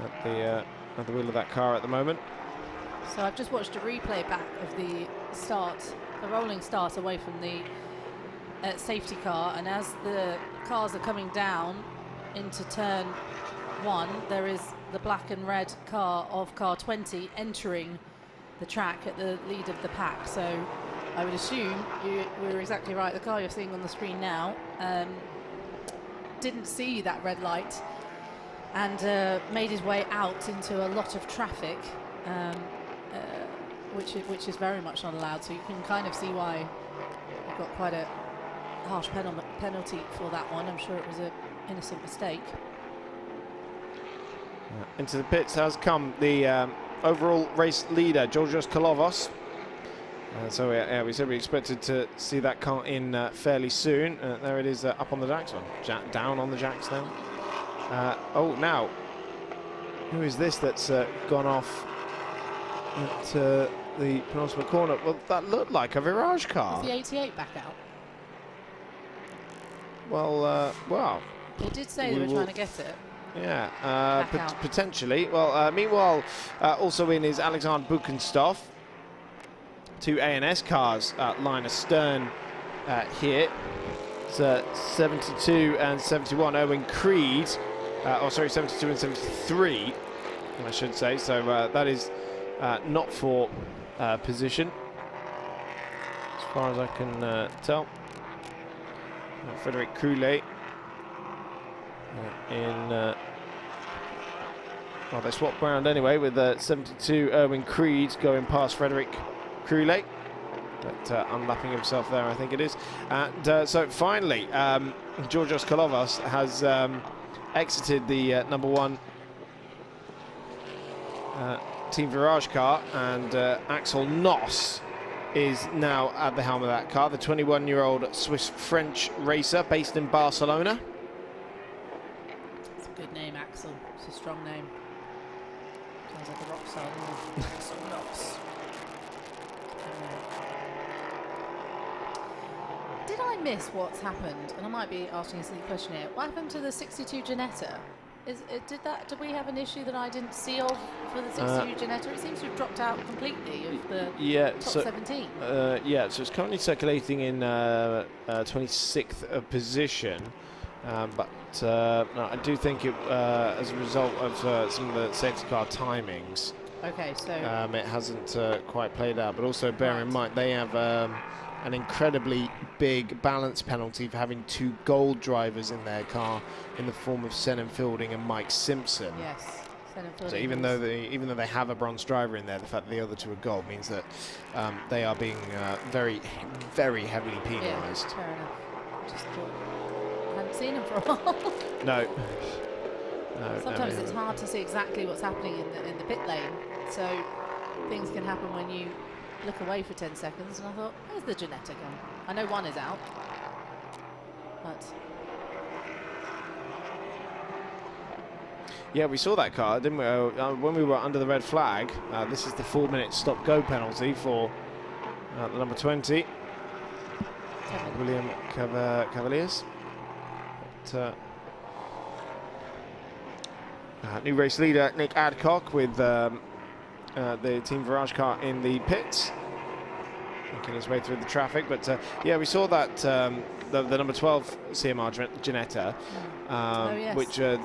[SPEAKER 1] at the wheel of that car at the moment.
[SPEAKER 13] So I've just watched a replay back of the rolling start away from the safety car, and as the cars are coming down into turn 1, there is the black and red car of car 20 entering the track at the lead of the pack. So I would assume we were exactly right. The car you're seeing on the screen now didn't see that red light and made his way out into a lot of traffic, which is very much not allowed. So you can kind of see why you've got quite a harsh penalty for that one. I'm sure it was an innocent mistake.
[SPEAKER 1] Into the pits has come the overall race leader, Georgios Kalovos. So yeah, we said we expected to see that car in fairly soon. There it is up on the jacks, down on the jacks now. Oh, now, who is this that's gone off at the penultimate corner? Well, that looked like a Virage car.
[SPEAKER 13] Is the 88 back out?
[SPEAKER 1] Well, wow.
[SPEAKER 13] It did say they were trying to get it.
[SPEAKER 1] Yeah, potentially. Well, meanwhile, also in is Alexander Buchenstoff. 2 A&S cars line astern here. It's 72 and 71. Owen Creed, oh sorry, 72 and 73, I should say. So that is not for position, as far as I can tell. Frederic Croulet in. Well, they swapped around anyway with 72 Erwin Creed going past Frederic Croulet, but unlapping himself there, I think it is. And so finally, Georgios Kalovas has exited the #1 Team Virage car, and Axel Noss is now at the helm of that car, the 21-year-old Swiss-French racer based in Barcelona.
[SPEAKER 13] It's a good name, Axel. It's a strong name. Sounds like a rock star. Axel Noss. Did I miss what's happened? And I might be asking a silly question here. What happened to the 62 Ginetta? Did we have an issue that I didn't see of for the 62 Ginetta? It seems to have dropped out completely of the top 17.
[SPEAKER 1] Yeah, so it's currently circulating in 26th position, but no, I do think it as a result of some of the safety car timings.
[SPEAKER 13] Okay, so
[SPEAKER 1] it hasn't quite played out, but also bear in mind they have an incredibly big balance penalty for having 2 gold drivers in their car in the form of Senan Fielding and Mike Simpson.
[SPEAKER 13] Yes, Senan Fielding.
[SPEAKER 1] So even though they have a bronze driver in there, the fact that the other 2 are gold means that they are being very, very heavily penalised.
[SPEAKER 13] Yeah, fair enough. Just thought I hadn't seen him for a while.
[SPEAKER 1] No.
[SPEAKER 13] Sometimes it's hard to see exactly what's happening in the pit lane, so things can happen when you look away for 10 seconds, and I thought, where's the Ginetta gone? I know one is out, but
[SPEAKER 1] yeah, we saw that car, didn't we? When we were under the red flag. This is the 4-minute stop-go penalty for the number 20, William Cavaliers. But, new race leader Nick Adcock with the Team Virage car in the pits, making his way through the traffic. But yeah, we saw that the number 12 CMR Ginetta,
[SPEAKER 13] yes.
[SPEAKER 1] which had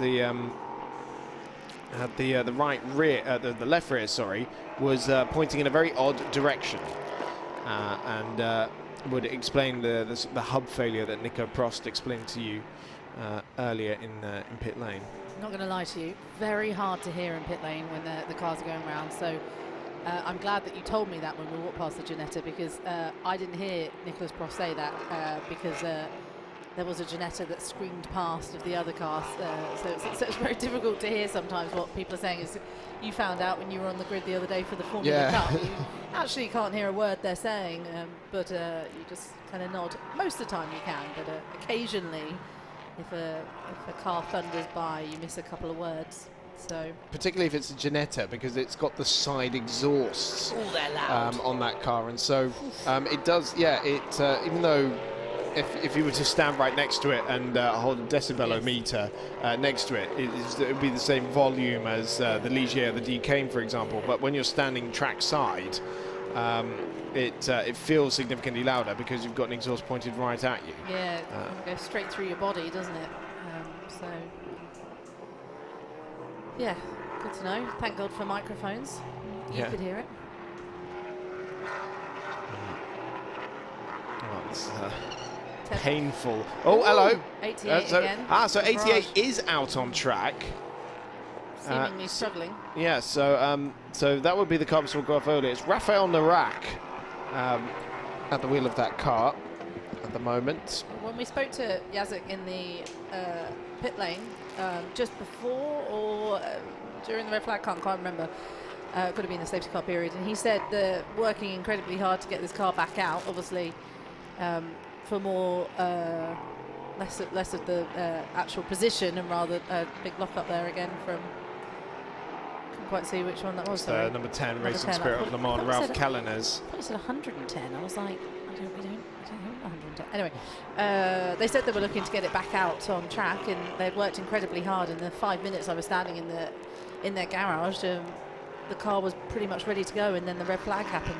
[SPEAKER 1] the right rear, the left rear, sorry, was pointing in a very odd direction, and would explain the hub failure that Nico Prost explained to you earlier in pit lane.
[SPEAKER 13] I'm not going to lie to you, very hard to hear in pit lane when the cars are going around, so I'm glad that you told me that when we walked past the Ginetta, because I didn't hear Nicolas Prost say that because there was a Ginetta that screamed past of the other cars, so it's very difficult to hear sometimes what people are saying. Is you found out when you were on the grid the other day for the Formula Cup, you actually can't hear a word they're saying, but you just kind of nod. Most of the time you can, but occasionally if a car thunders by, you miss a couple of words. So
[SPEAKER 1] particularly if it's a Ginetta, because it's got the side exhausts on that car, and so it does. Yeah, it even though if you were to stand right next to it and hold a decibelometer next to it, it would be the same volume as the Ligier, the Duqueine, for example. But when you're standing track side, it feels significantly louder because you've got an exhaust pointed right at you.
[SPEAKER 13] Yeah, it goes straight through your body, doesn't it? So, yeah, good to know. Thank God for microphones. You could hear it.
[SPEAKER 1] Oh, it's painful. Oh, hello.
[SPEAKER 13] 88 again.
[SPEAKER 1] So 88 is out on track.
[SPEAKER 13] Seemingly struggling.
[SPEAKER 1] Yeah, so so that would be the car we saw go off earlier. It's Rafael Narak at the wheel of that car at the moment.
[SPEAKER 13] When we spoke to Jacek in the pit lane, just before or during the red flag, can't quite remember, got to be in the safety car period, and he said they're working incredibly hard to get this car back out, obviously for more less of the actual position, and rather a big lock up there again from, couldn't quite see which one that was.
[SPEAKER 1] Number 10 Racing Spirit of Le Mans, Ralph Kalleners.
[SPEAKER 13] I thought he said 110. I was like, I don't know 110. Anyway, they said they were looking to get it back out on track, and they'd worked incredibly hard. In the 5 minutes I was standing in their garage, the car was pretty much ready to go, and then the red flag happened.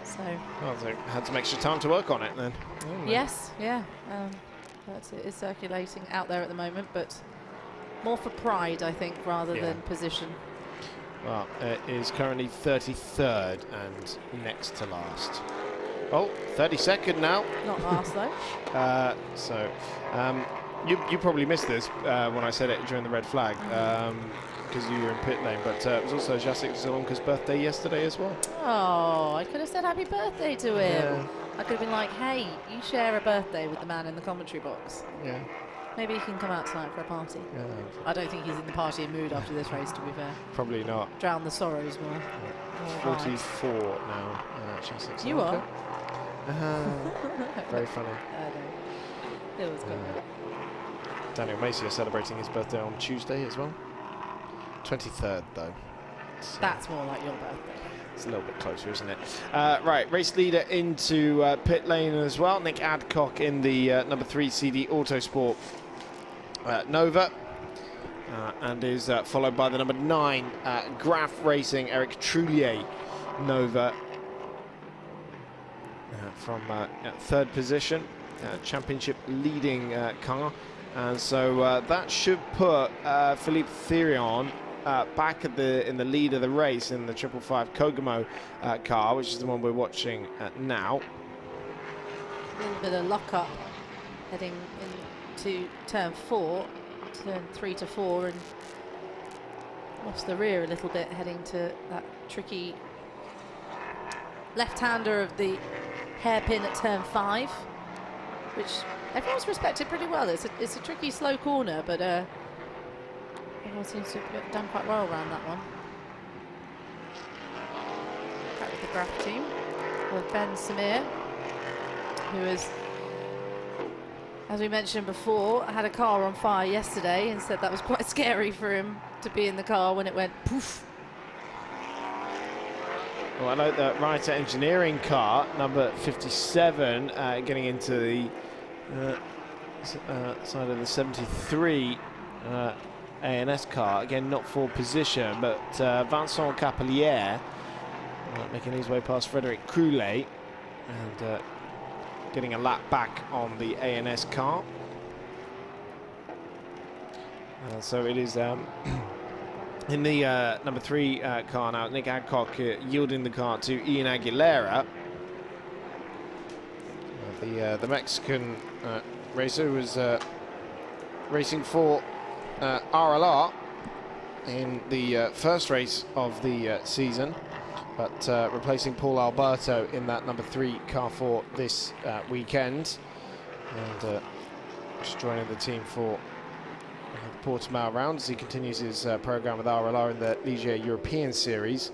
[SPEAKER 13] So
[SPEAKER 1] well, they had some extra time to work on it then.
[SPEAKER 13] Yes, yeah. It is circulating out there at the moment, but more for pride, I think, rather than position.
[SPEAKER 1] Well, it is currently 33rd and next to last. Oh, 32nd now.
[SPEAKER 13] Not last though.
[SPEAKER 1] You probably missed this when I said it during the red flag, because you were in pit lane, but it was also Jacek Zilonka's birthday yesterday as well.
[SPEAKER 13] Oh, I could have said happy birthday to him.
[SPEAKER 1] Yeah.
[SPEAKER 13] I could have been like, hey, you share a birthday with the man in the commentary box.
[SPEAKER 1] Yeah.
[SPEAKER 13] Maybe he can come out tonight for a party.
[SPEAKER 1] Yeah.
[SPEAKER 13] I don't think he's in the partying mood after this race, to be fair.
[SPEAKER 1] Probably not.
[SPEAKER 13] Drown the sorrows more.
[SPEAKER 1] 44 now, Jacek Zilonka.
[SPEAKER 13] You are?
[SPEAKER 1] Very funny.
[SPEAKER 13] It was good.
[SPEAKER 1] Daniel Macier celebrating his birthday on Tuesday as well. 23rd though. So
[SPEAKER 13] that's more like your birthday.
[SPEAKER 1] It's a little bit closer, isn't it? Right, race leader into pit lane as well. Nick Adcock in the number 3 CD Autosport Nova. And is followed by the number 9 Graf Racing Eric Trullier Nova. From 3rd position, championship leading car. And so that should put Philippe Thirion back in the lead of the race in the 555 Kogamo car, which is the one we're watching now.
[SPEAKER 13] A little bit of lock-up heading into turn 4, turn 3 to 4, and lost the rear a little bit heading to that tricky left-hander of the hairpin at turn 5, which everyone's respected pretty well. It's a tricky, slow corner, but everyone seems to have done quite well around that one. Back with the Graf team, with Ben Samir, who is, as we mentioned before, had a car on fire yesterday and said that was quite scary for him to be in the car when it went poof.
[SPEAKER 1] Well, I like the Writer Engineering car, number 57, getting into the side of the 73 ANS car. Again, not for position, but Vincent Capelier making his way past Frederic Croulet and getting a lap back on the ANS car. So it is in the number 3 car now, Nick Adcock yielding the car to Ian Aguilera. The Mexican racer was racing for RLR in the first race of the season, but replacing Paul Alberto in that number 3 car for this weekend, and just joining the team for the Portimão round as he continues his program with RLR in the Ligier European Series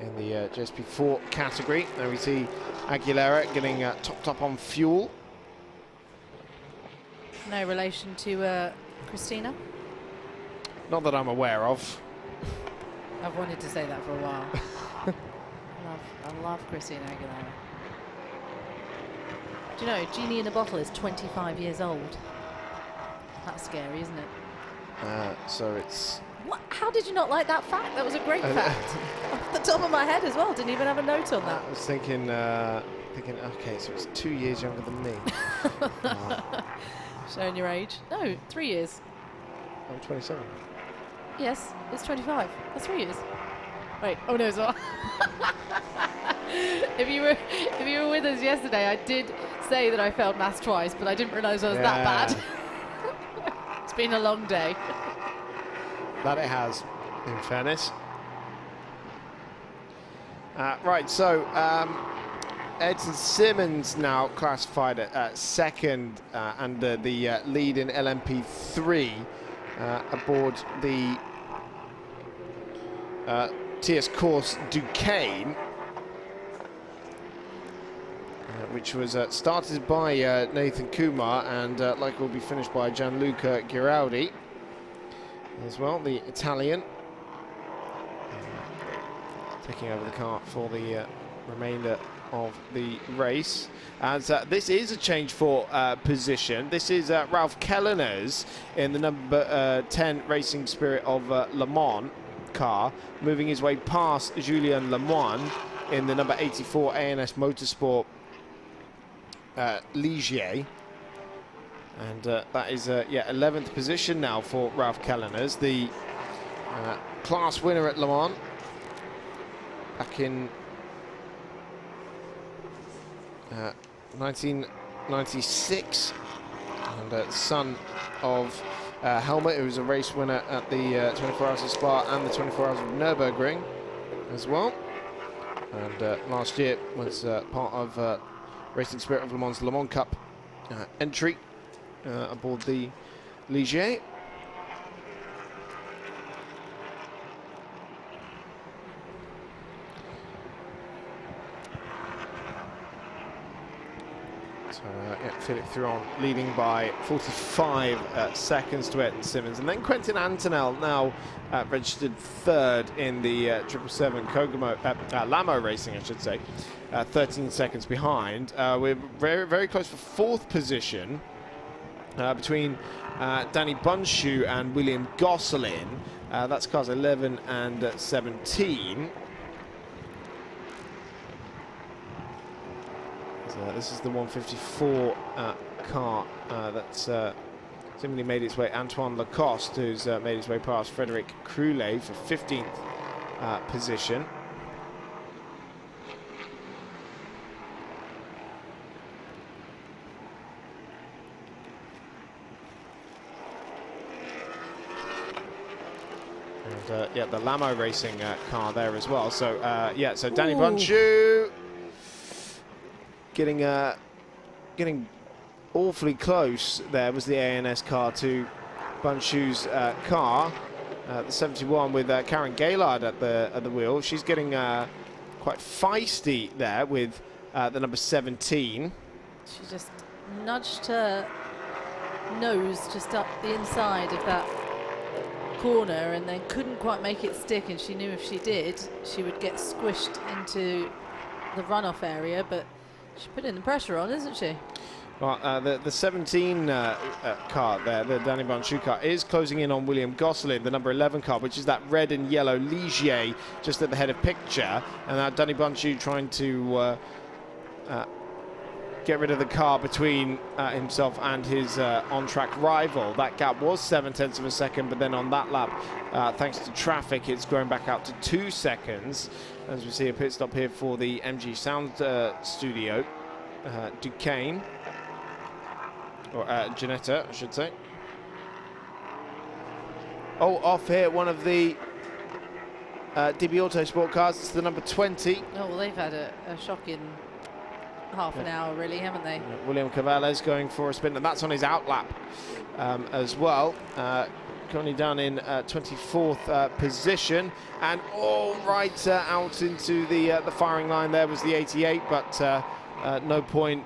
[SPEAKER 1] in the JSP4 category. There we see Aguilera getting topped up on fuel.
[SPEAKER 13] No relation to Christina?
[SPEAKER 1] Not that I'm aware of.
[SPEAKER 13] I've wanted to say that for a while. I love Christina Aguilera. Do you know, Genie in a Bottle is 25 years old. That's scary, isn't it?
[SPEAKER 1] So it's...
[SPEAKER 13] What? How did you not like that fact? That was a great fact. Off the top of my head as well. Didn't even have a note on that.
[SPEAKER 1] I was thinking, okay, so it's 2 years younger than me.
[SPEAKER 13] Showing your age. No, 3 years.
[SPEAKER 1] I'm 27.
[SPEAKER 13] Yes, it's 25. That's 3 years. Wait, oh no, it's not. If you were with us yesterday, I did say that I failed maths twice, but I didn't realise I was that bad. It's been a long day.
[SPEAKER 1] That it has, in fairness. Right, so Edson Simmons now classified at second under the lead in LMP3 aboard the TS course Duqueine, which was started by Nathan Kumar and like will be finished by Gianluca Giraldi as well, the Italian, taking over the car for the remainder of the race. As this is a change for position. This is Ralph Kellener's in the number 10 Racing Spirit of Le Mans car, moving his way past Julien Lemoine in the number 84 ANS Motorsport Ligier. And that is 11th position now for Ralph Kellener's, the class winner at Le Mans back in 1996, and son of Helmut, who was a race winner at the 24 Hours of Spa and the 24 Hours of Nürburgring as well, and last year was part of Racing Spirit of Le Mans' Le Mans Cup entry aboard the Ligier. So Philip Thuron leading by 45 seconds to Ayrton Simmons, and then Quentin Antonell now registered third in the 777 Kokomo, Lamo Racing, I should say, 13 seconds behind. We're very, very close for fourth position between Danny Bunshu and William Gosselin. That's cars 11 and 17. This is the 154 car that's simply made its way. Antoine Lacoste, who's made his way past Frederic Croulet for 15th position. And yeah, the Lamo Racing car there as well. So yeah, so Danny Bunshu getting awfully close. There was the ANS car to Bunshu's car, the 71 with Karen Gaillard at the wheel. She's getting quite feisty there with the number 17.
[SPEAKER 13] She just nudged her nose just up the inside of that corner and then couldn't quite make it stick, and she knew if she did she would get squished into the runoff area, but she's putting the pressure on, isn't she?
[SPEAKER 1] Well, the 17 car there, the Danny Bunshu car, is closing in on William Gosselin, the number 11 car, which is that red and yellow Ligier just at the head of picture. And now Danny Bunshu trying to get rid of the car between himself and his on-track rival. That gap was 7/10 of a second, but then on that lap, thanks to traffic, it's grown back out to 2 seconds. As we see a pit stop here for the MG Sound Studio, Duqueine, or Ginetta, I should say. Oh, off here, one of the DB Auto Sport cars. It's the number 20.
[SPEAKER 13] Oh, well, they've had a shocking half an hour, really, haven't they?
[SPEAKER 1] William Cavales going for a spin, and that's on his outlap as well. Currently down in 24th position, and all right out into the firing line there was the 88, but no point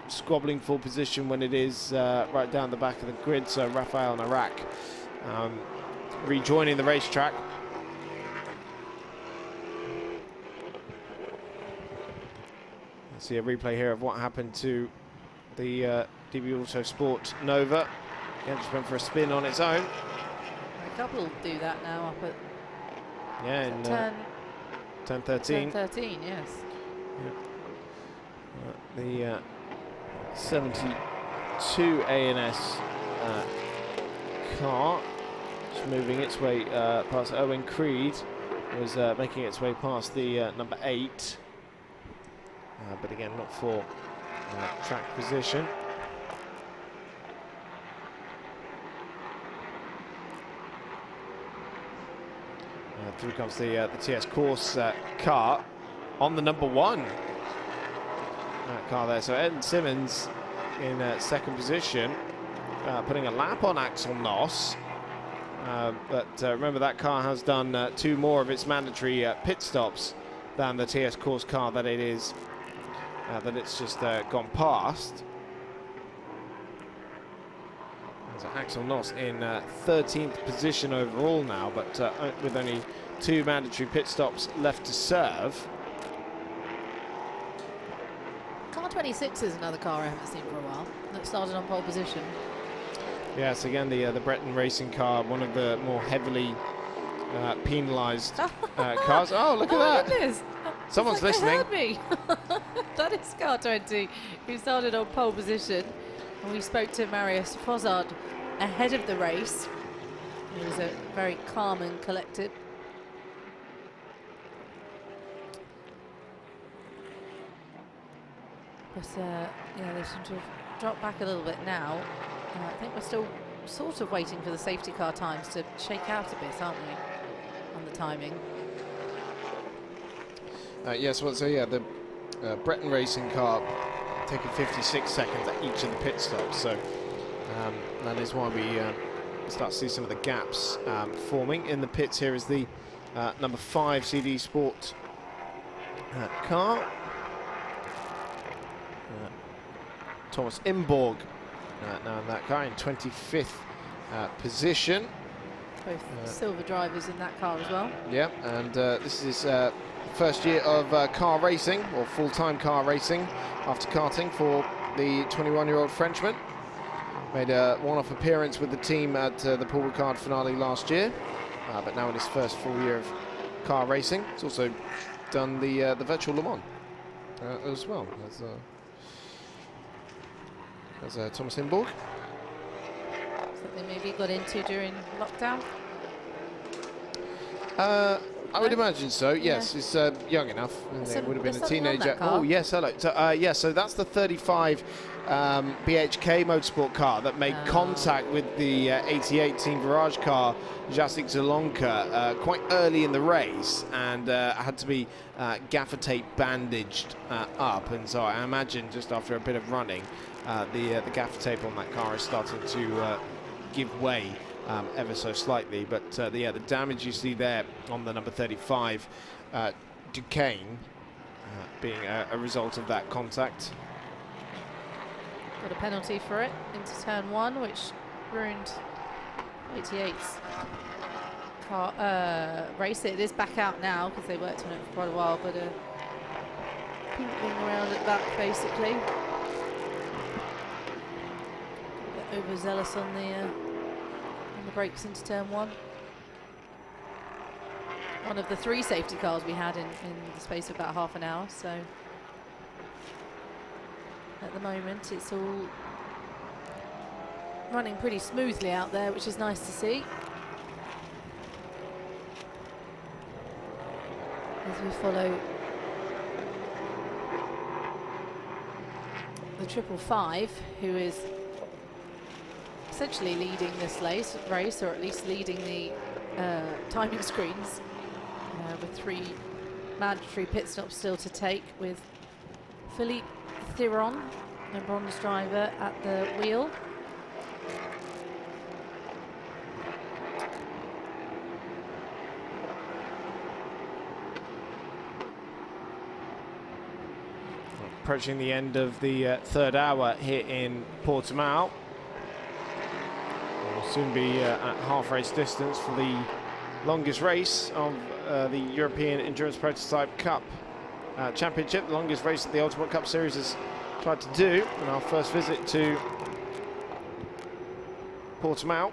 [SPEAKER 1] squabbling for position when it is right down the back of the grid. So Rafael Narak rejoining the racetrack. Let's see a replay here of what happened to the DB Auto Sport Nova. Again, just went for a spin on its own.
[SPEAKER 13] A couple do that now up at
[SPEAKER 1] in 10-13.
[SPEAKER 13] 10-13, yes.
[SPEAKER 1] Yeah. The 72 ANS car just moving its way past Owen Creed, was making its way past the number 8, but again not for track position. Through comes the TS course car on the number 1 car there. So Ayrton Simmons in second position, putting a lap on Axel Noss. But remember, that car has done 2 more of its mandatory pit stops than the TS Course car that it is, that it's just gone past. So Axel Noss in 13th position overall now, but with only 2 mandatory pit stops left to serve.
[SPEAKER 13] Car 26 is another car I haven't seen for a while, that started on pole position.
[SPEAKER 1] Yes, again, the Breton racing car, one of the more heavily penalised cars. Oh, look at that.
[SPEAKER 13] Goodness.
[SPEAKER 1] Someone's
[SPEAKER 13] It's like
[SPEAKER 1] listening.
[SPEAKER 13] they heard me. That is car 20, who started on pole position. And we spoke to Marius Fossard ahead of the race. He was very calm and collected. But yeah, they seem to have dropped back a little bit now. I think we're still sort of waiting for the safety car times to shake out a bit, aren't we, on the timing?
[SPEAKER 1] Yes, well, so yeah, the Breton racing car taking 56 seconds at each of the pit stops, so that is why we start to see some of the gaps forming. In the pits here is the number 5 CD Sport car. Thomas Imborg now in that car in 25th position.
[SPEAKER 13] Both silver drivers in that car as well.
[SPEAKER 1] Yeah, and this is his first year of car racing, or full-time car racing, after karting for the 21-year-old Frenchman. Made a one-off appearance with the team at the Paul Ricard finale last year, but now in his first full year of car racing. He's also done the virtual Le Mans as well as Thomas Imborg.
[SPEAKER 13] Something maybe got into during lockdown?
[SPEAKER 1] I would imagine so, yes. He's young enough, and it would have been a teenager. Oh, yes, hello. So, yeah, so that's the 35 BHK motorsport car that made contact with the 88 Team Virage car, Jacek Zelonka, quite early in the race, and had to be gaffer tape bandaged up. And so I imagine just after a bit of running, the gaffer tape on that car is starting to give way ever so slightly, but yeah, the damage you see there on the number 35 Duqueine being a result of that contact.
[SPEAKER 13] Got a penalty for it into turn 1, which ruined 88's car race. It is back out now because they worked on it for quite a while, but pooping around at back basically. A bit overzealous on the brakes into turn 1. One of the 3 safety cars we had in the space of about half an hour, so at the moment it's all running pretty smoothly out there, which is nice to see. As we follow the 555, who is essentially leading this race, or at least leading the timing screens, with 3 mandatory pit stops still to take, with Philippe Thiron, the bronze driver, at the wheel.
[SPEAKER 1] Approaching the end of the third hour here in Portimão. Will soon be at half race distance for the longest race of the European Endurance Prototype Cup Championship, the longest race that the Ultimate Cup Series has tried to do, and our first visit to Portimão.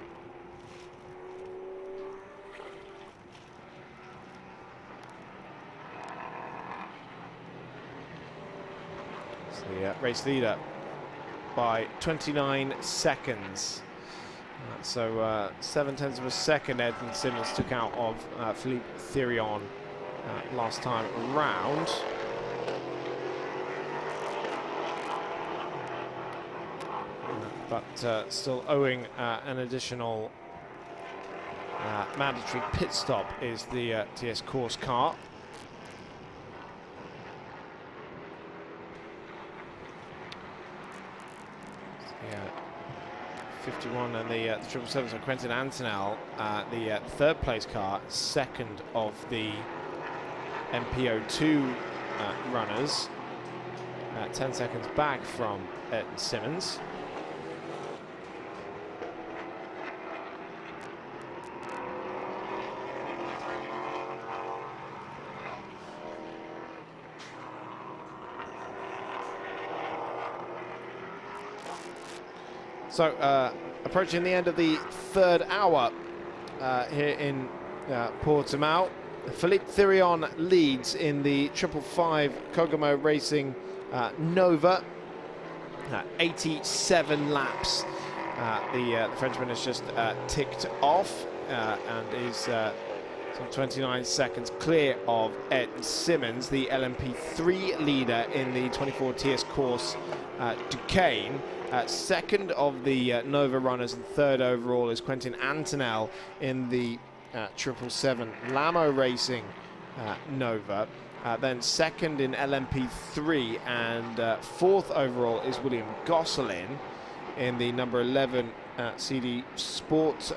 [SPEAKER 1] It's the race leader by 29 seconds. So 0.7 of a second Edmund Simmons took out of Philippe Thirion last time around. But still owing an additional mandatory pit stop is the TS Course car. 51 and the 777, so Quentin Antonell, the third place car, second of the MPO2 runners, 10 seconds back from Ayrton Simmons. So approaching the end of the third hour here in Portimão. Philippe Thirion leads in the 555 Kogumo Racing Nova. 87 laps. The Frenchman has just ticked off and is some 29 seconds clear of Ayrton Simmons, the LMP3 leader in the 24 TS course Duqueine. Second of the Nova runners and third overall is Quentin Antonell in the 777 Lamo Racing Nova. Then second in LMP3 and fourth overall is William Gosselin in the number 11 CD Sport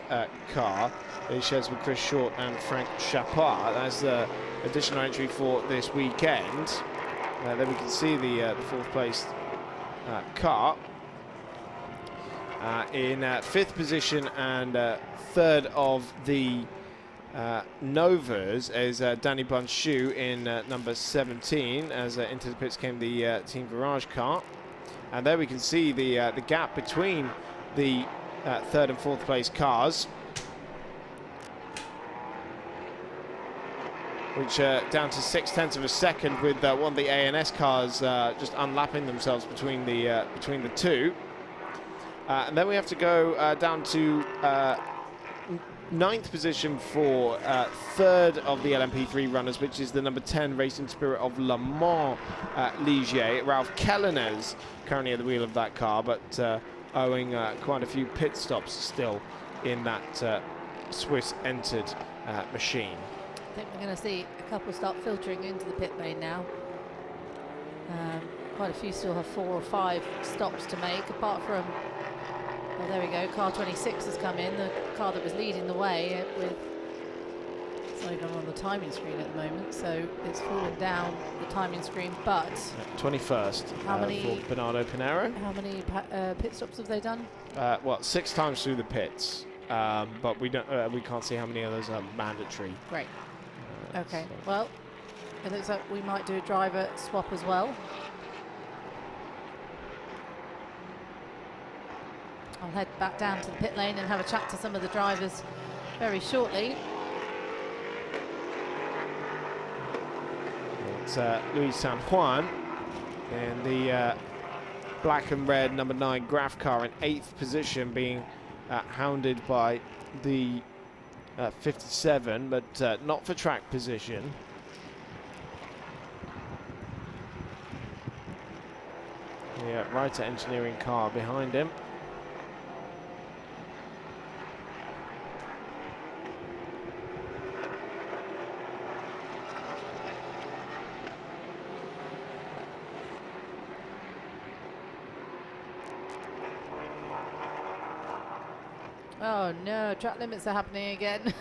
[SPEAKER 1] car. He shares with Chris Short and Frank Chapard. That's the additional entry for this weekend. Then we can see the fourth place car. In fifth position and third of the Novas is Danny Bundschuh in number 17, as into the pits came the Team Virage car. And there we can see the gap between the third and fourth place cars, which down to 0.6 of a second, with one of the ANS cars just unlapping themselves between the two. And then we have to go down to ninth position for third of the LMP3 runners, which is the number 10 Racing Spirit of Le Mans Ligier. Ralph Kellener's currently at the wheel of that car, but owing quite a few pit stops still in that Swiss-entered machine.
[SPEAKER 13] I think we're going to see a couple start filtering into the pit lane now. Quite a few still have 4 or 5 stops to make, apart from, well, there we go, car 26 has come in, the car that was leading the way with, it's not even on the timing screen at the moment, so it's fallen down the timing screen, but
[SPEAKER 1] 21st for Bernardo Pinheiro.
[SPEAKER 13] How many pit stops have they done?
[SPEAKER 1] Well, 6 times through the pits, but we can't see how many of those are mandatory.
[SPEAKER 13] Great. Okay, well, it looks like we might do a driver swap as well. I'll head back down to the pit lane and have a chat to some of the drivers very shortly.
[SPEAKER 1] It's Luis San Juan in the black and red number 9 Graf car in 8th position, being hounded by the 57, but not for track position. Yeah, Reiter Engineering car behind him.
[SPEAKER 13] Oh no, track limits are happening again.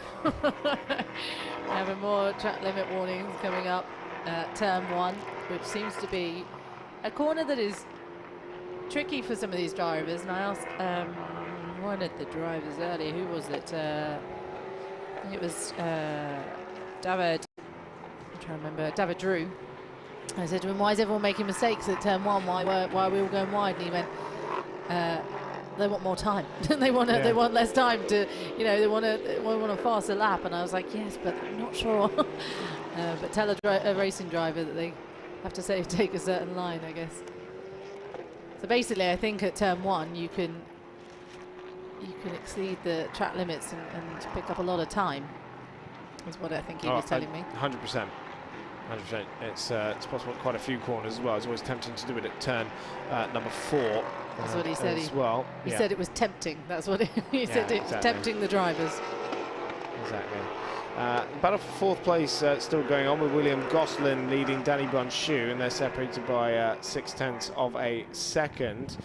[SPEAKER 13] Having more track limit warnings coming up at turn 1, which seems to be a corner that is tricky for some of these drivers. And I asked one of the drivers earlier, who was it? I think it was David, I'm trying to remember, David Drew. I said to him, why is everyone making mistakes at turn 1? Why are we all going wide? And he went, they want more time. They want less time to, you know, they want a faster lap. And I was like, yes, but I'm not sure. But tell a racing driver that they have to take a certain line, I guess. So basically, I think at turn 1 you can exceed the track limits and pick up a lot of time. Is what I think he was telling me.
[SPEAKER 1] 100%. 100%. It's possible at quite a few corners as well. It's always tempting to do it at turn number 4.
[SPEAKER 13] That's what he said.
[SPEAKER 1] As well.
[SPEAKER 13] He said it was tempting. That's what he said. It's tempting the drivers.
[SPEAKER 1] Exactly. Battle for 4th place still going on, with William Gosselin leading Danny Bundschuh, and they're separated by 0.6 of a second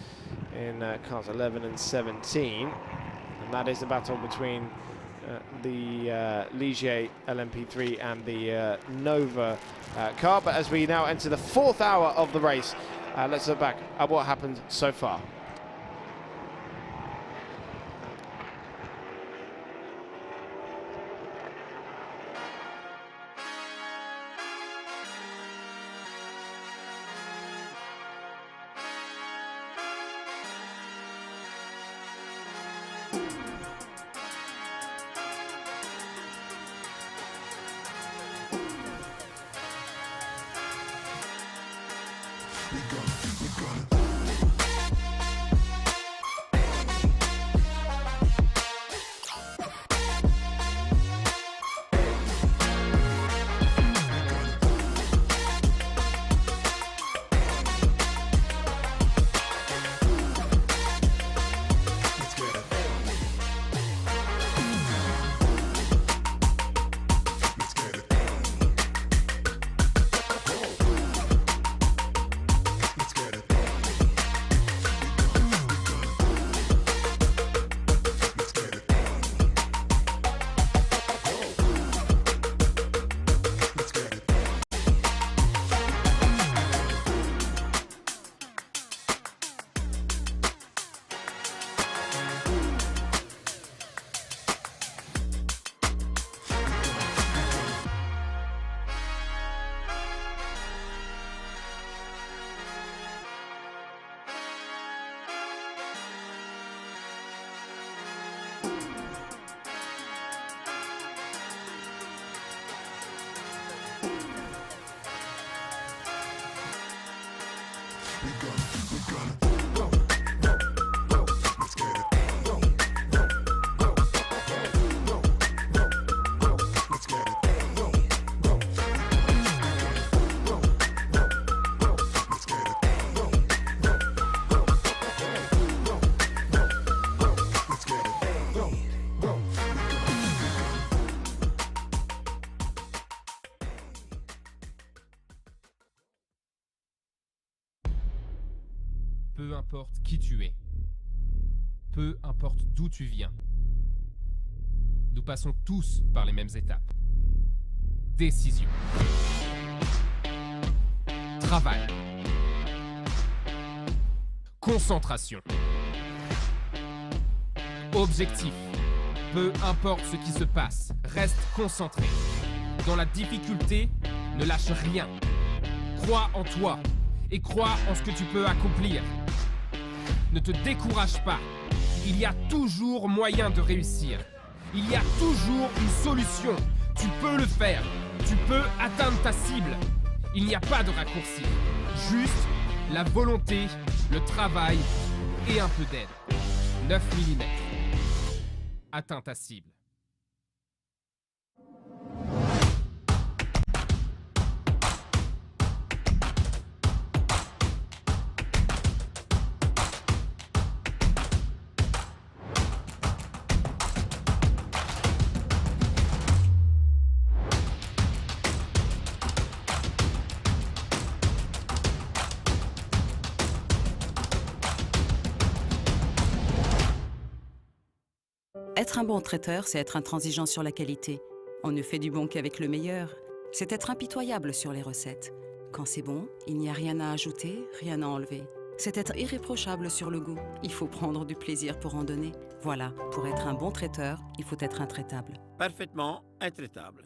[SPEAKER 1] in cars 11 and 17. And that is a battle between the Ligier LMP3 and the Nova car. But as we now enter the 4th hour of the race, let's look back at what happened so far.
[SPEAKER 10] Peu importe qui tu es, peu importe d'où tu viens, nous passons tous par les mêmes étapes. Décision. Travail. Concentration. Objectif. Peu importe ce qui se passe, reste concentré. Dans la difficulté, ne lâche rien. Crois en toi et crois en ce que tu peux accomplir. Ne te décourage pas. Il y a toujours moyen de réussir. Il y a toujours une solution. Tu peux le faire. Tu peux atteindre ta cible. Il n'y a pas de raccourci. Juste la volonté, le travail et un peu d'aide. 9 mm. Atteins ta cible.
[SPEAKER 11] Être un bon traiteur, c'est être intransigeant sur la qualité. On ne fait du bon qu'avec le meilleur. C'est être impitoyable sur les recettes. Quand c'est bon, il n'y a rien à ajouter, rien à enlever. C'est être irréprochable sur le goût. Il faut prendre du plaisir pour en donner. Voilà, pour être un bon traiteur, il faut être intraitable.
[SPEAKER 12] Parfaitement intraitable.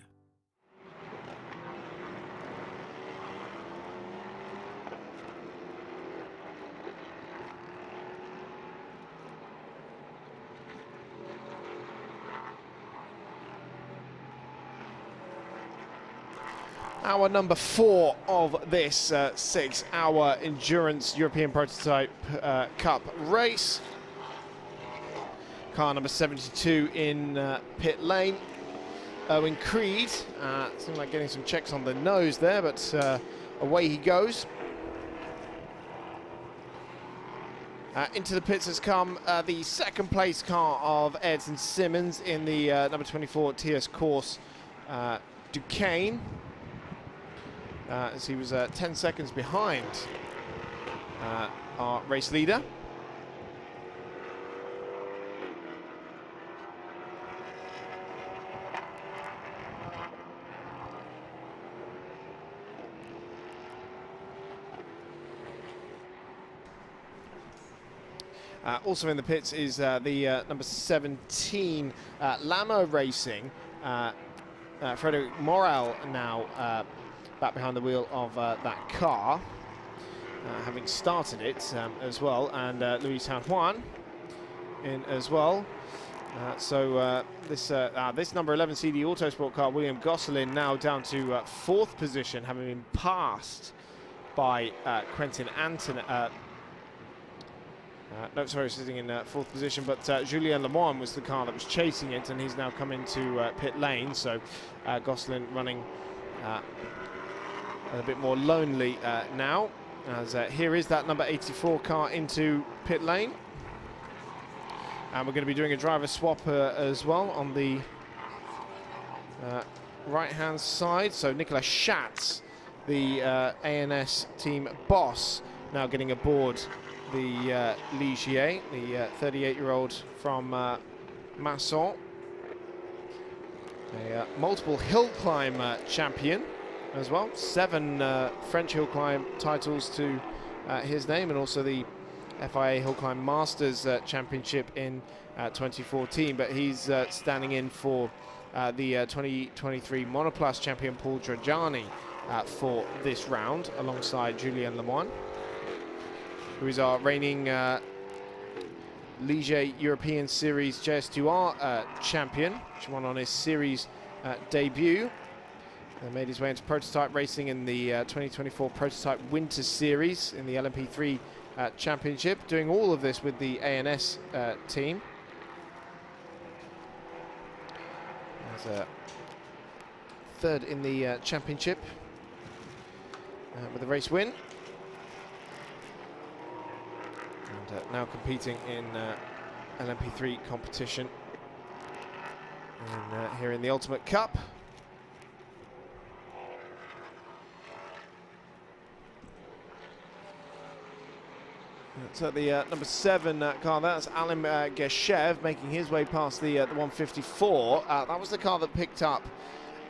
[SPEAKER 1] Hour number 4 of this 6-hour Endurance European Prototype Cup race. Car number 72 in pit lane. Owen Creed seemed like getting some checks on the nose there, but away he goes. Into the pits has come the second place car of Ayrton Simmons in the number 24 TS course Duqueine. As he was 10 seconds behind our race leader. Also in the pits is the number 17 Lamo Racing. Frederic Morel now back behind the wheel of that car, having started it as well, and Luis San Juan in as well. This number 11 CD Autosport car, William Gosselin, now down to fourth position, having been passed by Quentin Anton. No, sorry, sitting in fourth position, but Julien Lemoine was the car that was chasing it, and he's now come into pit lane. So Gosselin running a bit more lonely now, as here is that number 84 car into pit lane. And we're going to be doing a driver swap as well on the right-hand side. So Nicolas Schatz, the ANS team boss, now getting aboard the Ligier, the 38-year-old from Masson, a multiple hill climb champion as well. 7 French hill climb titles to his name, and also the FIA Hill Climb Masters Championship in 2014. But he's standing in for the 2023 Monoplace champion Paul Trajani for this round, alongside Julien Lemoine, who is our reigning Ligier European Series JS2R champion, which won on his series debut. Made his way into prototype racing in the 2024 Prototype Winter Series in the LMP3 Championship, doing all of this with the ANS team. As third in the championship with a race win. And now competing in LMP3 competition and, here in the Ultimate Cup. So the number 7 car, that's Alim Geshev, making his way past the 154. That was the car that picked up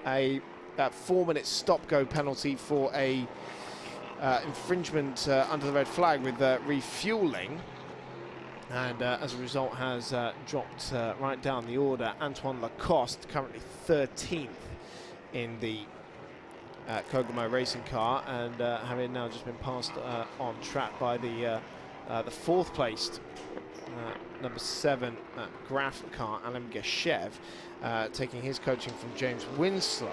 [SPEAKER 1] a 4-minute stop-go penalty for a infringement under the red flag with refueling, and as a result has dropped right down the order. Antoine Lacoste, currently 13th in the Kogumo racing car, and having now just been passed on track by the 4th placed number 7 Graf car, Alim Geshev, taking his coaching from James Winslow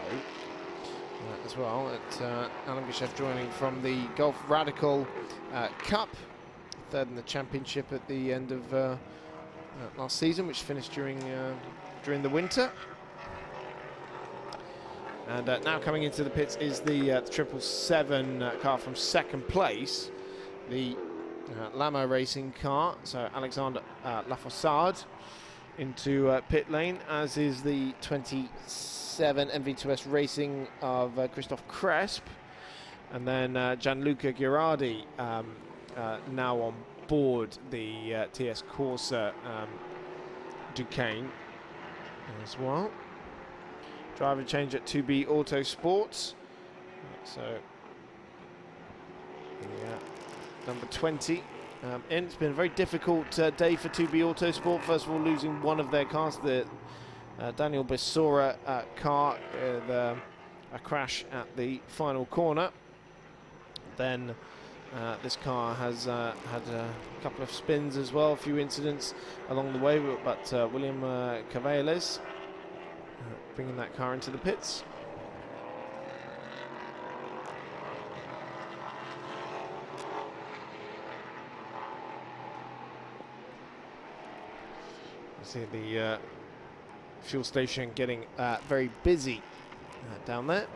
[SPEAKER 1] as well. Alim Geshev joining from the Gulf Radical Cup, 3rd in the championship at the end of last season, which finished during the winter. And now coming into the pits is the 777 car from 2nd place, the Lamo Racing car. So Alexandre Lafossade into pit lane, as is the 27 MV2S Racing of Christophe Cresp, and then Gianluca Girardi now on board the TS Corsa Duqueine as well. Driver change at 2B Autosports. So number 20 in. It's been a very difficult day for 2B Autosport. First of all, losing one of their cars, the Daniel Besora car, with a crash at the final corner. Then this car has had a couple of spins as well, a few incidents along the way, but William Cavales bringing that car into the pits. See the fuel station getting very busy down there.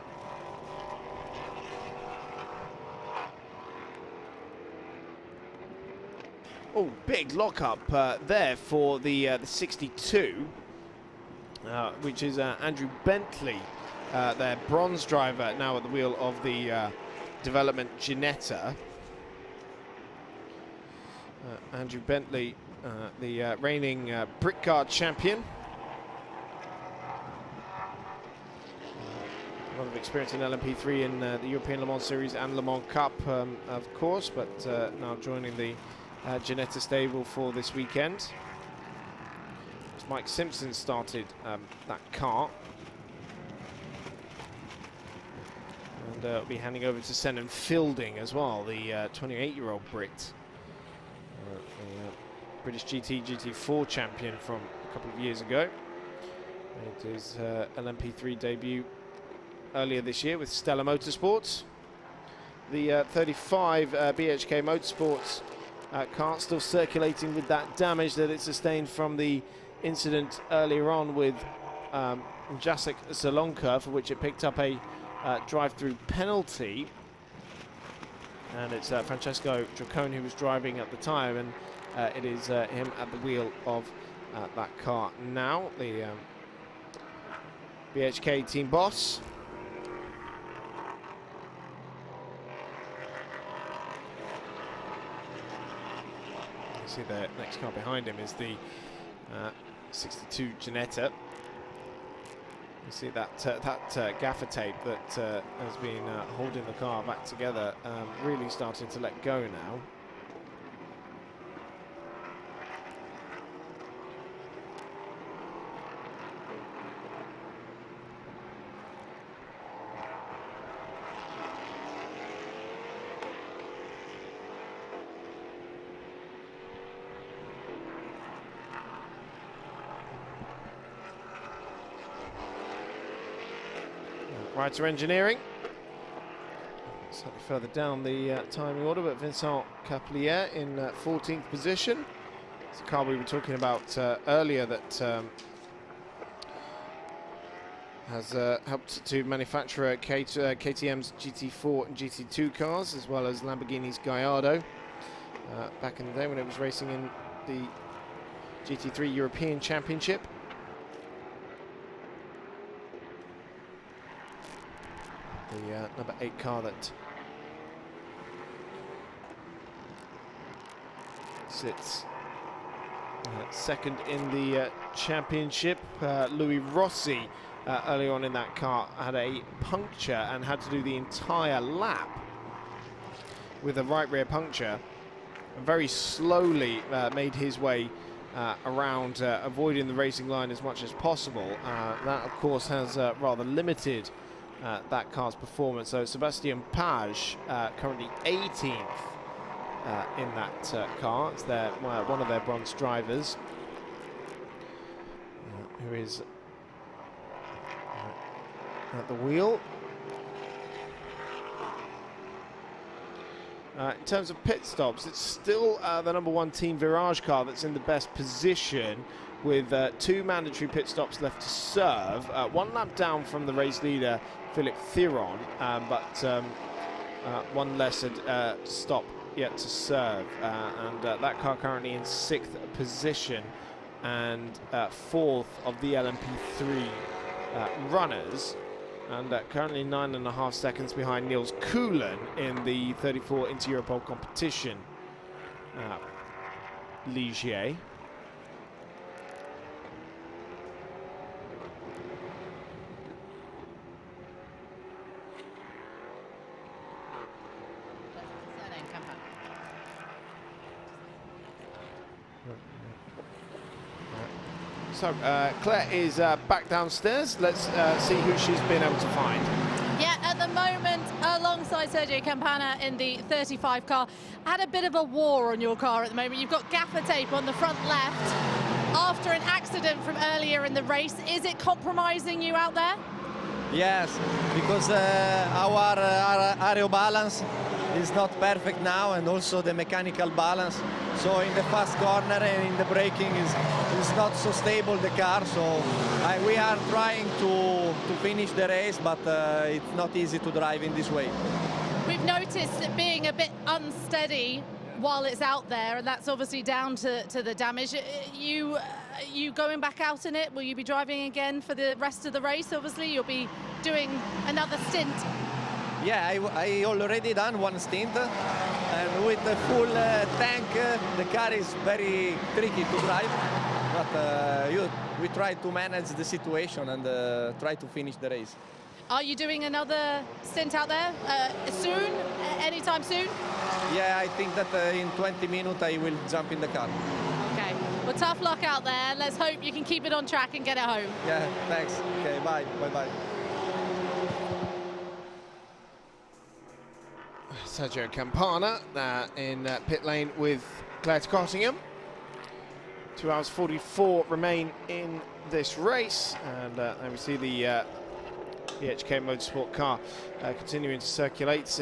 [SPEAKER 1] Oh, big lockup there for the 62, which is Andrew Bentley, their bronze driver, now at the wheel of the development Ginetta. Andrew Bentley, the reigning brick car champion. A lot of experience in LMP3 in the European Le Mans Series and Le Mans Cup, of course, but now joining the Ginetta stable for this weekend. Mike Simpson started that car. And we'll be handing over to Senan Fielding as well, the 28-year-old Brit. The British GT4 champion from a couple of years ago. It is LMP3 debut earlier this year with Stella Motorsports. The 35 BHK Motorsports car still circulating with that damage that it sustained from the incident earlier on with Jacek Salonka, for which it picked up a drive-through penalty. And it's Francesco Dracone who was driving at the time, and it is him at the wheel of that car now, the BHK team boss. You see the next car behind him is the 62 Ginetta. You see that gaffer tape that has been holding the car back together, really starting to let go now. Writer Engineering, slightly further down the timing order, but Vincent Caplier in 14th position. It's a car we were talking about earlier that has helped to manufacture KTM's GT4 and GT2 cars, as well as Lamborghini's Gallardo back in the day when it was racing in the GT3 European Championship. The number 8 car that sits second in the championship. Louis Rossi early on in that car had a puncture and had to do the entire lap with a right rear puncture, and very slowly made his way around, avoiding the racing line as much as possible. That of course has rather limited that car's performance. So Sebastian Page, currently 18th in that car. It's one of their bronze drivers, who is at the wheel. In terms of pit stops, it's still the number 1 Team Virage car that's in the best position, with 2 mandatory pit stops left to serve. 1 lap down from the race leader, Philippe Thiron, but 1 less stop yet to serve. And that car currently in 6th position and 4th of the LMP3 runners. And currently 9.5 seconds behind Niels Koolen in the 34 Inter-Europol competition. Ligier. So Claire is back downstairs. Let's see who she's been able to find.
[SPEAKER 7] Yeah, at the moment, alongside Sergio Campana in the 35 car. Had a bit of a war on your car at the moment. You've got gaffer tape on the front left after an accident from earlier in the race. Is it compromising you out there?
[SPEAKER 14] Yes, because our aero balance is not perfect now, and also the mechanical balance. So in the fast corner and in the braking is not so stable, the car. So we are trying to finish the race, but it's not easy to drive in this way.
[SPEAKER 7] We've noticed it being a bit unsteady while it's out there, and that's obviously down to the damage. You going back out in it? Will you be driving again for the rest of the race? Obviously, you'll be doing another stint.
[SPEAKER 14] Yeah, I already done one stint, and with the full tank, the car is very tricky to drive. But we try to manage the situation and try to finish the race.
[SPEAKER 7] Are you doing another stint out there soon? Anytime soon?
[SPEAKER 21] Yeah, I think that in 20 minutes I will jump in the car.
[SPEAKER 7] Okay. Well, tough luck out there. Let's hope you can keep it on track and get it home.
[SPEAKER 21] Yeah, thanks. Okay, bye. Bye-bye.
[SPEAKER 1] Sergio Campana in pit lane with Claire Cottingham. 2 hours 44 remain in this race, and there we see the HK Motorsport car continuing to circulate,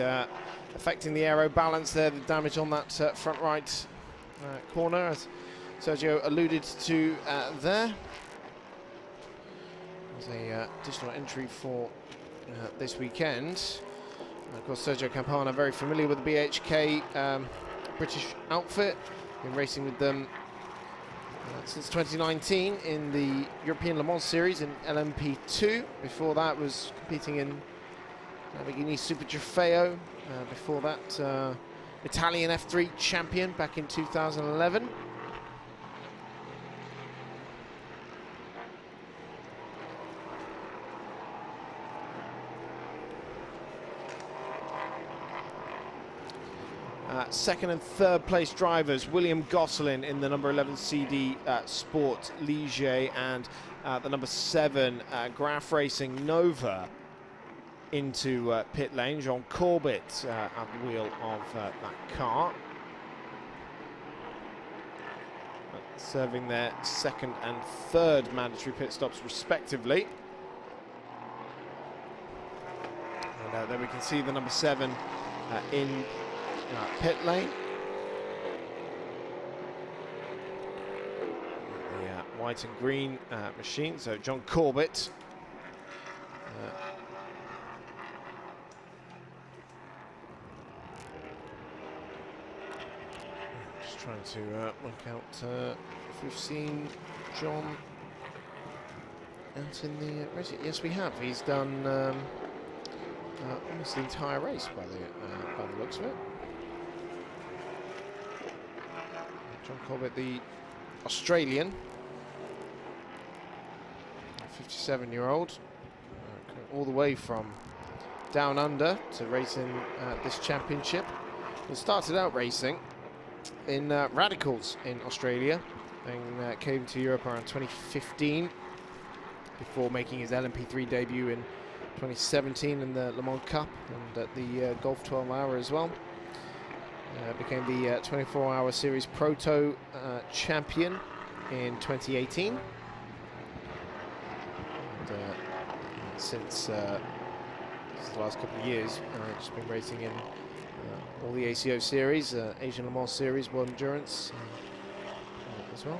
[SPEAKER 1] affecting the aero balance there, the damage on that front right corner, as Sergio alluded to there. There's a additional entry for this weekend. Of course, Sergio Campana very familiar with the BHK British outfit, been racing with them since 2019 in the European Le Mans Series in LMP2. Before that was competing in Lamborghini Super Trofeo. Before that, Italian F3 champion back in 2011. Second and third place drivers, William Gosselin in the number 11 CD Sport Ligier, and the number 7 Graf Racing Nova into pit lane. Jean Corbett at the wheel of that car, serving their second and third mandatory pit stops respectively. And then we can see the number 7 in pit lane. The white and green machine, so John Corbett. Just trying to work out if we've seen John out in the race. Yes, we have. He's done almost the entire race by the looks of it. John Corbett, the Australian, 57-year-old, all the way from down under to racing this championship. He started out racing in Radicals in Australia and came to Europe around 2015 before making his LMP3 debut in 2017 in the Le Mans Cup and at the Golf 12 Hour as well. Became the 24-hour series Proto champion in 2018. And since the last couple of years, just been racing in all the ACO series, Asian Le Mans series, World Endurance as well.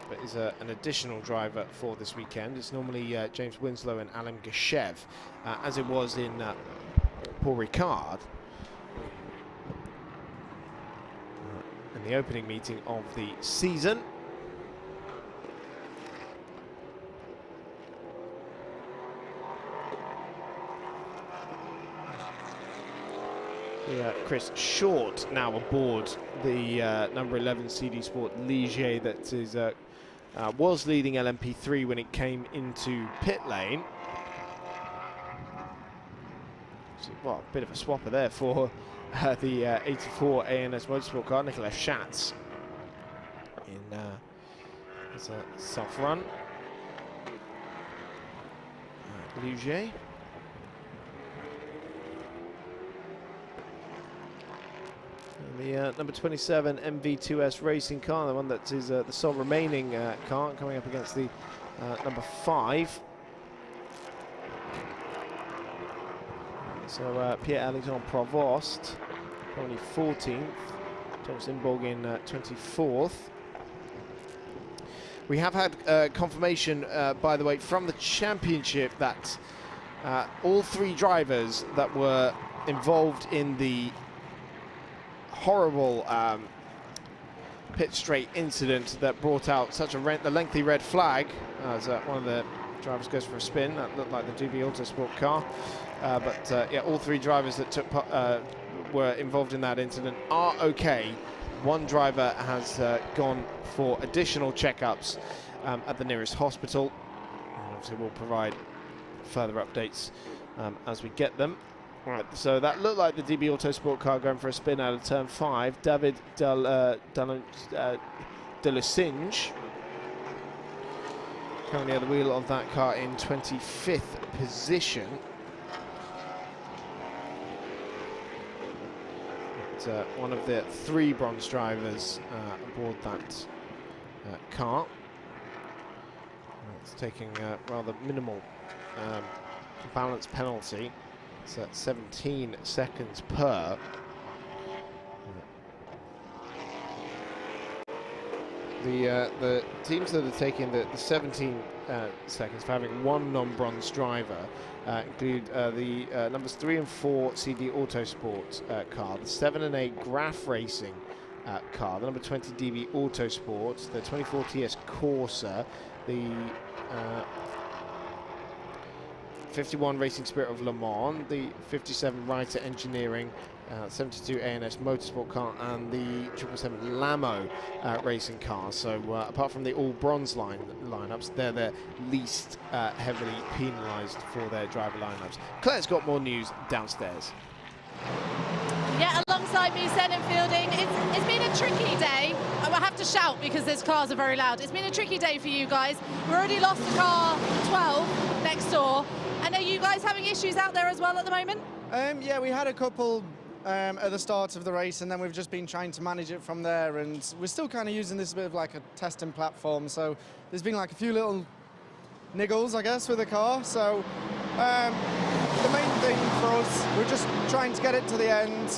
[SPEAKER 1] But is an additional driver for this weekend. It's normally James Winslow and Alain Geshev, as it was in Paul Ricard. In the opening meeting of the season. Chris Short now aboard the number 11 CD Sport Ligier that is was leading LMP3 when it came into pit lane. So, well, a bit of a swapper there for the 84 ANS Motorsport car, Nicolas Schatz in his self-run. Ligier. The number 27 MV2S racing car, the one that is the sole remaining car, coming up against the number 5. So Pierre-Alexandre Provost, currently 14th, Thomas Inborg in 24th. We have had confirmation, by the way, from the championship that all 3 drivers that were involved in the horrible pit straight incident that brought out such a lengthy red flag as one of the drivers goes for a spin. That looked like the DB Autosport car. But yeah, all 3 drivers that were involved in that incident are okay. One driver has gone for additional checkups at the nearest hospital. And obviously we'll provide further updates as we get them. Right, so that looked like the DB Autosport car going for a spin out of turn 5. David Delasinge currently at the wheel of that car in 25th position. But, one of the 3 bronze drivers aboard that car. It's taking rather minimal balance penalty. It's at 17 seconds per. The teams that are taking the 17 seconds for having 1 non-bronze driver include the numbers 3 and 4 CD Autosport car, the 7 and 8 Graf Racing car, the number 20 DB Autosport, the 24 TS Corsa, the 51 Racing Spirit of Le Mans, the 57 Reiter Engineering, 72 ANS Motorsport car, and the 777 Lamo racing car. So apart from the all bronze lineups, they're the least heavily penalised for their driver lineups. Claire's got more news downstairs.
[SPEAKER 7] Yeah, alongside me, Zen and Fielding. It's been a tricky day. I will have to shout because these cars are very loud. It's been a tricky day for you guys. We already lost the car 12 next door. And are you guys having issues out there as well at the moment?
[SPEAKER 8] Yeah, we had a couple at the start of the race, and then we've just been trying to manage it from there. And we're still kind of using this a bit of like a testing platform. So there's been like a few little niggles, I guess, with the car. So the main thing for us, we're just trying to get it to the end,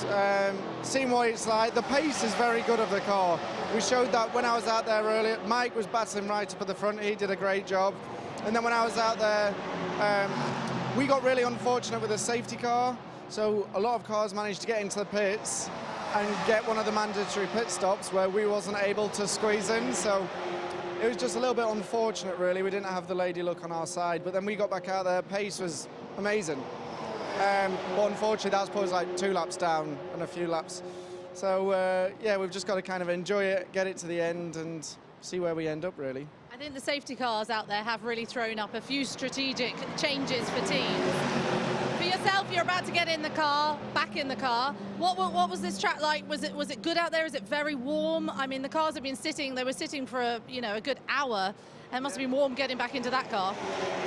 [SPEAKER 8] seeing what it's like. The pace is very good of the car. We showed that when I was out there earlier. Mike was battling right up at the front. He did a great job. And then when I was out there, we got really unfortunate with the safety car. So a lot of cars managed to get into the pits and get one of the mandatory pit stops where we wasn't able to squeeze in. So it was just a little bit unfortunate, really. We didn't have the lady luck on our side. But then we got back out there. Pace was amazing. But unfortunately, that was probably like 2 laps down and a few laps. So, yeah, we've just got to kind of enjoy it, get it to the end and see where we end up, really.
[SPEAKER 7] I think the safety cars out there have really thrown up a few strategic changes for teams. For yourself, you're about to get in the car, back in the car. What was this track like? Was it good out there? Is it very warm? I mean, the cars have been sitting. They were sitting for a good hour. And it must have been warm getting back into that car.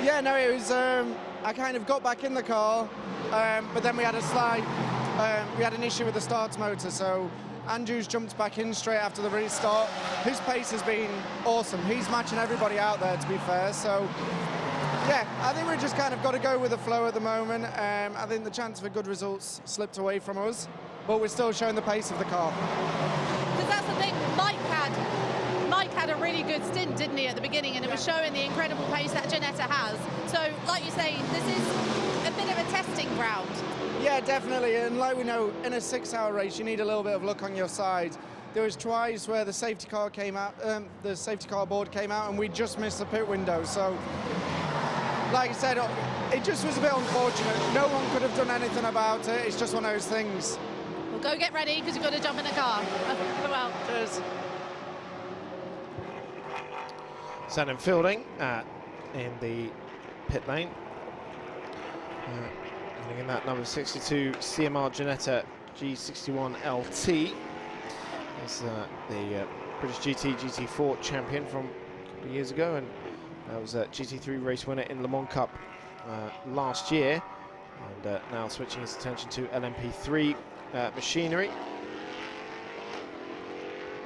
[SPEAKER 8] Yeah, no, it was. I kind of got back in the car, but then we had we had an issue with the start motor. So Andrews jumped back in straight after the restart. His pace has been awesome. He's matching everybody out there, to be fair. So, yeah, I think we've just kind of got to go with the flow at the moment. I think the chance for good results slipped away from us, but we're still showing the pace of the car.
[SPEAKER 7] Because that's the thing, Mike had a really good stint, didn't he, at the beginning, and it was showing the incredible pace that Ginetta has. So, like you say, this is a bit of a testing ground.
[SPEAKER 8] Yeah, definitely, and like we know, in a 6-hour race, you need a little bit of luck on your side. There was twice where the safety car came out, the safety car board came out, and we just missed the pit window. So, like I said, it just was a bit unfortunate. No one could have done anything about it. It's just one of those things.
[SPEAKER 7] Well, go get ready, because you've got to jump in the car. Well,
[SPEAKER 8] cheers.
[SPEAKER 1] Shannon Fielding in the pit lane. In that number 62 CMR Ginetta G61 LT. It's the British GT4 champion from a couple of years ago, and that was a GT3 race winner in Le Mans Cup last year, and now switching his attention to LMP3 machinery.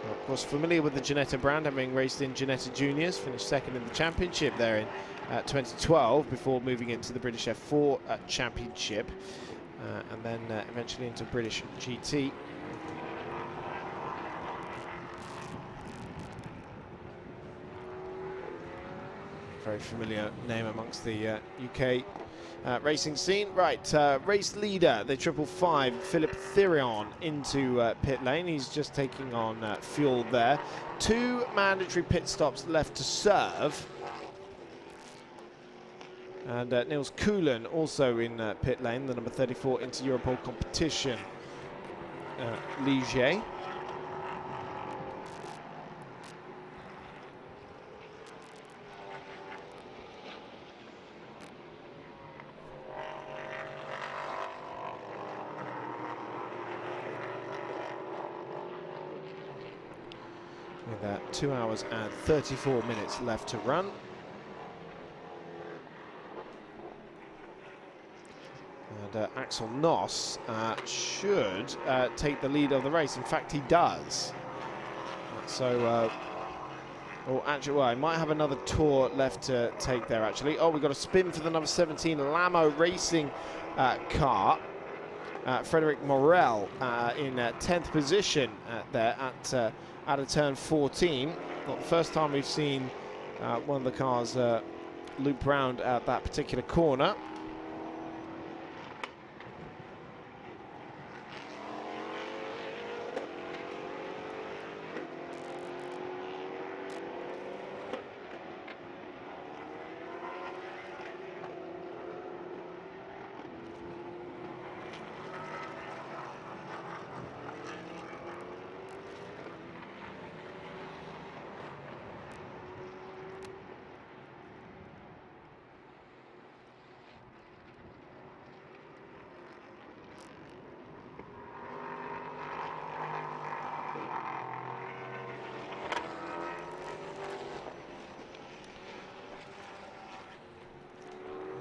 [SPEAKER 1] Well, of course, familiar with the Ginetta brand, having raced in Ginetta Juniors, finished second in the championship there in 2012 before moving into the British F4 Championship, and then eventually into British GT. Very familiar name amongst the UK racing scene. Right, race leader, the 555, Philip Thirion into pit lane. He's just taking on fuel there. 2 mandatory pit stops left to serve. And Niels Koolen also in pit lane, the number 34 into Europol competition, Ligier. with 2 hours and 34 minutes left to run. And Axel Noss should take the lead of the race. In fact, he does. So, actually, well, I might have another tour left to take there, actually. Oh, we've got a spin for the number 17 Lamo Racing car. Frederic Morel in 10th position there at a turn 14. Not the first time we've seen one of the cars loop round at that particular corner.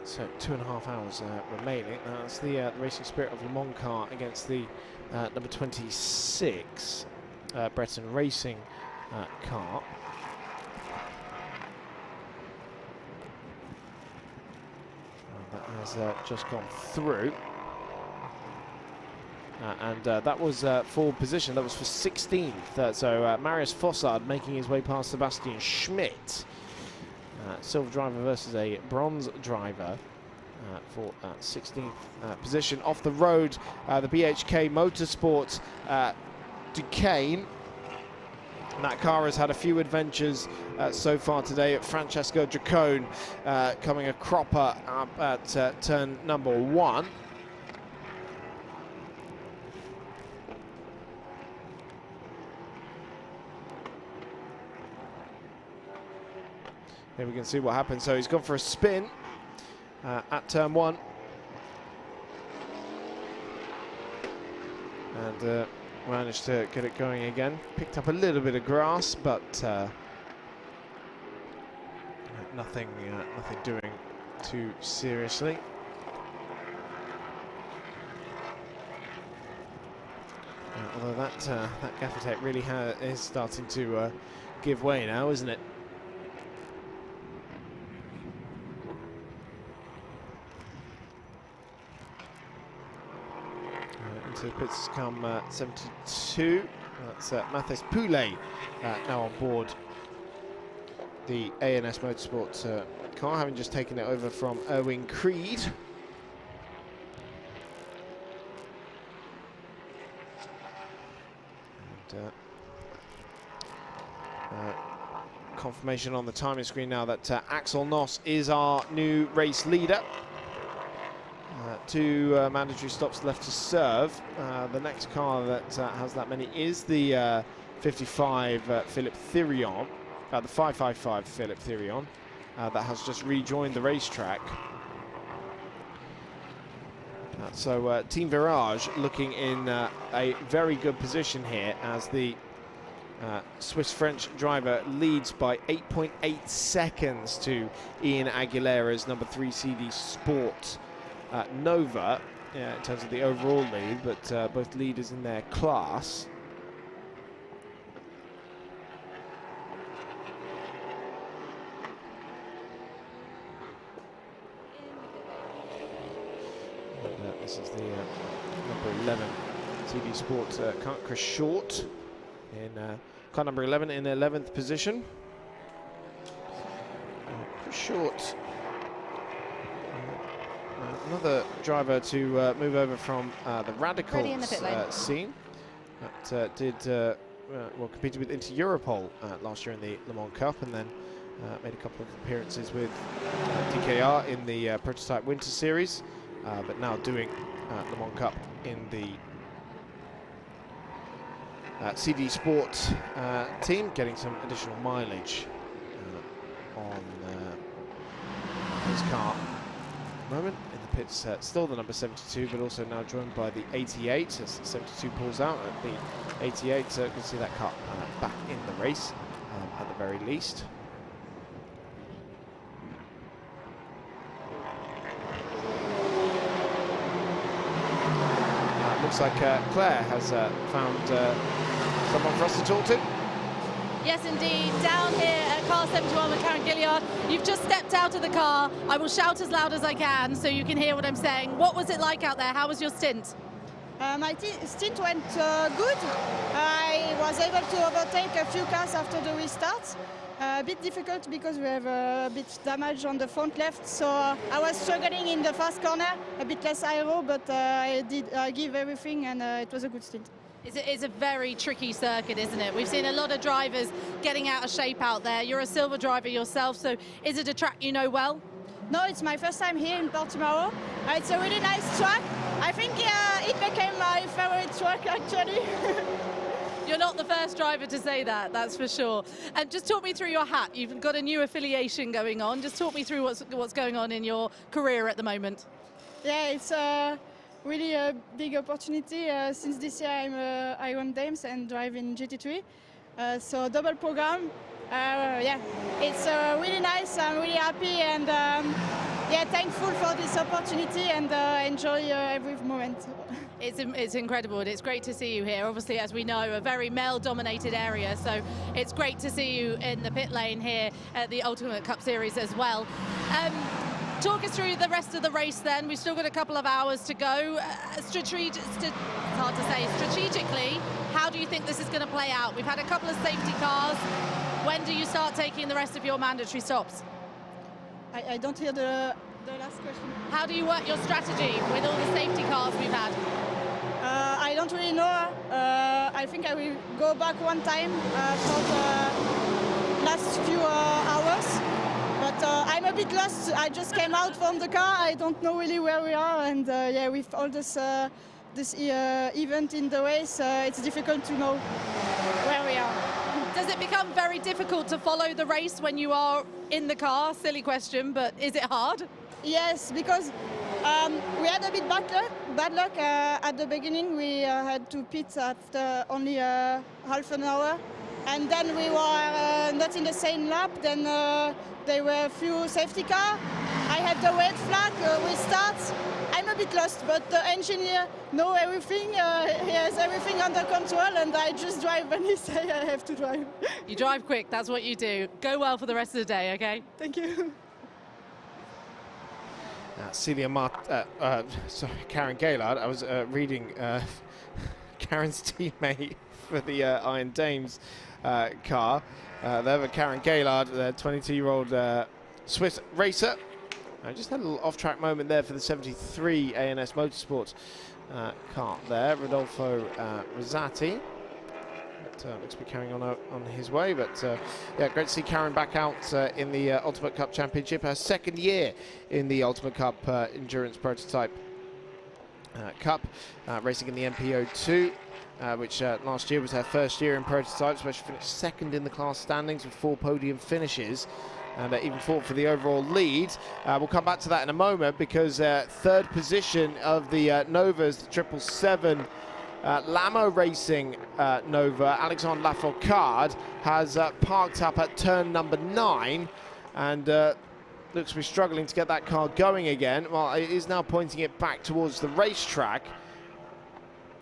[SPEAKER 1] So 2.5 hours remaining. That's the Racing Spirit of Le Mans car against the number 26 Breton Racing car. That has just gone through. And that was for position. That was for 16th. So Marius Fossard making his way past Sebastian Schmidt. Silver driver versus a bronze driver for 16th position. Off the road, the BHK Motorsport Duqueine. And that car has had a few adventures so far today. Francesco Giacone coming a cropper up at turn number 1. Here we can see what happens. So he's gone for a spin at turn 1. And managed to get it going again. Picked up a little bit of grass, but nothing doing too seriously. Although that gaffer tape really is starting to give way now, isn't it? Into the pits has come 72. That's Mathis Poulet now on board the ANS Motorsport car, having just taken it over from Erwin Creed. And, confirmation on the timing screen now that Axel Noss is our new race leader. 2 mandatory stops left to serve. The next car that has that many is the 55 Philippe Thirion, the 555 Philippe Thirion, that has just rejoined the racetrack. So Team Virage looking in a very good position here as the Swiss-French driver leads by 8.8 seconds to Ian Aguilera's number 3 CD Sport Nova in terms of the overall lead, but both leaders in their class. And, this is the number 11 CD Sport car, Chris Short in car number 11 in 11th position. Chris Short, another driver to move over from the Radicals scene that competed with Inter Europol last year in the Le Mans Cup, and then made a couple of appearances with DKR in the Prototype Winter Series, but now doing Le Mans Cup in the CD Sport team, getting some additional mileage on his car at the moment in the pits still the number 72, but also now joined by the 88 as the 72 pulls out at the 88. So you can see that car back in the race at the very least. Looks like Claire has found someone for us to talk to.
[SPEAKER 7] Yes, indeed. Down here at car 71 with Karen Gilliard. You've just stepped out of the car. I will shout as loud as I can so you can hear what I'm saying. What was it like out there? How was your stint?
[SPEAKER 9] My stint went good. I was able to overtake a few cars after the restart. A bit difficult because we have a bit damage on the front left, so I was struggling in the fast corner, a bit less aero, but I give everything, and it was a good stint.
[SPEAKER 7] It's a very tricky circuit, isn't it? We've seen a lot of drivers getting out of shape out there. You're a silver driver yourself, so is it a track you know well?
[SPEAKER 9] No, it's my first time here in Portimão. It's a really nice track. I think it became my favorite track, actually.
[SPEAKER 7] You're not the first driver to say that, that's for sure. And just talk me through your hat. You've got a new affiliation going on. Just talk me through what's going on in your career at the moment.
[SPEAKER 9] Yeah, it's really a big opportunity. Since this year I'm Iron Dames and drive in GT3. So double program. Yeah, it's really nice. I'm really happy and yeah, thankful for this opportunity and enjoy every moment.
[SPEAKER 7] It's incredible and it's great to see you here. Obviously, as we know, a very male-dominated area, so it's great to see you in the pit lane here at the Ultimate Cup Series as well. Talk us through the rest of the race then. We've still got a couple of hours to go. It's hard to say. Strategically, how do you think this is going to play out? We've had a couple of safety cars. When do you start taking the rest of your mandatory stops?
[SPEAKER 9] I don't hear the last question.
[SPEAKER 7] How do you work your strategy with all the safety cars we've had?
[SPEAKER 9] I don't really know. I think I will go back one time for the last few hours. But I'm a bit lost. I just came out from the car. I don't know really where we are. And yeah, with all this event in the race, it's difficult to know where we are.
[SPEAKER 7] Does it become very difficult to follow the race when you are in the car? Silly question, but is it hard?
[SPEAKER 9] Yes, because we had a bit bad luck at the beginning. We had to pit after only half an hour. And then we were not in the same lap. Then there were a few safety cars. I had the red flag, we start. I'm a bit lost, but the engineer knows everything. He has everything under control, and I just drive when he says I have to drive.
[SPEAKER 7] You drive quick, that's what you do. Go well for the rest of the day, okay?
[SPEAKER 9] Thank you.
[SPEAKER 1] Karen Gaillard. I was reading Karen's teammate for the Iron Dames car. They have a Karen Gaillard, the 22-year-old Swiss racer. I just had a little off-track moment there for the 73 ANS Motorsport car there. Rodolfo Rosati. Looks to be carrying on his way, but yeah, great to see Karen back out in the Ultimate Cup Championship. Her second year in the Ultimate Cup Endurance Prototype Cup, racing in the MPO2. Which last year was her first year in prototypes, where she finished second in the class standings with 4 podium finishes and even fought for the overall lead. We'll come back to that in a moment because third position of the Novas, the 777 Lamo Racing Nova, Alexandre Lafourcade, has parked up at turn number 9 and looks to be struggling to get that car going again. Well, it is now pointing it back towards the racetrack.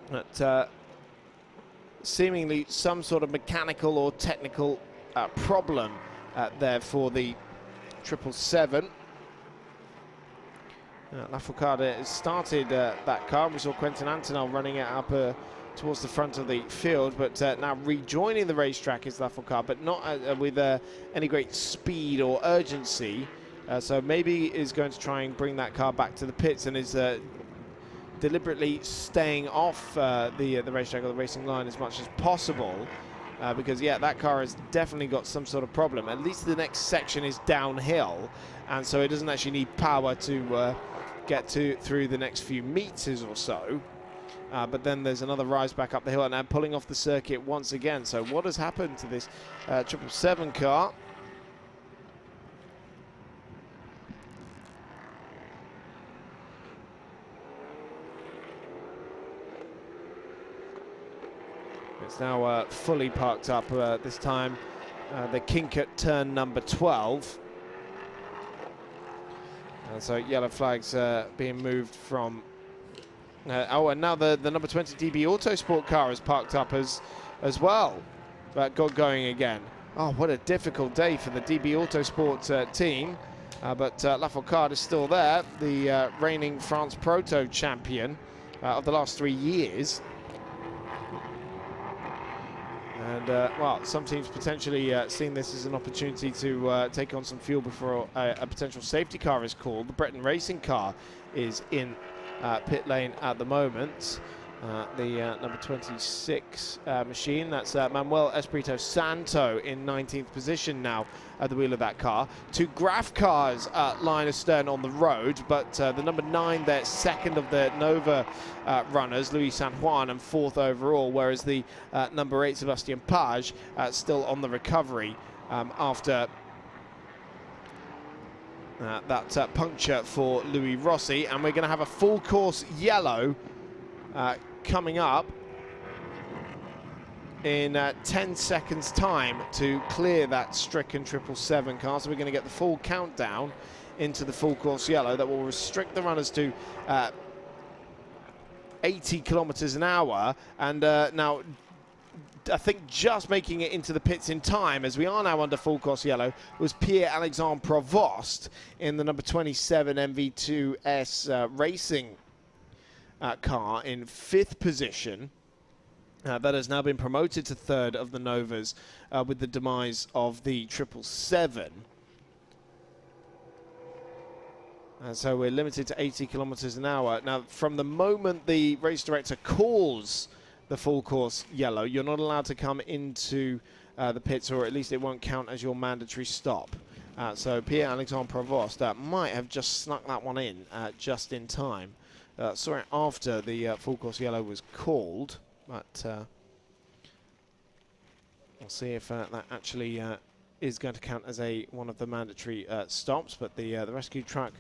[SPEAKER 1] But seemingly some sort of mechanical or technical problem there for the 777. Lafourcade started that car. We saw Quentin Antonel running it up towards the front of the field, but now rejoining the racetrack is Lafourcade, but not with any great speed or urgency. So maybe is going to try and bring that car back to the pits and is deliberately staying off the racetrack or the racing line as much as possible, because yeah, that car has definitely got some sort of problem. At least the next section is downhill, and so it doesn't actually need power to get through the next few meters or so. But then there's another rise back up the hill and now pulling off the circuit once again. So what has happened to this 777 car? It's now fully parked up this time. The kink at turn number 12. And so yellow flags being moved from... and now the number 20 DB Autosport car is parked up as well. But got going again. Oh, what a difficult day for the DB Autosport team. But Lafourcade is still there, the reigning France Proto champion of the last 3 years. And, well, some teams potentially seeing this as an opportunity to take on some fuel before a potential safety car is called. The Breton Racing car is in pit lane at the moment. The number 26 machine, that's Manuel Espirito Santo in 19th position now at the wheel of that car. 2 Graf cars line astern on the road, but the number 9 there, second of the Nova runners, Luis San Juan, and 4th overall, whereas the number 8 Sebastian Page still on the recovery after that puncture for Louis Rossi. And we're going to have a full course yellow coming up in 10 seconds time to clear that stricken 777 car. So we're going to get the full countdown into the full course yellow that will restrict the runners to 80 kilometers an hour. And now I think just making it into the pits in time, as we are now under full course yellow, was Pierre-Alexandre Provost in the number 27 MV2S Racing car in 5th position. That has now been promoted to 3rd of the Novas with the demise of the 777. And so we're limited to 80 kilometers an hour. Now, from the moment the race director calls the full course yellow, you're not allowed to come into the pits, or at least it won't count as your mandatory stop. So Pierre-Alexandre Provost might have just snuck that one in just in time. Saw it after the full course yellow was called, but we'll see if that actually is going to count as one of the mandatory stops. But the rescue truck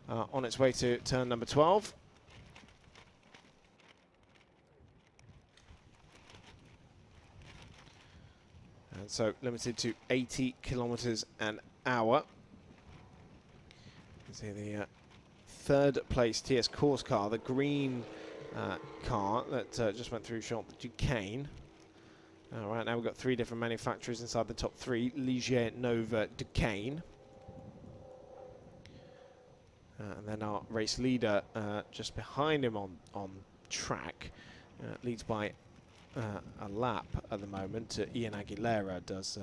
[SPEAKER 1] on its way to turn number 12. And so limited to 80 kilometers an hour. You can see the 3rd place TS course car, the green car that just went through shot, the Duqueine. Right now we've got 3 different manufacturers inside the top 3, Ligier, Nova, Duqueine. And then our race leader just behind him on track, leads by a lap at the moment. Ian Aguilera does...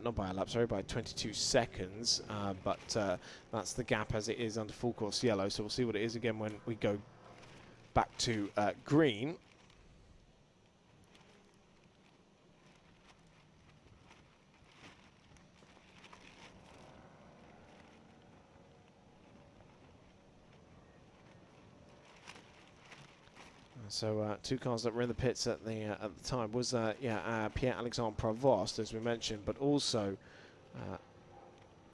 [SPEAKER 1] not by a lap, sorry, by 22 seconds, but that's the gap as it is under full course yellow. So we'll see what it is again when we go back to green. So 2 cars that were in the pits at the time was Pierre-Alexandre Provost, as we mentioned, but also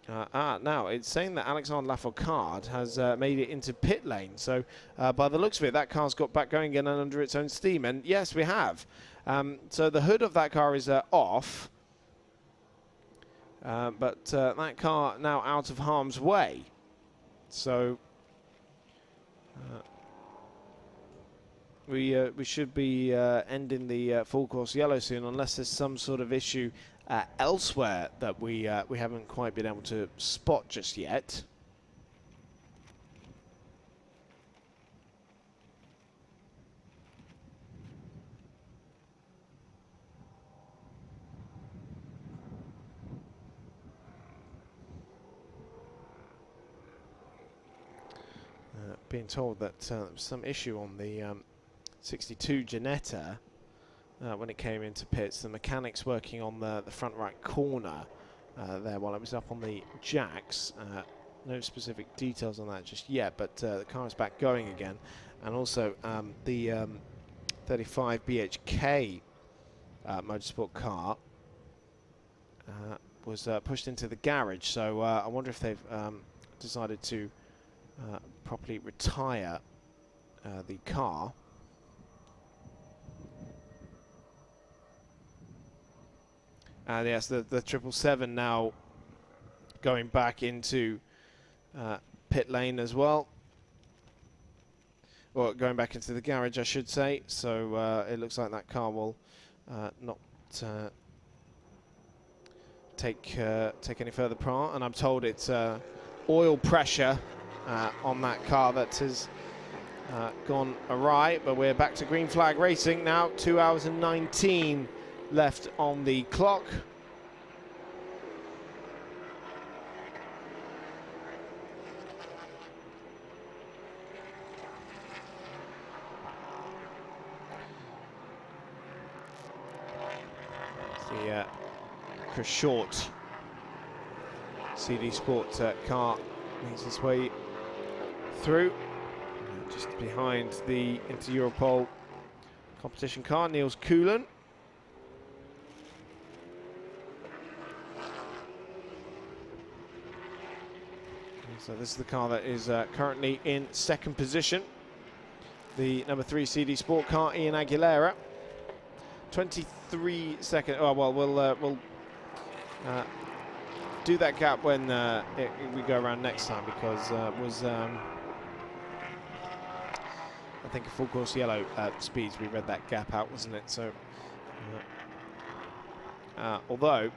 [SPEAKER 1] now it's saying that Alexandre Lafourcade has made it into pit lane. So by the looks of it, that car's got back going again and under its own steam. And yes, we have. So the hood of that car is off, but that car now out of harm's way. So we should be ending the full course yellow soon, unless there's some sort of issue elsewhere that we haven't quite been able to spot just yet. Being told that there was some issue on the 62 Ginetta when it came into pits. The mechanics working on the front right corner there while it was up on the jacks. No specific details on that just yet, but the car is back going again. And also the 35 BHK motorsport car was pushed into the garage. So I wonder if they've decided to properly retire the car. And yes, the 777 now going back into pit lane as well. Well, going back into the garage, I should say. So it looks like that car will not take any further part. And I'm told it's oil pressure on that car that has gone awry. But we're back to green flag racing now. 2 hours and 19 left on the clock. The Chris Short CD Sport car makes its way through, just behind the Inter-Europol competition car, Niels Kuhlen. So this is the car that is currently in second position. The number 3 CD Sport car, Ian Aguilera. 23 seconds. Oh well, we'll do that gap when we go around next time, because was I think a full course yellow speeds. We read that gap out, wasn't it? So although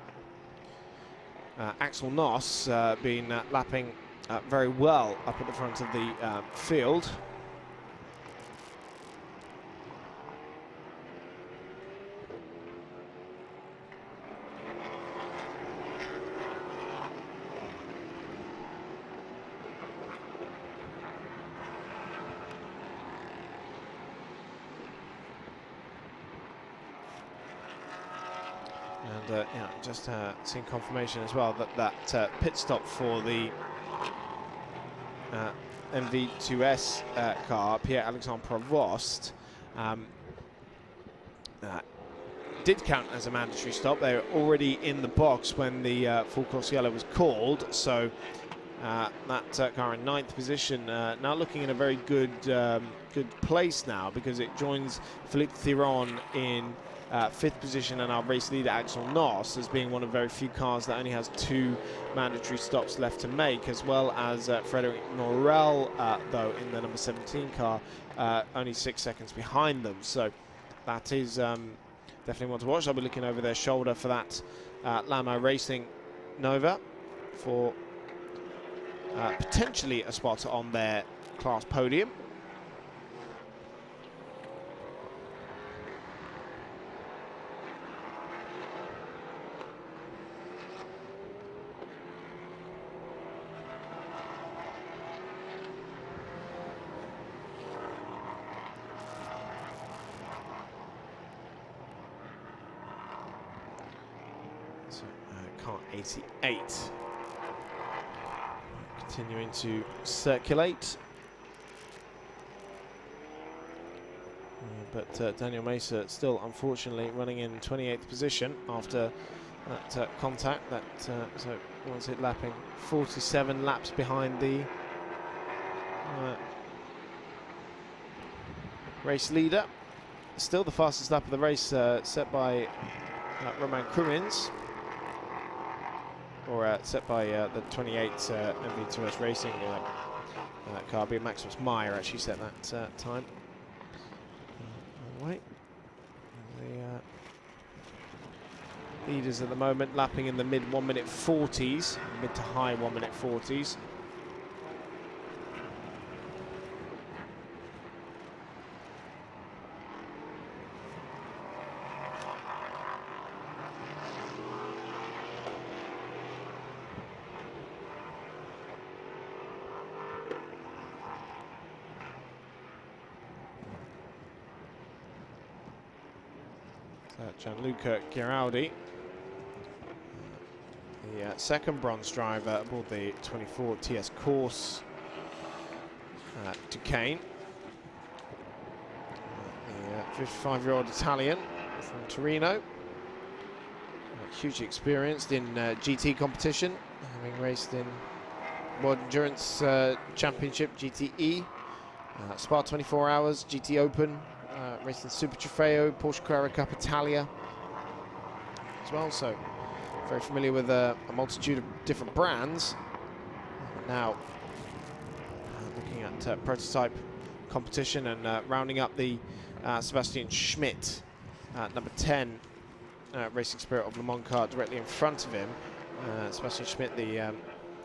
[SPEAKER 1] Axel Noss been lapping very well up at the front of the field. And yeah, just seeing confirmation as well that that pit stop for the MV2S car, Pierre-Alexandre Provost, did count as a mandatory stop. They were already in the box when the full course yellow was called, so that car in 9th position, now looking in a very good place now, because it joins Philippe Thiron in 5th position, and our race leader Axel Noss as being one of very few cars that only has 2 mandatory stops left to make, as well as Frederic Morel, though, in the number 17 car, only 6 seconds behind them. So that is definitely one to watch. I'll be looking over their shoulder for that Lamo Racing Nova for potentially a spot on their class podium. Car 88 continuing to circulate, but Daniel Mesa still unfortunately running in 28th position after that contact. That so was it lapping 47 laps behind the race leader. Still the fastest lap of the race set by Romain Crumins, or set by the 28 MV2S Racing car. Maximus Meyer actually set that time. Wait, the leaders at the moment lapping in the mid 1 minute 40s, mid to high 1 minute 40s. Gianluca Giraldi, the second bronze driver aboard the 24 TS course. Duqueine, the 55-year-old Italian from Torino, hugely experienced in GT competition, having raced in World Endurance Championship GTE, Spa 24 Hours, GT Open, raced in Super Trofeo, Porsche Carrera Cup Italia as well. So very familiar with a multitude of different brands. Now, looking at prototype competition and rounding up the Sebastian Schmidt, number 10 Racing Spirit of Le Mans car directly in front of him. Sebastian Schmidt, the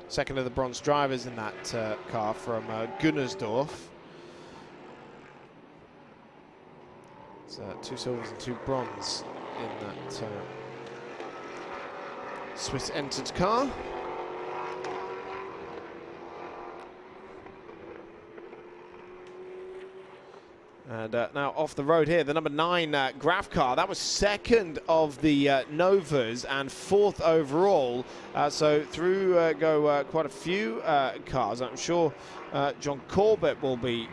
[SPEAKER 1] second of the bronze drivers in that car from Gunnersdorf. It's 2 silvers and 2 bronze in that Swiss entered car. And now off the road here, the number 9 Graf car. That was second of the Novas and 4th overall. So through go quite a few cars. I'm sure John Corbett will be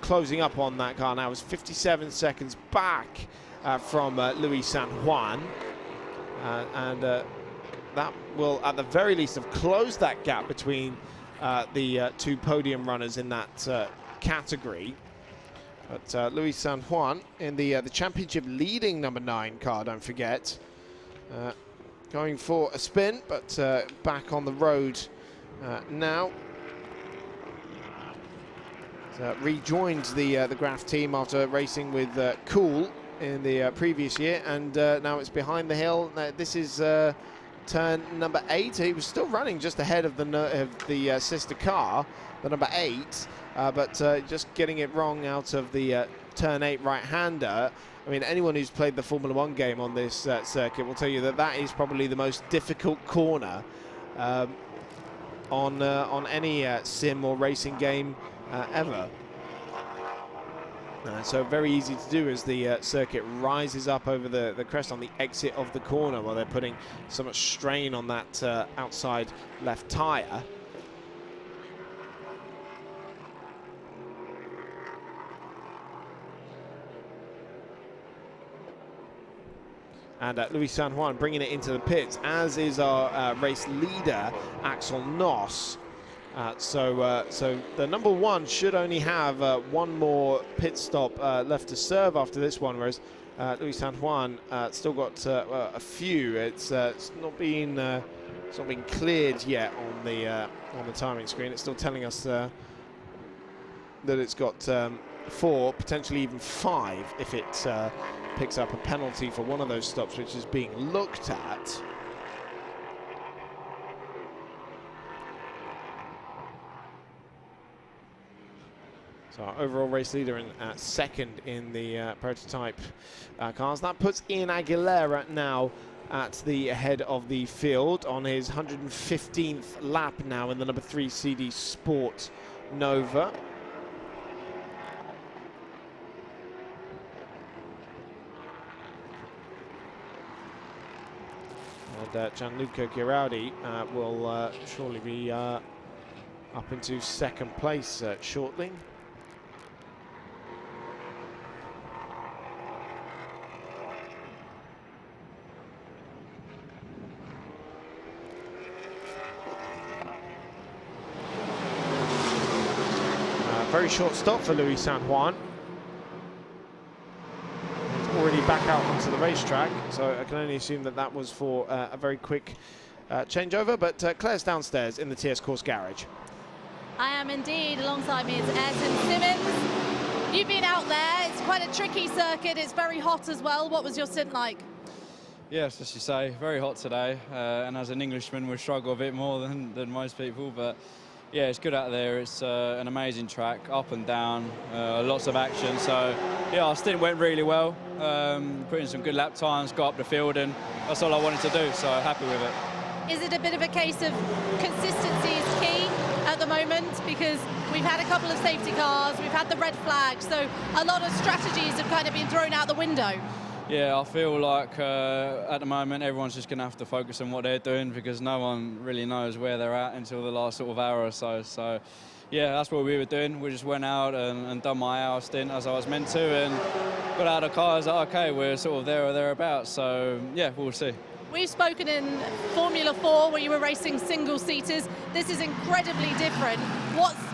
[SPEAKER 1] closing up on that car now. It was 57 seconds back from Luis San Juan. And that will, at the very least, have closed that gap between the 2 podium runners in that category. But Luis San Juan in the championship leading number 9 car, don't forget. Going for a spin, but back on the road now. Rejoined the Graf team after racing with Cool in the previous year, and now it's behind the hill. This is turn number 8. He was still running just ahead of the sister car, the number 8. But just getting it wrong out of the turn 8 right-hander. I mean, anyone who's played the Formula 1 game on this circuit will tell you that that is probably the most difficult corner on any sim or racing game ever. So very easy to do as the circuit rises up over the crest on the exit of the corner, while they're putting so much strain on that outside left tyre. And Luis San Juan bringing it into the pits, as is our race leader, Axel Noss. So the number 1 should only have one more pit stop left to serve after this one, whereas Luis San Juan still got a few. It's not been cleared yet on the timing screen. It's still telling us that it's got 4, potentially even 5, if it picks up a penalty for one of those stops, which is being looked at. So our overall race leader in second in the prototype cars. That puts Ian Aguilera now at the head of the field on his 115th lap now in the number 3 CD Sport Nova. And Gianluca Girardi will surely be up into second place shortly. Very short stop for Luis San Juan. He's already back out onto the racetrack, so I can only assume that that was for a very quick changeover. But Claire's downstairs in the TS Course Garage.
[SPEAKER 7] I am indeed. Alongside me is Ayrton Simmons. You've been out there. It's quite a tricky circuit. It's very hot as well. What was your stint like?
[SPEAKER 15] Yes, as you say, very hot today. And as an Englishman, we struggle a bit more than most people. But yeah, it's good out there. It's an amazing track, up and down, lots of action. So yeah, our stint went really well. Put in some good lap times, got up the field, and that's all I wanted to do. So happy with it.
[SPEAKER 7] Is it a bit of a case of consistency is key at the moment? Because we've had a couple of safety cars, we've had the red flag, so a lot of strategies have kind of been thrown out the window.
[SPEAKER 15] Yeah, I feel like at the moment everyone's just going to have to focus on what they're doing, because no one really knows where they're at until the last sort of hour or so. So yeah, that's what we were doing. We just went out and done my hour stint as I was meant to, and got out of the car. I was like, okay, we're sort of there or thereabouts. So yeah, we'll see.
[SPEAKER 7] We've spoken in Formula 4 where you were racing single-seaters. This is incredibly different.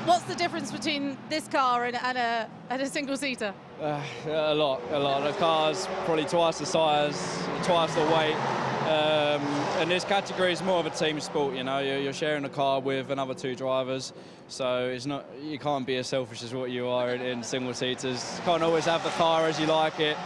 [SPEAKER 7] What's the difference between this car and a single-seater?
[SPEAKER 15] A lot. The car's probably twice the size, twice the weight. And this category is more of a team sport, you know. You're sharing a car with another 2 drivers, so it's not, you can't be as selfish as what you are in single seaters. You can't always have the car as you like it,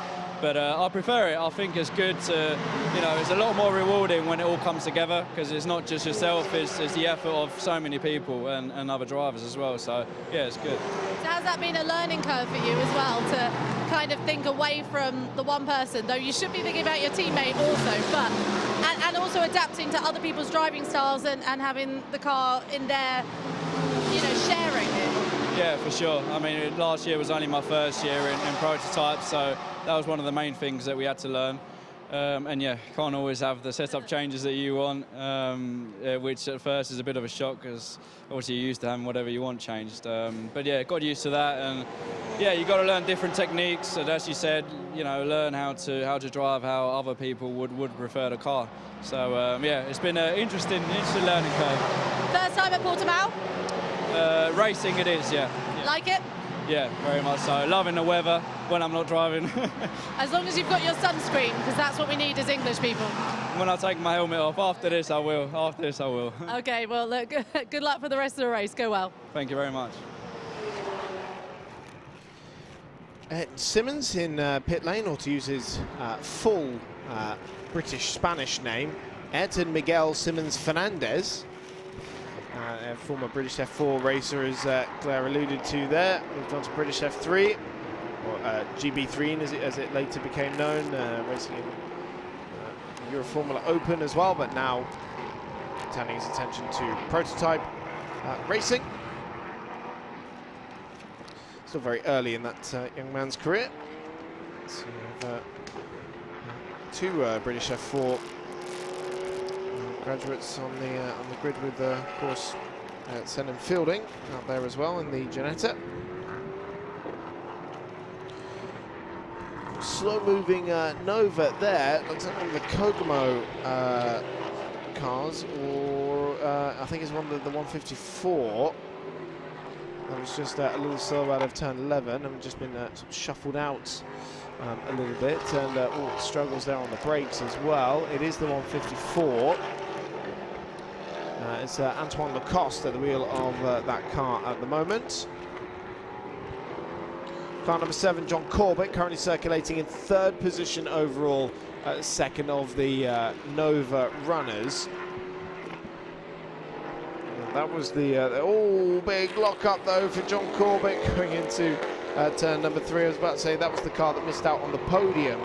[SPEAKER 15] but I prefer it. I think it's good to, you know, it's a lot more rewarding when it all comes together, because it's not just yourself, it's the effort of so many people and other drivers as well. So yeah, it's good.
[SPEAKER 7] So has that been a learning curve for you as well, to kind of think away from the one person, though you should be thinking about your teammate also, but and also adapting to other people's driving styles and having the car in their, you know, sharing it?
[SPEAKER 15] Yeah, for sure. I mean, last year was only my first year in prototype, so that was one of the main things that we had to learn. And yeah, can't always have the setup changes that you want, which at first is a bit of a shock, because obviously you're used to having whatever you want changed. But yeah, got used to that, and yeah, you got to learn different techniques. And as you said, you know, learn how to drive how other people would prefer the car. So yeah, it's been an interesting learning curve.
[SPEAKER 7] First time at Portimão?
[SPEAKER 15] Racing it is, yeah.
[SPEAKER 7] Like it?
[SPEAKER 15] Yeah, very much so. Loving the weather when I'm not driving.
[SPEAKER 7] As long as you've got your sunscreen, because that's what we need as English people.
[SPEAKER 15] When I take my helmet off, after this I will. After this I will.
[SPEAKER 7] Okay, well, look, good luck for the rest of the race. Go well.
[SPEAKER 15] Thank you very much.
[SPEAKER 1] Simmons in pit lane, or to use his full British-Spanish name, Ayrton Miguel Simmons Fernandez. A former British F4 racer, as Claire alluded to there. Moved on to British F3, or GB3 as it later became known, racing in Euro Formula Open as well, but now turning his attention to prototype racing. Still very early in that young man's career. So we have 2 British F4 graduates on the grid with, of course, Senan Fielding out there as well in the Ginetta. Slow-moving Nova there. Looks like one of the Kokomo cars, or I think it's one of the 154. That was just a little slow out of turn 11 and just been sort of shuffled out a little bit, and struggles there on the brakes as well. It is the 154. It's Antoine Lacoste at the wheel of that car at the moment. Car number 7, John Corbett, currently circulating in 3rd position overall, 2nd of the Nova runners. And that was the big lock-up though for John Corbett going into turn number 3. I was about to say that was the car that missed out on the podium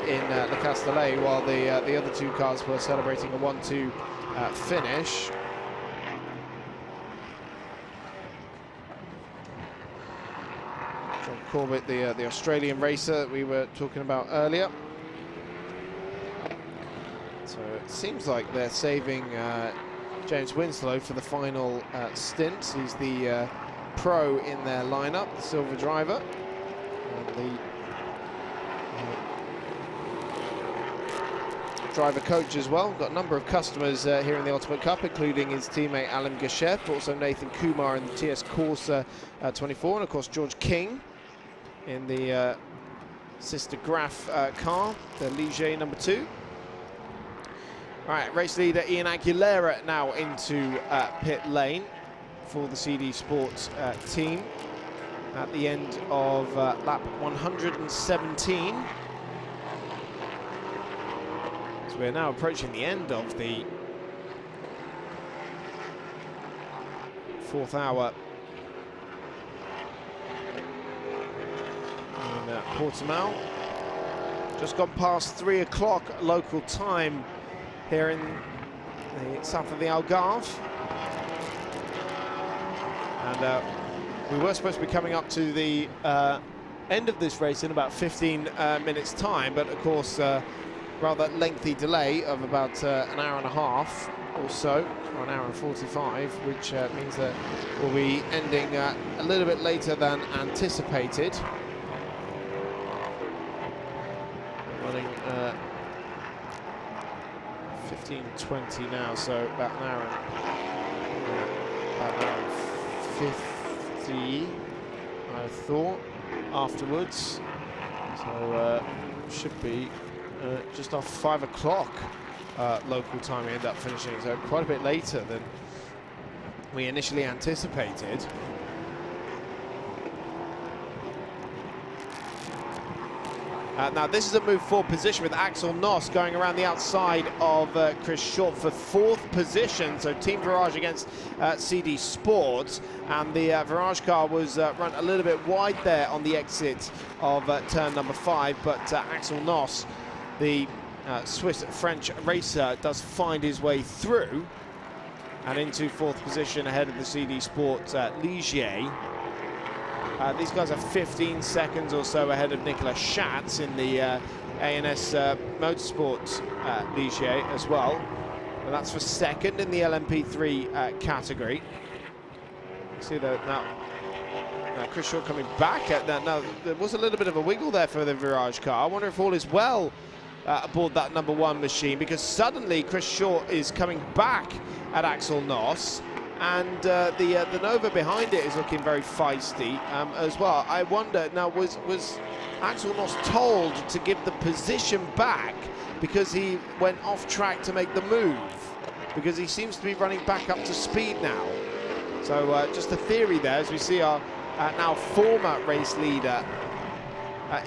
[SPEAKER 1] in Le Castellet, while the other 2 cars were celebrating a 1-2 finish. John Corbett, the Australian racer that we were talking about earlier. So it seems like they're saving James Winslow for the final stint. He's the pro in their lineup, the silver driver. And the driver coach as well. Got a number of customers here in the Ultimate Cup, including his teammate Alan Gashep, also Nathan Kumar in the TS Corsa 24, and of course George King in the sister Graf car, the Ligier number 2. All right, race leader Ian Aguilera now into pit lane for the CD Sports team at the end of lap 117. So we're now approaching the end of the 4th hour in Portimão. Just gone past 3 o'clock local time here in the south of the Algarve. And we were supposed to be coming up to the end of this race in about 15 minutes time, but of course rather lengthy delay of about an hour and a half or so, or an hour and 45, which means that we'll be ending a little bit later than anticipated. Running 15:20 now, so about an hour and 50, I thought, afterwards. So should be just off 5 o'clock local time. We end up finishing, so quite a bit later than we initially anticipated. Now this is a move forward position with Axel Noss going around the outside of Chris Short for 4th position. So Team Virage against CD Sports, and the Virage car was run a little bit wide there on the exit of turn number 5, but Axel Noss, the Swiss-French racer, does find his way through and into 4th position ahead of the CD Sports Ligier. These guys are 15 seconds or so ahead of Nicolas Schatz in the ANS Motorsport Ligier as well. And that's for 2nd in the LMP3 category. See that now. Chris Short coming back at that. Now, there was a little bit of a wiggle there for the Virage car. I wonder if all is well aboard that number 1 machine, because suddenly Chris Short is coming back at Axel Noss. And the Nova behind it is looking very feisty as well. I wonder, now, was Axel Noss told to give the position back because he went off track to make the move? Because he seems to be running back up to speed now. So just a theory there, as we see our now former race leader,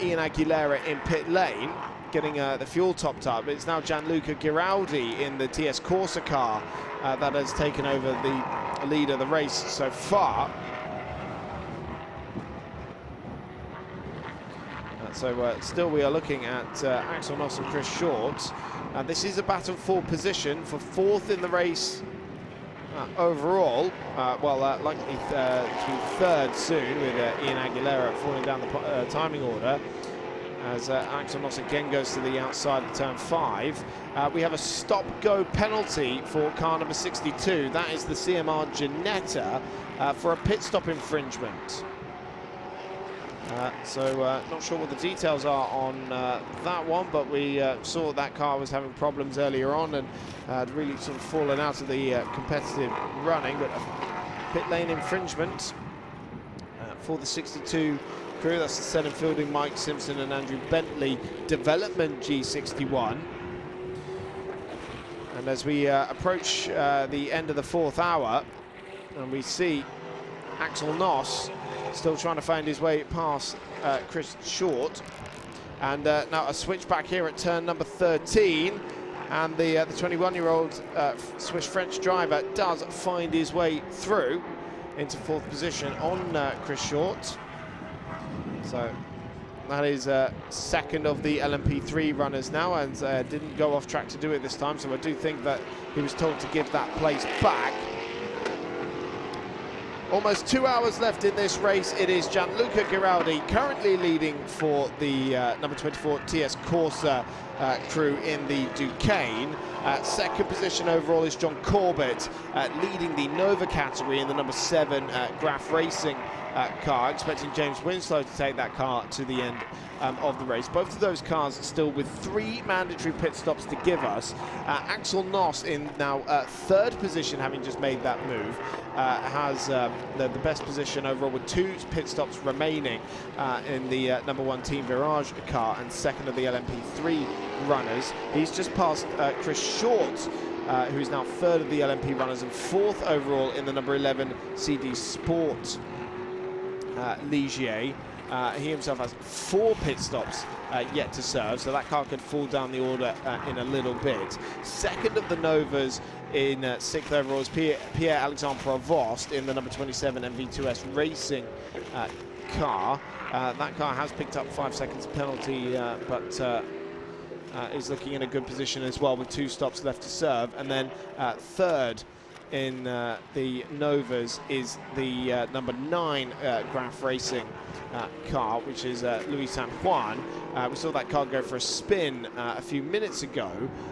[SPEAKER 1] Ian Aguilera, in pit lane, getting the fuel topped up. It's now Gianluca Giraldi in the TS Corsa car that has taken over the lead of the race so far. So still we are looking at Axel Noss and Chris Short. This is a battle for position for 4th in the race overall. Likely to be 3rd soon, with Ian Aguilera falling down the timing order, as Axel Noss again goes to the outside of turn 5. We have a stop-go penalty for car number 62. That is the CMR Ginetta for a pit stop infringement. Not sure what the details are on that one, but we saw that car was having problems earlier on and had really sort of fallen out of the competitive running. But a pit lane infringement for the 62 crew. That's the Senna Fielding, Mike Simpson and Andrew Bentley development G61. And as we approach the end of the 4th hour, and we see Axel Noss still trying to find his way past Chris Short. And now a switch back here at turn number 13. And the 21-year-old Swiss-French driver does find his way through into 4th position on Chris Short. So that is 2nd of the LMP3 runners now, and didn't go off track to do it this time. So I do think that he was told to give that place back. Almost 2 hours left in this race. It is Gianluca Giraldi currently leading for the number 24 TS Corsa crew in the Duqueine. 2nd position overall is John Corbett, leading the Nova category in the number 7 Graf Racing car, expecting James Winslow to take that car to the end of the race. Both of those cars still with 3 mandatory pit stops to give us. Axel Noss in now 3rd position, having just made that move, has the best position overall with 2 pit stops remaining in the number 1 Team Virage car, and 2nd of the LMP3 runners. He's just passed Chris Short, who is now 3rd of the LMP runners and 4th overall in the number 11 CD Sport Ligier. He himself has 4 pit stops yet to serve, so that car could fall down the order in a little bit. 2nd of the Novas in 6th overall is Pierre-Alexandre Provost in the number 27 MV2S Racing car. That car has picked up 5 seconds penalty, but is looking in a good position as well with 2 stops left to serve. And then 3rd in the Novas is the number 9 Graf Racing car, which is Luis San Juan. We saw that car go for a spin a few minutes ago.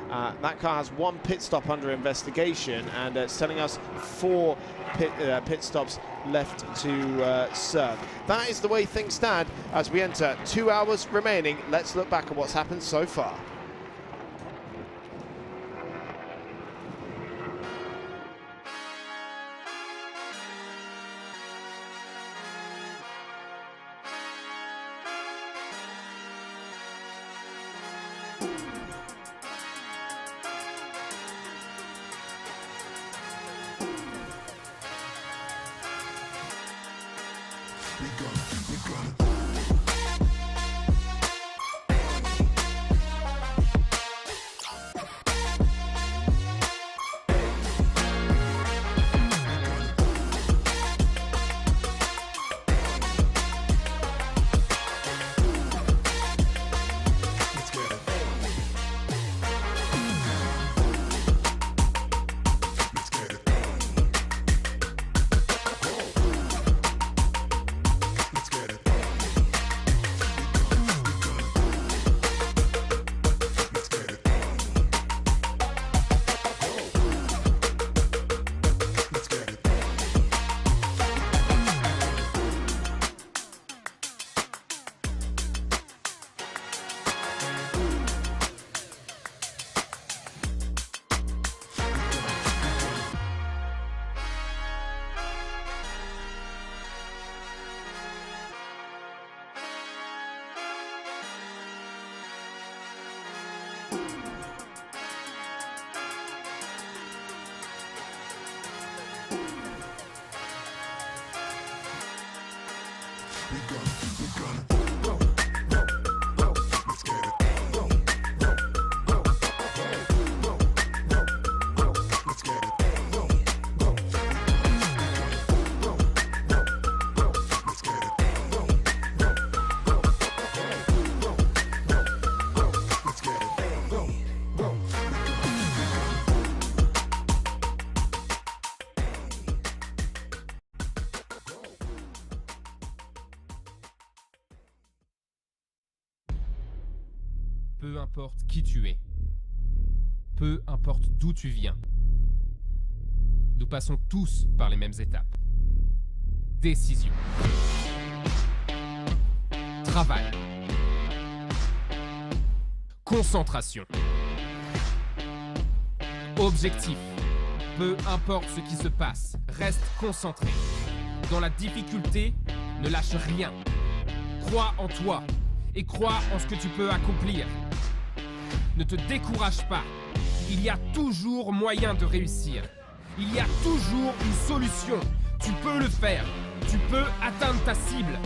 [SPEAKER 1] That car has 1 pit stop under investigation, and it's telling us 4 pit stops left to serve. That is the way things stand as we enter 2 hours remaining. Let's look back at what's happened so far.
[SPEAKER 10] Peu importe qui tu es, peu importe d'où tu viens, nous passons tous par les mêmes étapes. Décision. Travail. Concentration. Objectif. Peu importe ce qui se passe, reste concentré. Dans la difficulté, ne lâche rien. Crois en toi et crois en ce que tu peux accomplir. Ne te décourage pas. Il y a toujours moyen de réussir. Il y a toujours une solution. Tu peux le faire. Tu peux atteindre ta cible.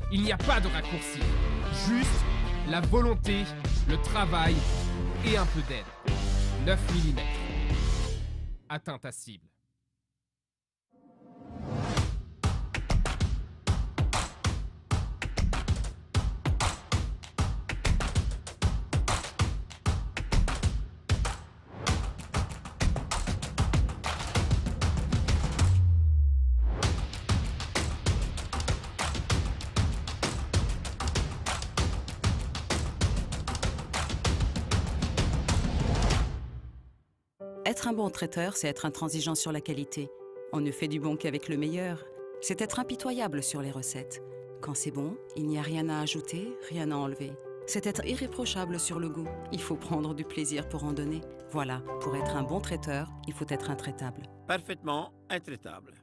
[SPEAKER 10] Il n'y a pas de raccourci. Juste la volonté, le travail et un peu d'aide. 9 mm. Atteins ta cible.
[SPEAKER 11] Être un bon traiteur, c'est être intransigeant sur la qualité. On ne fait du bon qu'avec le meilleur. C'est être impitoyable sur les recettes. Quand c'est bon, il n'y a rien à ajouter, rien à enlever. C'est être irréprochable sur le goût. Il faut prendre du plaisir pour en donner. Voilà, pour être un bon traiteur, il faut être intraitable.
[SPEAKER 12] Parfaitement intraitable.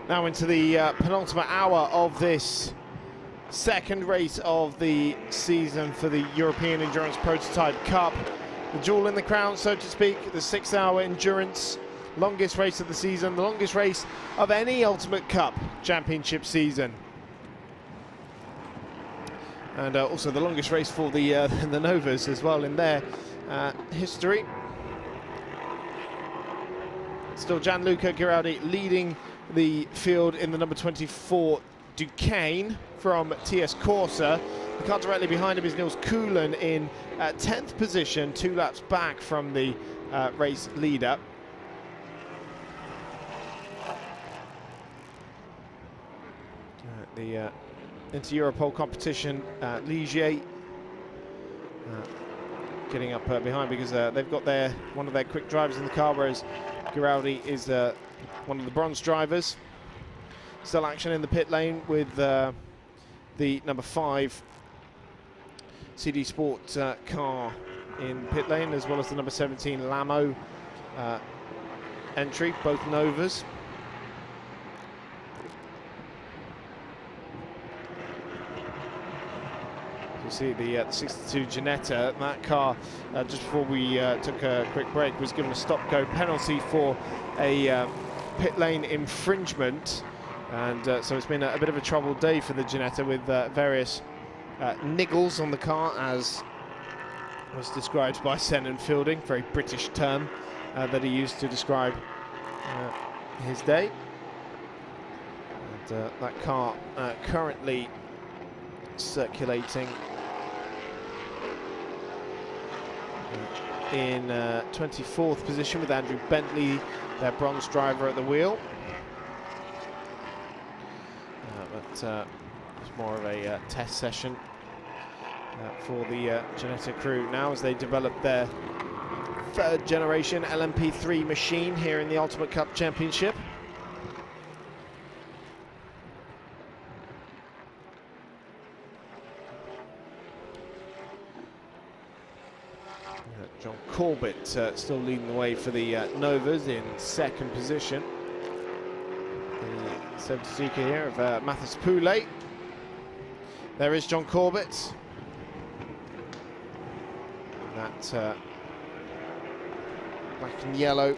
[SPEAKER 1] Now into the penultimate hour of this second race of the season for the European Endurance Prototype Cup. The jewel in the crown, so to speak, the 6-hour endurance, longest race of the season, the longest race of any Ultimate Cup Championship season. And also the longest race for the Novas as well in their history. Still Gianluca Giraldi leading the field in the number 24 Duqueine from TS Corsa. The car directly behind him is Nils Kuhlen in 10th position, 2 laps back from the race leader. The inter-Europol competition, Ligier getting up behind because they've got one of their quick drivers in the car, whereas Giraldi is one of the bronze drivers. Still action in the pit lane with the number 5 CD Sport car in pit lane, as well as the number 17 Lamo entry, both Novas. You see the 62 Ginetta. That car, just before we took a quick break, was given a stop-go penalty for a pit lane infringement. And so it's been a bit of a troubled day for the Ginetta with various niggles on the car, as was described by Senan Fielding, very British term that he used to describe his day. And that car currently circulating in 24th position with Andrew Bentley, their bronze driver, at the wheel. But it's more of a test session for the Ginetta crew now as they develop their third generation LMP3 machine here in the Ultimate Cup Championship. John Corbett still leading the way for the Novas in second position. The 72 here of Mathis Poulet. There is John Corbett. That black and yellow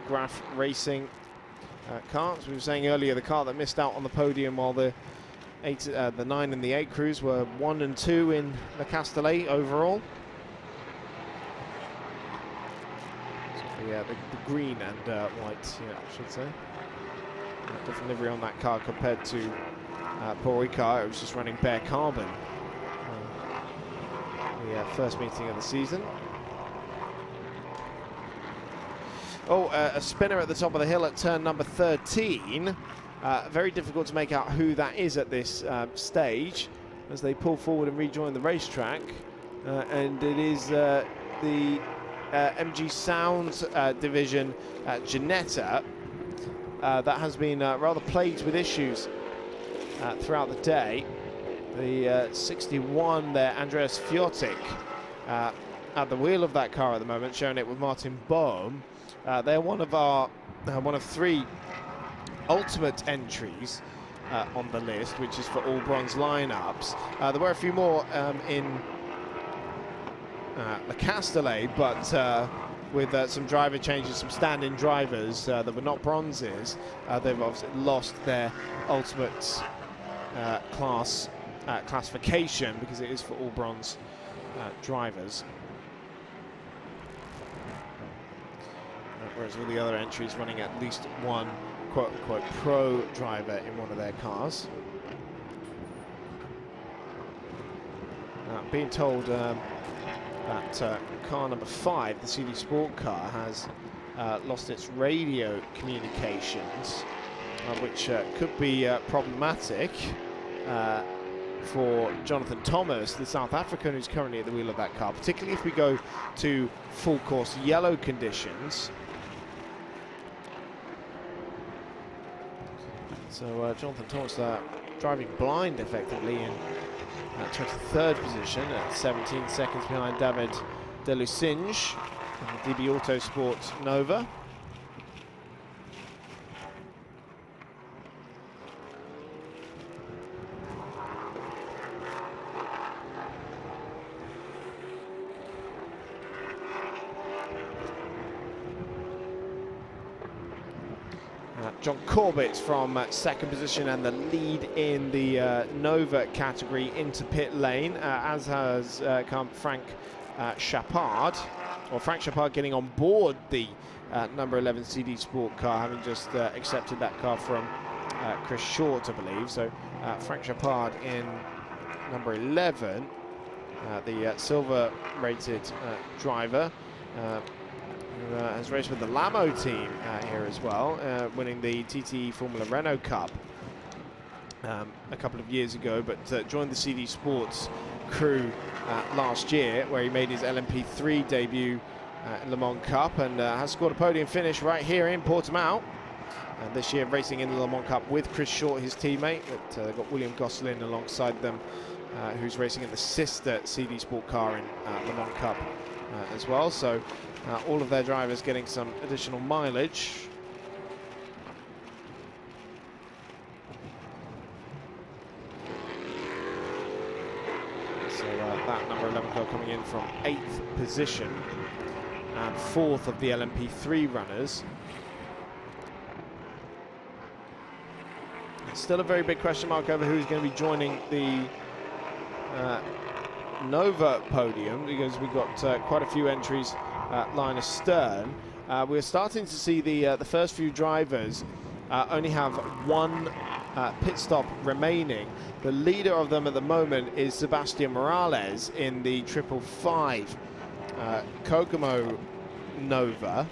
[SPEAKER 1] Graf Racing car. As we were saying earlier, the car that missed out on the podium while the 9 and the 8 crews were 1 and 2 in Le Castellet overall. So the green and white, I should say. Different livery on that car compared to Paul Ricard. It was just running bare carbon. The first meeting of the season. Oh, a spinner at the top of the hill at turn number 13. Very difficult to make out who that is at this stage as they pull forward and rejoin the racetrack. And it is the MG Sounds division Ginetta that has been rather plagued with issues throughout the day. The 61 there, Andreas Fiotic, at the wheel of that car at the moment, showing it with Martin Bohm. They're one of 3 ultimate entries on the list, which is for all bronze lineups. There were a few more in Le Castellet, but with some driver changes, some stand-in drivers that were not bronzes, they've obviously lost their ultimate classification because it is for all bronze drivers. Whereas all the other entries running at least one quote-unquote pro driver in one of their cars. Being told that car number 5, the CD Sport car, has lost its radio communications, which could be problematic for Jonathan Thomas, the South African who's currently at the wheel of that car, particularly if we go to full course yellow conditions. So Jonathan Thomas driving blind effectively in 23rd position at 17 seconds behind David Delusinge in the DB Autosport Nova. John Corbett from second position and the lead in the Nova category into pit lane, as has come Frank Chapard, or Frank Chapard getting on board the number 11 CD Sport car, having just accepted that car from Chris Short, I believe. So Frank Chapard in number 11, the silver rated driver. Who has raced with the Lamo team here as well, winning the TT Formula Renault Cup a couple of years ago, but joined the CD Sports crew last year, where he made his LMP3 debut in Le Mans Cup and has scored a podium finish right here in Portimão. This year racing in the Le Mans Cup with Chris Short, his teammate, but they've got William Gosselin alongside them, who's racing in the sister CD Sport car in Le Mans Cup as well. So all of their drivers getting some additional mileage. So that number 11 car coming in from 8th position and 4th of the LMP3 runners. Still a very big question mark over who's going to be joining the Nova podium, because we've got quite a few entries line astern. We're starting to see the first few drivers only have one pit stop remaining. The leader of them at the moment is Sebastian Morales in the 555 Kokomo Nova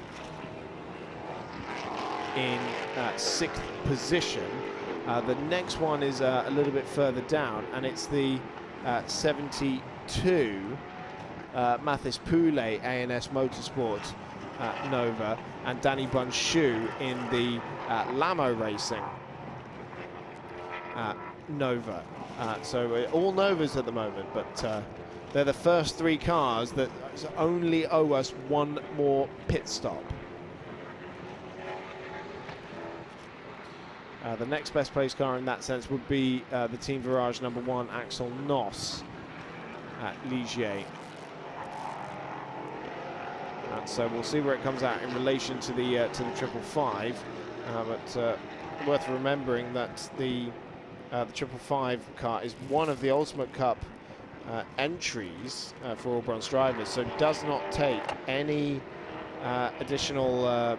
[SPEAKER 1] in 6th position. The next one is a little bit further down, and it's the 72 Mathis Poulet ANS Motorsport Nova, and Danny Bunchu in the Lamo Racing Nova. So all Novas at the moment, but they're the first 3 cars that only owe us one more pit stop. The next best placed car in that sense would be the Team Virage number 1 Axel Noss at Ligier. And so we'll see where it comes out in relation to the 555. But worth remembering that the 555 car is one of the Ultimate Cup entries for all bronze drivers, so does not take any additional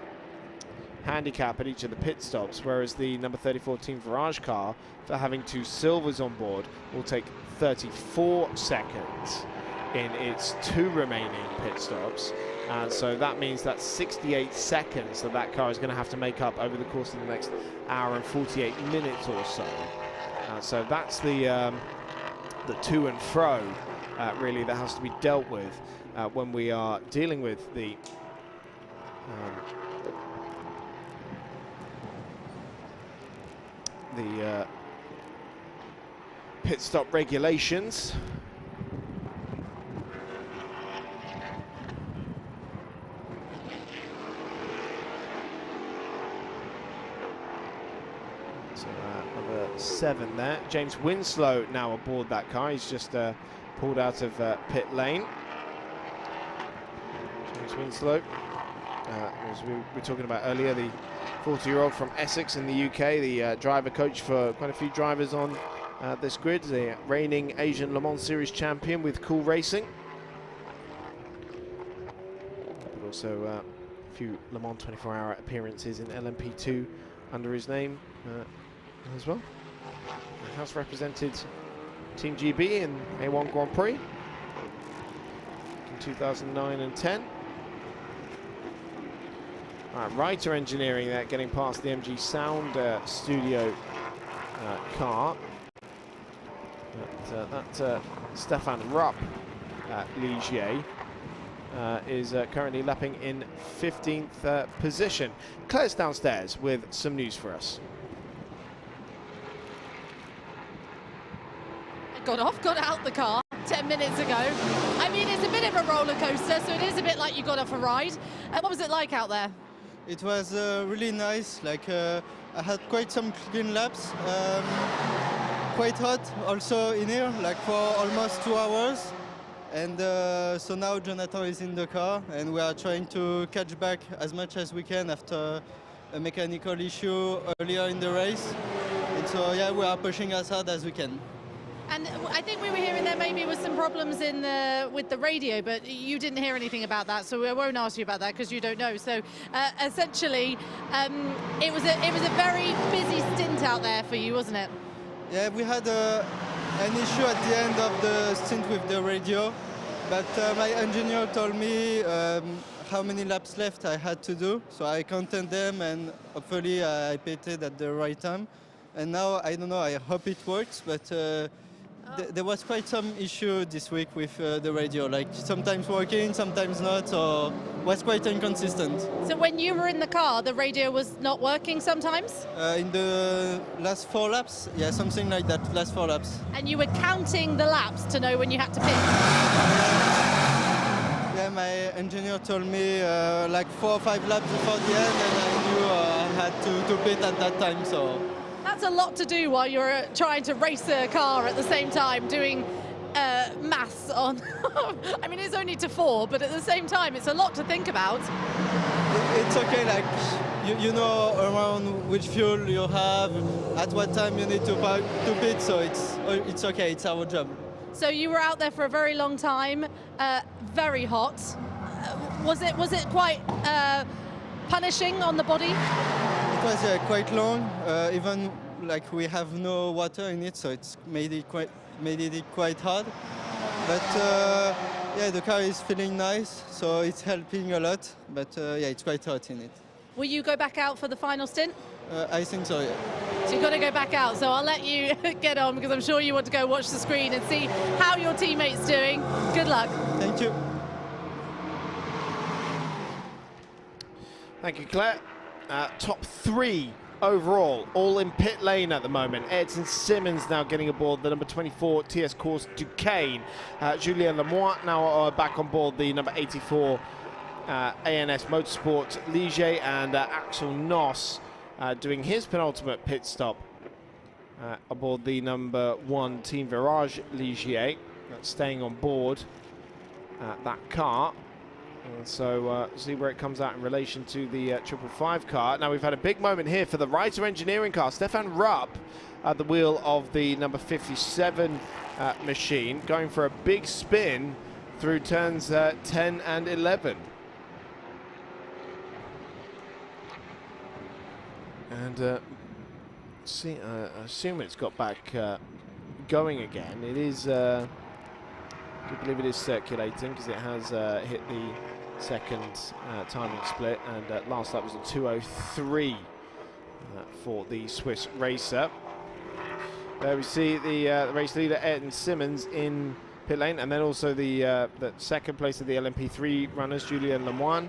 [SPEAKER 1] handicap at each of the pit stops, whereas the number 34 Team Virage car, for having 2 silvers on board, will take 34 seconds in its 2 remaining pit stops. And so that means that 68 seconds that car is going to have to make up over the course of the next hour and 48 minutes or so. So that's the to and fro really that has to be dealt with when we are dealing with the pit stop regulations. So number 7 there, James Winslow now aboard that car. He's just pulled out of pit lane. James Winslow, as we were talking about earlier, the 40-year-old from Essex in the UK, the driver coach for quite a few drivers on this grid, the reigning Asian Le Mans Series champion with Cool Racing, but also a few Le Mans 24-hour appearances in LMP2 under his name as well. He has represented Team GB in A1 Grand Prix in 2009 and 10. Writer Engineering there, getting past the MG Sound studio car. That Stefan Rupp at Ligier is currently lapping in 15th position. Claire's downstairs with some news for us.
[SPEAKER 7] Got out the car 10 minutes ago. I mean, it's a bit of a roller coaster, so it is a bit like you got off a ride. What was it like out there?
[SPEAKER 16] It was really nice. Like I had quite some clean laps. Quite hot also in here, like for almost 2 hours. And so now Jonathan is in the car, and we are trying to catch back as much as we can after a mechanical issue earlier in the race. And so yeah, we are pushing as hard as we can.
[SPEAKER 7] And I think we were hearing there maybe was some problems with the radio, but you didn't hear anything about that, so I won't ask you about that because you don't know. So essentially, it was a very busy stint out there for you, wasn't it?
[SPEAKER 16] Yeah, we had an issue at the end of the stint with the radio, but my engineer told me how many laps left I had to do, so I counted them, and hopefully I pitted at the right time. And now, I don't know, I hope it works, but there was quite some issue this week with the radio, like sometimes working, sometimes not, so was quite inconsistent.
[SPEAKER 7] So when you were in the car, the radio was not working sometimes?
[SPEAKER 16] In the last 4 laps, yeah, something like that, last 4 laps.
[SPEAKER 7] And you were counting the laps to know when you had to pit?
[SPEAKER 16] Yeah, my engineer told me like 4 or 5 laps before the end, and I knew I had to pit at that time, so.
[SPEAKER 7] That's a lot to do while you're trying to race a car at the same time, doing maths on. I mean, it's only to 4, but at the same time, it's a lot to think about.
[SPEAKER 16] It's okay, like you know around which fuel you have, at what time you need to pit, so it's okay. It's our job.
[SPEAKER 7] So you were out there for a very long time, very hot. Was it quite punishing on the body?
[SPEAKER 16] It was quite long. Even like we have no water in it, so it's made it quite hard. But yeah, the car is feeling nice, so it's helping a lot. But yeah, it's quite hot in it.
[SPEAKER 7] Will you go back out for the final stint?
[SPEAKER 16] I think so, yeah.
[SPEAKER 7] So you've got to go back out, so I'll let you get on because I'm sure you want to go watch the screen and see how your teammate's doing. Good luck.
[SPEAKER 16] Thank you.
[SPEAKER 1] Thank you, Claire. Top 3 overall, all in pit lane at the moment. Ayrton Simmons now getting aboard the number 24 TS Course Duqueine. Julien Lemoine now back on board the number 84 ANS Motorsport Ligier, and Axel Noss doing his penultimate pit stop aboard the number 1 Team Virage Ligier, staying on board that car. So see where it comes out in relation to the 555 car. Now we've had a big moment here for the Reiter engineering car. Stefan Rupp at the wheel of the number 57 machine, going for a big spin through turns 10 and 11. And see, I assume it's got back going again. It is, I do believe it is circulating because it has hit the second timing split, and last lap was a 2:03 for the Swiss racer. There we see the race leader Ayrton Simmons in pit lane, and then also the second place of the LMP3 runners, Julien Lemoine.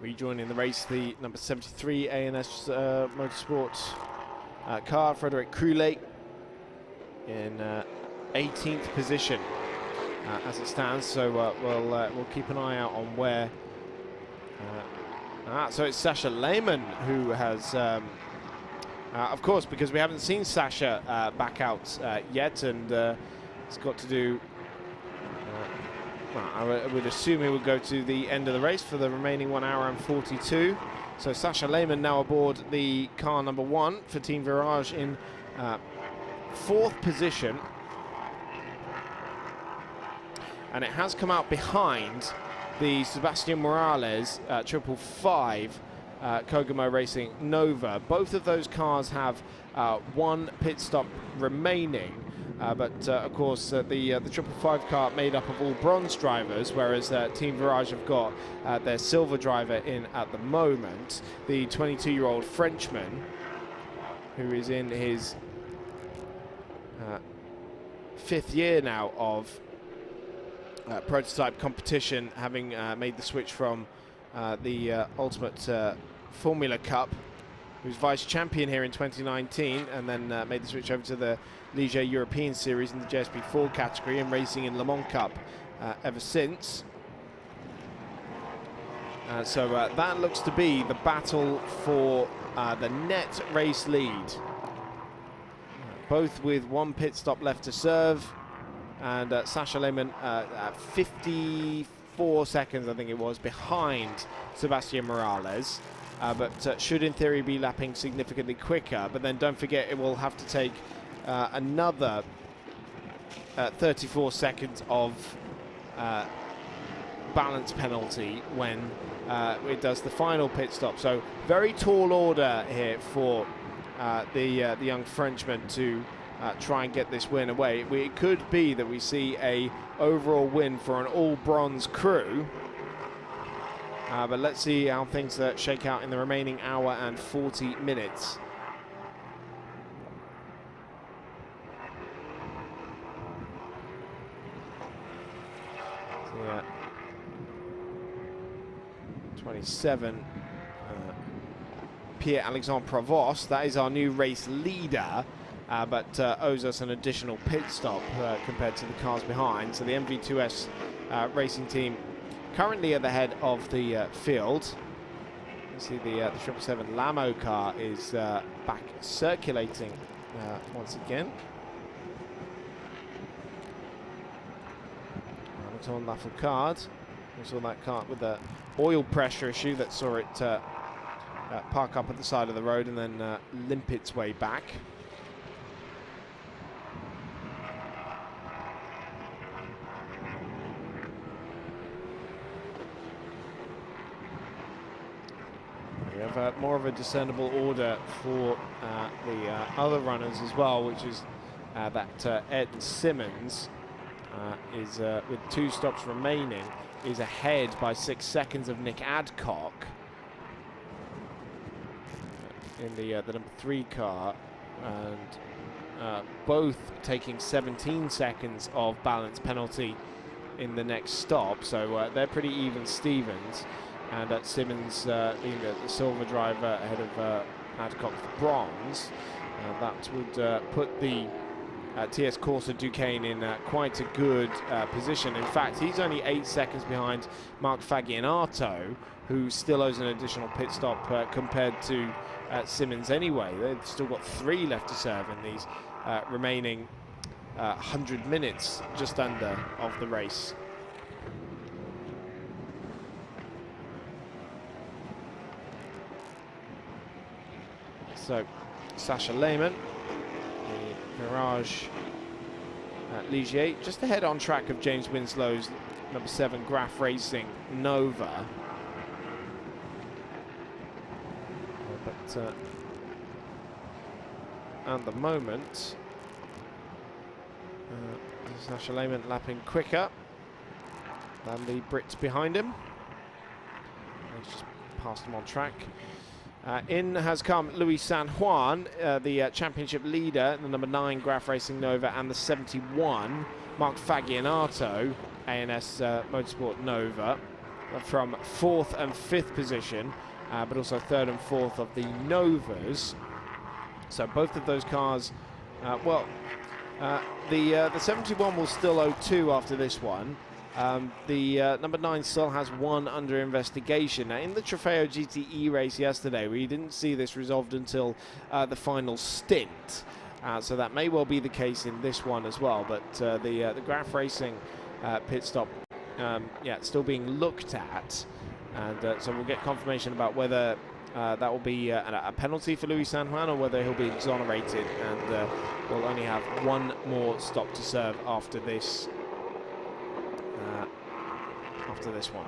[SPEAKER 1] Rejoining the race, the number 73 ANS Motorsport car, Frederic Croulet, in 18th position as it stands. So we'll keep an eye out on where. So it's Sasha Lehmann who has, of course, because we haven't seen Sasha back out yet, and it's got to do. I would assume he would go to the end of the race for the remaining 1 hour and 42. So Sasha Lehmann now aboard the car number 1 for Team Virage in 4th position. And it has come out behind the Sebastian Morales 555 Kogamo Racing Nova. Both of those cars have 1 pit stop remaining. But of course, the 555 car made up of all bronze drivers, whereas Team Virage have got their silver driver in at the moment. The 22-year-old Frenchman, who is in his 5th year now of prototype competition, having made the switch from the Ultimate Formula Cup, who's vice champion here in 2019, and then made the switch over to the Ligier European Series in the JSP4 category, and racing in Le Mans Cup ever since. So that looks to be the battle for the net race lead. Both with 1 pit stop left to serve, and Sasha Lehmann at 54 seconds, I think it was, behind Sebastian Morales. But should in theory be lapping significantly quicker. But then don't forget, it will have to take another 34 seconds of balance penalty when it does the final pit stop. So very tall order here for the young Frenchman to try and get this win away. It could be that we see a overall win for an all-bronze crew. But let's see how things shake out in the remaining hour and 40 minutes. So, yeah. 27. Pierre-Alexandre Provost, that is our new race leader, but owes us an additional pit stop compared to the cars behind. So the MV2S racing team currently at the head of the field. You see the 777 Lamo car is back circulating once again. Anton Lafourcade. We saw that car with the oil pressure issue that saw it park up at the side of the road and then limp its way back. We have more of a discernible order for the other runners as well, which is that Ed Simmons is, with 2 stops remaining, is ahead by 6 seconds of Nick Adcock in the number 3 car, and both taking 17 seconds of balance penalty in the next stop, so they're pretty even Stevens, and Simmons being the silver driver ahead of Adcock for bronze. That would put the TS Corsa Duqueine in quite a good position. In fact, he's only 8 seconds behind Mark Fagianato, who still owes an additional pit stop compared to Simmons anyway. They've still got 3 left to serve in these remaining 100 minutes, just under, of the race. So, Sasha Lehmann, the Mirage Ligier, just ahead on track of James Winslow's number 7 Graf Racing Nova. But at the moment, Sasha Lehmann lapping quicker than the Brits behind him. He's just passed him on track. In has come Luis San Juan, the championship leader, the number 9 Graf Racing Nova, and the 71 Mark Fagianato ANS Motorsport Nova, from 4th and 5th position, but also 3rd and 4th of the Novas. So both of those cars, the 71 will still owe 2 after this one. The number 9 still has 1 under investigation. Now, in the Trofeo GTE race yesterday, we didn't see this resolved until the final stint. So that may well be the case in this one as well. But the Graf Racing pit stop, still being looked at. And so we'll get confirmation about whether that will be a penalty for Luis San Juan or whether he'll be exonerated. And we'll only have 1 more stop to serve after this. After this one.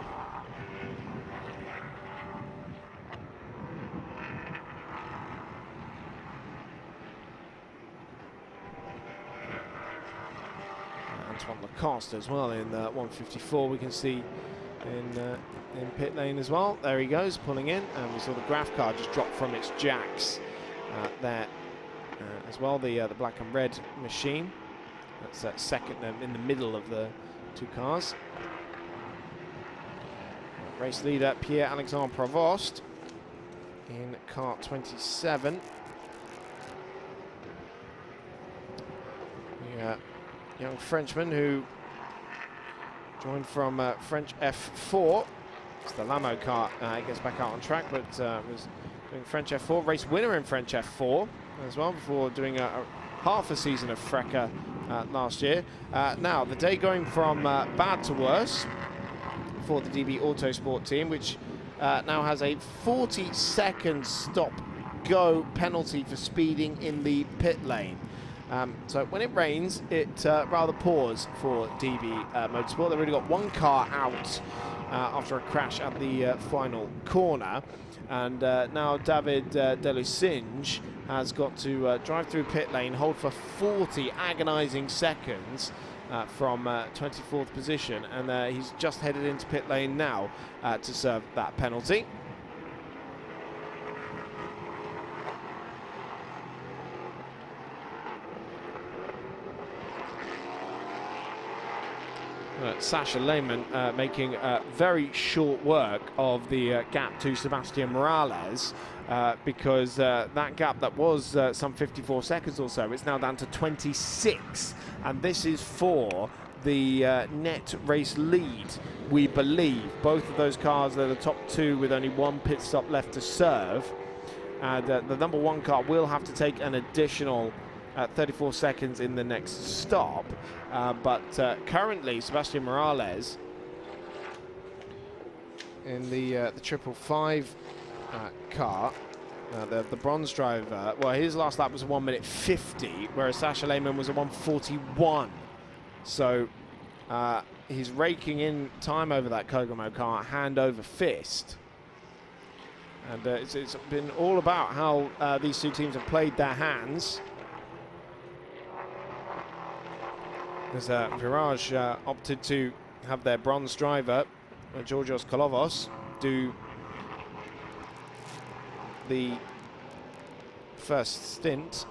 [SPEAKER 1] Antoine Lacoste as well in 154. We can see in pit lane as well. There he goes, pulling in, and we saw the Graf car just drop from its jacks there as well. The black and red machine. That's second in the middle of the 2 cars. Race leader Pierre-Alexandre Provost in car 27. The young Frenchman who joined from French F4. It's the Lamo car. He gets back out on track, but was doing French F4. Race winner in French F4 as well, before doing half a season of Freca last year. Now, the day going from bad to worse for the DB Autosport team, which now has a 40-second stop-go penalty for speeding in the pit lane. So when it rains, it rather pours for DB Motorsport. They've already got 1 car out after a crash at the final corner. And now David Delusinge has got to drive through pit lane, hold for 40 agonizing seconds from 24th position, and he's just headed into pit lane now to serve that penalty. Sasha Lehmann making very short work of the gap to Sebastian Morales, because that gap that was some 54 seconds or so, it's now down to 26, and this is for the net race lead, we believe. Both of those cars are the top 2 with only 1 pit stop left to serve, and the number 1 car will have to take an additional at 34 seconds in the next stop. But currently, Sébastien Morales in the 555 car, the bronze driver, well, his last lap was a 1 minute 50, whereas Sasha Lehmann was a 1:41. So he's raking in time over that Kokomo car, hand over fist. And it's been all about how these two teams have played their hands. As Virage opted to have their bronze driver, Georgios Kolovos, do the first stint,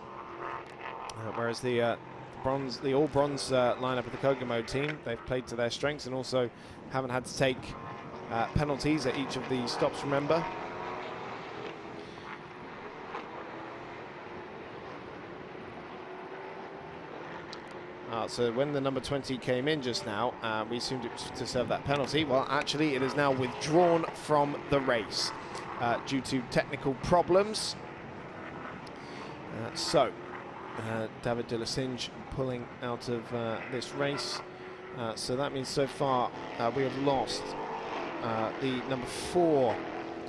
[SPEAKER 1] whereas the all bronze lineup of the Kokomo team, they've played to their strengths and also haven't had to take penalties at each of the stops, remember. So when the number 20 came in just now, we assumed it was to serve that penalty. Well, actually, it is now withdrawn from the race due to technical problems. David de la Singe pulling out of this race. So that means so far we have lost the number 4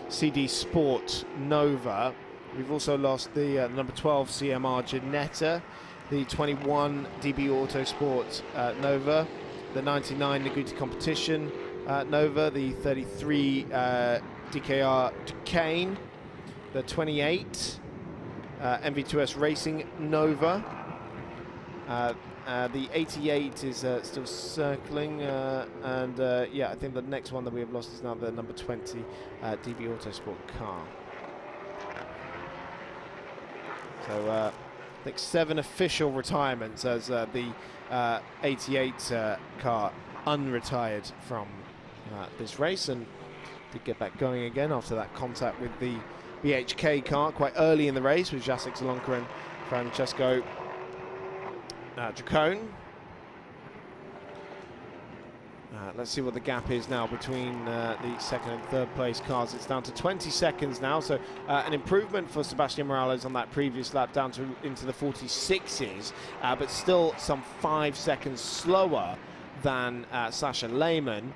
[SPEAKER 1] CD Sport Nova. We've also lost the number 12 CMR Ginetta, the 21 DB Autosport Nova, the 99 Naguta Competition Nova, the 33 DKR Duqueine, the 28 MV2S Racing Nova, the 88 is still circling, and yeah, I think the next one that we have lost is now the number 20 DB Autosport car. So I think 7 official retirements as the 88 car unretired from this race, and did get back going again after that contact with the BHK car quite early in the race with Jacek Zalonka and Francesco Duqueine. Let's see what the gap is now between the second and third place cars. It's down to 20 seconds now, so an improvement for Sébastien Morales on that previous lap, down to into the 46s, but still some 5 seconds slower than Sasha Lehmann.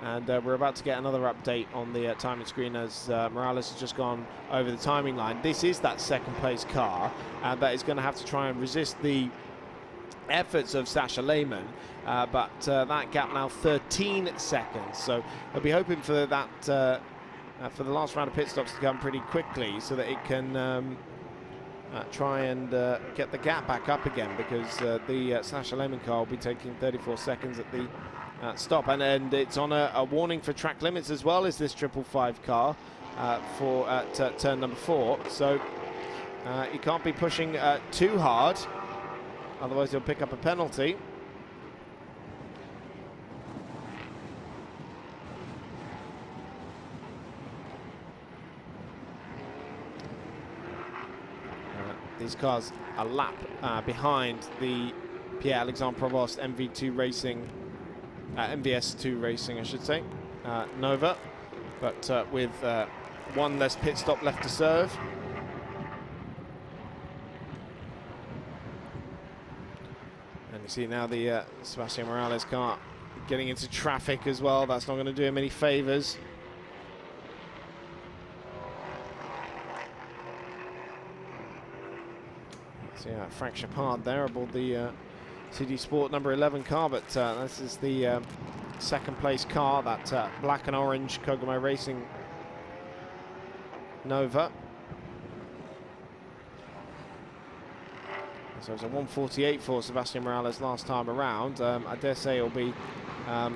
[SPEAKER 1] And we're about to get another update on the timing screen as Morales has just gone over the timing line. This is that second place car that is going to have to try and resist the efforts of Sasha Lehmann, but that gap now 13 seconds. So I'll be hoping for that for the last round of pit stops to come pretty quickly, so that it can try and get the gap back up again, because the Sasha Lehmann car will be taking 34 seconds at the stop, and it's on a warning for track limits as well as this 555 car for turn number 4. So you can't be pushing too hard, otherwise you'll pick up a penalty. These cars a lap behind the Pierre-Alexandre Provost MV2 Racing, MVS2 Racing, I should say, Nova, but with one less pit stop left to serve. And you see now the Sébastien Morales car getting into traffic as well. That's not going to do him any favours. So yeah, Frank Chapard there aboard the CD Sport number 11 car, but this is the second place car, that black and orange Kokomo Racing Nova. So it's a 1:48 for Sébastien Morales last time around. I dare say it'll be a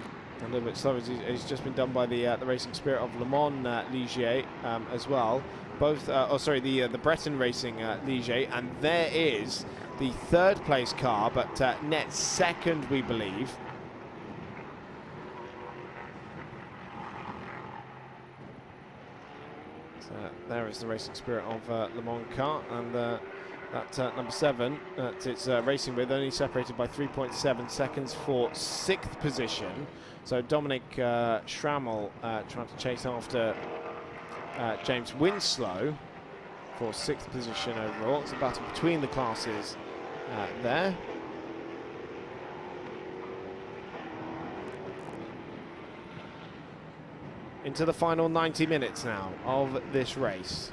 [SPEAKER 1] little bit slower. It's just been done by the Racing Spirit of Le Mans Ligier as well. Both, the Breton Racing Ligier, and there is the third place car, but net second, we believe. So there is the Racing Spirit of Le Mans car, and that number 7 that it's racing with, only separated by 3.7 seconds for 6th position. So Dominic Schrammel trying to chase after James Winslow for 6th position overall. It's a battle between the classes there. Into the final 90 minutes now of this race.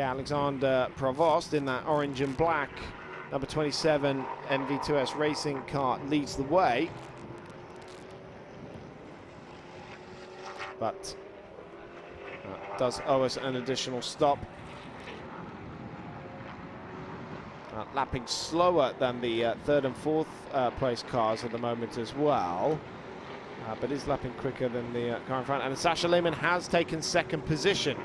[SPEAKER 1] Alexander Provost in that orange and black number 27 MV2S racing car leads the way, but does owe us an additional stop. Lapping slower than the third and fourth place cars at the moment as well, but is lapping quicker than the car in front. And Sasha Lehmann has taken second position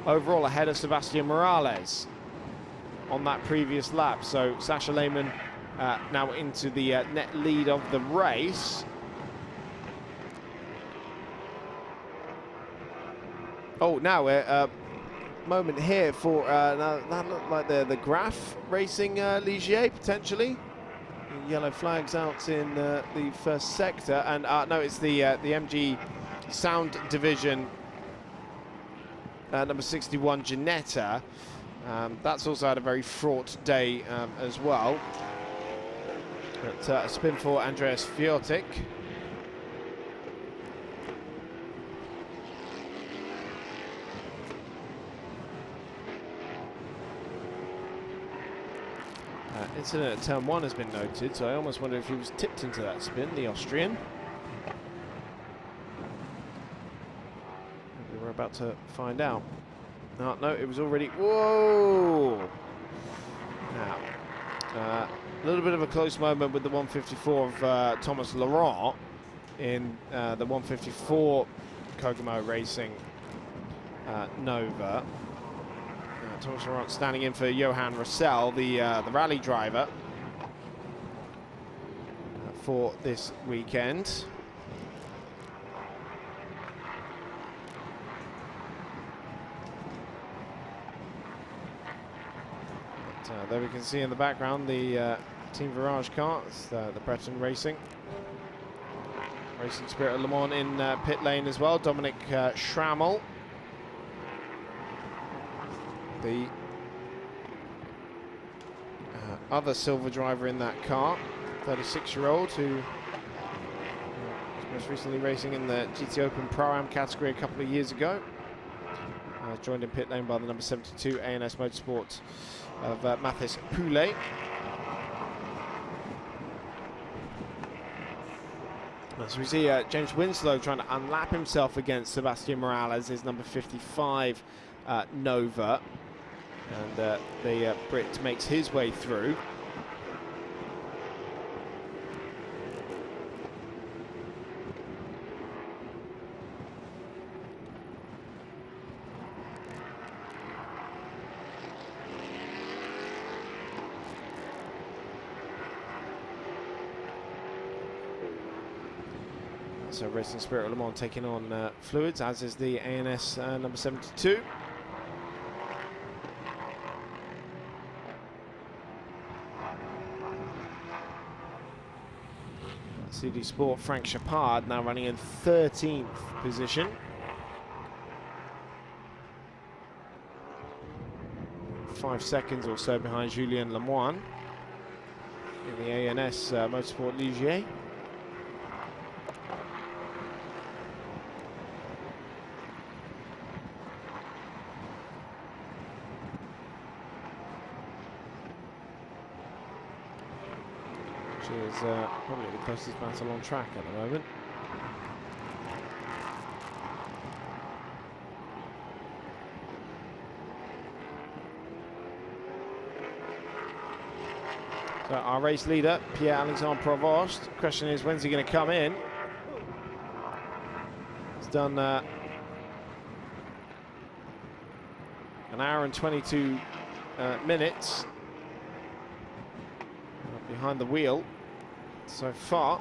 [SPEAKER 1] overall, ahead of Sebastian Morales on that previous lap. So Sasha Lehmann now into the net lead of the race. Oh, now a moment here for that looked like the Graf Racing Ligier potentially. Yellow flags out in the first sector, and no, it's the MG Sound Division. Number 61, Ginetta. That's also had a very fraught day as well. But a spin for Andreas Fiotic. Incident at turn 1 has been noted, so I almost wonder if he was tipped into that spin, the Austrian. We're about to find out. No, it was already. Whoa! Now, a little bit of a close moment with the 154 of Thomas Laurent in the 154 Kokomo Racing Nova. Thomas Laurent standing in for Johan Russell, the rally driver for this weekend. There we can see in the background the Team Virage car, it's the Breton Racing. Racing Spirit of Le Mans in pit lane as well, Dominic Schrammel. The other silver driver in that car, 36-year-old, who was most recently racing in the GT Open Pro-Am category a couple of years ago. Joined in pit lane by the number 72 ANS Motorsport of Mathis Poulet. So we see James Winslow trying to unlap himself against Sebastian Morales, his number 55 Nova. And the Brit makes his way through. So Racing Spirit Le Mans taking on Fluids, as is the ANS number 72. CD Sport, Frank Chapard now running in 13th position. Five seconds or so behind Julien Lemoine in the ANS Motorsport Ligier. Which is probably the closest battle on track at the moment. So our race leader, Pierre-Alexandre Provost. Question is, when's he going to come in? He's done An hour and 22 minutes behind the wheel so far.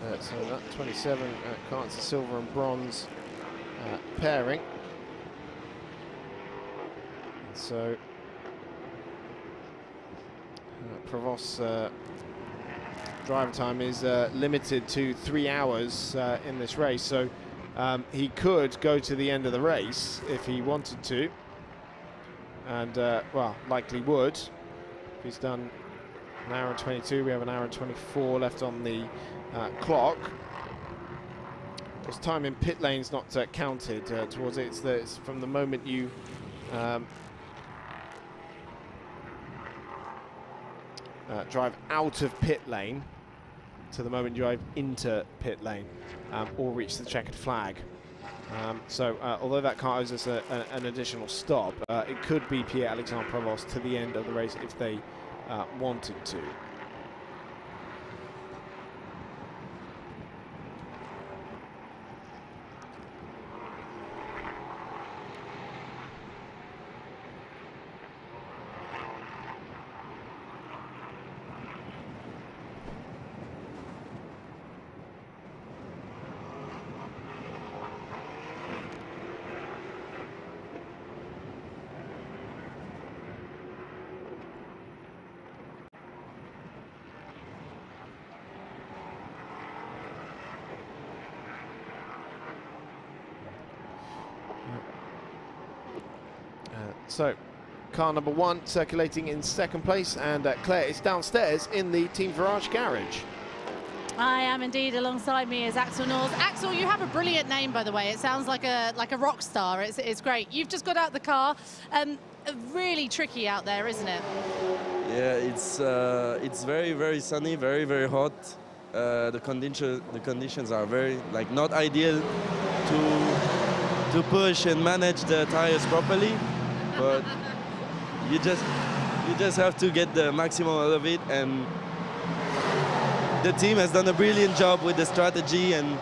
[SPEAKER 1] And so that 27 car, it's a silver and bronze pairing. And so Provost's driver time is limited to 3 hours in this race, so he could go to the end of the race if he wanted to, and well, likely would. If he's done an hour and 22, we have an hour and 24 left on the clock. This time in pit lane's not counted towards it. It's from the moment you drive out of pit lane to the moment you drive into pit lane or reach the checkered flag. So although that car owes us an additional stop, it could be Pierre-Alexandre Provost to the end of the race if they wanted to. So, car number 1 circulating in second place, and Claire is downstairs in the Team Virage garage.
[SPEAKER 7] I am indeed. Alongside me is Axel North. Axel, you have a brilliant name, by the way. It sounds like a rock star. It's great. You've just got out the car. Really tricky out there, isn't it?
[SPEAKER 3] Yeah, it's very, very sunny, very, very hot. The conditions are very not ideal to push and manage the tires properly. But you just have to get the maximum out of it, and the team has done a brilliant job with the strategy, and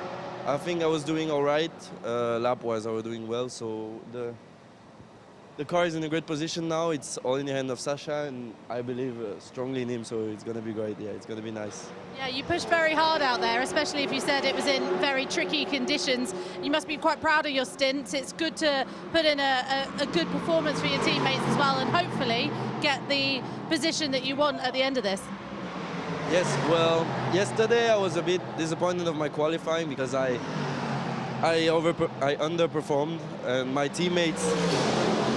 [SPEAKER 3] I think I was doing all right. Lap-wise, I was doing well, so the car is in a great position now. It's all in the hand of Sasha, and I believe strongly in him, so it's going to be great. Yeah, it's going to be nice.
[SPEAKER 7] Yeah, you pushed very hard out there, especially if you said it was in very tricky conditions. You must be quite proud of your stint. It's good to put in a good performance for your teammates as well, and hopefully get the position that you want at the end of this.
[SPEAKER 3] Yes, well, yesterday I was a bit disappointed of my qualifying because I underperformed, and my teammates,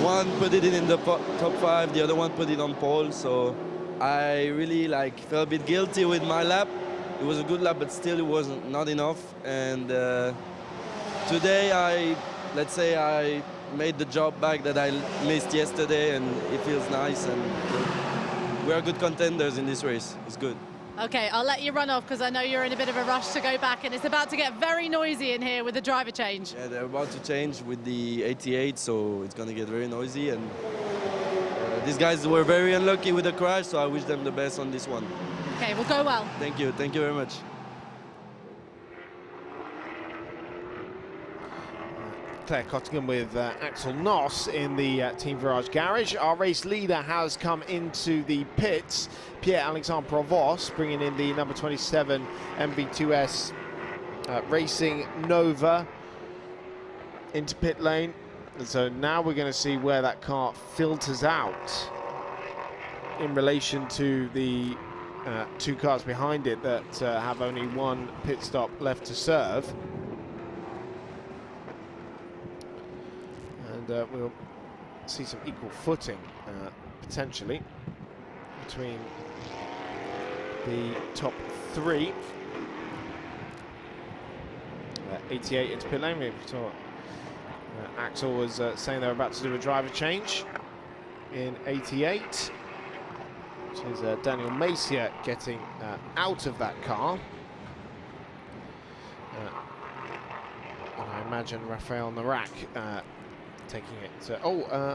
[SPEAKER 3] one put it in the top 5, the other one put it on pole, so I really felt a bit guilty with my lap. It was a good lap, but still it was not enough. And today I made the job back that I missed yesterday, and it feels nice, and we are good contenders in this race. It's good.
[SPEAKER 7] Okay, I'll let you run off because I know you're in a bit of a rush to go back, and it's about to get very noisy in here with the driver change.
[SPEAKER 3] Yeah, they're about to change with the 88, so it's going to get very noisy. And these guys were very unlucky with the crash, so I wish them the best on this one.
[SPEAKER 7] Okay, we'll go well.
[SPEAKER 3] Thank you very much.
[SPEAKER 1] Claire Cottingham with Axel Noss in the Team Virage garage. Our race leader has come into the pits. Pierre-Alexandre Provost bringing in the number 27 MV2S Racing Nova into pit lane. And so now we're going to see where that car filters out in relation to the 2 cars behind it that have only 1 pit stop left to serve. And we'll see some equal footing potentially between the top 3. 88 into pit lane. We saw Axel was saying they're about to do a driver change in 88, which is Daniel Macier getting out of that car. And I imagine Rafael Narak taking it.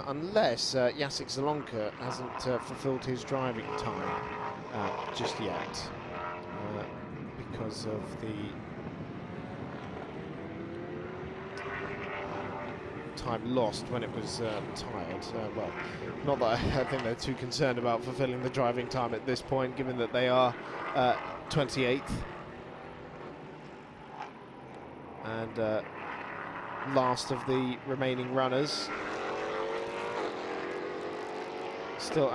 [SPEAKER 1] Unless Jacek Zalonka hasn't fulfilled his driving time just yet, because of the time lost when it was tired. Well, not that I think they're too concerned about fulfilling the driving time at this point, given that they are 28th. And last of the remaining runners. Still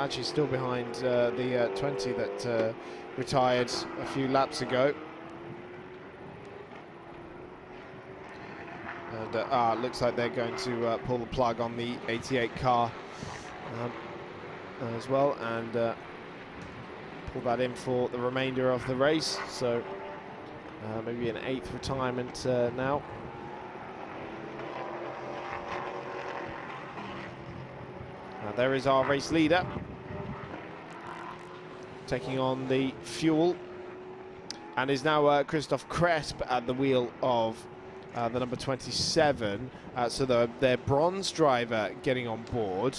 [SPEAKER 1] behind the 20 that retired a few laps ago. And looks like they're going to pull the plug on the 88 car as well, and pull that in for the remainder of the race. So maybe an 8th retirement now. There is our race leader taking on the fuel, and is now Christophe Cresp at the wheel of the number 27. So their bronze driver getting on board,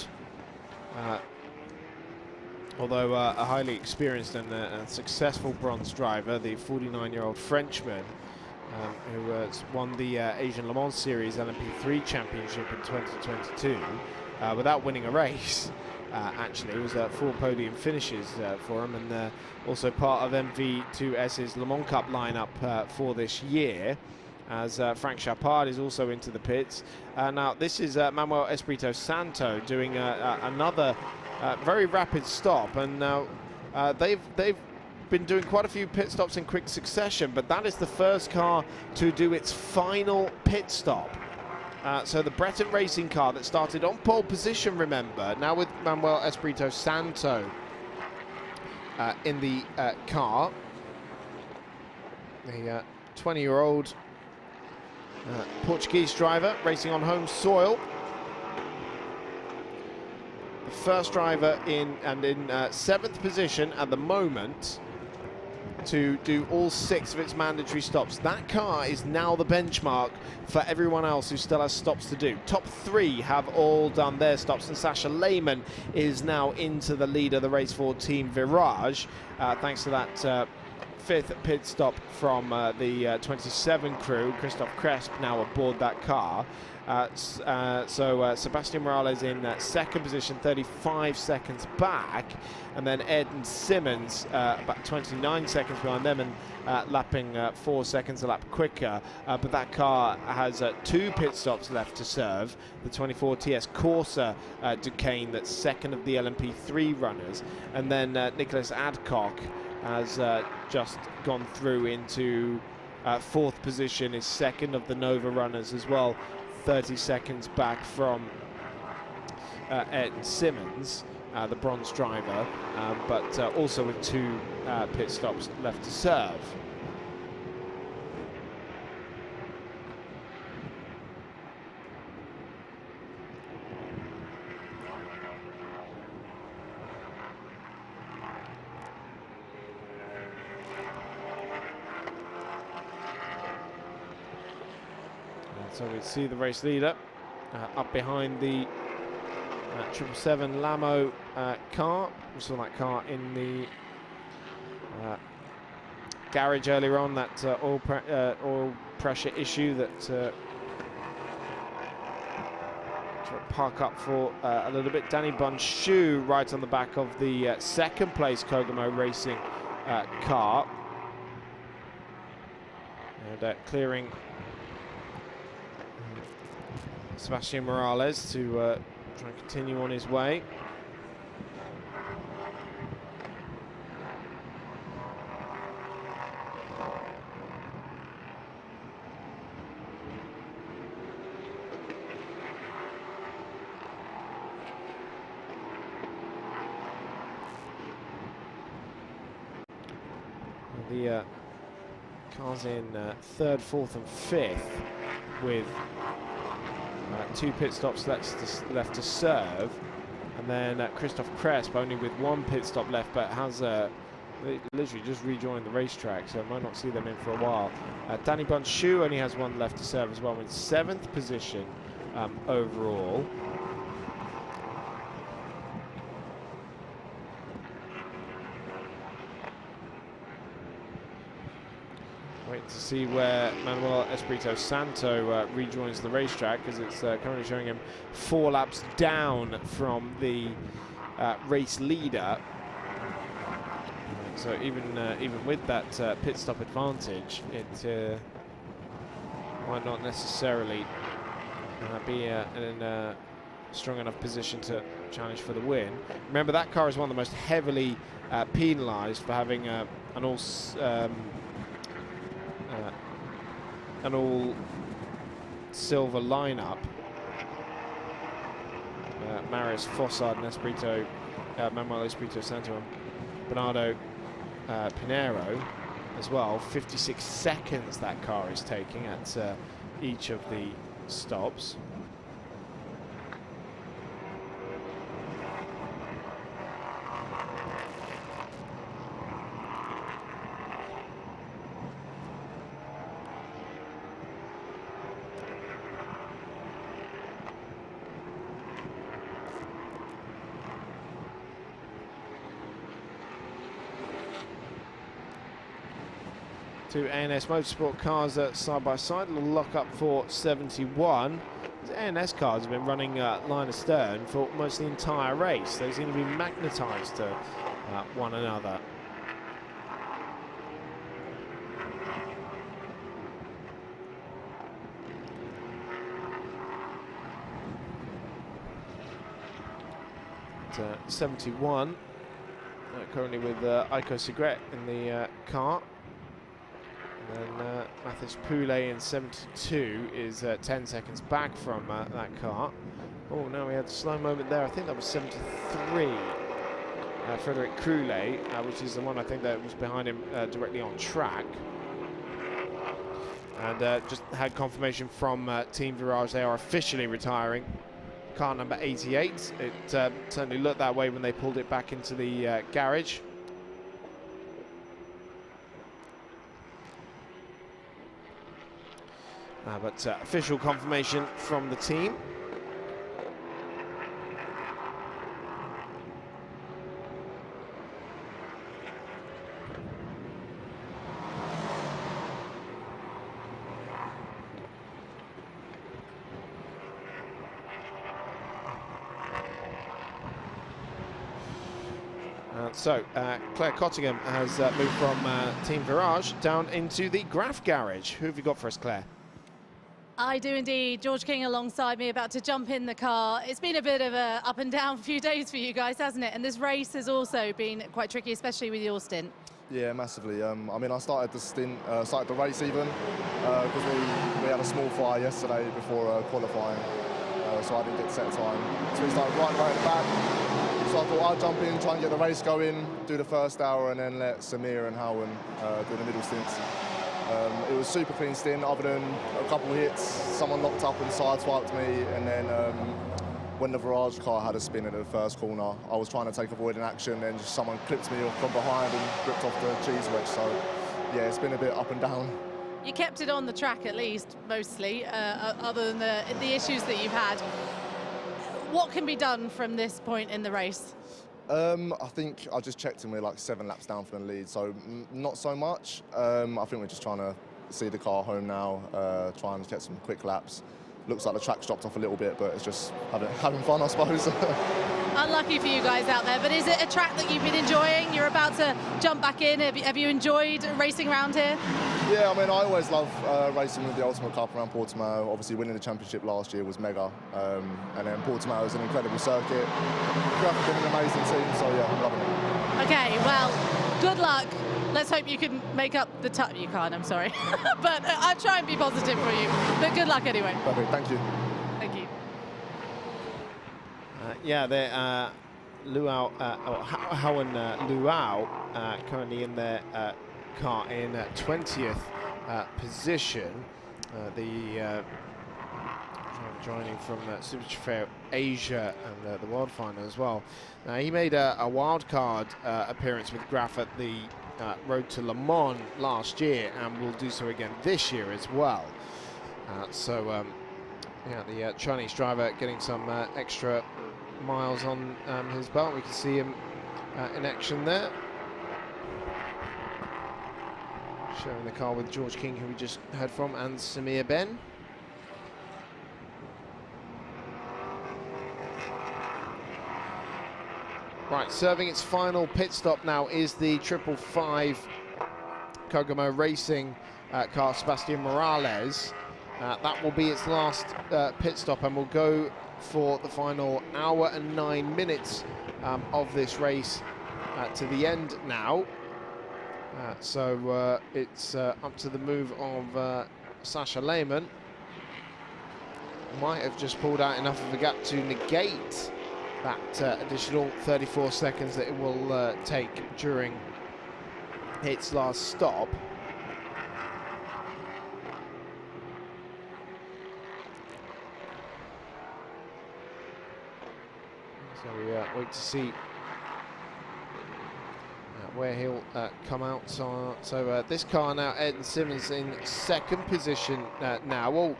[SPEAKER 1] although a highly experienced and successful bronze driver, the 49-year-old Frenchman, who has won the Asian Le Mans Series LMP3 Championship in 2022 without winning a race. Actually, it was 4 podium finishes for him, and also part of MV2S's Le Mans Cup lineup for this year, as Frank Chapard is also into the pits. Now this is Manuel Espirito Santo doing another very rapid stop, and now they've been doing quite a few pit stops in quick succession, but that is the first car to do its final pit stop. So the Breton Racing car that started on pole position, remember, now with Manuel Espirito Santo in the car. The 20-year-old Portuguese driver racing on home soil. The first driver in 7th position at the moment to do all 6 of its mandatory stops. That car is now the benchmark for everyone else who still has stops to do. Top 3 have all done their stops, and Sasha Lehmann is now into the lead of the race for Team Virage, thanks to that 5th pit stop from the 27 crew. Christophe Cresp now aboard that car. So Sebastian Morales in 2nd position, 35 seconds back, and then Ed and Simmons about 29 seconds behind them, and lapping 4 seconds a lap quicker. But that car has 2 pit stops left to serve. The 24 TS Corsa Duqueine, that's 2nd of the LMP3 runners, and then Nicholas Adcock has just gone through into 4th position, is 2nd of the Nova runners as well, 30 seconds back from Ed Simmons, the bronze driver, but also with 2 pit stops left to serve. So we see the race leader up behind the 777 Lamo car. We saw that car in the garage earlier on, that oil pressure issue that to park up for a little bit. Danny Bonshu right on the back of the 2nd place Kogumo Racing car, and clearing Sebastian Morales to try and continue on his way. The cars in 3rd, 4th and 5th with 2 pit stops left to serve, and then Christophe Cresp only with 1 pit stop left, but has literally just rejoined the racetrack, so I might not see them in for a while. Danny Bonshu only has 1 left to serve as well, in 7th position overall. wait to see where Manuel Espirito Santo rejoins the racetrack, because it's currently showing him 4 laps down from the race leader. So even with that pit stop advantage, it might not necessarily be in a strong enough position to challenge for the win. Remember, that car is one of the most heavily penalised for having an all silver lineup. Marius Fossard and Espirito, Manuel Espirito Santo and Bernardo Pinheiro as well. 56 seconds that car is taking at each of the stops. Two ANS Motorsport cars side by side, a little lock up for 71. These ANS cars have been running line astern for almost the entire race. They seem to be magnetised to one another. At 71, currently with Aiko Segret in the car. And then Mathis Poulet in 72 is 10 seconds back from that car. Oh, no, we had a slow moment there. I think that was 73. Frederic Croulet, which is the one I think that was behind him directly on track. And just had confirmation from Team Virage they are officially retiring car number 88. It certainly looked that way when they pulled it back into the garage. But official confirmation from the team. So Claire Cottingham has moved from Team Virage down into the Graf garage. Who have you got for us, Claire?
[SPEAKER 7] I do indeed. George King alongside me, about to jump in the car. It's been a bit of a up and down few days for you guys, hasn't it? And this race has also been quite tricky, especially with your stint.
[SPEAKER 4] Yeah, massively. I mean, I started the stint, started the race even, because we had a small fire yesterday before qualifying, so I didn't get set time. So we started right at the back. So I thought I'd jump in, try and get the race going, do the first hour, and then let Samir and Howen do the middle stints. It was super clean stint, other than a couple of hits. Someone locked up and sideswiped me, and then when the Virage car had a spin at the first corner, I was trying to take avoiding action, and just someone clipped me from behind and ripped off the cheese wedge. So yeah, it's been a bit up and down.
[SPEAKER 7] You kept it on the track at least, mostly, other than the issues that you've had. What can be done from this point in the race?
[SPEAKER 4] I think I just checked and we're like 7 laps down from the lead, so not so much. I think we're just trying to see the car home now, try and get some quick laps. Looks like the track's dropped off a little bit, but it's just having fun, I suppose.
[SPEAKER 7] Unlucky for you guys out there, but is it a track that you've been enjoying? You're about to jump back in. Have you enjoyed racing around here?
[SPEAKER 4] Yeah, I mean, I always love racing with the Ultimate Cup around Portimão. Obviously, winning the championship last year was mega, and then Portimão is an incredible circuit. Graf been an amazing team, so yeah, I'm loving it.
[SPEAKER 7] Okay, well, good luck. Let's hope you can make up the time. You can't, I'm sorry. But I'll try and be positive for you. But good luck anyway.
[SPEAKER 4] Perfect, thank you.
[SPEAKER 7] Thank you.
[SPEAKER 1] Yeah, they're Luau, Howen Luau currently in their car in 20th position. The joining from Super Trofeo Asia and the World Final as well. Now, he made a wildcard appearance with Graf at the Road to Le Mans last year, and will do so again this year as well. Yeah, the Chinese driver getting some extra miles on his belt. We can see him in action there. Sharing the car with George King, who we just heard from, and Samir Ben. Right, serving its final pit stop now is the 555 Kokomo Racing car, Sébastien Morales. That will be its last pit stop, and will go for the final hour and 9 minutes of this race to the end now. So it's up to the move of Sasha Lehmann. Might have just pulled out enough of a gap to negate that additional 34 seconds that it will take during its last stop. So we wait to see where he'll come out. So this car now, Ayrton Simmons in second position now. Well,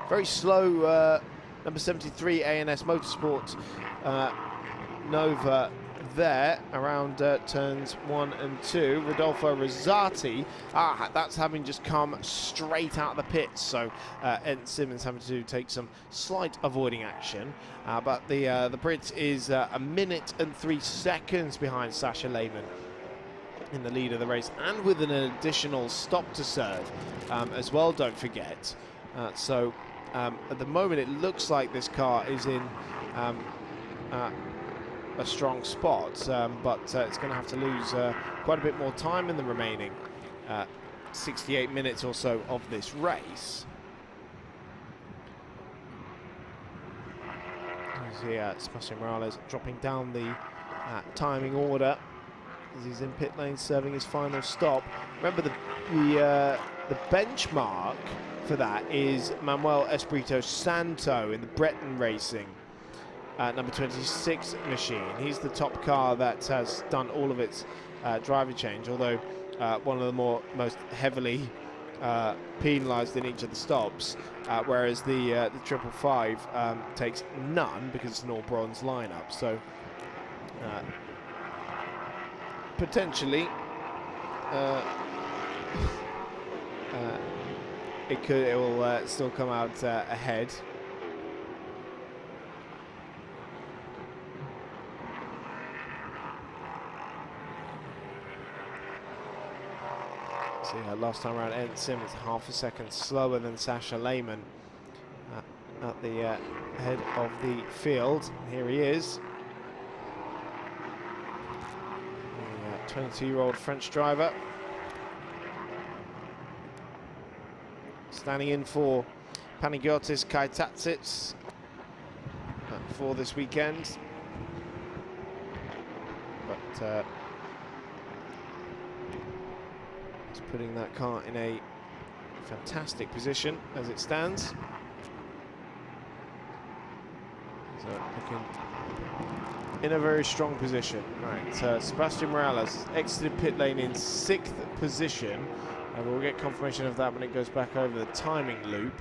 [SPEAKER 1] very slow number 73 ANS Motorsport Nova there around turns 1 and 2. Rodolfo Rosati, that's having just come straight out of the pits, so Ayrton Simmons having to take some slight avoiding action, but the Brit is 1 minute and 3 seconds behind Sasha Lehmann in the lead of the race, and with an additional stop to serve as well, don't forget. So at the moment it looks like this car is in a strong spot, but it's going to have to lose quite a bit more time in the remaining 68 minutes or so of this race. Sébastien Morales dropping down the timing order as he's in pit lane serving his final stop. Remember the benchmark for that is Manuel Espirito Santo in the Breton Racing number 26 machine. He's the top car that has done all of its driver change, although one of the most heavily penalised in each of the stops, whereas the 555 takes none because it's an all bronze lineup. So potentially it will still come out ahead. So last time around, Ayrton Simmons half a second slower than Sasha Lehmann at the head of the field. Here he is, the 22-year-old French driver, standing in for Panagiotis Kaitatsits for this weekend. But putting that car in a fantastic position as it stands. So looking in a very strong position. Right, Sébastien Morales exited pit lane in 6th position, and we'll get confirmation of that when it goes back over the timing loop.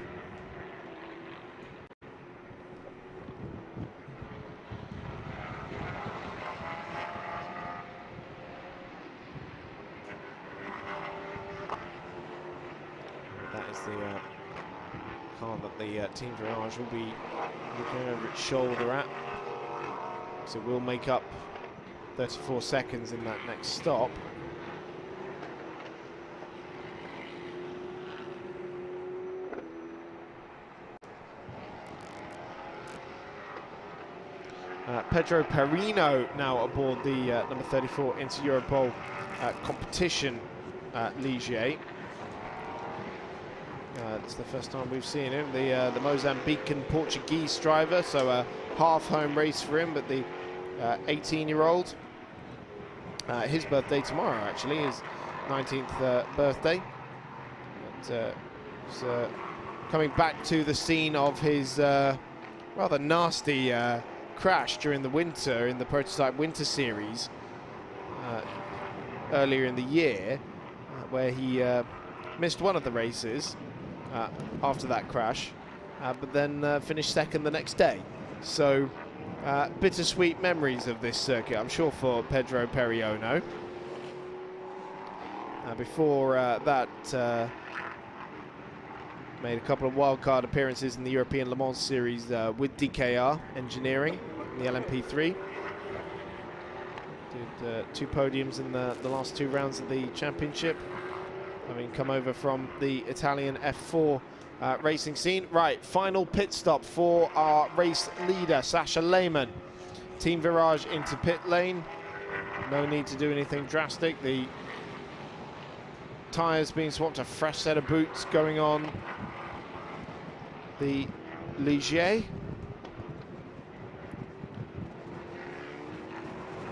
[SPEAKER 1] Car that the Team Virage will be looking over its shoulder at, so we'll make up 34 seconds in that next stop. Pedro Perino now aboard the number 34 Inter Europol competition Ligier. It's the first time we've seen him, the Mozambican Portuguese driver, so a half-home race for him, but the 18-year-old, his birthday tomorrow actually, his 19th birthday. But, he's coming back to the scene of his rather nasty crash during the winter in the Prototype Winter Series earlier in the year, where he missed one of the races after that crash, but then finished second the next day. So bittersweet memories of this circuit, I'm sure, for Pedro Periono. Before that, made a couple of wildcard appearances in the European Le Mans Series with DKR Engineering, in the LMP3. Did 2 podiums in the last 2 rounds of the championship, having come over from the Italian F4 racing scene. Right, final pit stop for our race leader, Sascha Lehmann. Team Virage into pit lane. No need to do anything drastic. The tyres being swapped, a fresh set of boots going on the Ligier.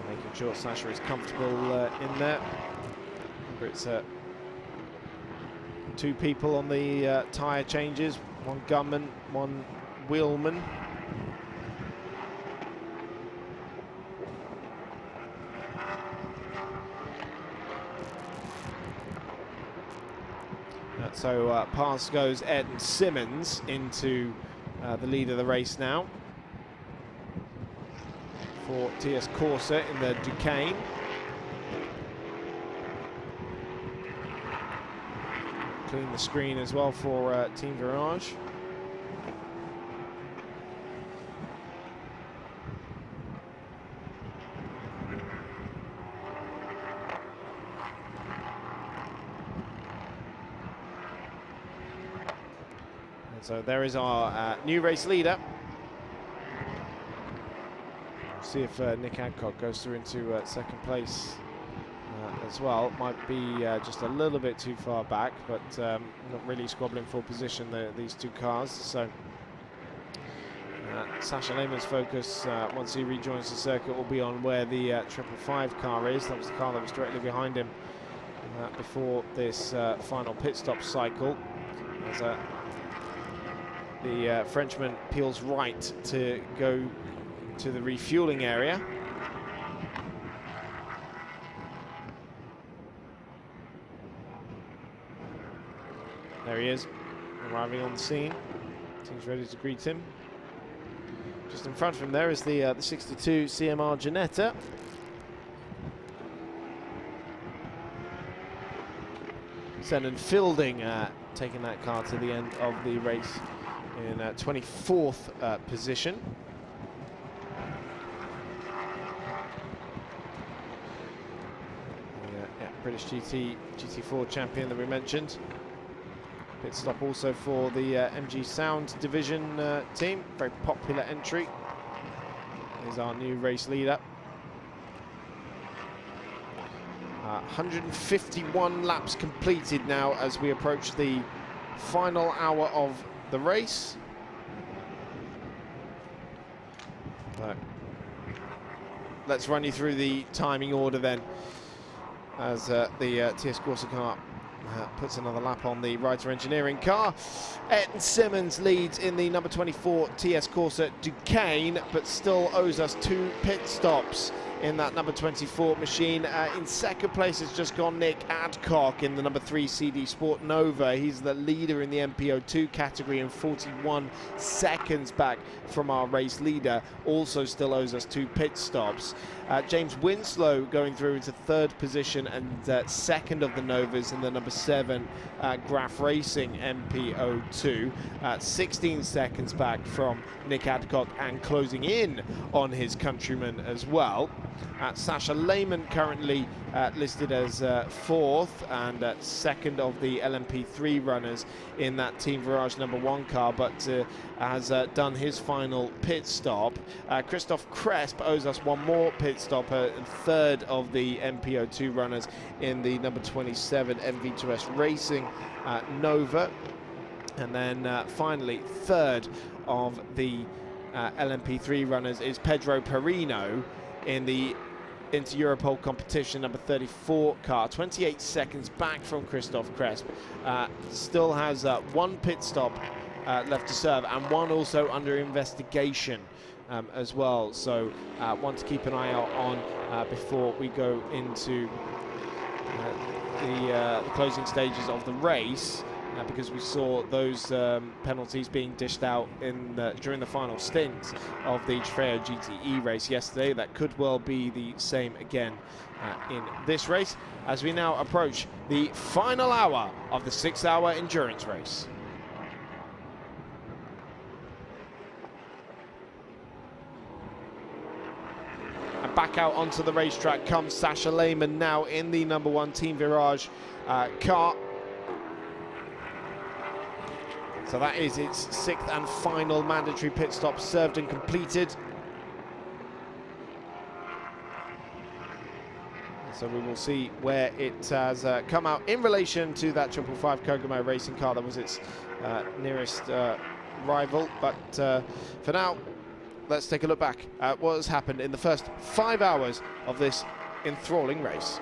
[SPEAKER 1] Making sure Sascha is comfortable in there. It's 2 people on the tyre changes, 1 gunman, 1 wheelman. So past goes Ed Simmons into the lead of the race now for TS Corsa in the Duqueine. Clean the screen as well for Team Virage. So there is our new race leader. See if Nick Adcock goes through into second place as well. Might be just a little bit too far back, but not really squabbling for position, these 2 cars. So Sascha Lehmann's focus, once he rejoins the circuit, will be on where the 555 car is. That was the car that was directly behind him before this final pit stop cycle. As the Frenchman peels right to go to the refueling area. There he is, arriving on the scene. Team's ready to greet him. Just in front of him there is the 62 CMR Ginetta. Senan Fielding taking that car to the end of the race in 24th position. British GT4 champion that we mentioned. Pit stop also for the MG Sound division team. Very popular entry. Is our new race leader. 151 laps completed now as we approach the final hour of the race. Let's run you through the timing order then, as the TS Corsa car puts another lap on the Reiter Engineering car. Ed Simmons leads in the number 24 TS Corsa Duqueine, but still owes us 2 pit stops in that number 24 machine. In second place has just gone Nick Adcock in the number 3 CD Sport Nova. He's the leader in the MPO2 category and 41 seconds back from our race leader. Also still owes us 2 pit stops. James Winslow going through into 3rd position and second of the Novas in the number 7 Graf Racing MPO2. 16 seconds back from Nick Adcock and closing in on his countryman as well. Sascha Lehmann currently listed as 4th and 2nd of the LMP3 runners in that Team Virage number 1 car, but has done his final pit stop. Christoph Cresp owes us 1 more pit stop, 3rd of the MPO2 runners in the number 27 MV2S Racing Nova. And then finally, 3rd of the LMP3 runners is Pedro Perino in the Inter-Europol competition number 34 car, 28 seconds back from Christoph Cresp. Still has 1 pit stop left to serve and 1 also under investigation as well. So 1 to keep an eye out on before we go into the closing stages of the race. because we saw those penalties being dished out during the final stint of the Trofeo GTE race yesterday. That could well be the same again in this race, as we now approach the final hour of the 6-hour endurance race. And back out onto the racetrack comes Sasha Lehmann now in the #1 Team Virage car. So that is its 6th and final mandatory pit stop served and completed. So we will see where it has come out in relation to that 555 Kokomo racing car that was its nearest rival. But for now, let's take a look back at what has happened in the first 5 hours of this enthralling race.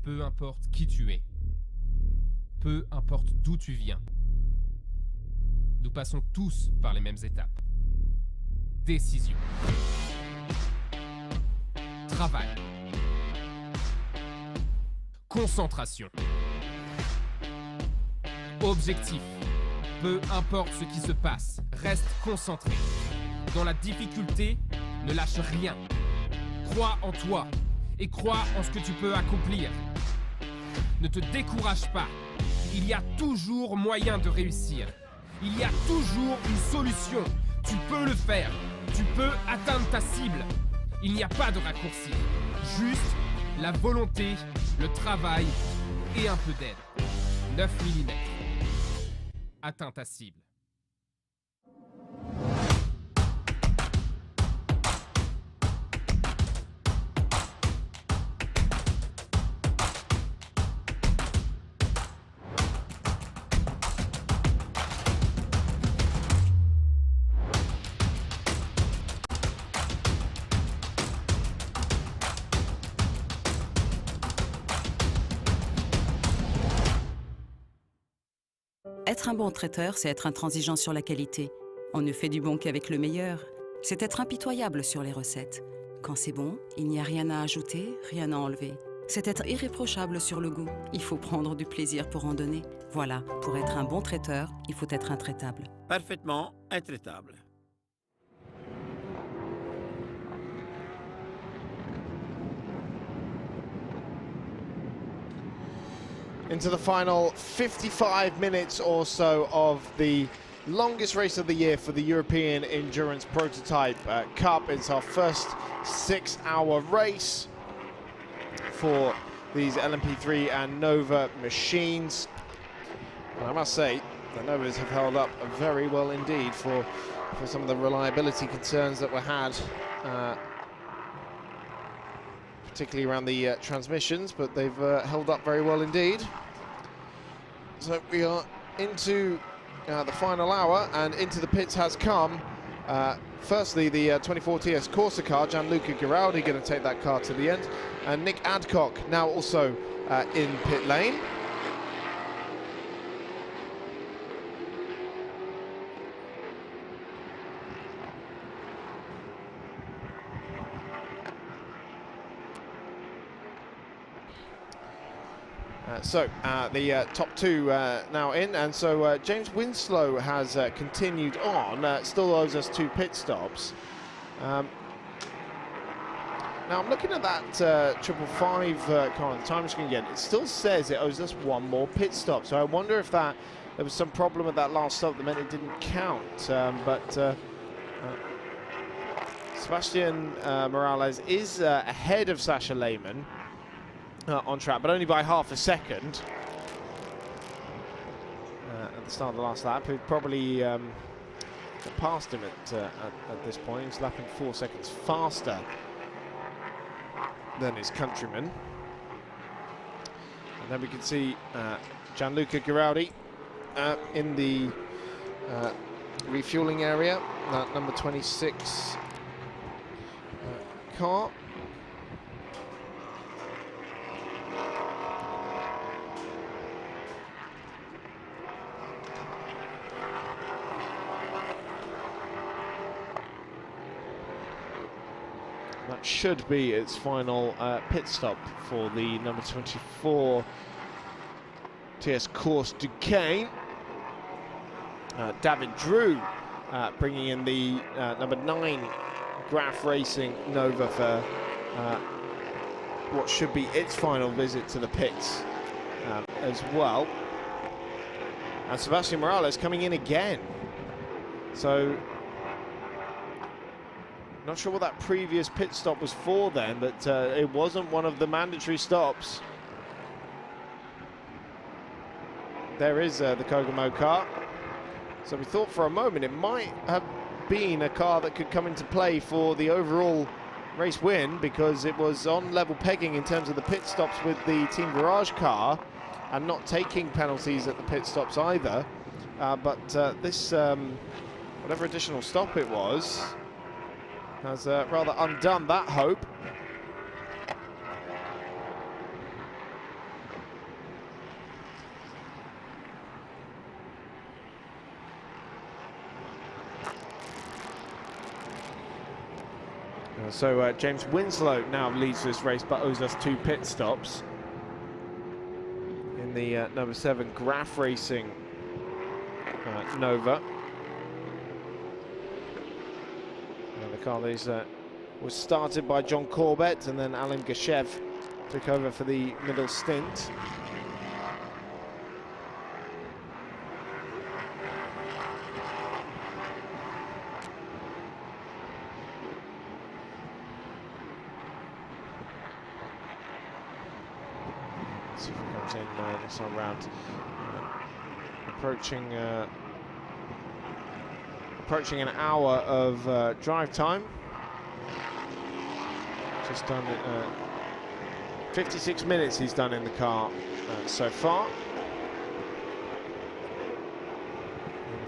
[SPEAKER 10] Peu importe qui tu es, peu importe d'où tu viens, nous passons tous par les mêmes étapes. Décision. Travail. Concentration. Objectif. Peu importe ce qui se passe, reste concentré. Dans la difficulté, ne lâche rien. Crois en toi et crois en ce que tu peux accomplir. Ne te décourage pas. Il y a toujours moyen de réussir. Il y a toujours une solution. Tu peux le faire. Tu peux atteindre ta cible. Il n'y a pas de raccourci. Juste la volonté, le travail et un peu d'aide. 9 mm. Atteins ta cible.
[SPEAKER 11] Être un bon traiteur, c'est être intransigeant sur la qualité. On ne fait du bon qu'avec le meilleur. C'est être impitoyable sur les recettes. Quand c'est bon, il n'y a rien à ajouter, rien à enlever. C'est être irréprochable sur le goût. Il faut prendre du plaisir pour en donner. Voilà, pour être un bon traiteur, il faut être intraitable.
[SPEAKER 12] Parfaitement intraitable.
[SPEAKER 1] Into the final 55 minutes or so of the longest race of the year for the European Endurance Prototype Cup. It's our first 6-hour race for these LMP3 and Nova machines. And I must say, the Novas have held up very well indeed for some of the reliability concerns that were had, particularly around the transmissions, but they've held up very well indeed. So we are into the final hour, and into the pits has come, firstly, the 24 TS Corsa car. Gianluca Giraldi going to take that car to the end, and Nick Adcock now also in pit lane. The top two now in, and so James Winslow has continued on, still owes us 2 pit stops. Now I'm looking at that 555 car on the time screen again. It still says it owes us 1 more pit stop, so I wonder if there was some problem with that last stop that meant it didn't count. Sebastian Morales is ahead of Sasha Lehmann on track, but only by half a second at the start of the last lap. Who probably passed him at this point. He's lapping 4 seconds faster than his countryman. And then we can see Gianluca Giraldi in the refueling area, that number 26 car. That should be its final pit stop for the number 24 TS Course Duqueine. David Drew bringing in the number 9 Graf Racing Nova for what should be its final visit to the pits as well. And Sebastian Morales coming in again. So not sure what that previous pit stop was for then, but it wasn't one of the mandatory stops. There is the Kokomo car. So we thought for a moment it might have been a car that could come into play for the overall race win, because it was on level pegging in terms of the pit stops with the Team Virage car and not taking penalties at the pit stops either. This, whatever additional stop it was, has rather undone that hope. So James Winslow now leads this race, but owes us 2 pit stops in the number 7 Graf Racing Nova. The car was started by John Corbett, and then Alan Gashev took over for the middle stint. Let's see if he comes in this time round. Approaching an hour of drive time. Just done 56 minutes he's done in the car so far. And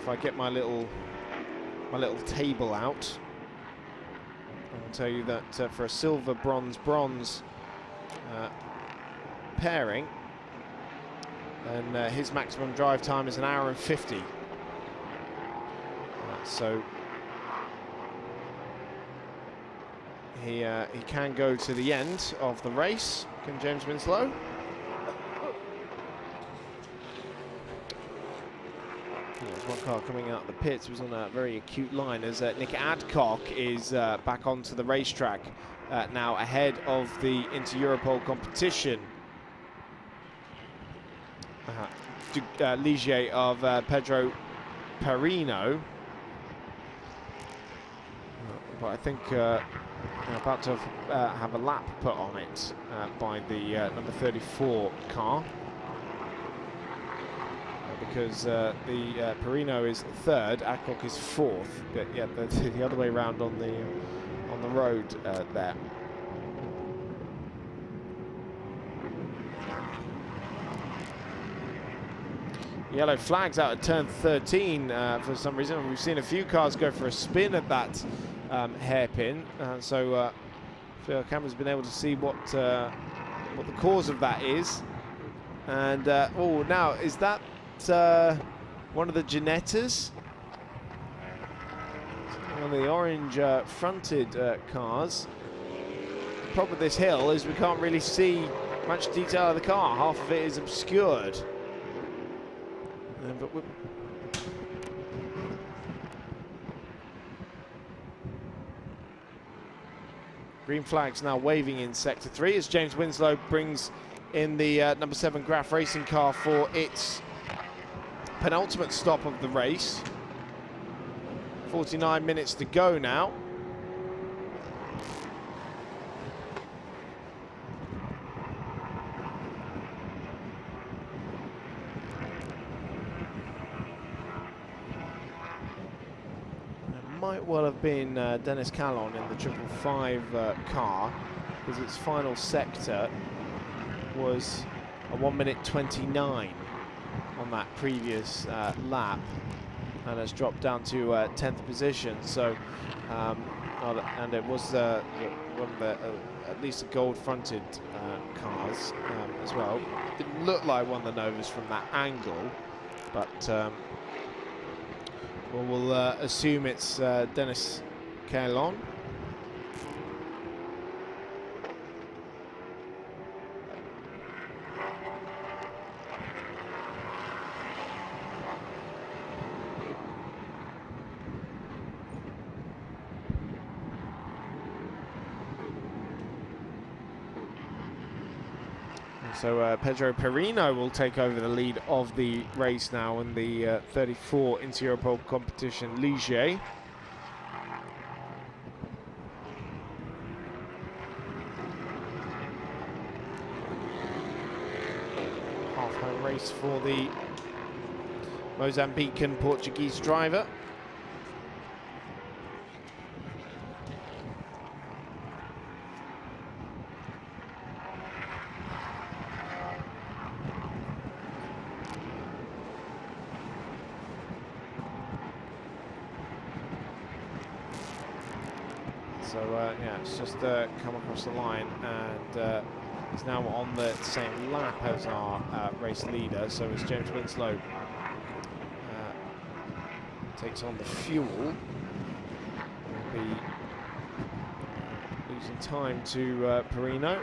[SPEAKER 1] if I get my little table out, I'll tell you that for a silver bronze pairing, then his maximum drive time is 1 hour and 50. So he can go to the end of the race. Can James Winslow? There's one car coming out of the pits. It was on a very acute line as Nick Adcock is back onto the racetrack now, ahead of the Inter-Europol competition. Ligier of Pedro Perino. But I think they're about to have a lap put on it by the number 34 car. Because the Perino is third, Adcock is fourth. But yeah, the other way around on the road there. Yellow flags out at turn 13 for some reason, and we've seen a few cars go for a spin at that hairpin. So Phil Cameron's been able to see what the cause of that is. And oh, now is that one of the Ginettas? One of the orange fronted cars. The problem with this hill is we can't really see much detail of the car. Half of it is obscured. But green flags now waving in sector 3 as James Winslow brings in the number 7 Graf Racing car for its penultimate stop of the race. 49 minutes to go now. Might well have been Dennis Callon in the 555 car, because its final sector was a 1:29 on that previous lap, and has dropped down to 10th position. So, and it was one of the at least the gold-fronted cars as well. Didn't look like one of the Novas from that angle, but. Well, we'll assume it's Dennis Callon. So Pedro Perino will take over the lead of the race now in the 34 Inter-Europol competition Ligier. Half-home race for the Mozambican Portuguese driver. Yeah, it's just come across the line, and he's now on the same lap as our race leader. So as James Winslow takes on the fuel, we'll be losing time to Perino.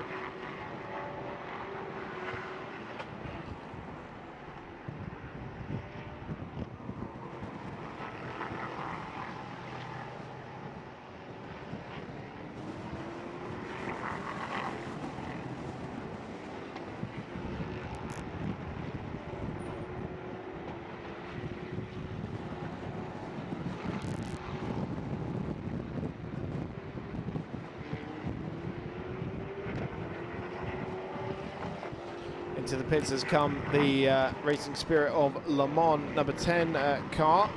[SPEAKER 1] Into the pits has come the Racing Spirit of Le Mans number 10 car.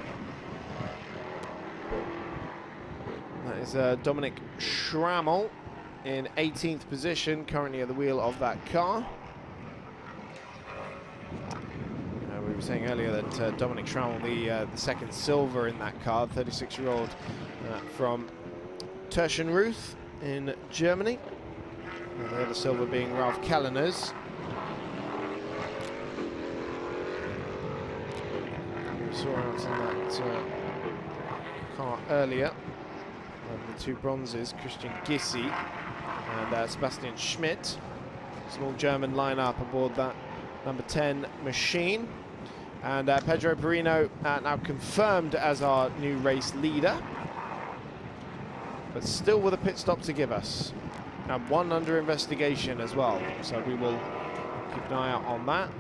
[SPEAKER 1] That is Dominic Schrammel in 18th position, currently at the wheel of that car. We were saying earlier that Dominic Schrammel, the second silver in that car, 36-year-old from Tirschenreuth in Germany. And the other silver being Ralph Kellener's. Saw out in that car earlier. And the two bronzes, Christian Gissi and Sebastian Schmidt. Small German lineup aboard that number 10 machine. And Pedro Perino now confirmed as our new race leader, but still with a pit stop to give us. And one under investigation as well, so we will keep an eye out on that.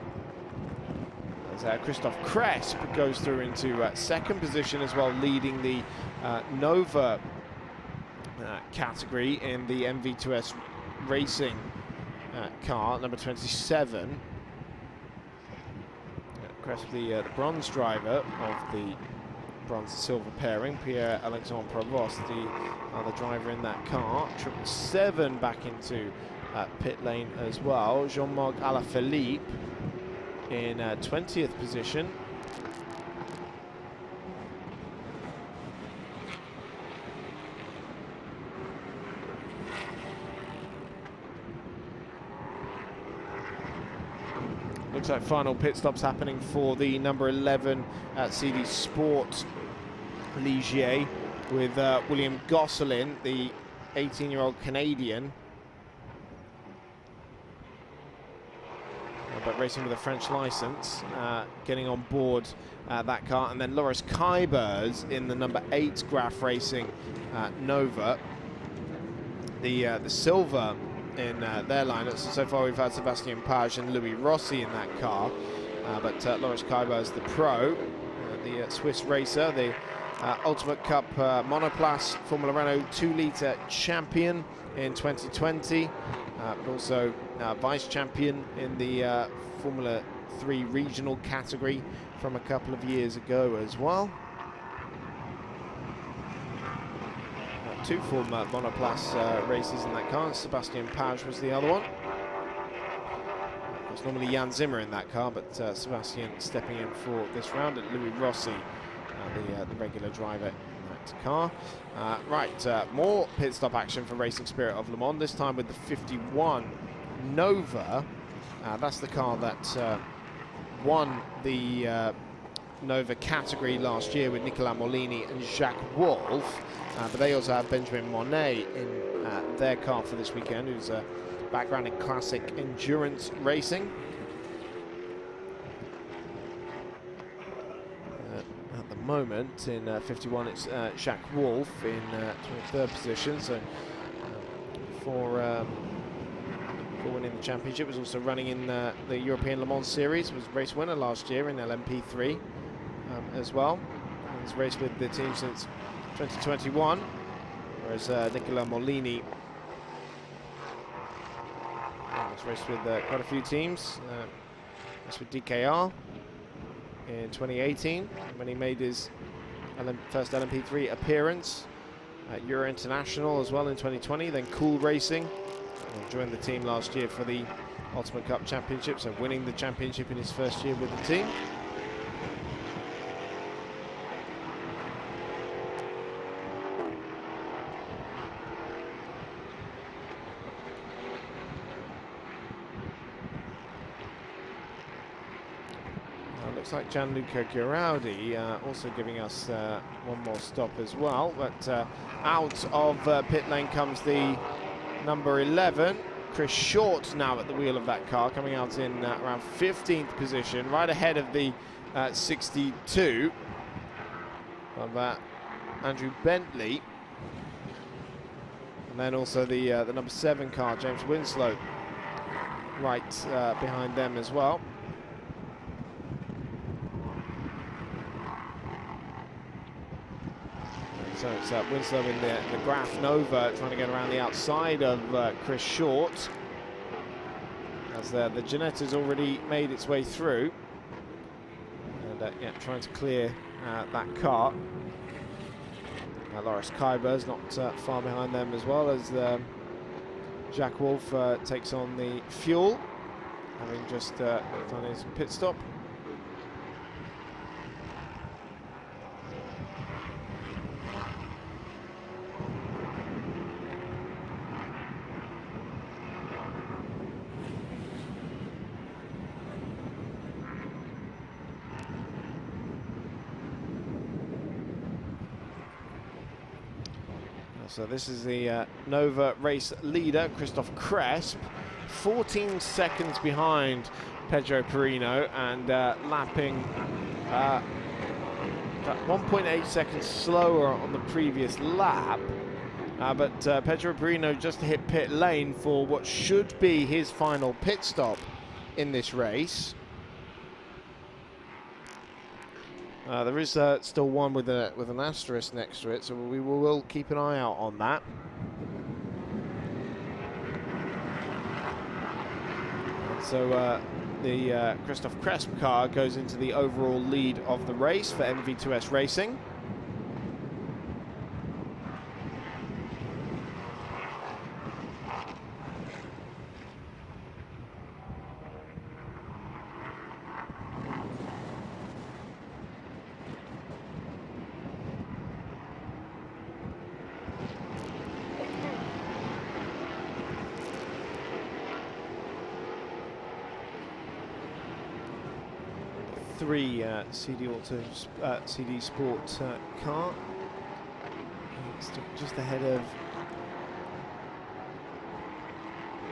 [SPEAKER 1] As Christophe Cresp goes through into second position as well, leading the Nova category in the MV2S Racing car, number 27. Cresp, the bronze driver of the bronze and silver pairing. Pierre-Alexandre Provost, the other driver in that car. 777 back into pit lane as well. Jean-Marc Alaphilippe in 20th position. Looks like final pit stops happening for the number 11 CD Sport Ligier with William Gosselin, the 18-year-old Canadian, but racing with a French license, getting on board that car. And then Loris Kybers in the number 8 Graf Racing Nova, the silver in their lineup. So far we've had Sébastien Page and Louis Rossi in that car, but Loris Kybers, the pro, the Swiss racer, the Ultimate Cup monoplace Formula Renault 2-litre champion in 2020, but also vice champion in the Formula 3 regional category from a couple of years ago as well. Two former monoplace races in that car. Sébastien Page was the other one. It was normally Jan Zimmer in that car, but Sébastien stepping in for this round, at Louis Rossi, the regular driver in that car. More pit stop action for Racing Spirit of Le Mans, this time with the 51 Nova. That's the car that won the Nova category last year with Nicolas Molini and Jacques Wolf. But they also have Benjamin Monet in their car for this weekend, who's a background in classic endurance racing. At the moment, in 51, it's Jacques Wolf in 23rd position. So for winning the championship, was also running in the European Le Mans Series, was race winner last year in LMP3 as well. He's raced with the team since 2021, whereas Nicolas Molini has raced with quite a few teams. Raced with DKR in 2018 when he made his first LMP3 appearance. Euro International as well in 2020, then Cool Racing. Joined the team last year for the Ultimate Cup Championship, so winning the championship in his first year with the team. Looks like Gianluca Giraldi also giving us one more stop as well, but out of pit lane comes the number 11, Chris Short, now at the wheel of that car, coming out in around 15th position, right ahead of the 62 of Andrew Bentley, and then also the number 7 car, James Winslow, right behind them as well. So it's Winslow in the Graf Nova trying to get around the outside of Chris Short, as the Giannetta's already made its way through, and yeah, trying to clear that car. Loris Kybers not far behind them as well, as Jacques Wolf takes on the fuel, having just done his pit stop. So this is the Nova race leader, Christophe Cresp, 14 seconds behind Pedro Perino, and lapping 1.8 seconds slower on the previous lap. But Pedro Perino just hit pit lane for what should be his final pit stop in this race. There is still one with an asterisk next to it, so we will keep an eye out on that. And so the Christoph Cresp car goes into the overall lead of the race for MV2S Racing. Three CD Sport car. It's just ahead of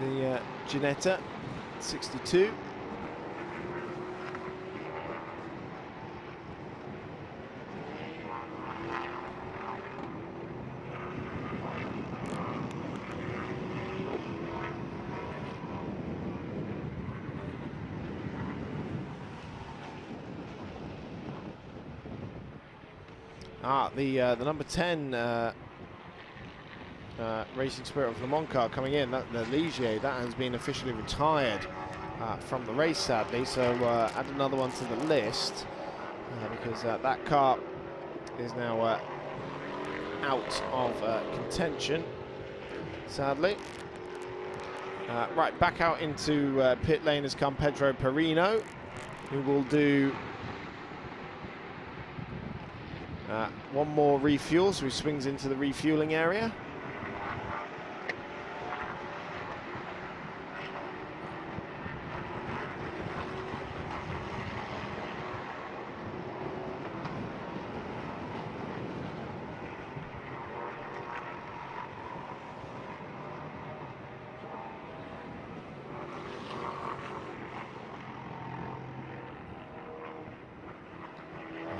[SPEAKER 1] the Ginetta 62. The number 10 Racing Spirit of Le Mans car coming in, the Ligier, that has been officially retired from the race, sadly, so add another one to the list because that car is now out of contention, sadly. Right, back out into pit lane has come Pedro Perino, who will do one more refuel, so he swings into the refueling area.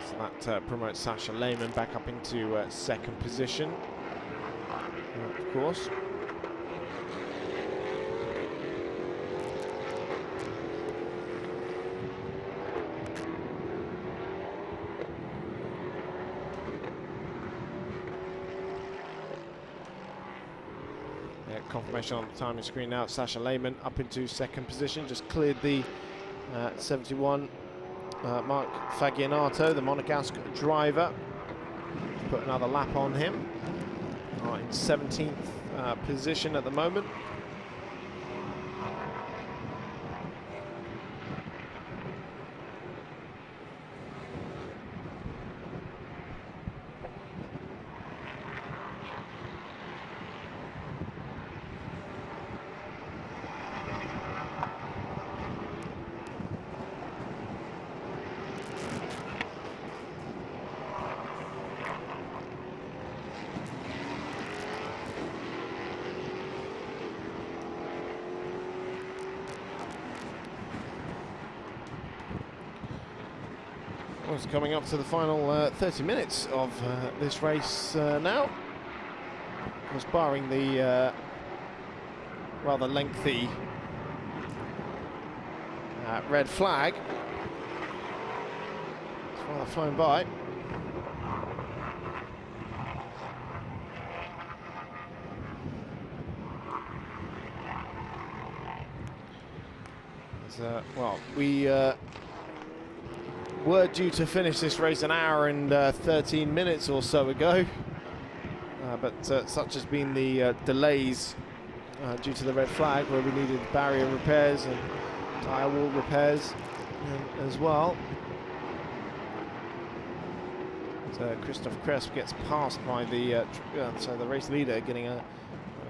[SPEAKER 1] So that promotes Sasha Lehmann back up into second position, of course. Confirmation on the timing screen now. Sasha Lehmann up into second position, just cleared the 71. Mark Fagianato, the Monegasque driver, put another lap on him. In 17th position at the moment. It's coming up to the final 30 minutes of this race now. Of course, barring the rather lengthy red flag. It's rather flown by. Well, we were due to finish this race an hour and 13 minutes or so ago, but such has been the delays due to the red flag, where we needed barrier repairs and tyre wall repairs as well. So Christoph Cresp gets passed by the so the race leader getting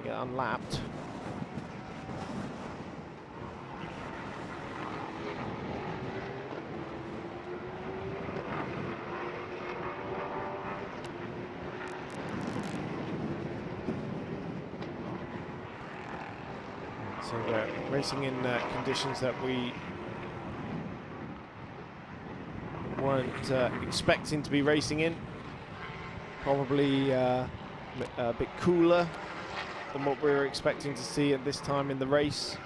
[SPEAKER 1] unlapped. So we're racing in conditions that we weren't expecting to be racing in. Probably a bit cooler than what we were expecting to see at this time in the race.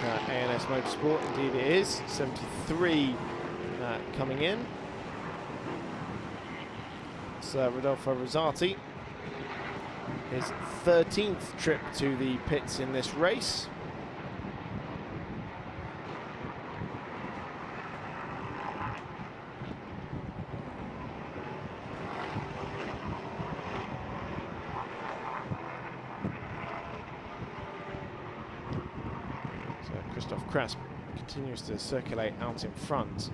[SPEAKER 1] ANS Motorsport. Indeed it is. 73 coming in. It's Rodolfo Rosati. His 13th trip to the pits in this race. Cresp continues to circulate out in front.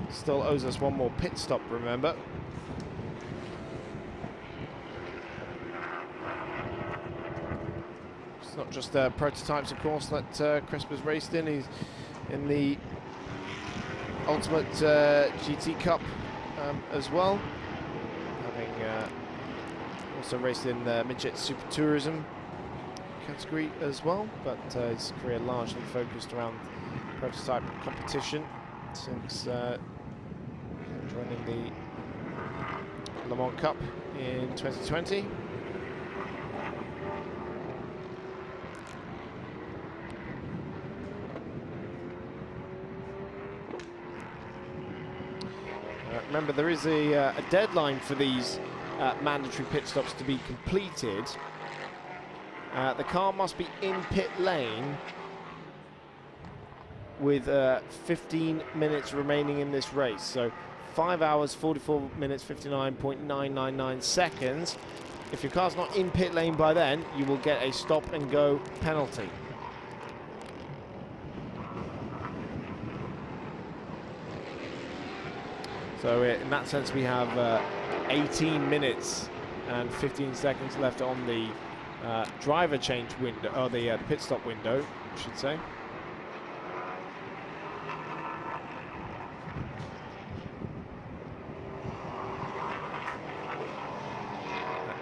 [SPEAKER 1] Still owes us one more pit stop, remember. It's not just prototypes, of course, that Cresp has raced in. He's in the Ultimate GT Cup as well, having also raced in the Midget Super Tourism category as well, but his career largely focused around prototype competition since joining the Le Mans Cup in 2020. Remember, there is a deadline for these mandatory pit stops to be completed. The car must be in pit lane with 15 minutes remaining in this race. So 5 hours, 44 minutes, 59.999 seconds. If your car's not in pit lane by then, you will get a stop and go penalty. So in that sense, we have 18 minutes and 15 seconds left on the driver change window, or the pit stop window, I should say.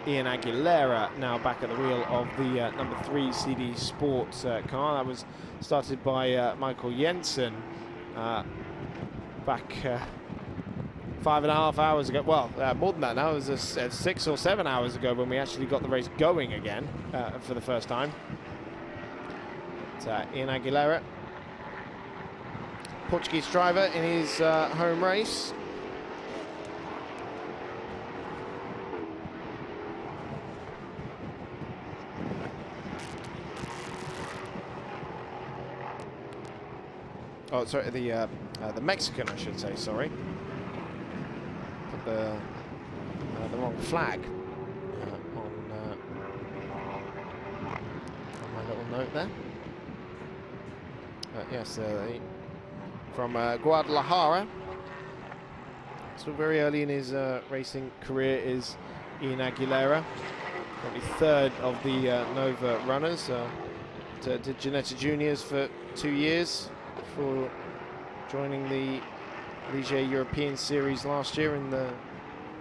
[SPEAKER 1] Ian Aguilera now back at the wheel of the number 3 CD Sports car. That was started by Michael Jensen back 5.5 hours ago. Well, more than that now. It was 6 or 7 hours ago when we actually got the race going again for the first time. But, Ian Aguilera, Portuguese driver in his home race. Oh, sorry, the Mexican, I should say. Sorry. The wrong flag on my little note there. Yes, from Guadalajara. So very early in his racing career is Ian Aguilera. Currently 3rd of the Nova runners. Did Ginetta Juniors for 2 years before joining the Ligier European Series last year in the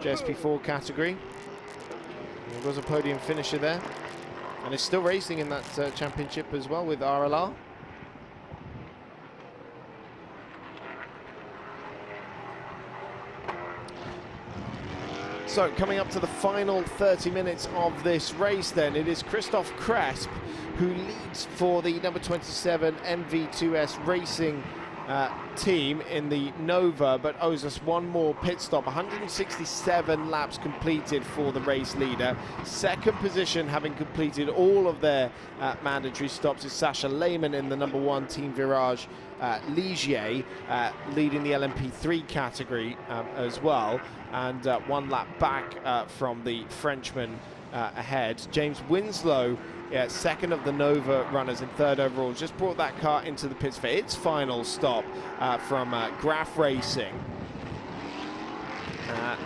[SPEAKER 1] JSP4 category. He was a podium finisher there, and is still racing in that championship as well with RLR. So coming up to the final 30 minutes of this race then, it is Christophe Cresp who leads for the number 27 MV2S Racing team in the Nova, but owes us one more pit stop. 167 laps completed for the race leader. Second position, having completed all of their mandatory stops, is Sasha Lehmann in the number 1 Team Virage Ligier, leading the LMP3 category as well, and 1 lap back from the Frenchman ahead. James Winslow, second of the Nova runners in 3rd overall, just brought that car into the pits for its final stop from Graf Racing.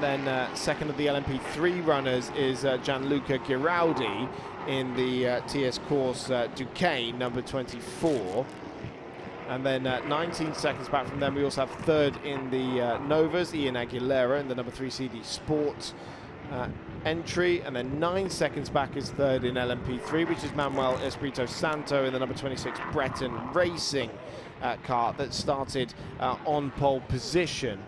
[SPEAKER 1] Then second of the LMP3 runners is Gianluca Giraldi in the TS Course Duqueine, number 24. And then 19 seconds back from them, we also have 3rd in the Novas, Ian Aguilera in the number 3 CD Sports entry, and then 9 seconds back is 3rd in LMP3, which is Manuel Espirito Santo in the number 26 Breton Racing car that started on pole position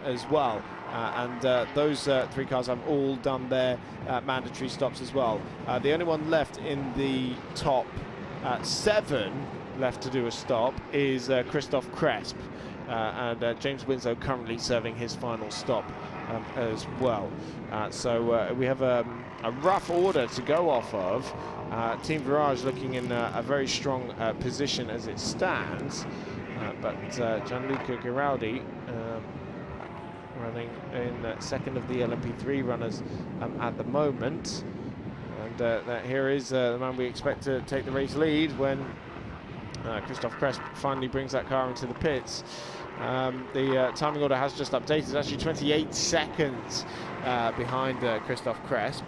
[SPEAKER 1] as well. And those 3 cars have all done their mandatory stops as well. The only one left in the top 7 left to do a stop is Christophe Cresp, and James Winslow currently serving his final stop as well. So we have a rough order to go off of. Team Virage looking in a very strong position as it stands, but Gianluca Giraldi running in second of the LMP3 runners at the moment. And here is the man we expect to take the race lead when Christophe Cresp finally brings that car into the pits. The timing order has just updated. It's actually 28 seconds behind Christophe Cresp.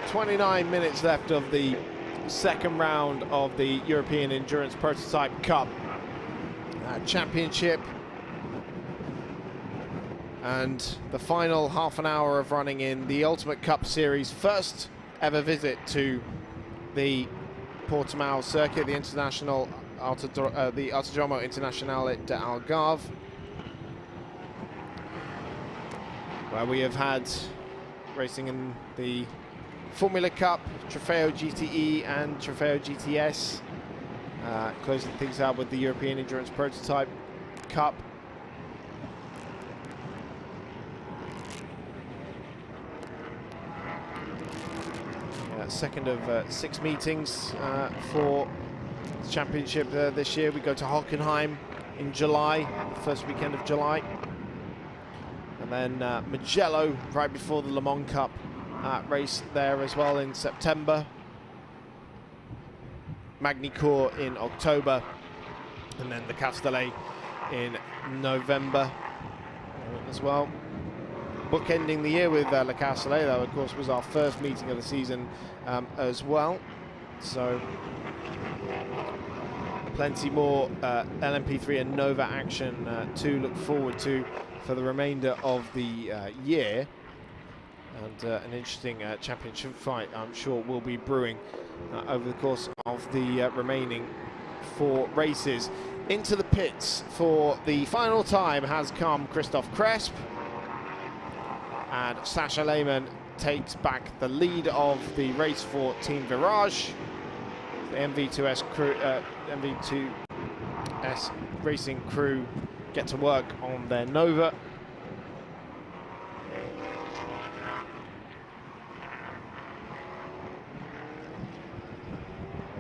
[SPEAKER 1] .29 minutes left of the second round of the European Endurance Prototype Cup Championship, and the final half an hour of running in the Ultimate Cup Series first ever visit to the Portimão circuit, the International the Autodromo Internacional de Algarve, where we have had racing in the Formula Cup, Trofeo GTE and Trofeo GTS, closing things out with the European Endurance Prototype Cup. Second of 6 meetings for the championship this year. We go to Hockenheim in July, the first weekend of July, and then Mugello right before the Le Mans Cup race there as well in September. Magny-Cours in October, and then the Castellet in November as well. Bookending the year with Le Castellet, though, of course, was our first meeting of the season as well. So plenty more LMP3 and Nova action to look forward to for the remainder of the year. And an interesting championship fight, I'm sure, will be brewing over the course of the remaining 4 races. Into the pits for the final time has come Christophe Cresp, and Sascha Lehmann takes back the lead of the race for Team Virage. The MV2S crew, MV2S racing crew get to work on their Nova.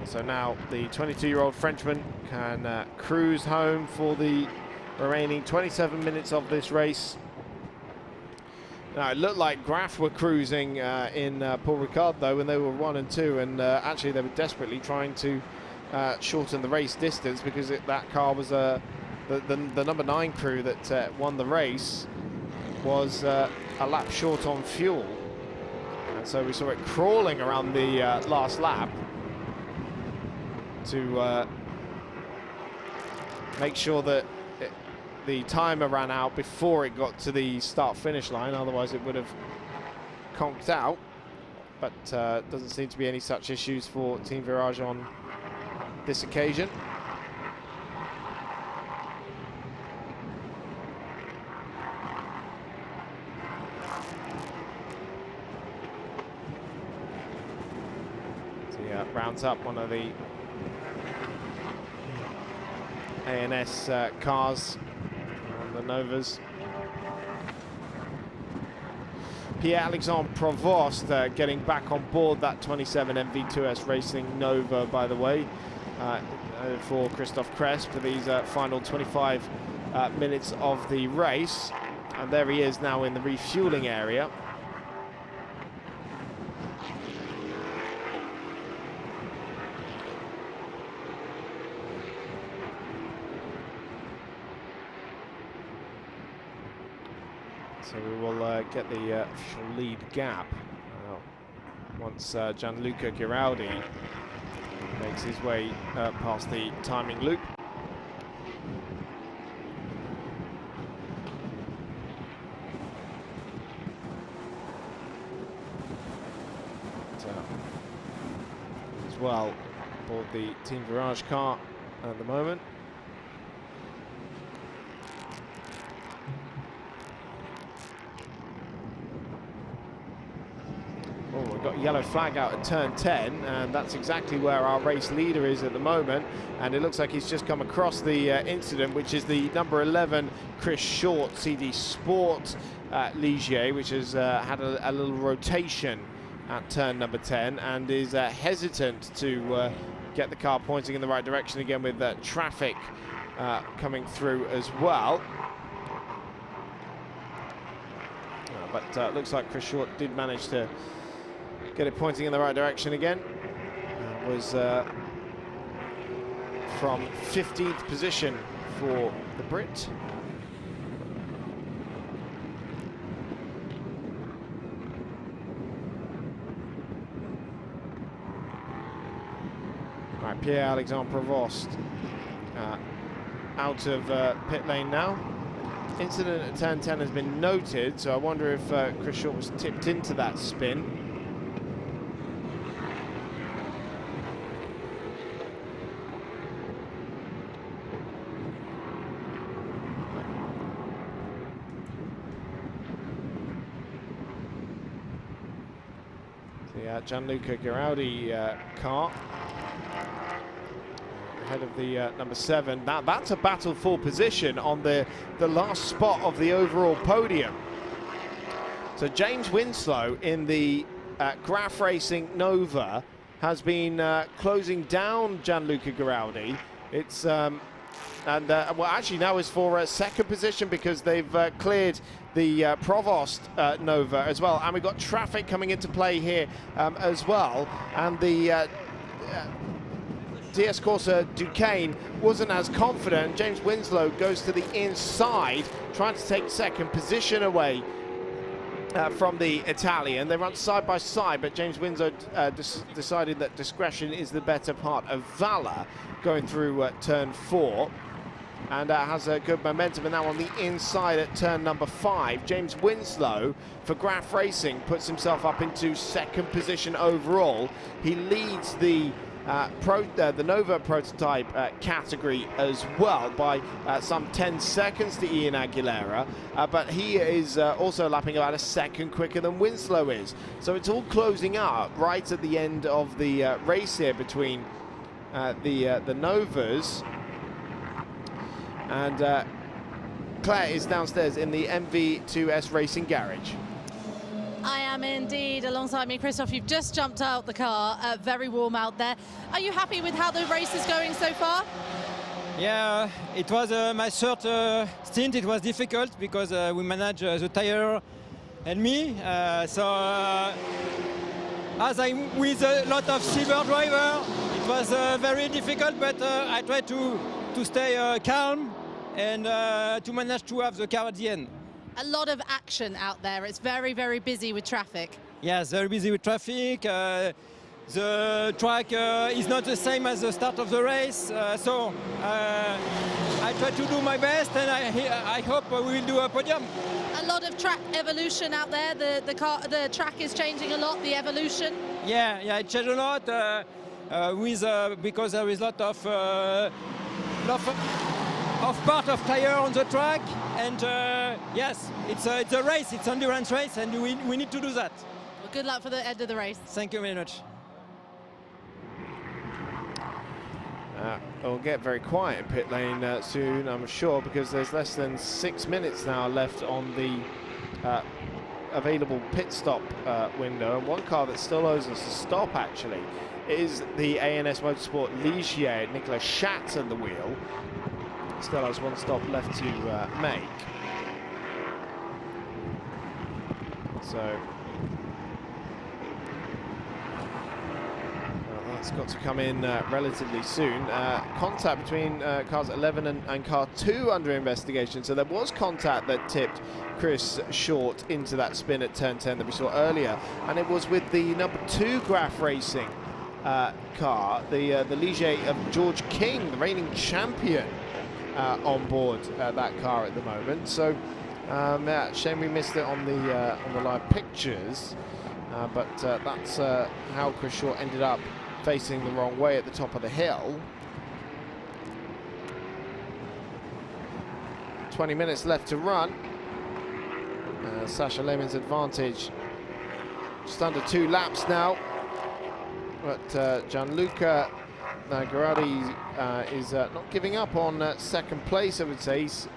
[SPEAKER 1] So now the 22-year-old Frenchman can cruise home for the remaining 27 minutes of this race. Now, it looked like Graf were cruising in Paul Ricard, though, when they were 1 and 2, and actually they were desperately trying to shorten the race distance, because that car was the number 9 crew that won the race was a lap short on fuel, and so we saw it crawling around the last lap to make sure that the timer ran out before it got to the start-finish line, otherwise it would have conked out. But doesn't seem to be any such issues for Team Virage on this occasion. So yeah, rounds up one of the ANS cars on the Novas. Pierre-Alexandre Provost getting back on board that 27 MV2S Racing Nova, by the way, for Christophe Cresp for these final 25 minutes of the race. And there he is now in the refueling area. So we will get the official lead gap once Gianluca Giraldi makes his way past the timing loop. well aboard the Team Virage car at the moment. Oh, we've got a yellow flag out at turn 10, and that's exactly where our race leader is at the moment. And it looks like he's just come across the incident, which is the number 11 Chris Short CD Sport Ligier, which has had a little rotation at turn number 10 and is hesitant to get the car pointing in the right direction again, with traffic coming through as well. But looks like Chris Short did manage to get it pointing in the right direction again. Was from 15th position for the Brit. Right, Pierre-Alexandre Provost out of pit lane now. Incident at turn 10 has been noted, so I wonder if Chris Short was tipped into that spin. Gianluca Giraldi car ahead of the number 7. That's a battle for position on the last spot of the overall podium. So James Winslow in the Graf Racing Nova has been closing down Gianluca Giraldi. It's well, actually now is for second position, because they've cleared the Provost Nova as well, and we've got traffic coming into play here as well, and the DS Corsa Duqueine wasn't as confident. James Winslow goes to the inside, trying to take second position away from the Italian. They run side by side, but James Winslow decided that discretion is the better part of valor, going through turn 4. And has a good momentum, and now on the inside at turn number 5. James Winslow for Graf Racing puts himself up into second position overall. He leads the Nova prototype category as well by some 10 seconds to Ian Aguilera, but he is also lapping about a second quicker than Winslow is. So it's all closing up right at the end of the race here between the Novas. And Claire is downstairs in the MV2S Racing Garage.
[SPEAKER 7] I am indeed. Alongside me, Christoph, you've just jumped out the car. Very warm out there. Are you happy with how the race is going so far?
[SPEAKER 2] Yeah, it was my third stint. It was difficult because we managed the tire and me. As I'm with a lot of silver driver, it was very difficult, but I tried to stay calm and to manage to have the car at the end.
[SPEAKER 7] A lot of action out there. It's very, very busy with traffic.
[SPEAKER 2] Yes, very busy with traffic. The track is not the same as the start of the race, so I try to do my best, and I hope we will do a podium.
[SPEAKER 7] A lot of track evolution out there. The track is changing a lot. The evolution.
[SPEAKER 2] Yeah, it changed a lot because there is a lot of part of tire on the track, and yes, it's a race, it's an endurance race, and we need to do that.
[SPEAKER 7] Well, good luck for the end of the race.
[SPEAKER 2] Thank you very much.
[SPEAKER 1] It'll get very quiet in pit lane soon, I'm sure, because there's less than 6 minutes now left on the available pit stop window, and one car that still owes us a stop actually is the ANS Motorsport Ligier. Nicolas Schatz at the wheel. Still has one stop left to make. So that's got to come in relatively soon. Contact between cars 11 and car 2 under investigation. So there was contact that tipped Chris Short into that spin at turn 10 that we saw earlier, and it was with the number 2 Graf Racing car, the Ligier of George King, the reigning champion, on board that car at the moment. So yeah, shame we missed it on the live pictures, but that's how Chris Short ended up facing the wrong way at the top of the hill. 20 minutes left to run. Sasha Lehmann's advantage just under 2 laps now. But Gianluca Gherardi is not giving up on second place, I would say. He's,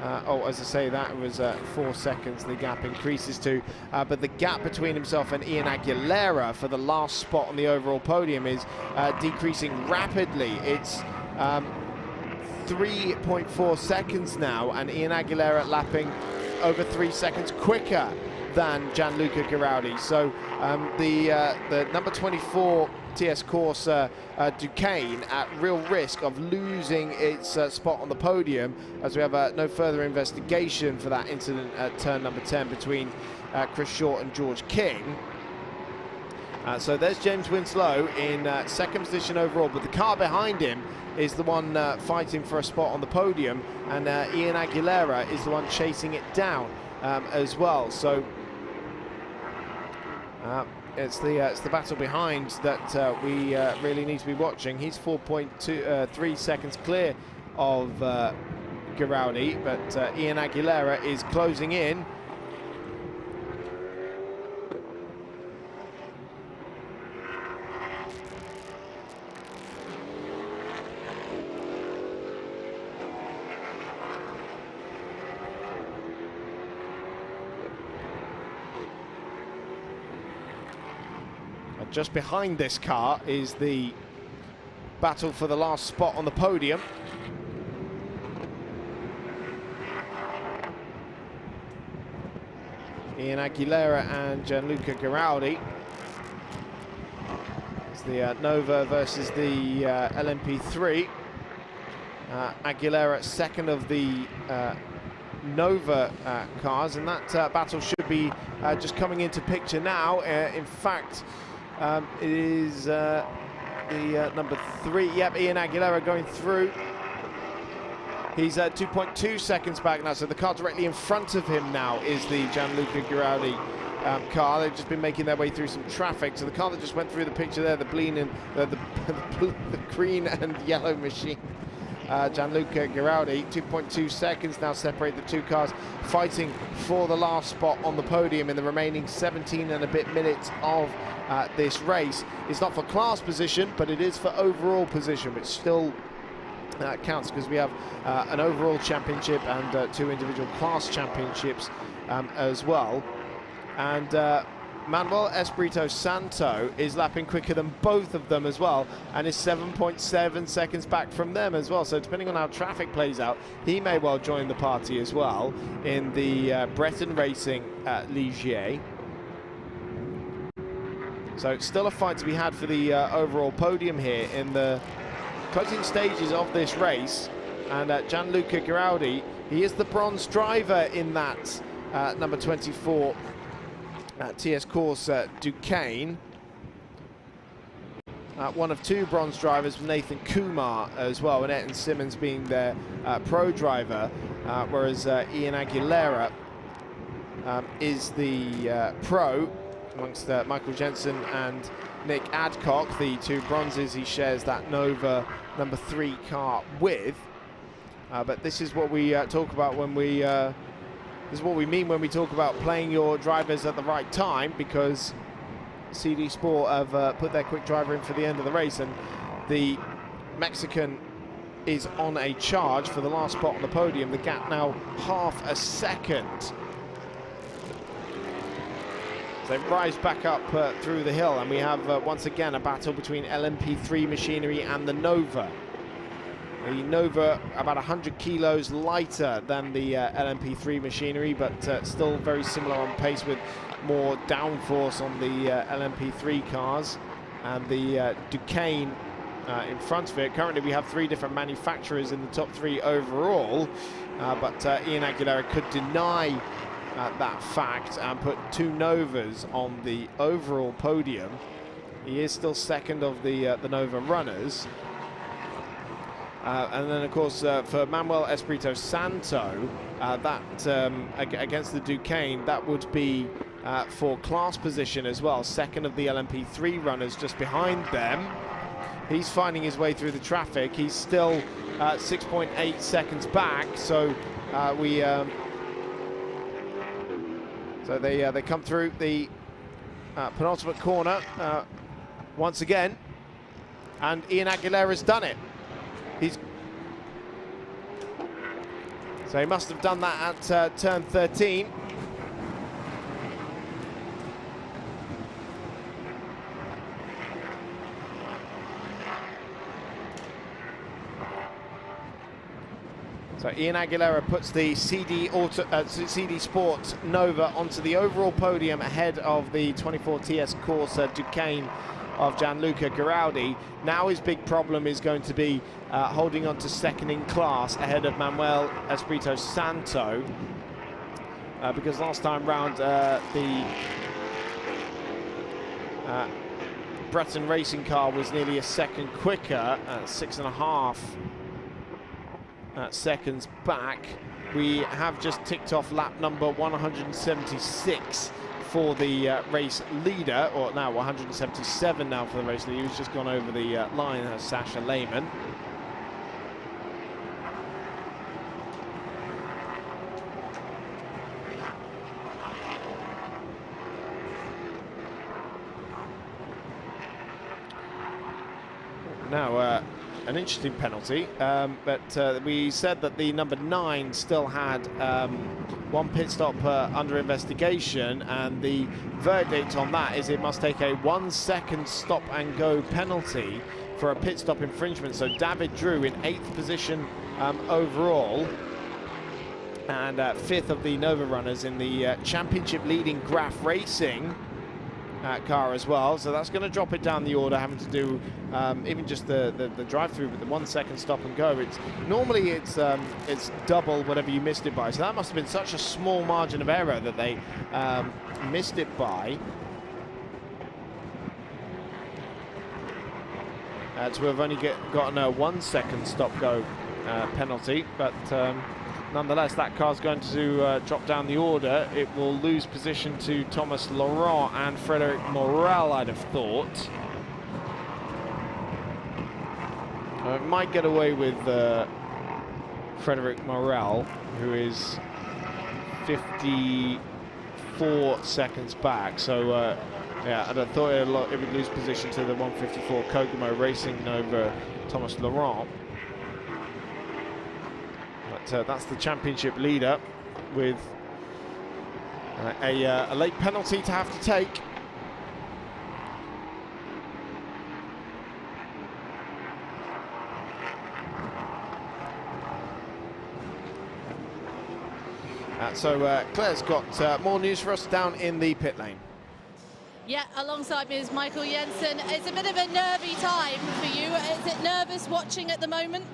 [SPEAKER 1] as I say, that was 4 seconds the gap increases to. But the gap between himself and Ian Aguilera for the last spot on the overall podium is decreasing rapidly. It's 3.4 seconds now, and Ian Aguilera lapping over 3 seconds quicker than Gianluca Gherardi. So the number 24 TS Corsa Duqueine at real risk of losing its spot on the podium, as we have no further investigation for that incident at turn number 10 between Chris Short and George King. So there's James Winslow in second position overall, but the car behind him is the one fighting for a spot on the podium, and Ian Aguilera is the one chasing it down as well. So it's the battle behind that we really need to be watching. He's 4.3 seconds clear of Gherardi, but Ian Aguilera is closing in. Just behind this car is the battle for the last spot on the podium. Ian Aguilera and Gianluca Gherardi. It's the Nova versus the LMP3. Aguilera second of the Nova cars, and that battle should be just coming into picture now. In fact, it is the number 3. Yep, Ian Aguilera going through. He's 2.2 seconds back now, so the car directly in front of him now is the Gianluca Gherardi car. They've just been making their way through some traffic. So the car that just went through the picture there, the green and yellow machine. Gianluca Gherardi, 2.2 seconds now separate the two cars, fighting for the last spot on the podium in the remaining 17 and a bit minutes of this race. It's not for class position, but it is for overall position, which still counts, because we have an overall championship and 2 individual class championships as well. And Manuel Espirito Santo is lapping quicker than both of them as well, and is 7.7 seconds back from them as well. So depending on how traffic plays out, he may well join the party as well in the Breton Racing Ligier. So it's still a fight to be had for the overall podium here in the closing stages of this race. And Gianluca Gherardi, he is the bronze driver in that number 24 TS Corsa Duqueine. One of 2 bronze drivers, Nathan Kumar as well, and Etten Simmons being their pro driver, whereas Ian Aguilera is the pro, amongst Michael Jensen and Nick Adcock, the 2 bronzes he shares that Nova number 3 car with. But this is what we talk about when we this is what we mean when we talk about playing your drivers at the right time, because CD Sport have put their quick driver in for the end of the race, and the Mexican is on a charge for the last spot on the podium. The gap now half a second. So they rise back up through the hill, and we have once again a battle between LMP3 machinery and the Nova. The Nova about 100 kilos lighter than the LMP3 machinery, but still very similar on pace, with more downforce on the LMP3 cars, and the Duqueine in front of it. Currently we have 3 different manufacturers in the top 3 overall, but Ian Aguilera could deny that fact and put 2 Novas on the overall podium. He is still second of the Nova runners. And then, of course, for Manuel Espirito Santo, that against the Duqueine, that would be for class position as well. Second of the LMP3 runners just behind them. He's finding his way through the traffic. He's still 6.8 seconds back. So they come through the penultimate corner once again, and Ian Aguilera's done it. So he must have done that at turn 13. So Ian Aguilera puts the CD Sport Nova onto the overall podium ahead of the 24 TS Corsa Duqueine of Gianluca Giraldi. Now his big problem is going to be holding on to second in class ahead of Manuel Espirito Santo, because last time round the Breton racing car was nearly a second quicker, 6.5 seconds back. We have just ticked off lap number 176 for the race leader, or now 177 now for the race leader, who's just gone over the line, Sasha Lehmann. Now, an interesting penalty, but we said that the number 9 still had one pit stop under investigation, and the verdict on that is it must take a 1 second stop and go penalty for a pit stop infringement. So David Drew in 8th position overall, and 5th of the Nova runners in the championship leading Graf Racing car as well. So that's going to drop it down the order, having to do even just the drive-through, but the 1 second stop and go. Normally it's double whatever you missed it by. So that must have been such a small margin of error that they missed it by. To have only gotten a 1 second stop-go penalty, but nonetheless, that car's going to drop down the order. It will lose position to Thomas Laurent and Frederic Morel, I'd have thought. It might get away with Frederic Morel, who is 54 seconds back. So, yeah, and I thought it would lose position to the 154 Kogumo Racing Nova Thomas Laurent. That's the championship leader with a late penalty to have to take. So Claire's got more news for us down in the pit lane.
[SPEAKER 7] Yeah, alongside me is Michael Jensen. It's a bit of a nervy time for you. Is it nervous watching at the moment?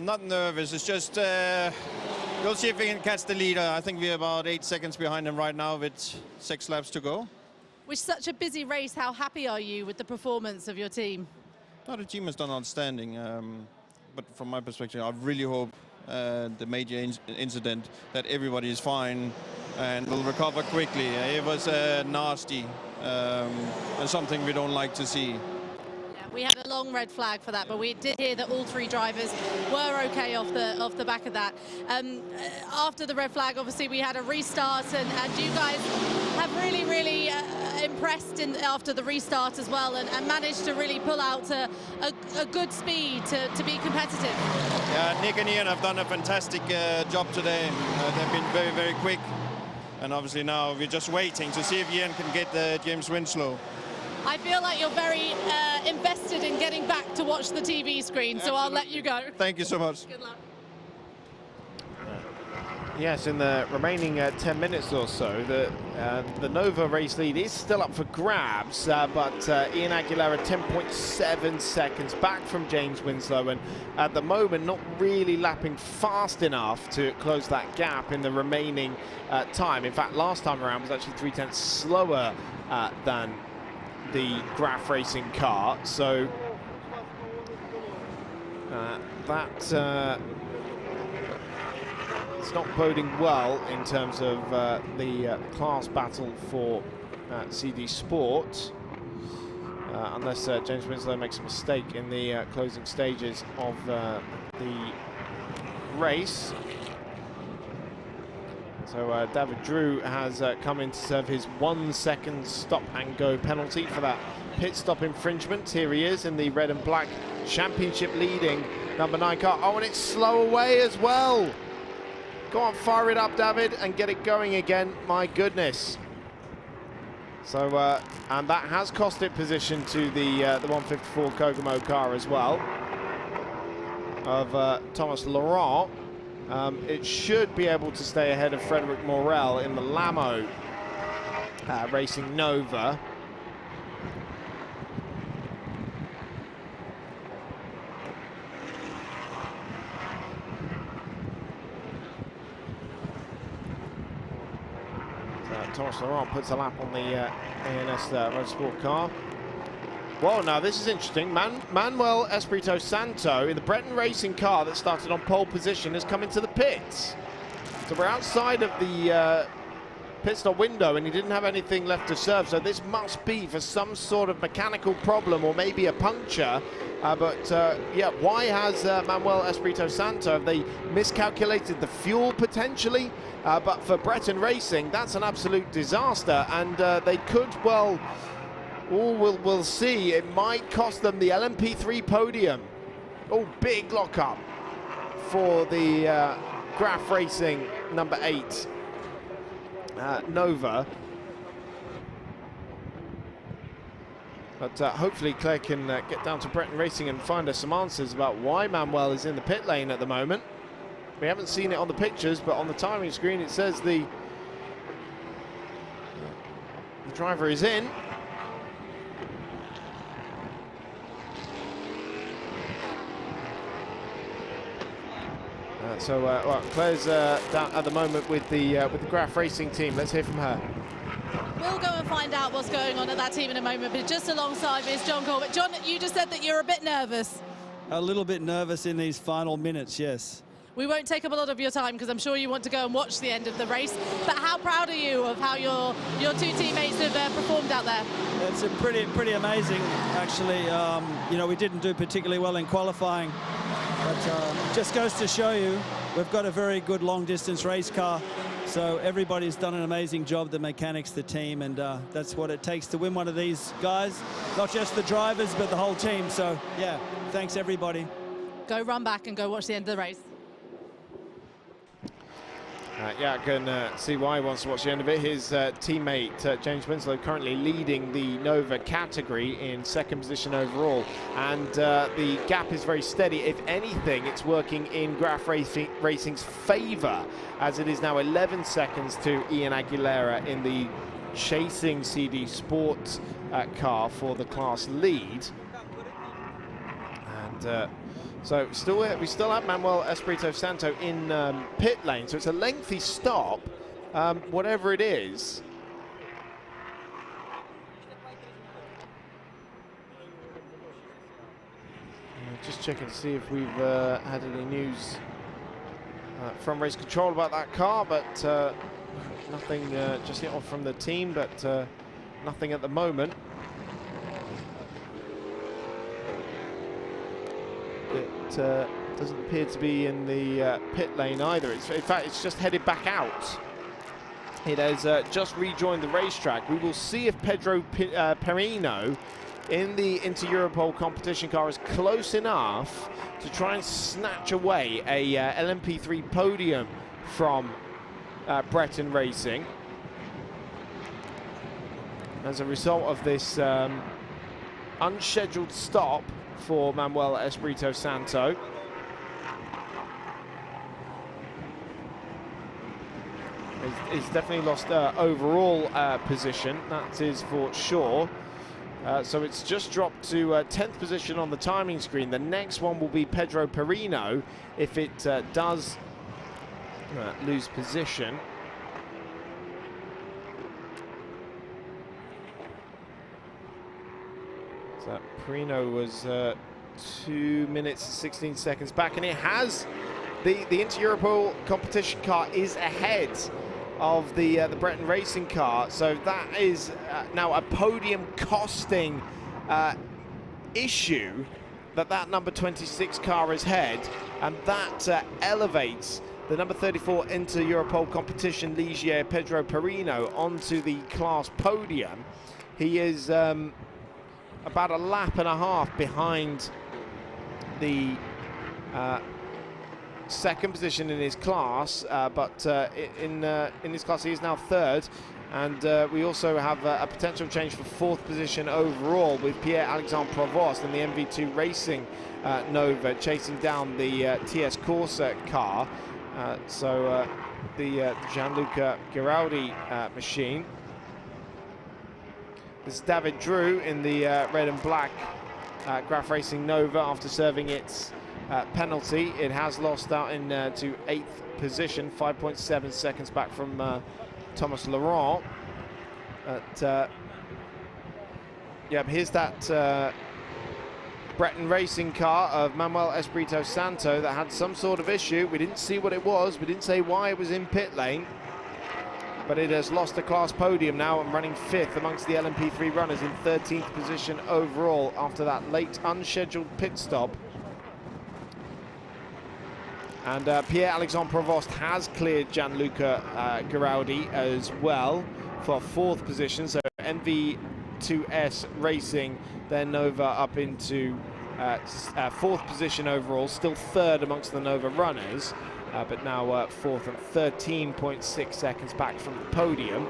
[SPEAKER 5] Not nervous, it's just we'll see if we can catch the leader. I think we're about 8 seconds behind him right now with 6 laps to go.
[SPEAKER 7] With such a busy race, how happy are you with the performance of your team?
[SPEAKER 5] No, the team has done outstanding, but from my perspective, I really hope the major incident that everybody is fine and will recover quickly. It was nasty and something we don't like to see.
[SPEAKER 7] We had a long red flag for that, but we did hear that all 3 drivers were okay off the back of that. After the red flag, obviously, we had a restart, and you guys have really impressed after the restart as well, and managed to really pull out a good speed to be competitive.
[SPEAKER 5] Yeah, Nick and Ian have done a fantastic job today. They've been very quick, and obviously now we're just waiting to see if Ian can get James Winslow.
[SPEAKER 7] I feel like you're very invested in getting back to watch the TV screen, so I'll let you go.
[SPEAKER 5] Thank you so much.
[SPEAKER 7] Good luck.
[SPEAKER 1] Yes, in the remaining 10 minutes or so, the Nova race lead is still up for grabs, but Ian Aguilera 10.7 seconds back from James Winslow, and at the moment not really lapping fast enough to close that gap in the remaining time. In fact, last time around was actually 0.3 slower than the Graf Racing car, so it's not boding well in terms of the class battle for CD Sport, unless James Winslow makes a mistake in the closing stages of the race. So David Drew has come in to serve his 1 second stop and go penalty for that pit stop infringement. Here he is in the red and black championship leading number 9 car. Oh, and it's slow away as well. Go on, fire it up, David, and get it going again. My goodness. So, and that has cost it position to the 154 Kokomo car as well of Thomas Laurent. It should be able to stay ahead of Frederic Morel in the Lamo Racing Nova. Thomas Laurent puts a lap on the ANS Motorsport car. Whoa, now this is interesting. Manuel Espirito Santo in the Breton Racing car that started on pole position has come into the pits. So we're outside of the pit stop window and he didn't have anything left to serve. So this must be for some sort of mechanical problem or maybe a puncture. Yeah, why has Manuel Espirito Santo, have they miscalculated the fuel potentially? But for Breton Racing, that's an absolute disaster. And they could, well, we'll see. It might cost them the LMP3 podium. Oh, big lockup for the Graf Racing number 8 Nova. But hopefully Claire can get down to Breton Racing and find us some answers about why Manuel is in the pit lane at the moment. We haven't seen it on the pictures, but on the timing screen it says the driver is in. Well, Claire's down at the moment with the Graf Racing team. Let's hear from her.
[SPEAKER 7] We'll go and find out what's going on at that team in a moment, but just alongside me is John Corbett. John, you just said that you're a bit nervous.
[SPEAKER 6] A little bit nervous in these final minutes, yes.
[SPEAKER 7] We won't take up a lot of your time because I'm sure you want to go and watch the end of the race. But how proud are you of how your two teammates have performed out there?
[SPEAKER 6] It's a pretty amazing, actually. You know, we didn't do particularly well in qualifying, but just goes to show you we've got a very good long-distance race car. So everybody's done an amazing job, the mechanics, the team, and that's what it takes to win one of these guys. Not just the drivers, but the whole team. So, yeah, thanks, everybody.
[SPEAKER 7] Go run back and go watch the end of the race.
[SPEAKER 1] Yeah, I can see why he wants to watch the end of it. His teammate, James Winslow, currently leading the Nova category in 2nd position overall. And the gap is very steady. If anything, it's working in Graf Racing's favour, as it is now 11 seconds to Ian Aguilera in the chasing CD Sport car for the class lead. And so we still have Manuel Espirito Santo in pit lane, so it's a lengthy stop, whatever it is. Just checking to see if we've had any news from race control about that car, but nothing just yet from the team, but nothing at the moment. It doesn't appear to be in the pit lane either. In fact, it's just headed back out. It has just rejoined the racetrack. We will see if Pedro Perino in the Inter-Europol competition car is close enough to try and snatch away a LMP3 podium from Breton Racing as a result of this unscheduled stop for Manuel Espirito Santo. He's definitely lost overall position, that is for sure. So it's just dropped to 10th position on the timing screen. The next one will be Pedro Perino if it does lose position. So Perino was 2 minutes and 16 seconds back, and it has the Inter-Europol competition car is ahead of the Breton Racing car, so that is now a podium costing issue that number 26 car is ahead, and that elevates the number 34 Inter-Europol competition Ligier Pedro Perino onto the class podium. He is about a lap and a half behind the second position in his class, but in his class he is now third, and we also have a potential change for fourth position overall with Pierre-Alexandre Provost in the MV2 Racing Nova chasing down the TS Corsa car, so the Gianluca Giraldi machine. This is David Drew in the red and black Graf Racing Nova after serving its penalty. It has lost out to 8th position, 5.7 seconds back from Thomas Laurent. But yeah, here's that Breton Racing car of Manuel Espirito Santo that had some sort of issue. We didn't see what it was. We didn't say why it was in pit lane. But it has lost the class podium now and running 5th amongst the LMP3 runners in 13th position overall after that late unscheduled pit stop. And Pierre-Alexandre Provost has cleared Gianluca Giraldi as well for 4th position. So MV2S Racing, then Nova up into 4th position overall, still 3rd amongst the Nova runners. But now 4th and 13.6 seconds back from the podium.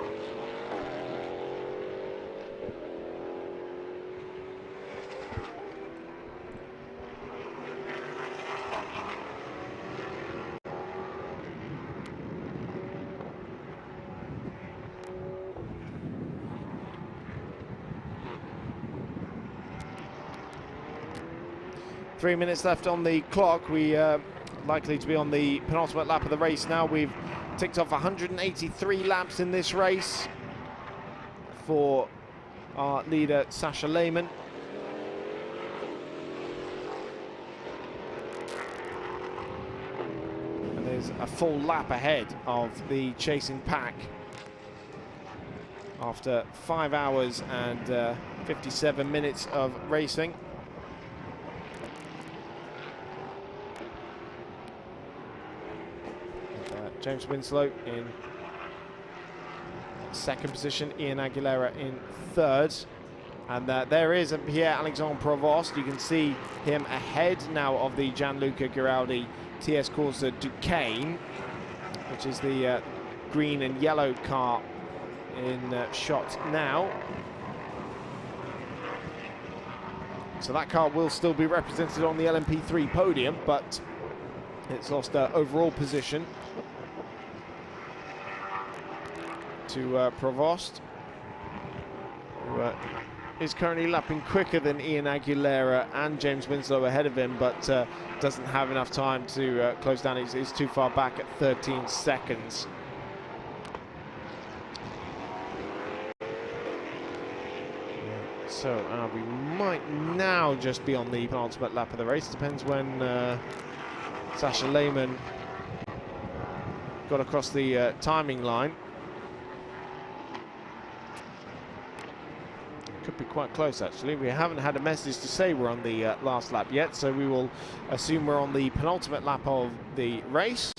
[SPEAKER 1] Three minutes left on the clock. We likely to be on the penultimate lap of the race now. We've ticked off 183 laps in this race for our leader Sasha Lehmann. And there's a full lap ahead of the chasing pack after 5 hours and 57 minutes of racing. James Winslow in 2nd position, Ian Aguilera in 3rd. And there is a Pierre-Alexandre Provost. You can see him ahead now of the Gianluca Giraldi TS Corsa Duqueine, which is the green and yellow car in shot now. So that car will still be represented on the LMP3 podium, but it's lost overall position to Provost, who is currently lapping quicker than Ian Aguilera and James Winslow ahead of him, but doesn't have enough time to close down. He's too far back at 13 seconds. So we might now just be on the penultimate lap of the race. Depends when Sasha Lehmann got across the timing line. Could be quite close, actually. We haven't had a message to say we're on the last lap yet, so we will assume we're on the penultimate lap of the race.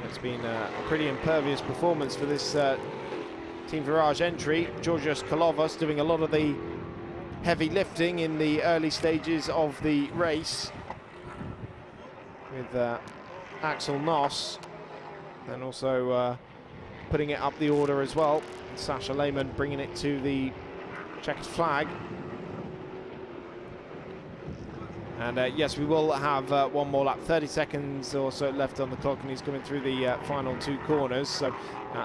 [SPEAKER 1] It's been a pretty impervious performance for this Team Virage entry. Georgios Kalovas doing a lot of the heavy lifting in the early stages of the race with Axel Noss, and also putting it up the order as well. Sasha Lehmann bringing it to the checkered flag. And yes, we will have one more lap, 30 seconds or so left on the clock, and he's coming through the final 2 corners. So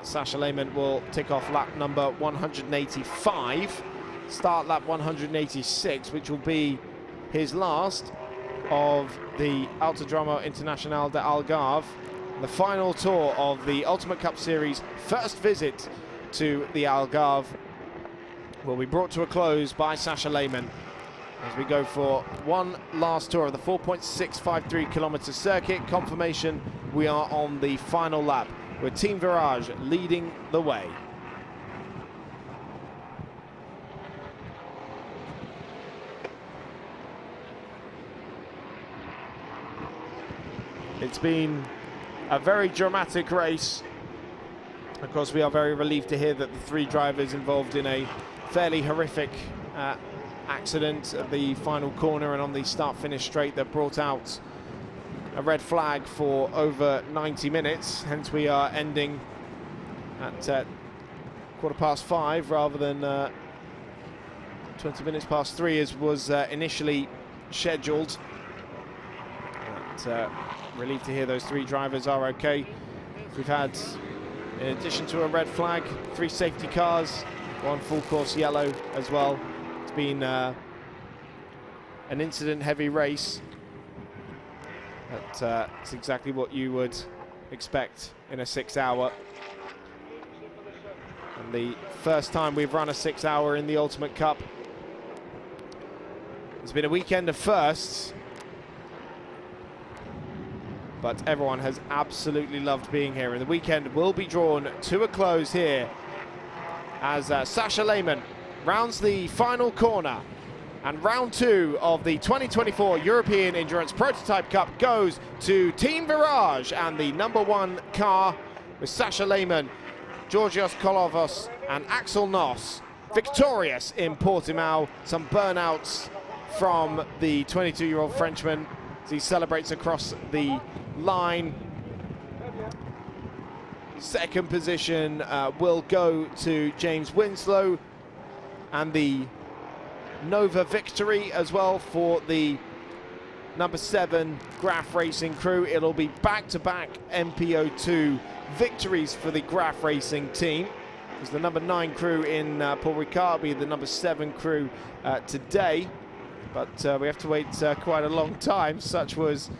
[SPEAKER 1] Sasha Lehmann will tick off lap number 185, start lap 186, which will be his last of the Autodromo Internacional de Algarve, the final tour of the Ultimate Cup Series, first visit to the Algarve will be brought to a close by Sasha Lehmann as we go for one last tour of the 4.653 kilometer circuit. Confirmation we are on the final lap with Team Virage leading the way. It's been a very dramatic race. Of course, we are very relieved to hear that the 3 drivers involved in a fairly horrific accident at the final corner and on the start-finish straight that brought out a red flag for over 90 minutes. Hence, we are ending at 5:15 rather than 20 minutes past 3 as was initially scheduled. But, relieved to hear those 3 drivers are okay. We've had, in addition to a red flag, 3 safety cars, 1 full course yellow as well. It's been an incident-heavy race. It's exactly what you would expect in a 6-hour. And the first time we've run a 6-hour in the Ultimate Cup. It's been a weekend of firsts, but everyone has absolutely loved being here. And the weekend will be drawn to a close here as Sasha Lehmann rounds the final corner. And round 2 of the 2024 European Endurance Prototype Cup goes to Team Virage and the #1 car with Sasha Lehmann, Georgios Kolovos and Axel Noss victorious in Portimão. Some burnouts from the 22-year-old Frenchman as he celebrates across the line. Second position will go to James Winslow, and the Nova victory as well for the #7 Graf Racing crew. It'll be back-to-back MPO2 victories for the Graf Racing team. It's the #9 crew in Paul Ricard, will be the #7 crew today. But we have to wait quite a long time. Such was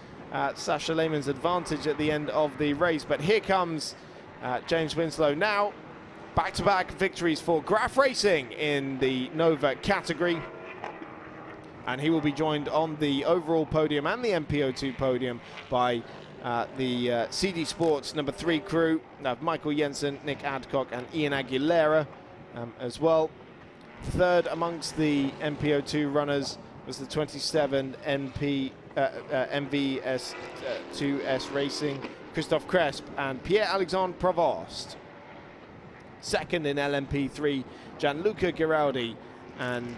[SPEAKER 1] Sasha Lehmann's advantage at the end of the race. But here comes James Winslow now. Back-to-back victories for Graf Racing in the Nova category. And he will be joined on the overall podium and the MPO2 podium by the CD Sports #3 crew. Michael Jensen, Nick Adcock and Ian Aguilera as well. Third amongst the MPO2 runners was the 27 MVS2S Racing, Christophe Cresp and Pierre-Alexandre Provost. Second in LMP3, Gianluca Giraldi and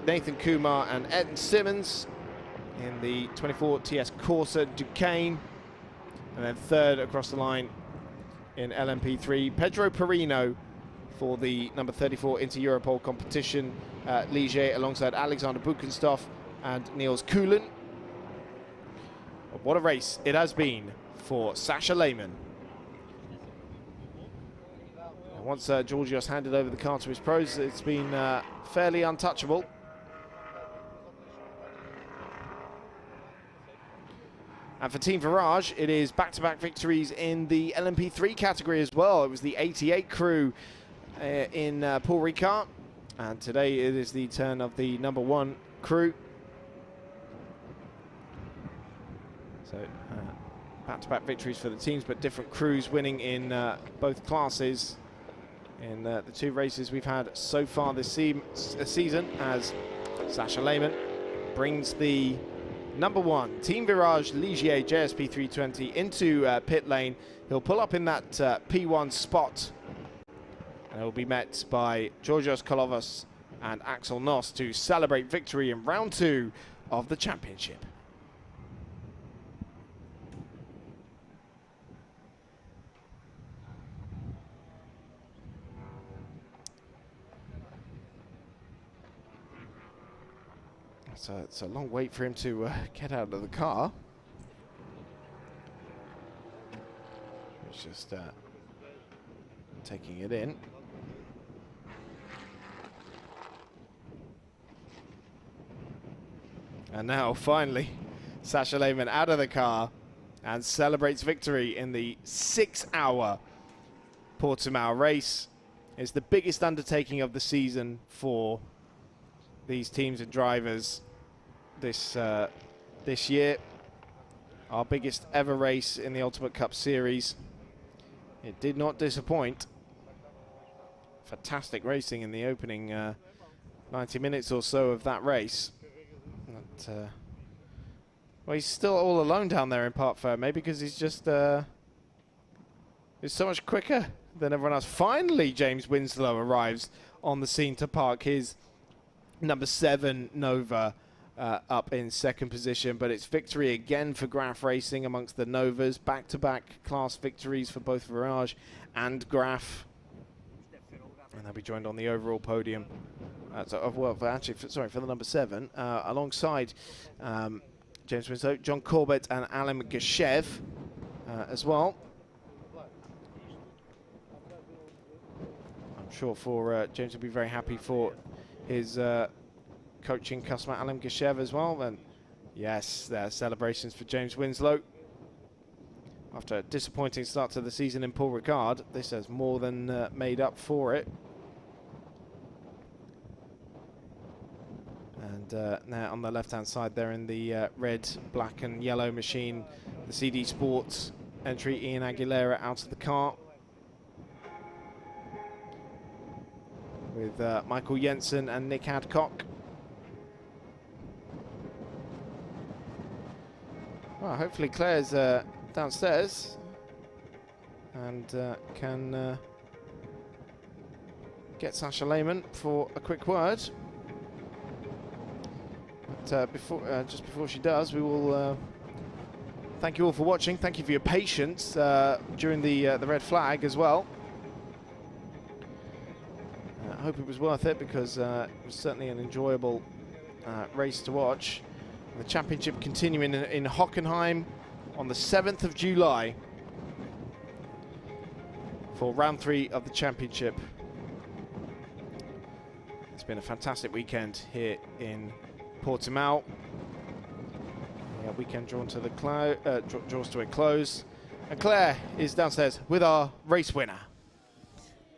[SPEAKER 1] Nathan Kumar and Ed Simmons in the 24 TS Corsa Duqueine. And then third across the line in LMP3, Pedro Perino for the #34 Inter-Europol competition, Ligier alongside Alexander Buchenstoff and Niels Kuhlen. What a race it has been for Sasha Lehmann. And once Georgios handed over the car to his pros, it's been fairly untouchable. And for Team Virage, it is back-to-back victories in the LMP3 category as well. It was the 88 crew in Paul Ricard, and today it is the turn of the #1 crew. So back-to-back victories for the teams, but different crews winning in both classes in the 2 races we've had so far this season, as Sasha Lehmann brings the #1 Team Virage Ligier JSP 320 into pit lane. He'll pull up in that P1 spot, and he'll be met by Georgios Kolovos and Axel Noss to celebrate victory in round 2 of the championship. So it's a long wait for him to get out of the car. He's just taking it in. And now, finally, Sasha Lehmann out of the car and celebrates victory in the 6-hour Portimão race. It's the biggest undertaking of the season for these teams and drivers this year. Our biggest ever race in the Ultimate Cup Series. It did not disappoint. Fantastic racing in the opening 90 minutes or so of that race. But, well, he's still all alone down there in Parc Fermé, maybe because he's just he's so much quicker than everyone else. Finally, James Winslow arrives on the scene to park his number 7 Nova up in second position, but it's victory again for Graf Racing amongst the Novas. Back-to-back class victories for both Virage and Graf. And they'll be joined on the overall podium. Well, sorry, for the number 7, alongside James Winslow, John Corbett and Alan Gashev as well. I'm sure for James will be very happy for his coaching customer Alan Gashev as well. And yes, there are celebrations for James Winslow. After a disappointing start to the season in Paul Ricard, this has more than made up for it. And now on the left-hand side there in the red, black and yellow machine, the CD Sports entry, Ian Aguilera out of the car. With Michael Jensen and Nick Adcock. Well, hopefully Claire's downstairs and can get Sasha Lehmann for a quick word. But just before she does, we will thank you all for watching. Thank you for your patience during the red flag as well. I hope it was worth it, because it was certainly an enjoyable race to watch. The championship continuing in Hockenheim on the 7th of July for round 3 of the championship. It's been a fantastic weekend here in Portimão. Yeah, weekend drawn to the draws to a close, and Claire is downstairs with our race winner.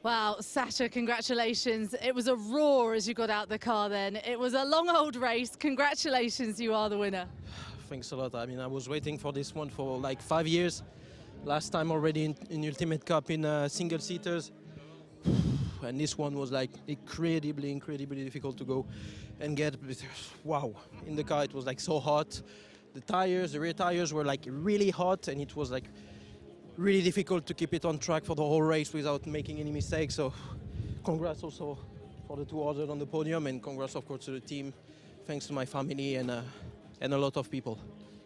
[SPEAKER 7] Wow, Sasha, congratulations. It was a roar as you got out the car then. It was a long old race. Congratulations, you are the winner.
[SPEAKER 17] Thanks a lot. I mean, I was waiting for this one for like 5 years. Last time already in Ultimate Cup in single seaters. And this one was like incredibly difficult to go and get. Wow, in the car it was like so hot. The rear tires were like really hot, and it was like really difficult to keep it on track for the whole race without making any mistakes. So congrats also for the 2 others on the podium, and congrats of course to the team. Thanks to my family and a lot of people.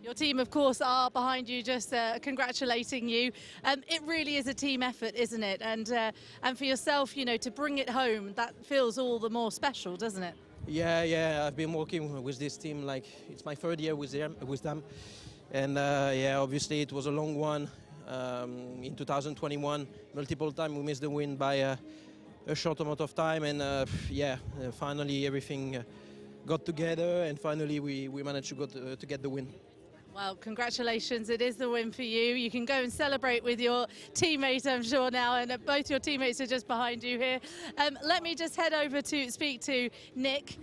[SPEAKER 7] Your team, of course, are behind you, just congratulating you. It really is a team effort, isn't it? And for yourself, you know, to bring it home, that feels all the more special, doesn't it?
[SPEAKER 17] Yeah, I've been working with this team, like it's my 3rd year with them. And yeah, obviously it was a long one. In 2021, multiple times we missed the win by a short amount of time, and finally everything got together, and finally we managed to get the win.
[SPEAKER 7] Well, congratulations, it is the win for you. You can go and celebrate with your teammates, I'm sure now, and both your teammates are just behind you here. Let me just head over to speak to Nick.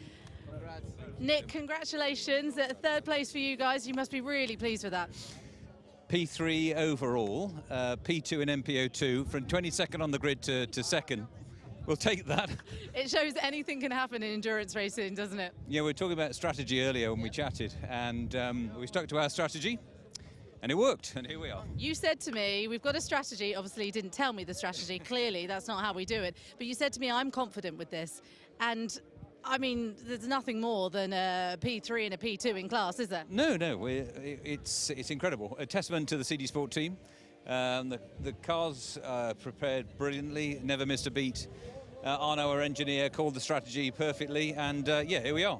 [SPEAKER 7] Congrats. Nick, congratulations, 3rd place for you guys. You must be really pleased with that.
[SPEAKER 22] P3 overall, P2 in MPO2, from 22nd on the grid to 2nd. We'll take that.
[SPEAKER 7] It shows anything can happen in endurance racing, doesn't it?
[SPEAKER 22] Yeah, we were talking about strategy earlier when we chatted, and we stuck to our strategy, and it worked, and here we are.
[SPEAKER 7] You said to me, we've got a strategy. Obviously, you didn't tell me the strategy. Clearly, that's not how we do it. But you said to me, I'm confident with this. And I mean, there's nothing more than a P3 and a P2 in class, is there?
[SPEAKER 22] No, it's incredible. A testament to the CD Sport team. The cars prepared brilliantly, never missed a beat. Arno, our engineer, called the strategy perfectly, and yeah, here we are.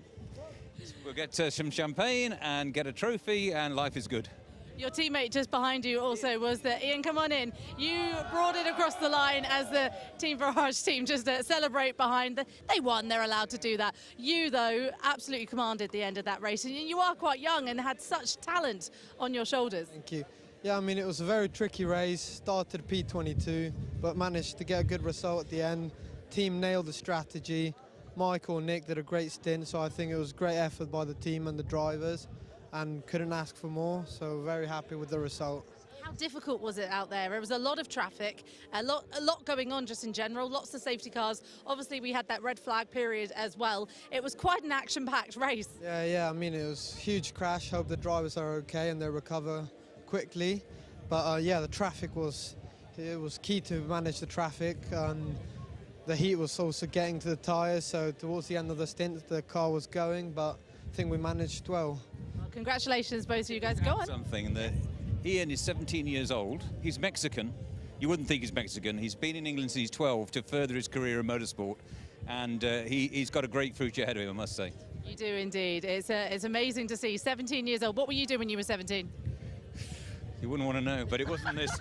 [SPEAKER 22] We'll get some champagne and get a trophy, and life is good.
[SPEAKER 7] Your teammate just behind you also was there. Ian, come on in. You brought it across the line as the Team Virage team just celebrate behind. They won, they're allowed to do that. You, though, absolutely commanded the end of that race. And you are quite young and had such talent on your shoulders.
[SPEAKER 23] Thank you. Yeah, I mean, it was a very tricky race. Started P22, but managed to get a good result at the end.
[SPEAKER 18] team nailed the strategy. Michael and Nick did a great stint, so I think it was great effort by the team and the drivers, and couldn't ask for more, so very happy with the result.
[SPEAKER 7] How difficult was it out there? There was a lot of traffic, a lot going on just in general, lots of safety cars. Obviously, we had that red flag period as well. It was quite an action-packed race.
[SPEAKER 18] Yeah, I mean, it was a huge crash. Hope the drivers are okay and they recover quickly. But yeah, the traffic was key to manage the traffic. The heat was also getting to the tyres, so towards the end of the stint, the car was going, but I think we managed well.
[SPEAKER 7] Well, congratulations, both of you guys. Go on.
[SPEAKER 22] Something that Ian is 17 years old. He's Mexican. You wouldn't think he's Mexican. He's been in England since he's 12 to further his career in motorsport, and he's got a great future ahead of him, I must say.
[SPEAKER 7] You do indeed. It's amazing to see. 17 years old. What were you doing when you were 17?
[SPEAKER 22] You wouldn't want to know, but it wasn't this.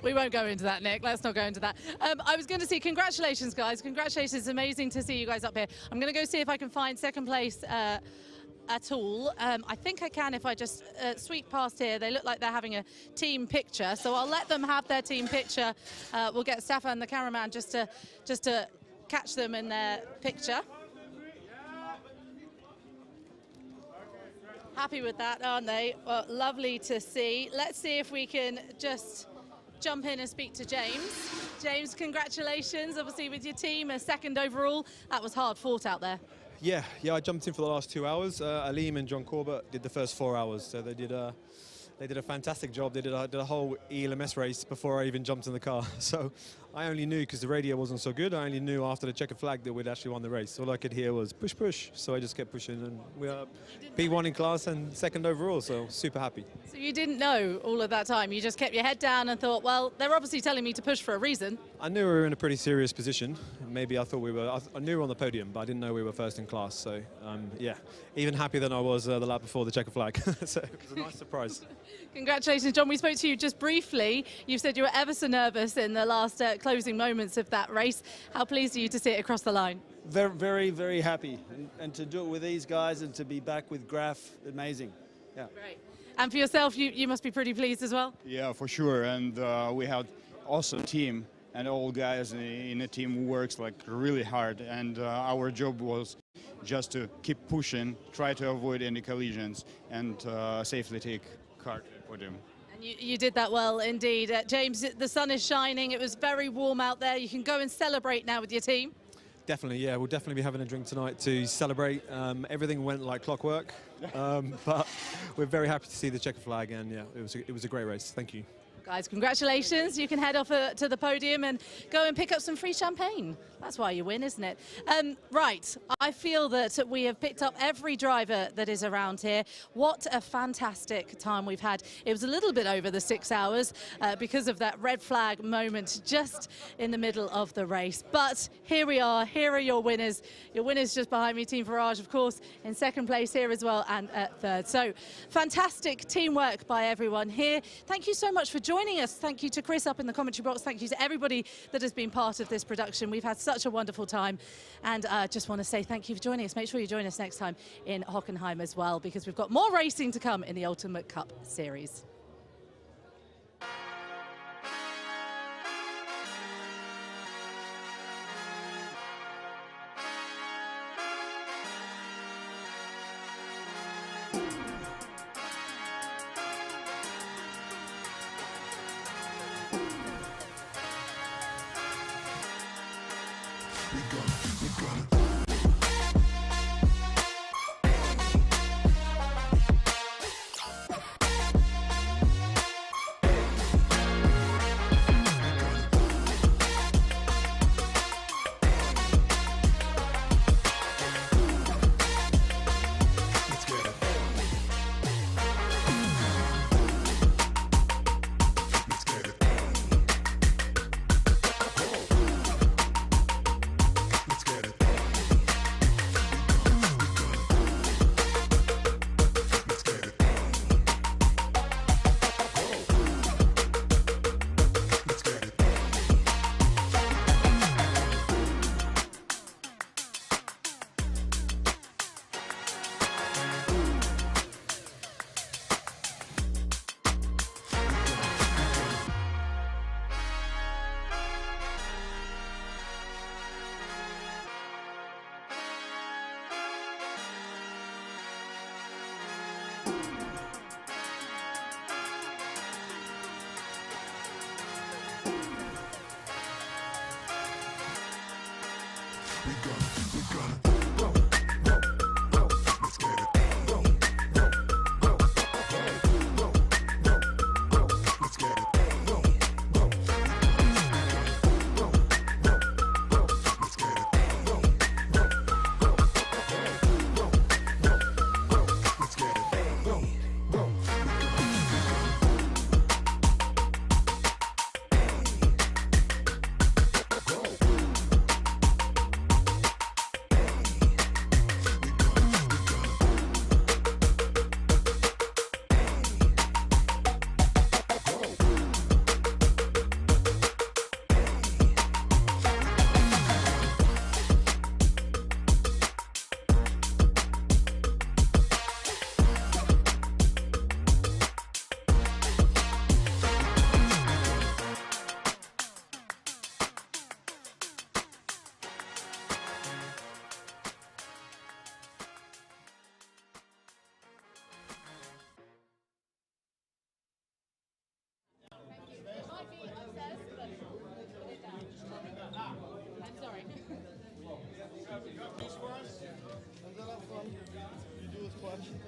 [SPEAKER 7] We won't go into that, Nick. Let's not go into that. I was going to say congratulations, guys. Congratulations. It's amazing to see you guys up here. I'm going to go see if I can find second place at all. I think I can if I just sweep past here. They look like they're having a team picture, so I'll let them have their team picture. We'll get Stefan, the cameraman, just to catch them in their picture. Happy with that, aren't they? Well, lovely to see. Let's see if we can just jump in and speak to James. James, congratulations, obviously, with your team, a second overall. That was hard fought out there.
[SPEAKER 19] Yeah, I jumped in for the last 2 hours. Alim and John Corbett did the first 4 hours, so they did a fantastic job. They did a whole ELMS race before I even jumped in the car. So I only knew, because the radio wasn't so good, I only knew after the checkered flag that we'd actually won the race. All I could hear was push, push. So I just kept pushing, and we are P1 in class and second overall, so super happy.
[SPEAKER 7] So you didn't know all of that time? You just kept your head down and thought, well, they're obviously telling me to push for a reason.
[SPEAKER 19] I knew we were in a pretty serious position. Maybe I thought I knew we were on the podium, but I didn't know we were first in class. So yeah, even happier than I was the lap before the checkered flag. So it was a nice surprise.
[SPEAKER 7] Congratulations, John. We spoke to you just briefly. You said you were ever so nervous in the last closing moments of that race. How pleased are you to see it across the line?
[SPEAKER 23] Very, very, very happy. And to do it with these guys and to be back with Graf, amazing. Yeah.
[SPEAKER 7] Great. And for yourself, you must be pretty pleased as well?
[SPEAKER 24] Yeah, for sure. And we have awesome team and all guys in a team who works like really hard. And our job was just to keep pushing, try to avoid any collisions, and safely take car to the podium.
[SPEAKER 7] And you did that well indeed. James, the sun is shining. It was very warm out there. You can go and celebrate now with your team.
[SPEAKER 19] Definitely, yeah. We'll definitely be having a drink tonight to celebrate. Everything went like clockwork, but we're very happy to see the checkered flag, and yeah, it was a great race. Thank you.
[SPEAKER 7] Guys, congratulations. You can head off to the podium and go and pick up some free champagne. That's why you win, isn't it? Right, I feel that we have picked up every driver that is around here. What a fantastic time we've had. It was a little bit over the 6 hours because of that red flag moment just in the middle of the race. But here we are. Here are your winners. Your winners just behind me, Team Farage, of course, in second place here as well, and third. So fantastic teamwork by everyone here. Thank you so much for joining us. Thank you to Chris up in the commentary box. Thank you to everybody that has been part of this production. We've had such a wonderful time, and I just want to say thank you for joining us. Make sure you join us next time in Hockenheim as well, because we've got more racing to come in the Ultimate Cup Series.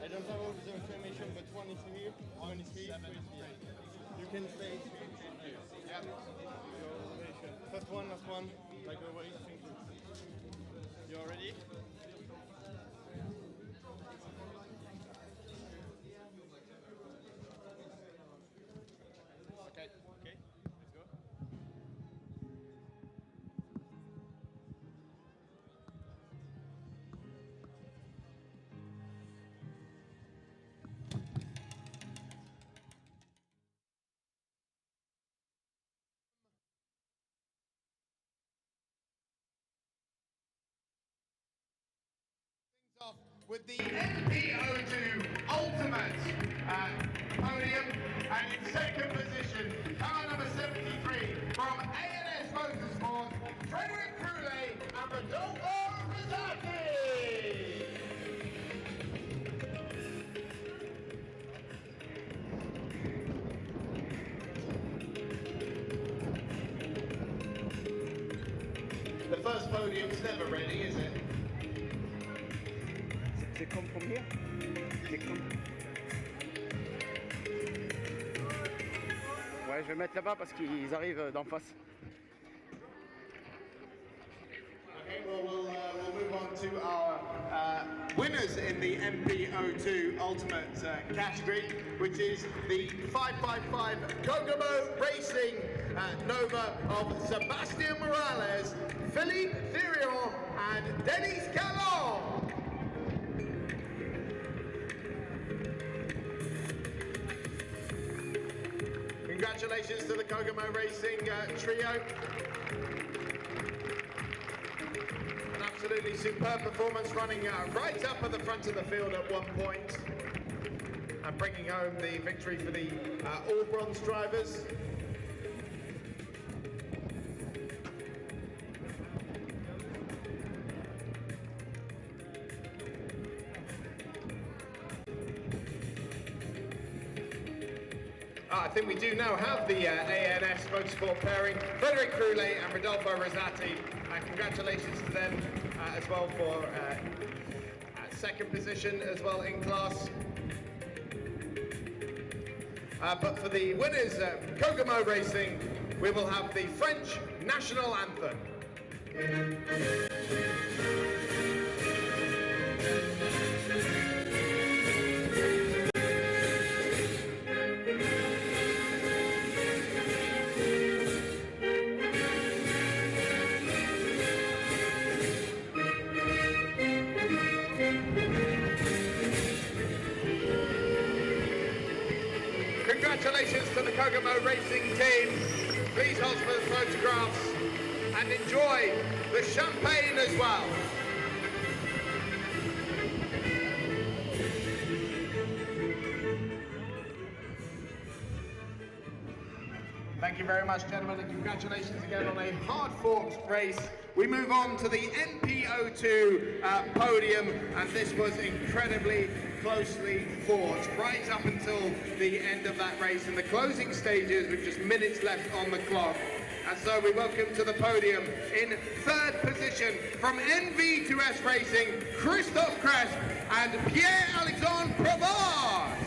[SPEAKER 13] I don't know the information, but one is here, one is here. You can stay. Yeah. First one, last one, like always. You are ready? Okay. Okay. Let's go.
[SPEAKER 1] Off with the MP02 Ultimate Podium, and in second position, car number 73 from A&S Motorsport, Frederic Croulet and Rodolfo Rosati. The first podium's never ready, is it?
[SPEAKER 14] They come from here. They come. Ouais, je vais mettre là-bas parce qu'ils arrivent d'en face.
[SPEAKER 1] Okay, well, we'll move on to our winners in the MP02 Ultimate category, which is the 555 Kokomo Racing Nova of Sébastien Morales, Philippe Thirion, and Denis Callon. Congratulations to the Kokomo Racing trio. An absolutely superb performance, running right up at the front of the field at one point and bringing home the victory for the all bronze drivers. I think we do now have the A&S Motorsport pairing, Frederic Croulet and Rodolfo Rosati. Congratulations to them as well for second position as well in class. But for the winners, Kokomo Racing, we will have the French national anthem. Congratulations to the Kokomo Racing team. Please hold for the photographs and enjoy the champagne as well. Thank you very much, gentlemen, and congratulations again on a hard-fought race. We move on to the NP02 podium, and this was incredibly closely fought right up until the end of that race. In the closing stages, with just minutes left on the clock, And so we welcome to the podium in third position from NV2S Racing, Christophe Cresp and Pierre-Alexandre Provost.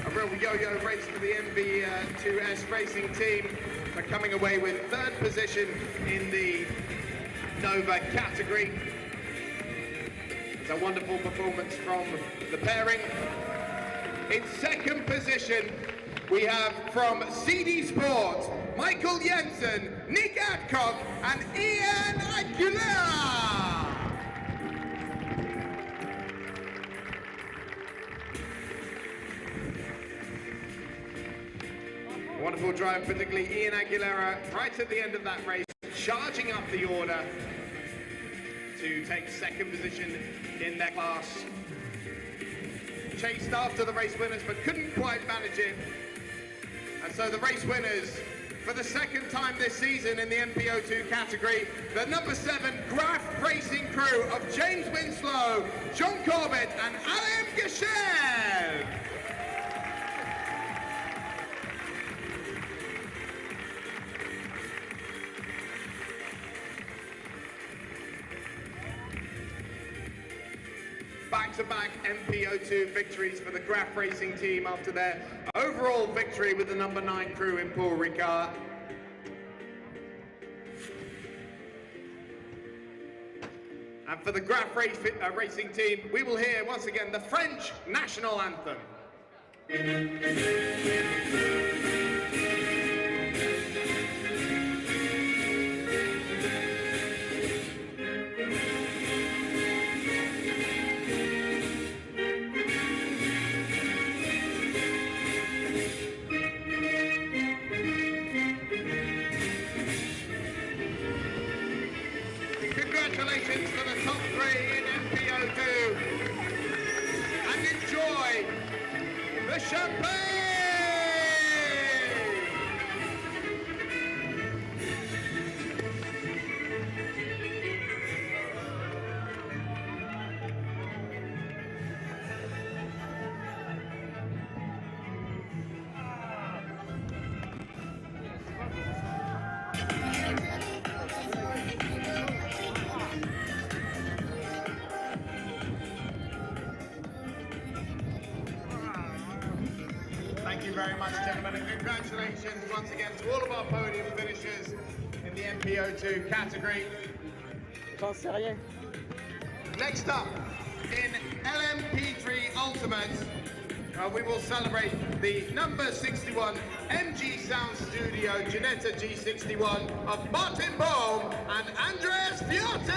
[SPEAKER 1] A real yo-yo race for the NV2S Racing team. They're coming away with third position in the Nova category. It's a wonderful performance from the pairing. In second position, we have from CD Sport, Michael Jensen, Nick Adcock, and Ian Aguilera. Wonderful drive, particularly Ian Aguilera, right at the end of that race, charging up the order to take second position in their class. Chased after the race winners, but couldn't quite manage it. And so the race winners, for the second time this season in the MPO2 category, the number 7 Graf Racing crew of James Winslow, John Corbett, and Alain Gachel. Back-to-back MPO2 victories for the Graf Racing team after their overall victory with the number 9 crew in Paul Ricard. And for the Graf Racing team, we will hear once again the French national anthem. Congratulations to the top 3 in MPO2 and enjoy the champagne! Thank you very much, gentlemen, and congratulations once again to all of our podium finishers in the MPO2 category. Next up, in LMP3 Ultimate, we will celebrate the number 61 MG Sound Studio Ginetta G61 of Martin Bohm and Andres Fiote.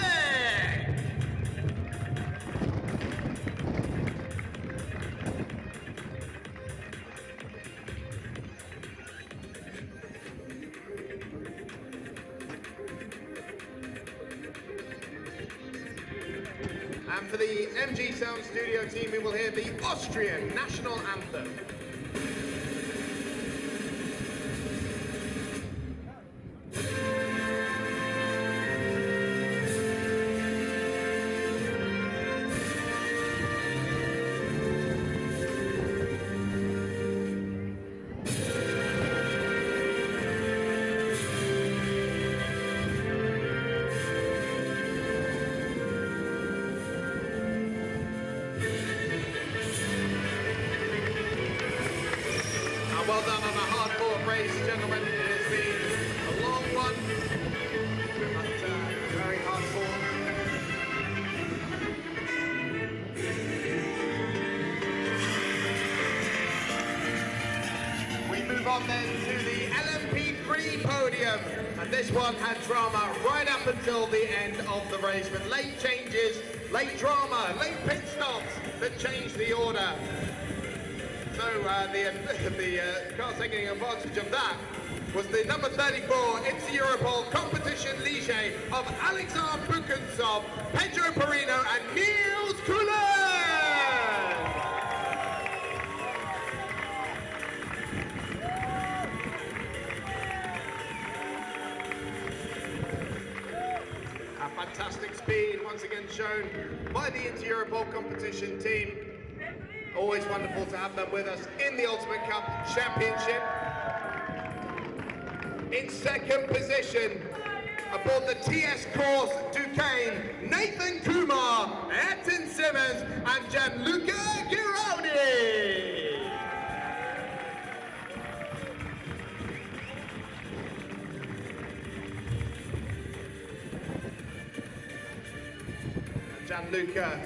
[SPEAKER 1] And for the MG Sound Studio team, we will hear the Austrian national anthem. Well done on a hard-fought race, gentlemen. It has been a long one, but very hard-fought. We move on then to the LMP3 podium, and this one had drama right up until the end of the race, with late changes, late drama, late pit stops that changed the order. So the car taking advantage of that was the number 34 Inter-Europol competition Ligier of Alexandre Bukansov, Pedro Perino and Niels Coulan. A fantastic speed once again shown by the Inter-Europol competition team. Always wonderful to have them with us in the Ultimate Cup Championship. In second position, aboard the TS Course Duqueine, Nathan Kumar, Ayrton Simmons, and Gianluca Girardi. Gianluca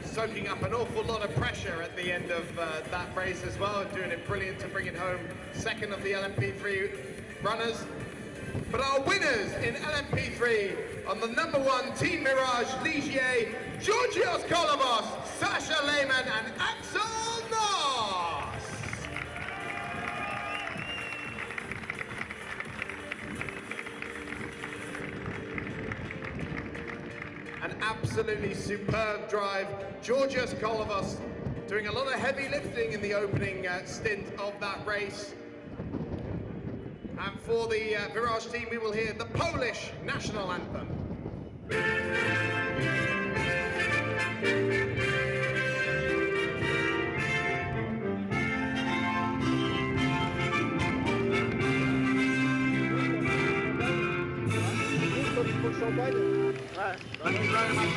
[SPEAKER 1] soaking up an awful lot of pressure at the end of that race as well, doing it brilliant to bring it home second of the LMP3 runners. But our winners in LMP3 on the #1 Team Mirage Ligier, Georgios Kolovos, Sasha Lehmann and Axel Noss. An absolutely superb drive. Georgios Kolovos doing a lot of heavy lifting in the opening stint of that race. And for the Virage team, we will hear the Polish national anthem. Thank you very much.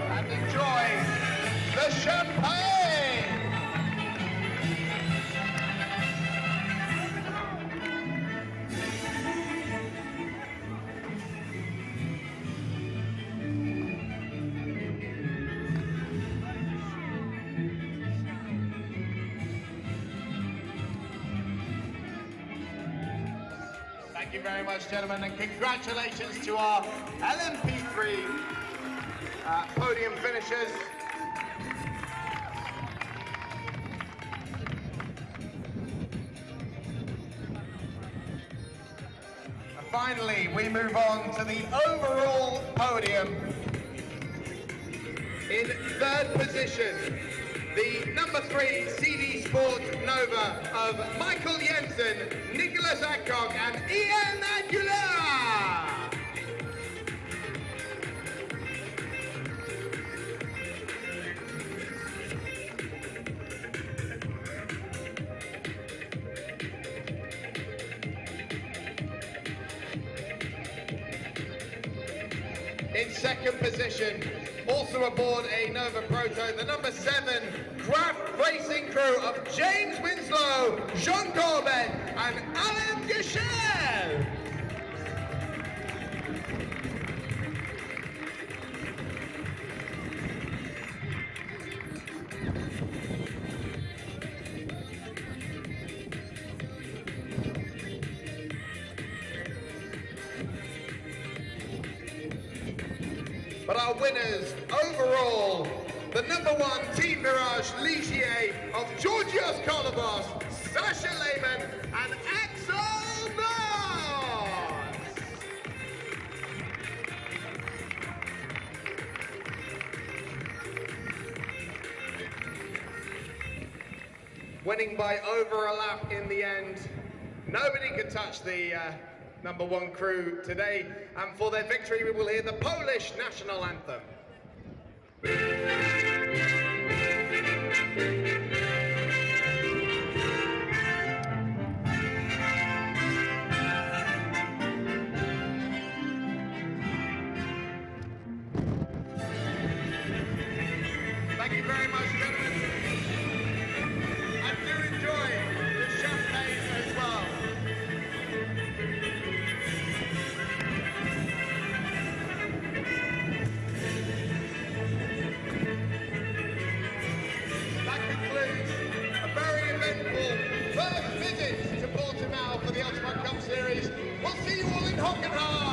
[SPEAKER 1] And enjoy the champagne! Thank you very much, gentlemen, and congratulations to our LMP3 podium finishers. And finally, we move on to the overall podium. In third position, the #3 CD Sport Nova of Michael Jensen, Nicholas Adcock and Ian Aguilera. In second position, also aboard a Nova Proto, the #7 Craft Racing crew of James Winslow, Jean Corbett and Alan Gichel. But our winners overall, the #1 Team Mirage Ligier of Georgios Kolovos, Sasha Lehmann and Axel Noss. Winning by over a lap in the end. Nobody could touch the #1 crew today, and for their victory we will hear the Polish national anthem. Thank you very much, gentlemen, and do enjoy the champagne as well. First visit to Portimão for the Ultimate Cup Series. We'll see you all in Hockenheim.